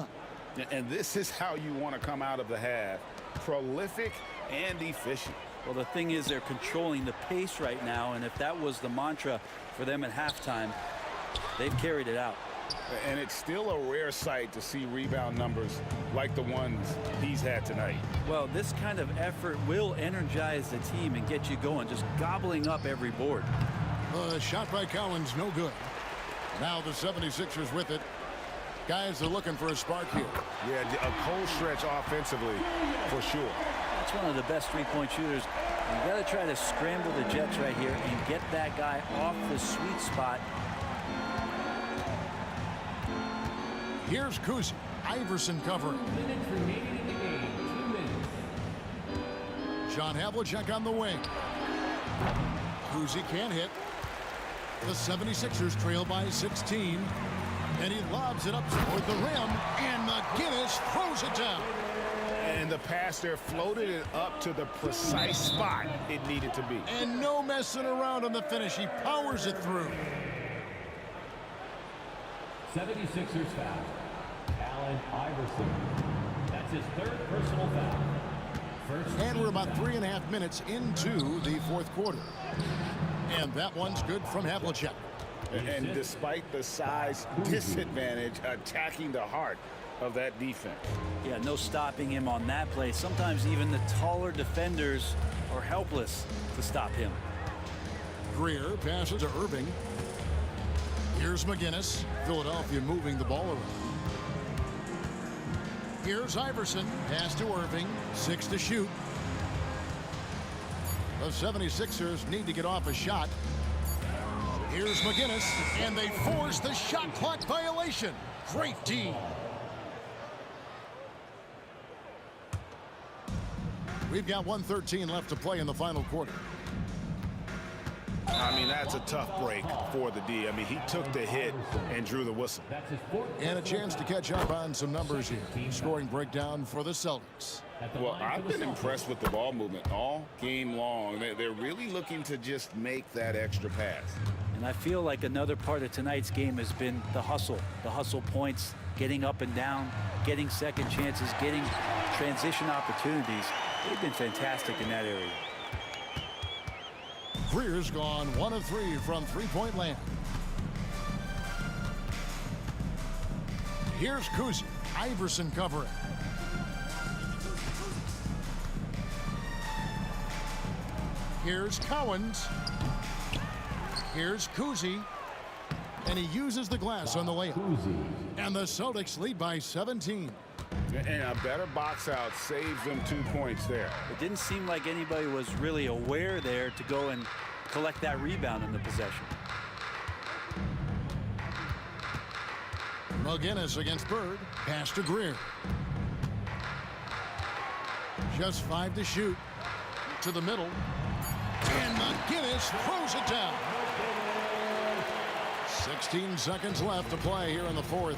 Speaker 8: And this is how you want to come out of the half. Prolific and efficient.
Speaker 10: Well, the thing is they're controlling the pace right now, and if that was the mantra for them at halftime, they've carried it out.
Speaker 8: And it's still a rare sight to see rebound numbers like the ones he's had tonight.
Speaker 10: Well, this kind of effort will energize the team and get you going, just gobbling up every board.
Speaker 6: Shot by Collins, no good. Now the 76ers with it. Guys are looking for a spark here.
Speaker 8: Yeah, a cold stretch offensively for sure.
Speaker 10: That's one of the best 3-point shooters. You got to try to scramble the Jets right here and get that guy off the sweet spot.
Speaker 6: Here's Kuzi. Iverson covering.
Speaker 5: Minutes remaining in the game. 2 minutes.
Speaker 6: John Havlicek on the wing. Kuzi can't hit. The 76ers trail by 16. And he lobs it up toward the rim. And McGinnis throws it down.
Speaker 8: And the pass there floated it up to the precise spot it needed to be.
Speaker 6: And no messing around on the finish. He powers it through.
Speaker 5: 76ers foul. Allen Iverson. That's his 3rd personal foul.
Speaker 6: And we're about 3.5 minutes into the 4th quarter. And that one's good from Havlicek.
Speaker 8: And despite the size disadvantage attacking the heart,
Speaker 9: of that defense.
Speaker 10: Yeah, no stopping him on that play. Sometimes even the taller defenders are helpless to stop him.
Speaker 6: Greer passes to Irving. Here's McGinnis. Philadelphia moving the ball around. Here's Iverson. Pass to Irving. 6 to shoot. The 76ers need to get off a shot. Here's McGinnis, and they force the shot clock violation. Great D. We've got 1:13 left to play in the final quarter.
Speaker 9: I mean, that's a tough break for the D. I mean, he took the hit and drew the whistle.
Speaker 6: And a chance to catch up on some numbers here. Scoring breakdown for the Celtics.
Speaker 9: Well, I've been impressed with the ball movement all game long. They're really looking to just make that extra pass.
Speaker 10: And I feel like another part of tonight's game has been the hustle points, getting up and down, getting second chances, getting transition opportunities. They've been fantastic in that area.
Speaker 6: Greer's gone 1 of 3 from three-point land. Here's Kuzi. Iverson covering. Here's Cowens. Here's Kuzi. And he uses the glass on the layup. And the Celtics lead by 17.
Speaker 9: And a better box out saves them 2 points there.
Speaker 10: It didn't seem like anybody was really aware there to go and collect that rebound in the possession.
Speaker 6: McGinnis against Bird. Pass to Greer. Just 5 to shoot. To the middle. And McGinnis throws it down. 16 seconds left to play here in the fourth.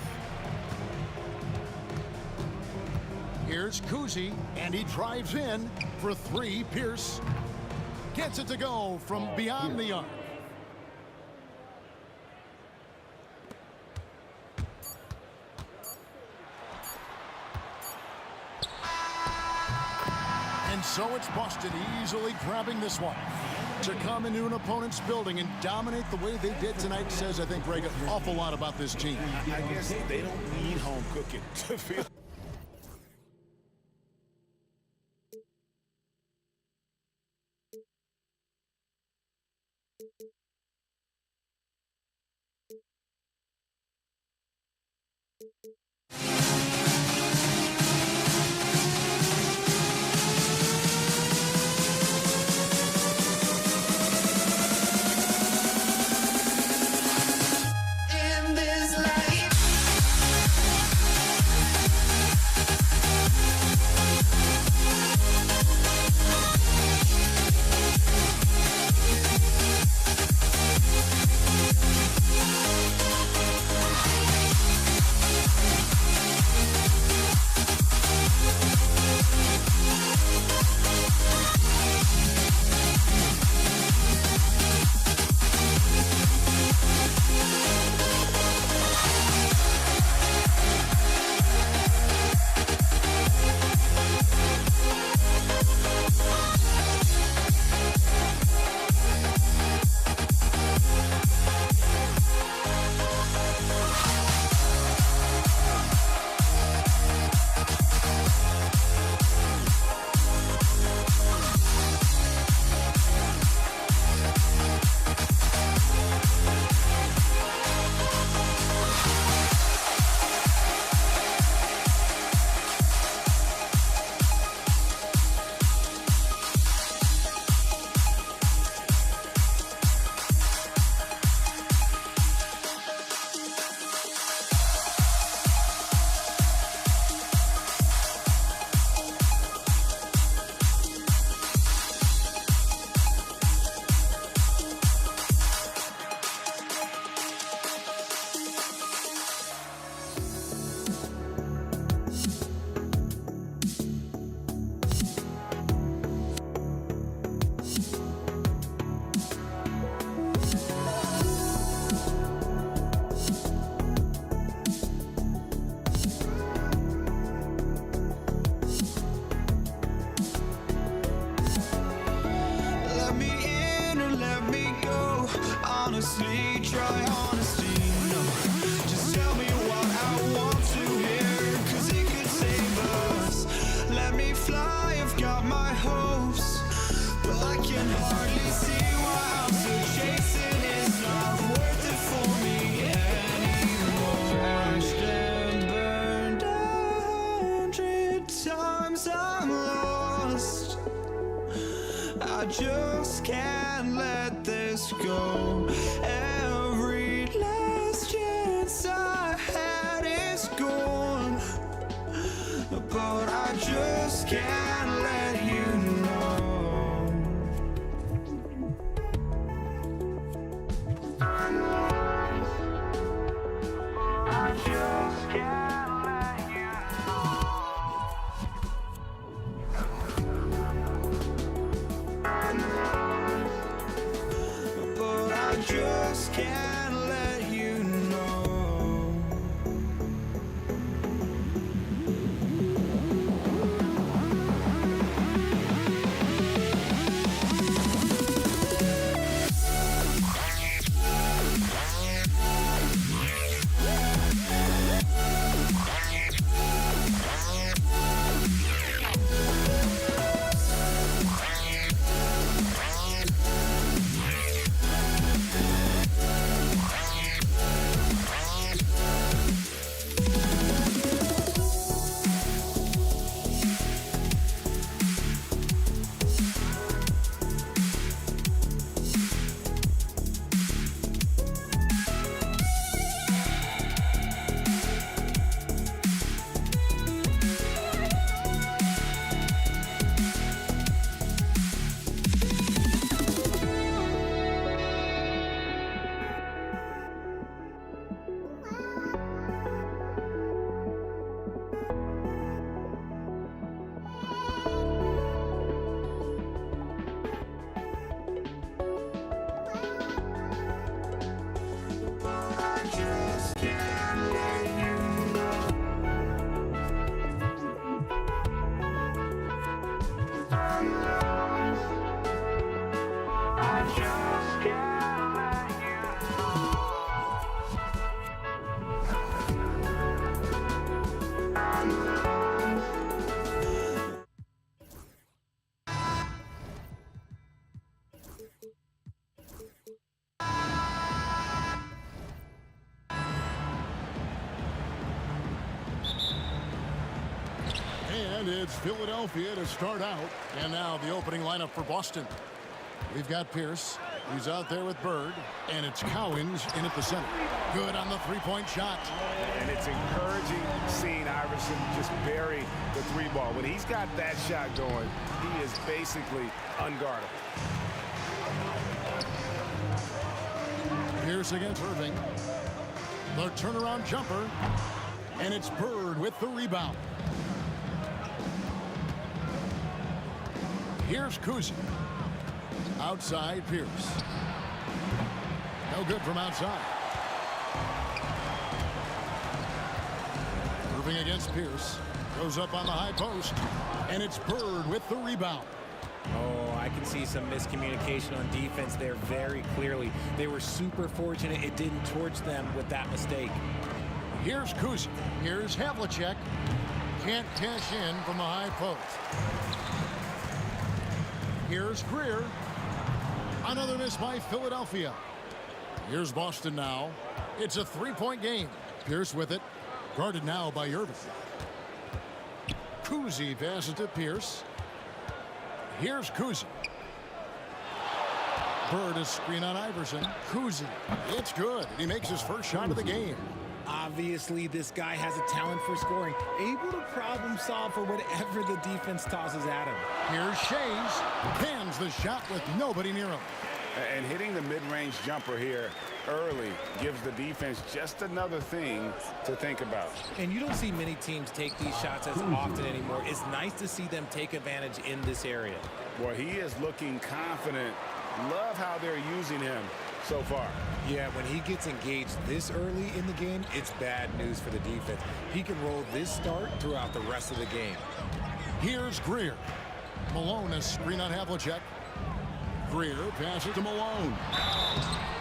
Speaker 6: Here's Kuzi, and he drives in for 3. Pierce gets it to go from beyond the arc. And so it's Boston easily grabbing this one. To come into an opponent's building and dominate the way they did tonight says, I think, Greg, an awful lot about this team.
Speaker 9: I guess they don't need home cooking to feel.
Speaker 1: In this life. honestly, try honesty. No, just tell me what I want to hear. hardly see why I'm still chasing. It's not worth it for me anymore. Crashed and burned 100 times. I'm lost. I just can't let this go. Every last chance I had is gone, but I just can't let you know. I just can't let you know. But I just can't let you know.
Speaker 6: And it's Philadelphia to start out. And now the opening lineup for Boston. We've got Pierce. He's out there with Bird. And it's Cowens in at the center. Good on the three-point shot.
Speaker 8: And it's encouraging seeing Iverson just bury the three ball. When he's got that shot going, he is basically unguardable.
Speaker 6: Pierce against Irving. The turnaround jumper. And it's Bird with the rebound. Here's Kuzi. Outside Pierce. No good from outside. Irving against Pierce. Goes up on the high post. And it's Bird with the rebound.
Speaker 16: Oh, I can see some miscommunication on defense there very clearly. They were super fortunate it didn't torch them with that mistake.
Speaker 6: Here's Kuzi. Here's Havlicek. Can't cash in from the high post. Here's Greer. Another miss by Philadelphia. Here's Boston now. It's a three-point game. Pierce with it. Guarded now by Irving. Kuzi passes to Pierce. Here's Kuzi. Bird is screen on Iverson. Kuzi. It's good. He makes his first shot of the game.
Speaker 16: Obviously, this guy has a talent for scoring, able to problem solve for whatever the defense tosses at him.
Speaker 6: Here's Shays. Cans the shot with nobody near him.
Speaker 8: And hitting the mid-range jumper here early gives the defense just another thing to think about.
Speaker 16: And you don't see many teams take these shots as often anymore. It's nice to see them take advantage in this area.
Speaker 8: Well, he is looking confident. Love how they're using him so far.
Speaker 16: Yeah, when he gets engaged this early in the game, it's bad news for the defense. He can roll this start throughout the rest of the game.
Speaker 6: Here's Greer. Malone is screen on Havlicek. Greer passes to Malone.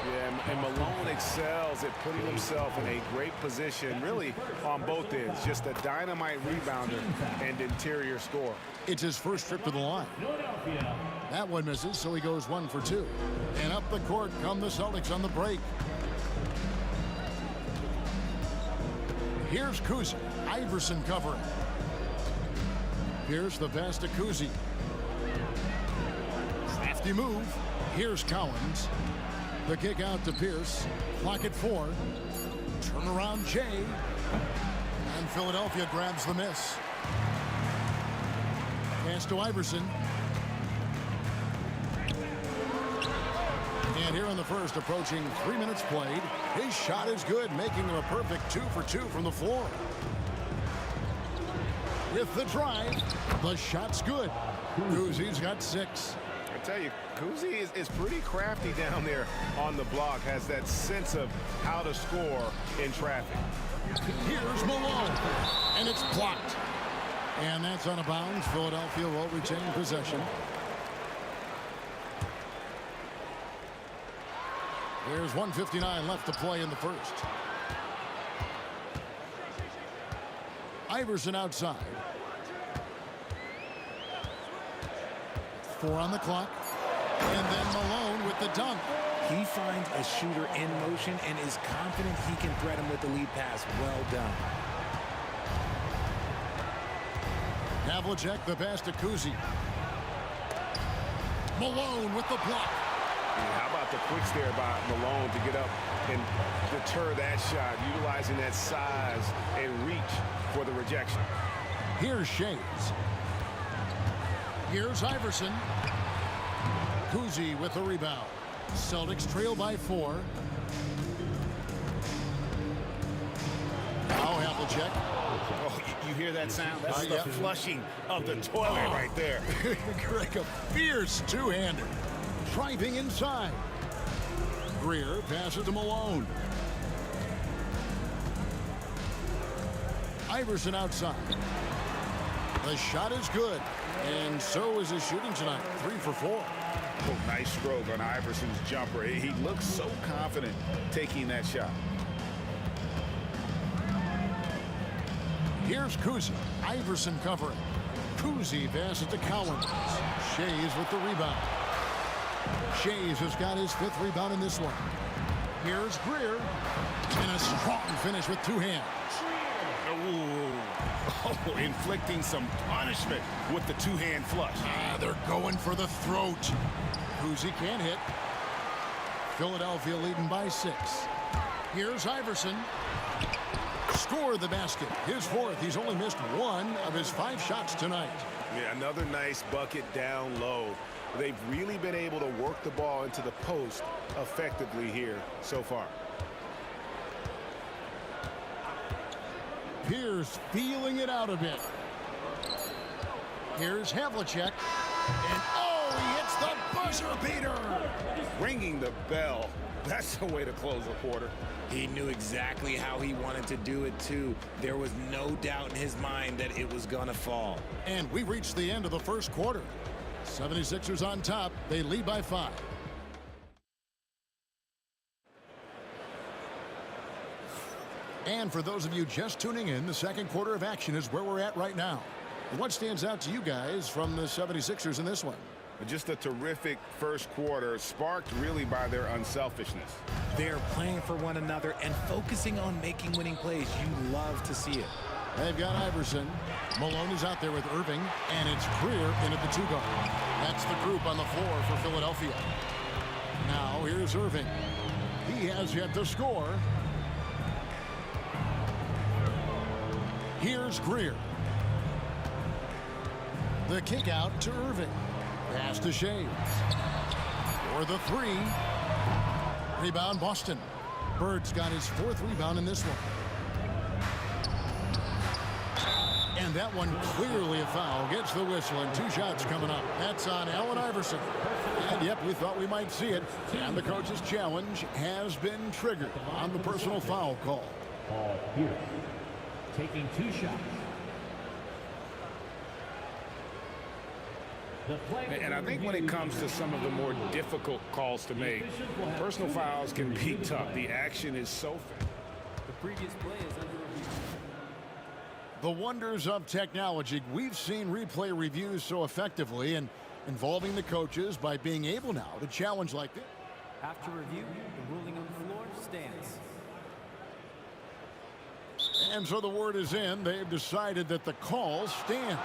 Speaker 9: Yeah, and Malone excels at putting himself in a great position, really on both ends. Just a dynamite rebounder and interior scorer.
Speaker 6: It's his first trip to the line. That one misses, so he goes 1 for 2. And up the court come the Celtics on the break. Here's Kuzi. Iverson covering. Here's the pass to Kuzi. Crafty move. Here's Collins. The kick out to Pierce. Clock at 4. Turnaround Jay. And Philadelphia grabs the miss. Pass to Iverson. And here in the first, approaching 3 minutes played. His shot is good, making him a perfect 2 for 2 from the floor. With the drive, the shot's good. Kuzi's got 6.
Speaker 8: I tell you, Kuzi is pretty crafty down there on the block, has that sense of how to score in traffic.
Speaker 6: Here's Malone, and it's blocked. And that's out of bounds. Philadelphia will retain possession. There's 1:59 left to play in the first. Iverson outside. 4 on the clock. And then Malone with the dunk.
Speaker 16: He finds a shooter in motion and is confident he can threat him with the lead pass. Well done.
Speaker 6: Havlicek, the pass to Kuzi. Malone with the block.
Speaker 8: How about the quicks there by Malone to get up and deter that shot, utilizing that size and reach for the rejection.
Speaker 6: Here's Shays. Here's Iverson. Kuzi with the rebound. Celtics trail by 4. Now Havlicek.
Speaker 9: Oh, you hear that sound? That's the flushing of the toilet right there.
Speaker 6: Greg, a fierce two-hander. Driving inside. Greer passes to Malone. Iverson outside. The shot is good. And so is his shooting tonight. 3 for 4.
Speaker 9: Oh, nice stroke on Iverson's jumper. He looks so confident taking that shot.
Speaker 6: Here's Kuzi. Iverson covering. Kuzi passes to Collins. Shays with the rebound. Shays has got his 5th rebound in this one. Here's Greer. And a strong finish with 2 hands.
Speaker 9: Oh, inflicting some punishment with the 2-hand flush.
Speaker 6: They're going for the throat. Kuzi can't hit. Philadelphia leading by 6. Here's Iverson. Score the basket. His 4th. He's only missed 1 of his 5 shots tonight.
Speaker 8: Yeah, another nice bucket down low. They've really been able to work the ball into the post effectively here so far.
Speaker 6: Pierce feeling it out a bit. Here's Havlicek. And he hits the buzzer beater.
Speaker 8: Ringing the bell. That's the way to close a quarter.
Speaker 16: He knew exactly how he wanted to do it, too. There was no doubt in his mind that it was going to fall.
Speaker 6: And we reached the end of the first quarter. 76ers on top. They lead by 5. And for those of you just tuning in, the second quarter of action is where we're at right now. What stands out to you guys from the 76ers in this one?
Speaker 8: Just a terrific first quarter, sparked really by their unselfishness.
Speaker 16: They're playing for one another and focusing on making winning plays. You love to see it.
Speaker 6: They've got Iverson. Malone is out there with Irving, and it's Greer in at the 2 guard. That's the group on the floor for Philadelphia. Now here's Irving. He has yet to score. Here's Greer. The kick out to Irving. Pass to Shays. For the 3. Rebound Boston. Bird's got his 4th rebound in this one. And that one clearly a foul. Gets the whistle and 2 shots coming up. That's on Allen Iverson. And yep, we thought we might see it. And the coach's challenge has been triggered on the personal foul call.
Speaker 5: Paul Pierce taking 2 shots.
Speaker 9: And I think when it comes to some of the more difficult calls to make, personal fouls can be tough. The action is so fast.
Speaker 11: The previous play is under review.
Speaker 6: The wonders of technology. We've seen replay reviews so effectively and involving the coaches by being able now to challenge like this.
Speaker 11: After review, the ruling on the floor stands.
Speaker 6: And so the word is in. They've decided that the call stands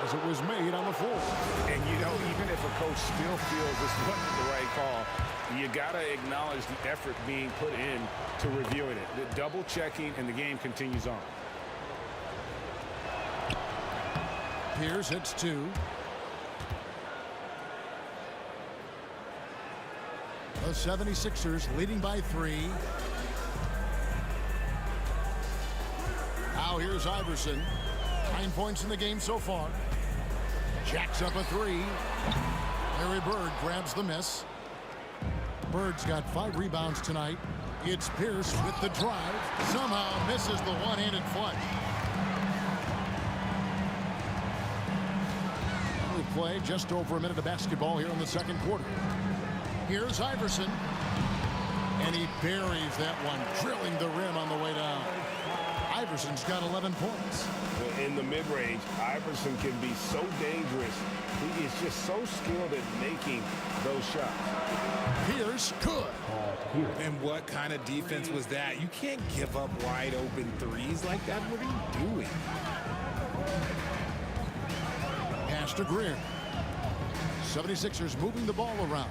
Speaker 6: as it was made on the floor.
Speaker 9: And, you know, even if a coach still feels this wasn't the right call, you got to acknowledge the effort being put in to reviewing it. The double checking, and the game continues on.
Speaker 6: Pierce hits two. The 76ers leading by 3. Now here's Iverson. 9 points in the game so far. Jacks up a 3. Larry Bird grabs the miss. Bird's got 5 rebounds tonight. It's Pierce with the drive. Somehow misses the one-handed flush. We play just over a minute of basketball here in the second quarter. Here's Iverson. And he buries that one, drilling the rim on the way down. Iverson's got 11 points.
Speaker 9: In the mid-range, Iverson can be so dangerous. He is just so skilled at making those shots.
Speaker 6: Pierce good.
Speaker 16: And what kind of defense was that? You can't give up wide open threes like that. What are you doing?
Speaker 6: Pass to Greer. 76ers moving the ball around.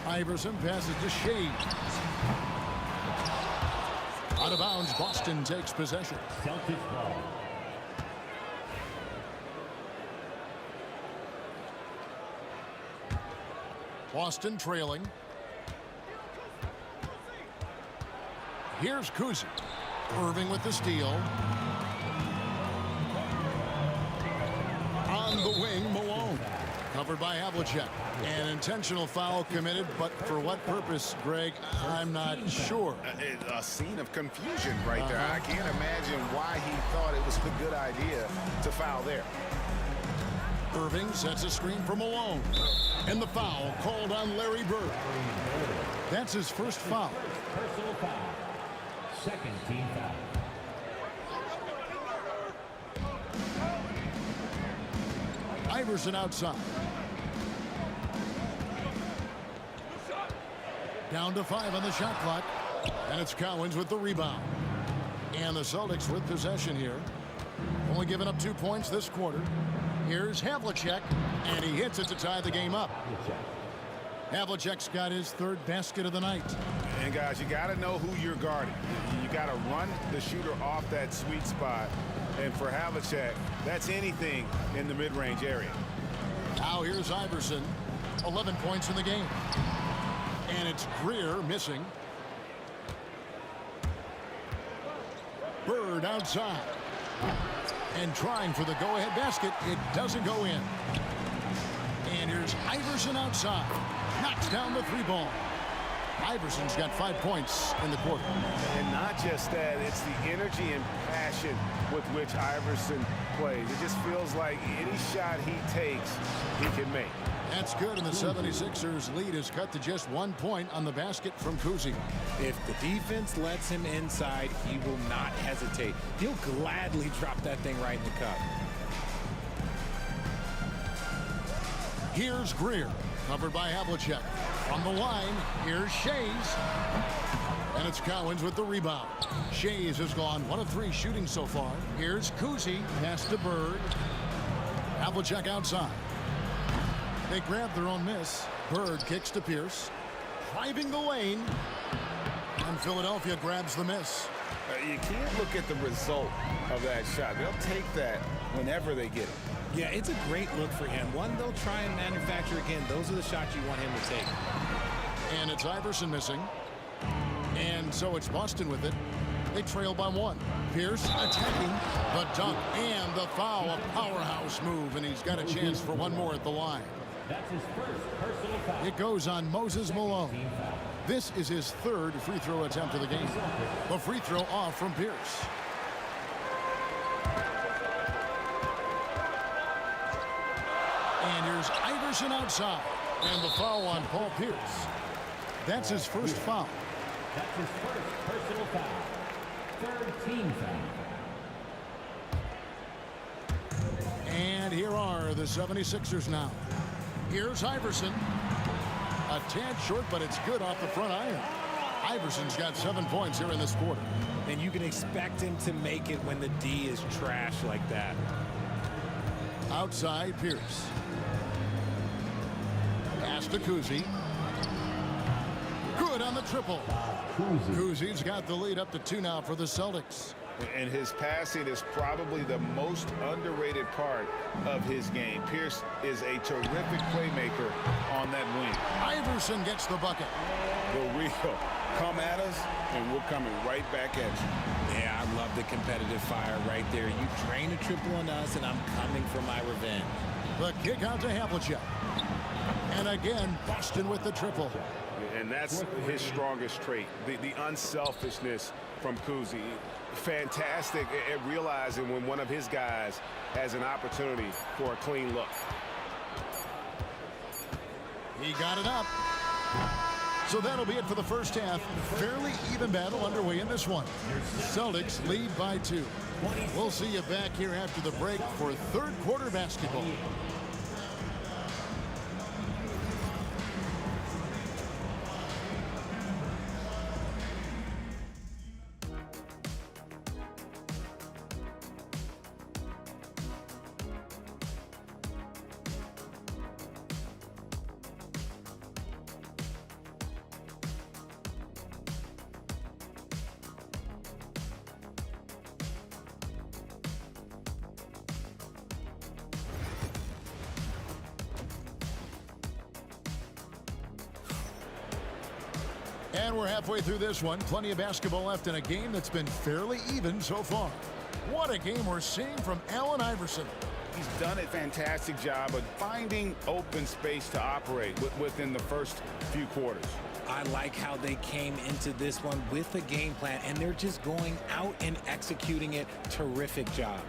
Speaker 6: Iverson passes to Shea. Out of bounds, Boston takes possession.
Speaker 5: Celtics ball.
Speaker 6: Boston trailing. Here's Kuzi. Irving with the steal. On the wing, Malone. Covered by Havlicek. An intentional foul committed, but for what purpose, Greg, I'm not sure.
Speaker 8: A scene of confusion right there. I can't imagine why he thought it was a good idea to foul there.
Speaker 6: Irving sets a screen for Malone. And the foul called on Larry Bird. That's his first foul.
Speaker 5: Personal foul. Second team foul.
Speaker 6: Iverson outside. Down to 5 on the shot clock. And it's Cowens with the rebound. And the Celtics with possession here. Only giving up 2 points this quarter. Here's Havlicek. And he hits it to tie the game up. Havlicek's got his 3rd basket of the night.
Speaker 9: And guys, you got to know who you're guarding. You got to run the shooter off that sweet spot. And for Havlicek, that's anything in the mid-range area.
Speaker 6: Now here's Iverson. 11 points in the game. And it's Greer missing. Bird outside. And trying for the go-ahead basket. It doesn't go in. And here's Iverson outside. Knocks down the 3-ball. Iverson's got 5 points in the quarter.
Speaker 9: And not just that, it's the energy and passion with which Iverson plays. It just feels like any shot he takes, he can make.
Speaker 6: That's good, and the 76ers lead is cut to just 1 point on the basket from Kuzi.
Speaker 16: If the defense lets him inside, he will not hesitate. He'll gladly drop that thing right in the cup.
Speaker 6: Here's Greer, covered by Havlicek. On the line, here's Shays. And it's Cowens with the rebound. Shays has gone 1 of 3 shooting so far. Here's Kuzi, pass to Bird. Havlicek outside. They grab their own miss. Bird kicks to Pierce. Driving the lane. And Philadelphia grabs the miss.
Speaker 9: You can't look at the result of that shot. They'll take that whenever they get it.
Speaker 16: Yeah, it's a great look for him. One, they'll try and manufacture again. Those are the shots you want him to take.
Speaker 6: And it's Iverson missing. And so it's Boston with it. They trail by 1. Pierce attacking the dunk and the foul. A powerhouse move, and he's got a chance for 1 more at the line.
Speaker 5: That's his first personal foul.
Speaker 6: It goes on Moses Malone. This is his 3rd free throw attempt of the game. The free throw off from Pierce. Iverson outside. And the foul on Paul Pierce. That's his first foul.
Speaker 5: That's his first personal foul. Third team foul.
Speaker 6: And here are the 76ers now. Here's Iverson. A tad short, but it's good off the front iron. Iverson's got 7 points here in this quarter.
Speaker 16: And you can expect him to make it when the D is trash like that.
Speaker 6: Outside, Pierce. Pass to Kuzi. Good on the triple. Kuzi's got the lead up to 2 now for the Celtics.
Speaker 8: And his passing is probably the most underrated part of his game. Pierce is a terrific playmaker on that wing.
Speaker 6: Iverson gets the bucket.
Speaker 8: The real come at us, and we're coming right back at you.
Speaker 16: Yeah, I love the competitive fire right there. You drain a triple on us, and I'm coming for my revenge.
Speaker 6: The kick out to Havlicek. And again, Boston with the triple.
Speaker 8: And that's his strongest trait, the unselfishness from Kuzi. Fantastic at realizing when one of his guys has an opportunity for a clean look.
Speaker 6: He got it up. So that'll be it for the first half. Fairly even battle underway in this one. Celtics lead by 2. We'll see you back here after the break for third quarter basketball. And we're halfway through this one. Plenty of basketball left in a game that's been fairly even so far. What a game we're seeing from Allen Iverson.
Speaker 8: He's done a fantastic job of finding open space to operate within the first few quarters.
Speaker 16: I like how they came into this one with a game plan, and they're just going out and executing it. Terrific job.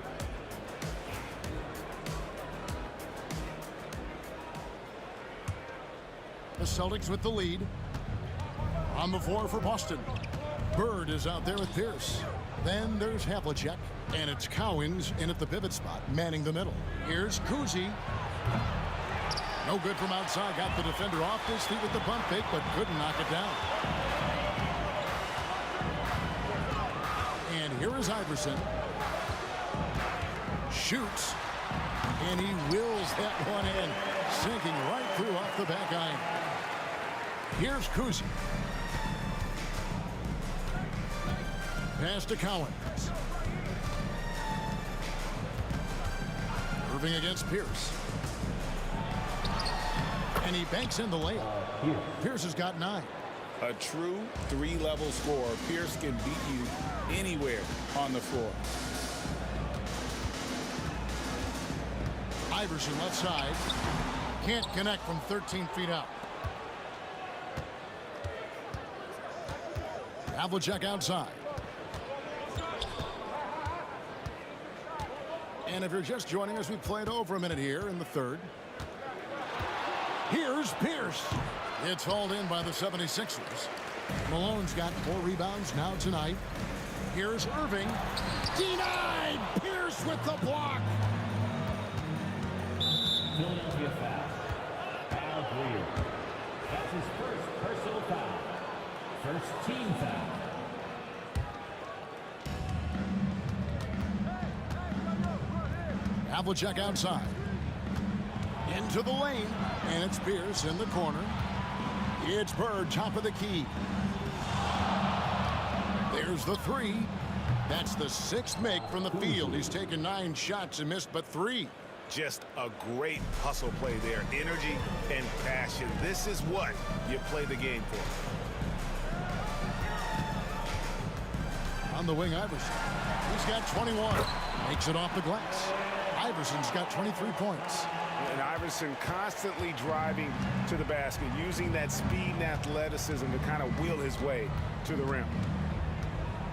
Speaker 6: The Celtics with the lead. On the floor for Boston. Bird is out there with Pierce. Then there's Havlicek. And it's Cowings in at the pivot spot, manning the middle. Here's Kuzi. No good from outside. Got the defender off his feet with the pump fake, but couldn't knock it down. And here is Iverson. Shoots. And he wills that one in, sinking right through off the back iron. Here's Kuzi. Pass to Cowens. Irving against Pierce. And he banks in the layup. Pierce has got 9.
Speaker 8: A true 3-level scorer. Pierce can beat you anywhere on the floor.
Speaker 6: Iverson left side. Can't connect from 13 feet out. Havlicek outside. And if you're just joining us, we played over a minute here in the third. Here's Pierce. It's hauled in by the 76ers. Malone's got 4 rebounds now tonight. Here's Irving. Denied! Pierce with the block.
Speaker 5: Philadelphia foul. Al Greer. That's his first personal foul. First team foul.
Speaker 6: Havlicek outside. Into the lane. And it's Pierce in the corner. It's Bird, top of the key. There's the 3. That's the 6th make from the field. He's taken 9 shots and missed but 3.
Speaker 8: Just a great hustle play there. Energy and passion. This is what you play the game for.
Speaker 6: On the wing, Iverson. He's got 21. Makes it off the glass. Iverson's got 23 points.
Speaker 8: And Iverson constantly driving to the basket, using that speed and athleticism to kind of wheel his way to the rim.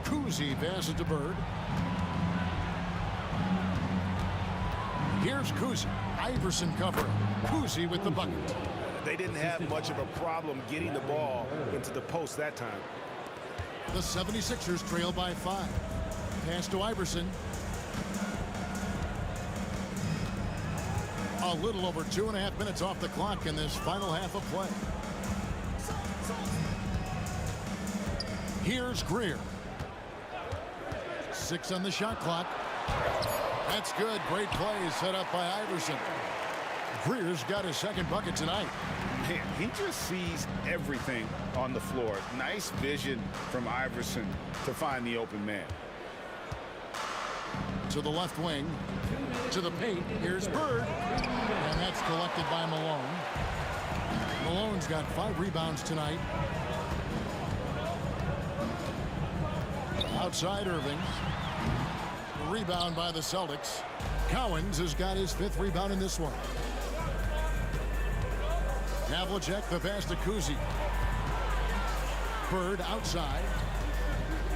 Speaker 6: Kuzi passes to Bird. Here's Here's Kuzi. Iverson covering. Kuzi with the bucket.
Speaker 8: They didn't have much of a problem getting the ball into the post that time.
Speaker 6: The 76ers trail by 5. Pass to Iverson. A little over 2.5 minutes off the clock in this final half of play. Here's Greer. 6 on the shot clock. That's good. Great play set up by Iverson. Greer's got his second bucket tonight.
Speaker 9: Man, he just sees everything on the floor. Nice vision from Iverson to find the open man.
Speaker 6: To the left wing. To the paint. Here's Bird. And that's collected by Malone. Malone's got 5 rebounds tonight. Outside Irving. Rebound by the Celtics. Cowens has got his 5th rebound in this one. Havlicek the pass to Kuzi. Bird outside.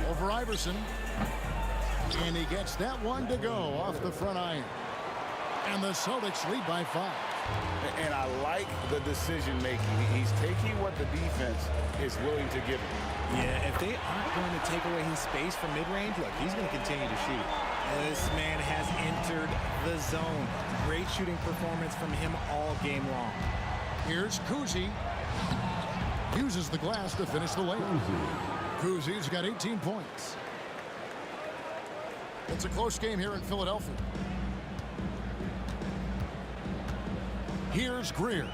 Speaker 6: Over Iverson. And he gets that one to go off the front iron. And the Celtics lead by 5.
Speaker 9: And I like the decision making. He's taking what the defense is willing to give him.
Speaker 16: Yeah, if they aren't going to take away his space from mid-range, look, he's going to continue to shoot. This man has entered the zone. Great shooting performance from him all game long.
Speaker 6: Here's Kuzi. Uses the glass to finish the layup. Kuzi's got 18 points. It's a close game here in Philadelphia. Here's Greer.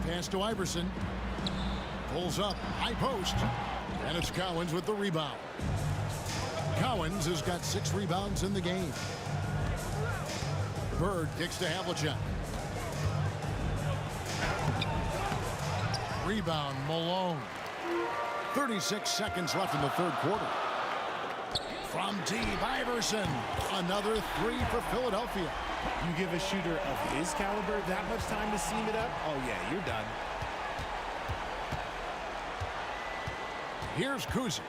Speaker 6: Pass to Iverson. Pulls up, high post. And it's Cowens with the rebound. Cowens has got 6 rebounds in the game. Bird kicks to Havlicek. Rebound, Malone. 36 seconds left in the third quarter. From deep, Iverson. Another 3 for Philadelphia.
Speaker 16: You give a shooter of his caliber that much time to seam it up, oh yeah, you're done.
Speaker 6: Here's Kuzi.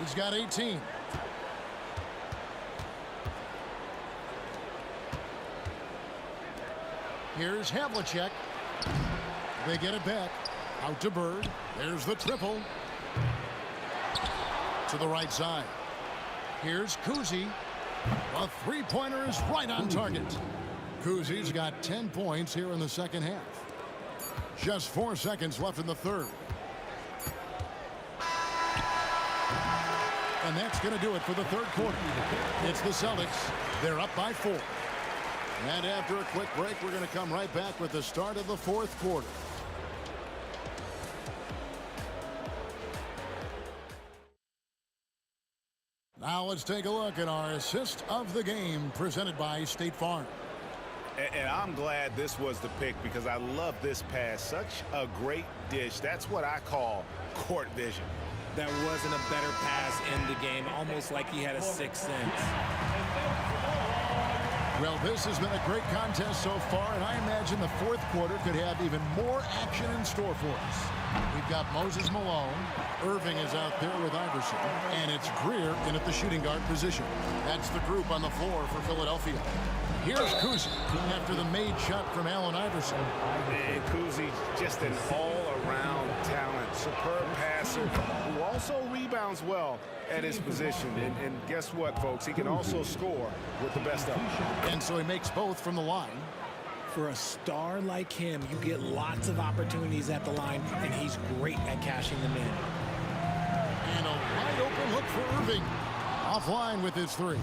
Speaker 6: He's got 18. Here's Havlicek. They get it back. Out to Bird. There's the triple. To the right side. Here's Kuzi. A three-pointer is right on target. Kuzi's got 10 points here in the second half. Just 4 seconds left in the third. And that's going to do it for the third quarter. It's the Celtics. They're up by 4. And after a quick break, we're going to come right back with the start of the fourth quarter. Now let's take a look at our assist of the game presented by State Farm.
Speaker 8: And I'm glad this was the pick because I love this pass. Such a great dish. That's what I call court vision.
Speaker 16: That wasn't a better pass in the game, almost like he had a sixth sense.
Speaker 6: Well, this has been a great contest so far, and I imagine the fourth quarter could have even more action in store for us. We've got Moses Malone. Irving is out there with Iverson. And it's Greer in at the shooting guard position. That's the group on the floor for Philadelphia. Here's Kuzi after the made shot from Allen Iverson.
Speaker 8: And Kuzi, just an all-around talent. Superb passer who also rebounds well at his position. And guess what, folks? He can also score with the best of them.
Speaker 6: And so he makes both from the line.
Speaker 16: For a star like him, you get lots of opportunities at the line, and he's great at cashing them in.
Speaker 6: And a wide open look for Irving. Offline with his 3.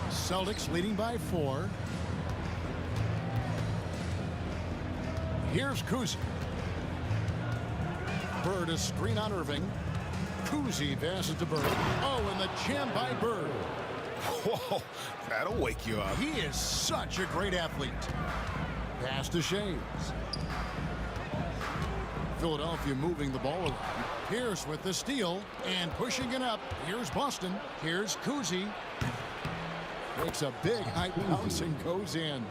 Speaker 6: Celtics leading by 4. Here's Kuzi. Bird a screen on Irving. Kuzi passes to Bird. Oh, and the jam by Bird.
Speaker 8: Whoa, that'll wake you up.
Speaker 6: He is such a great athlete. Pass to Shaves. Philadelphia moving the ball around. Pierce with the steal and pushing it up. Here's Boston. Here's Kuzi. Makes a big high bounce and goes in.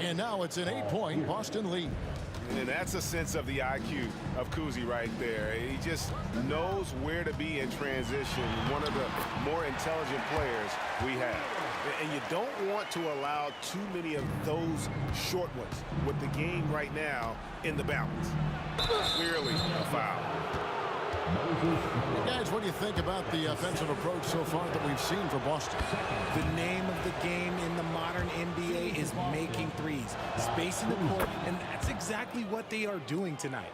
Speaker 6: And now it's an 8-point Boston lead.
Speaker 8: And that's a sense of the IQ of Kuzi right there. He just knows where to be in transition. One of the more intelligent players we have. And you don't want to allow too many of those short ones with the game right now in the balance. Clearly a foul.
Speaker 6: Guys, what do you think about the offensive approach so far that we've seen for Boston?
Speaker 16: The name of the game in the modern NBA is making threes, spacing the court, and that's exactly what they are doing tonight.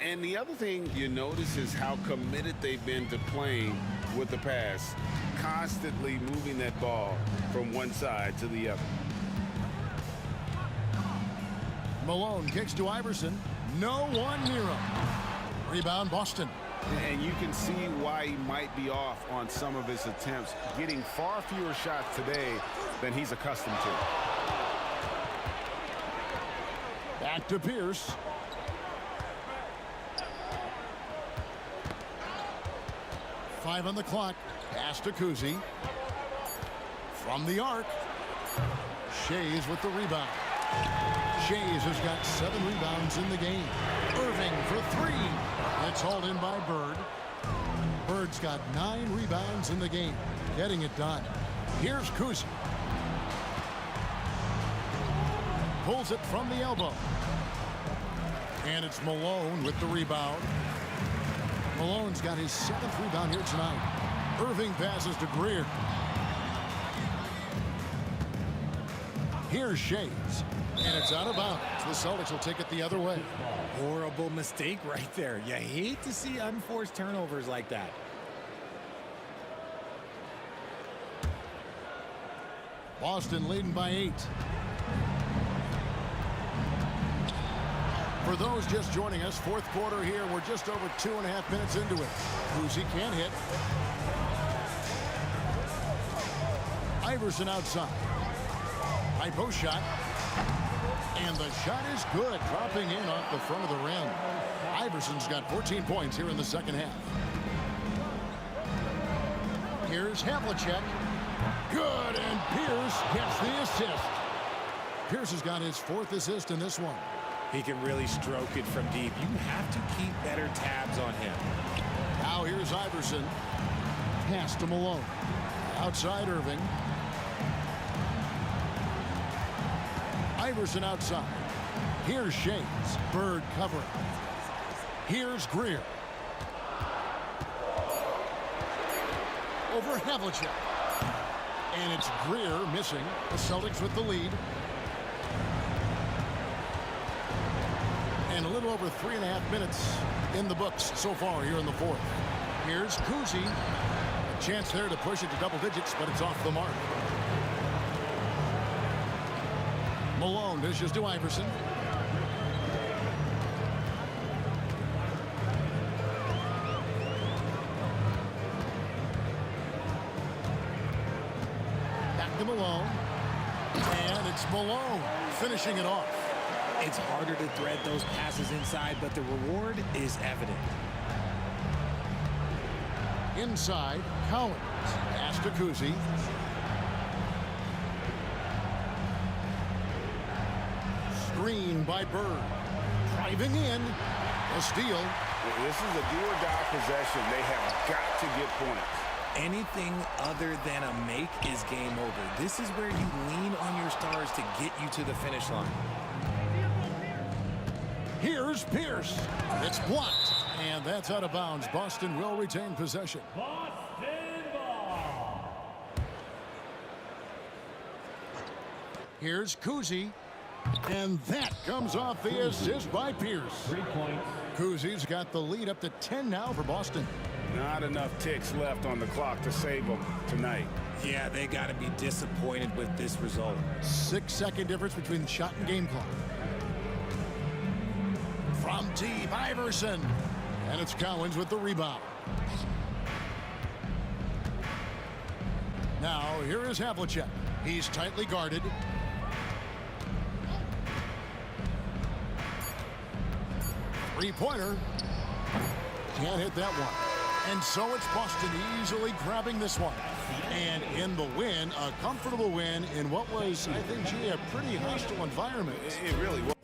Speaker 8: And the other thing you notice is how committed they've been to playing with the pass, constantly moving that ball from one side to the other.
Speaker 6: Malone kicks to Iverson. No one near him. Rebound, Boston.
Speaker 8: And you can see why he might be off on some of his attempts, getting far fewer shots today than he's accustomed to.
Speaker 6: Back to Pierce. Five on the clock. Pass to Kuzi. From the arc. Shays with the rebound. Shays has got 7 rebounds in the game. Irving for 3. It's hauled in by Bird. Bird's got 9 rebounds in the game. Getting it done. Here's Kuzi. Pulls it from the elbow. And it's Malone with the rebound. Malone's got his 7th rebound here tonight. Irving passes to Greer. Here's Shays. And it's out of bounds. The Celtics will take it the other way.
Speaker 16: Horrible mistake right there. You hate to see unforced turnovers like that.
Speaker 6: Boston leading by 8. For those just joining us, 4th quarter here. We're just over 2.5 minutes into it. Kuzi can't hit. Iverson outside. High post shot. And the shot is good, dropping in off the front of the rim. Iverson's got 14 points here in the second half. Here's Havlicek. Good, and Pierce gets the assist. Pierce has got his 4th assist in this one.
Speaker 16: He can really stroke it from deep. You have to keep better tabs on him.
Speaker 6: Now here's Iverson. Pass to Malone. Outside Irving. Iverson outside. Here's Shays. Bird covering. Here's Greer. Over Havlicek. And it's Greer missing. The Celtics with the lead. And a little over 3.5 minutes in the books so far here in the 4th. Here's Kuzi. A chance there to push it to double digits, but it's off the mark. Malone dishes to Iverson. Back to Malone. And it's Malone finishing it off.
Speaker 16: It's harder to thread those passes inside, but the reward is evident.
Speaker 6: Inside, Collins. Pass to Kuzi. Screen by Bird. Driving in. A steal.
Speaker 8: This is a do-or-die possession. They have got to get points.
Speaker 16: Anything other than a make is game over. This is where you lean on your stars to get you to the finish line.
Speaker 6: Here's Pierce. It's blocked. And that's out of bounds. Boston will retain possession.
Speaker 5: Boston ball.
Speaker 6: Here's Kuzi. And that comes off the assist by Pierce.
Speaker 5: 3 points.
Speaker 6: Kuzi's got the lead up to 10 now for Boston.
Speaker 8: Not enough ticks left on the clock to save them tonight.
Speaker 16: Yeah, they got to be disappointed with this result.
Speaker 6: 6-second difference between the shot and game clock. From deep, Iverson. And it's Collins with the rebound. Now, here is Havlicek. He's tightly guarded. Three-pointer. Can't hit that one. And so it's Boston easily grabbing this one. And in the win, a comfortable win in what was, I think, a pretty hostile environment.
Speaker 8: It really was.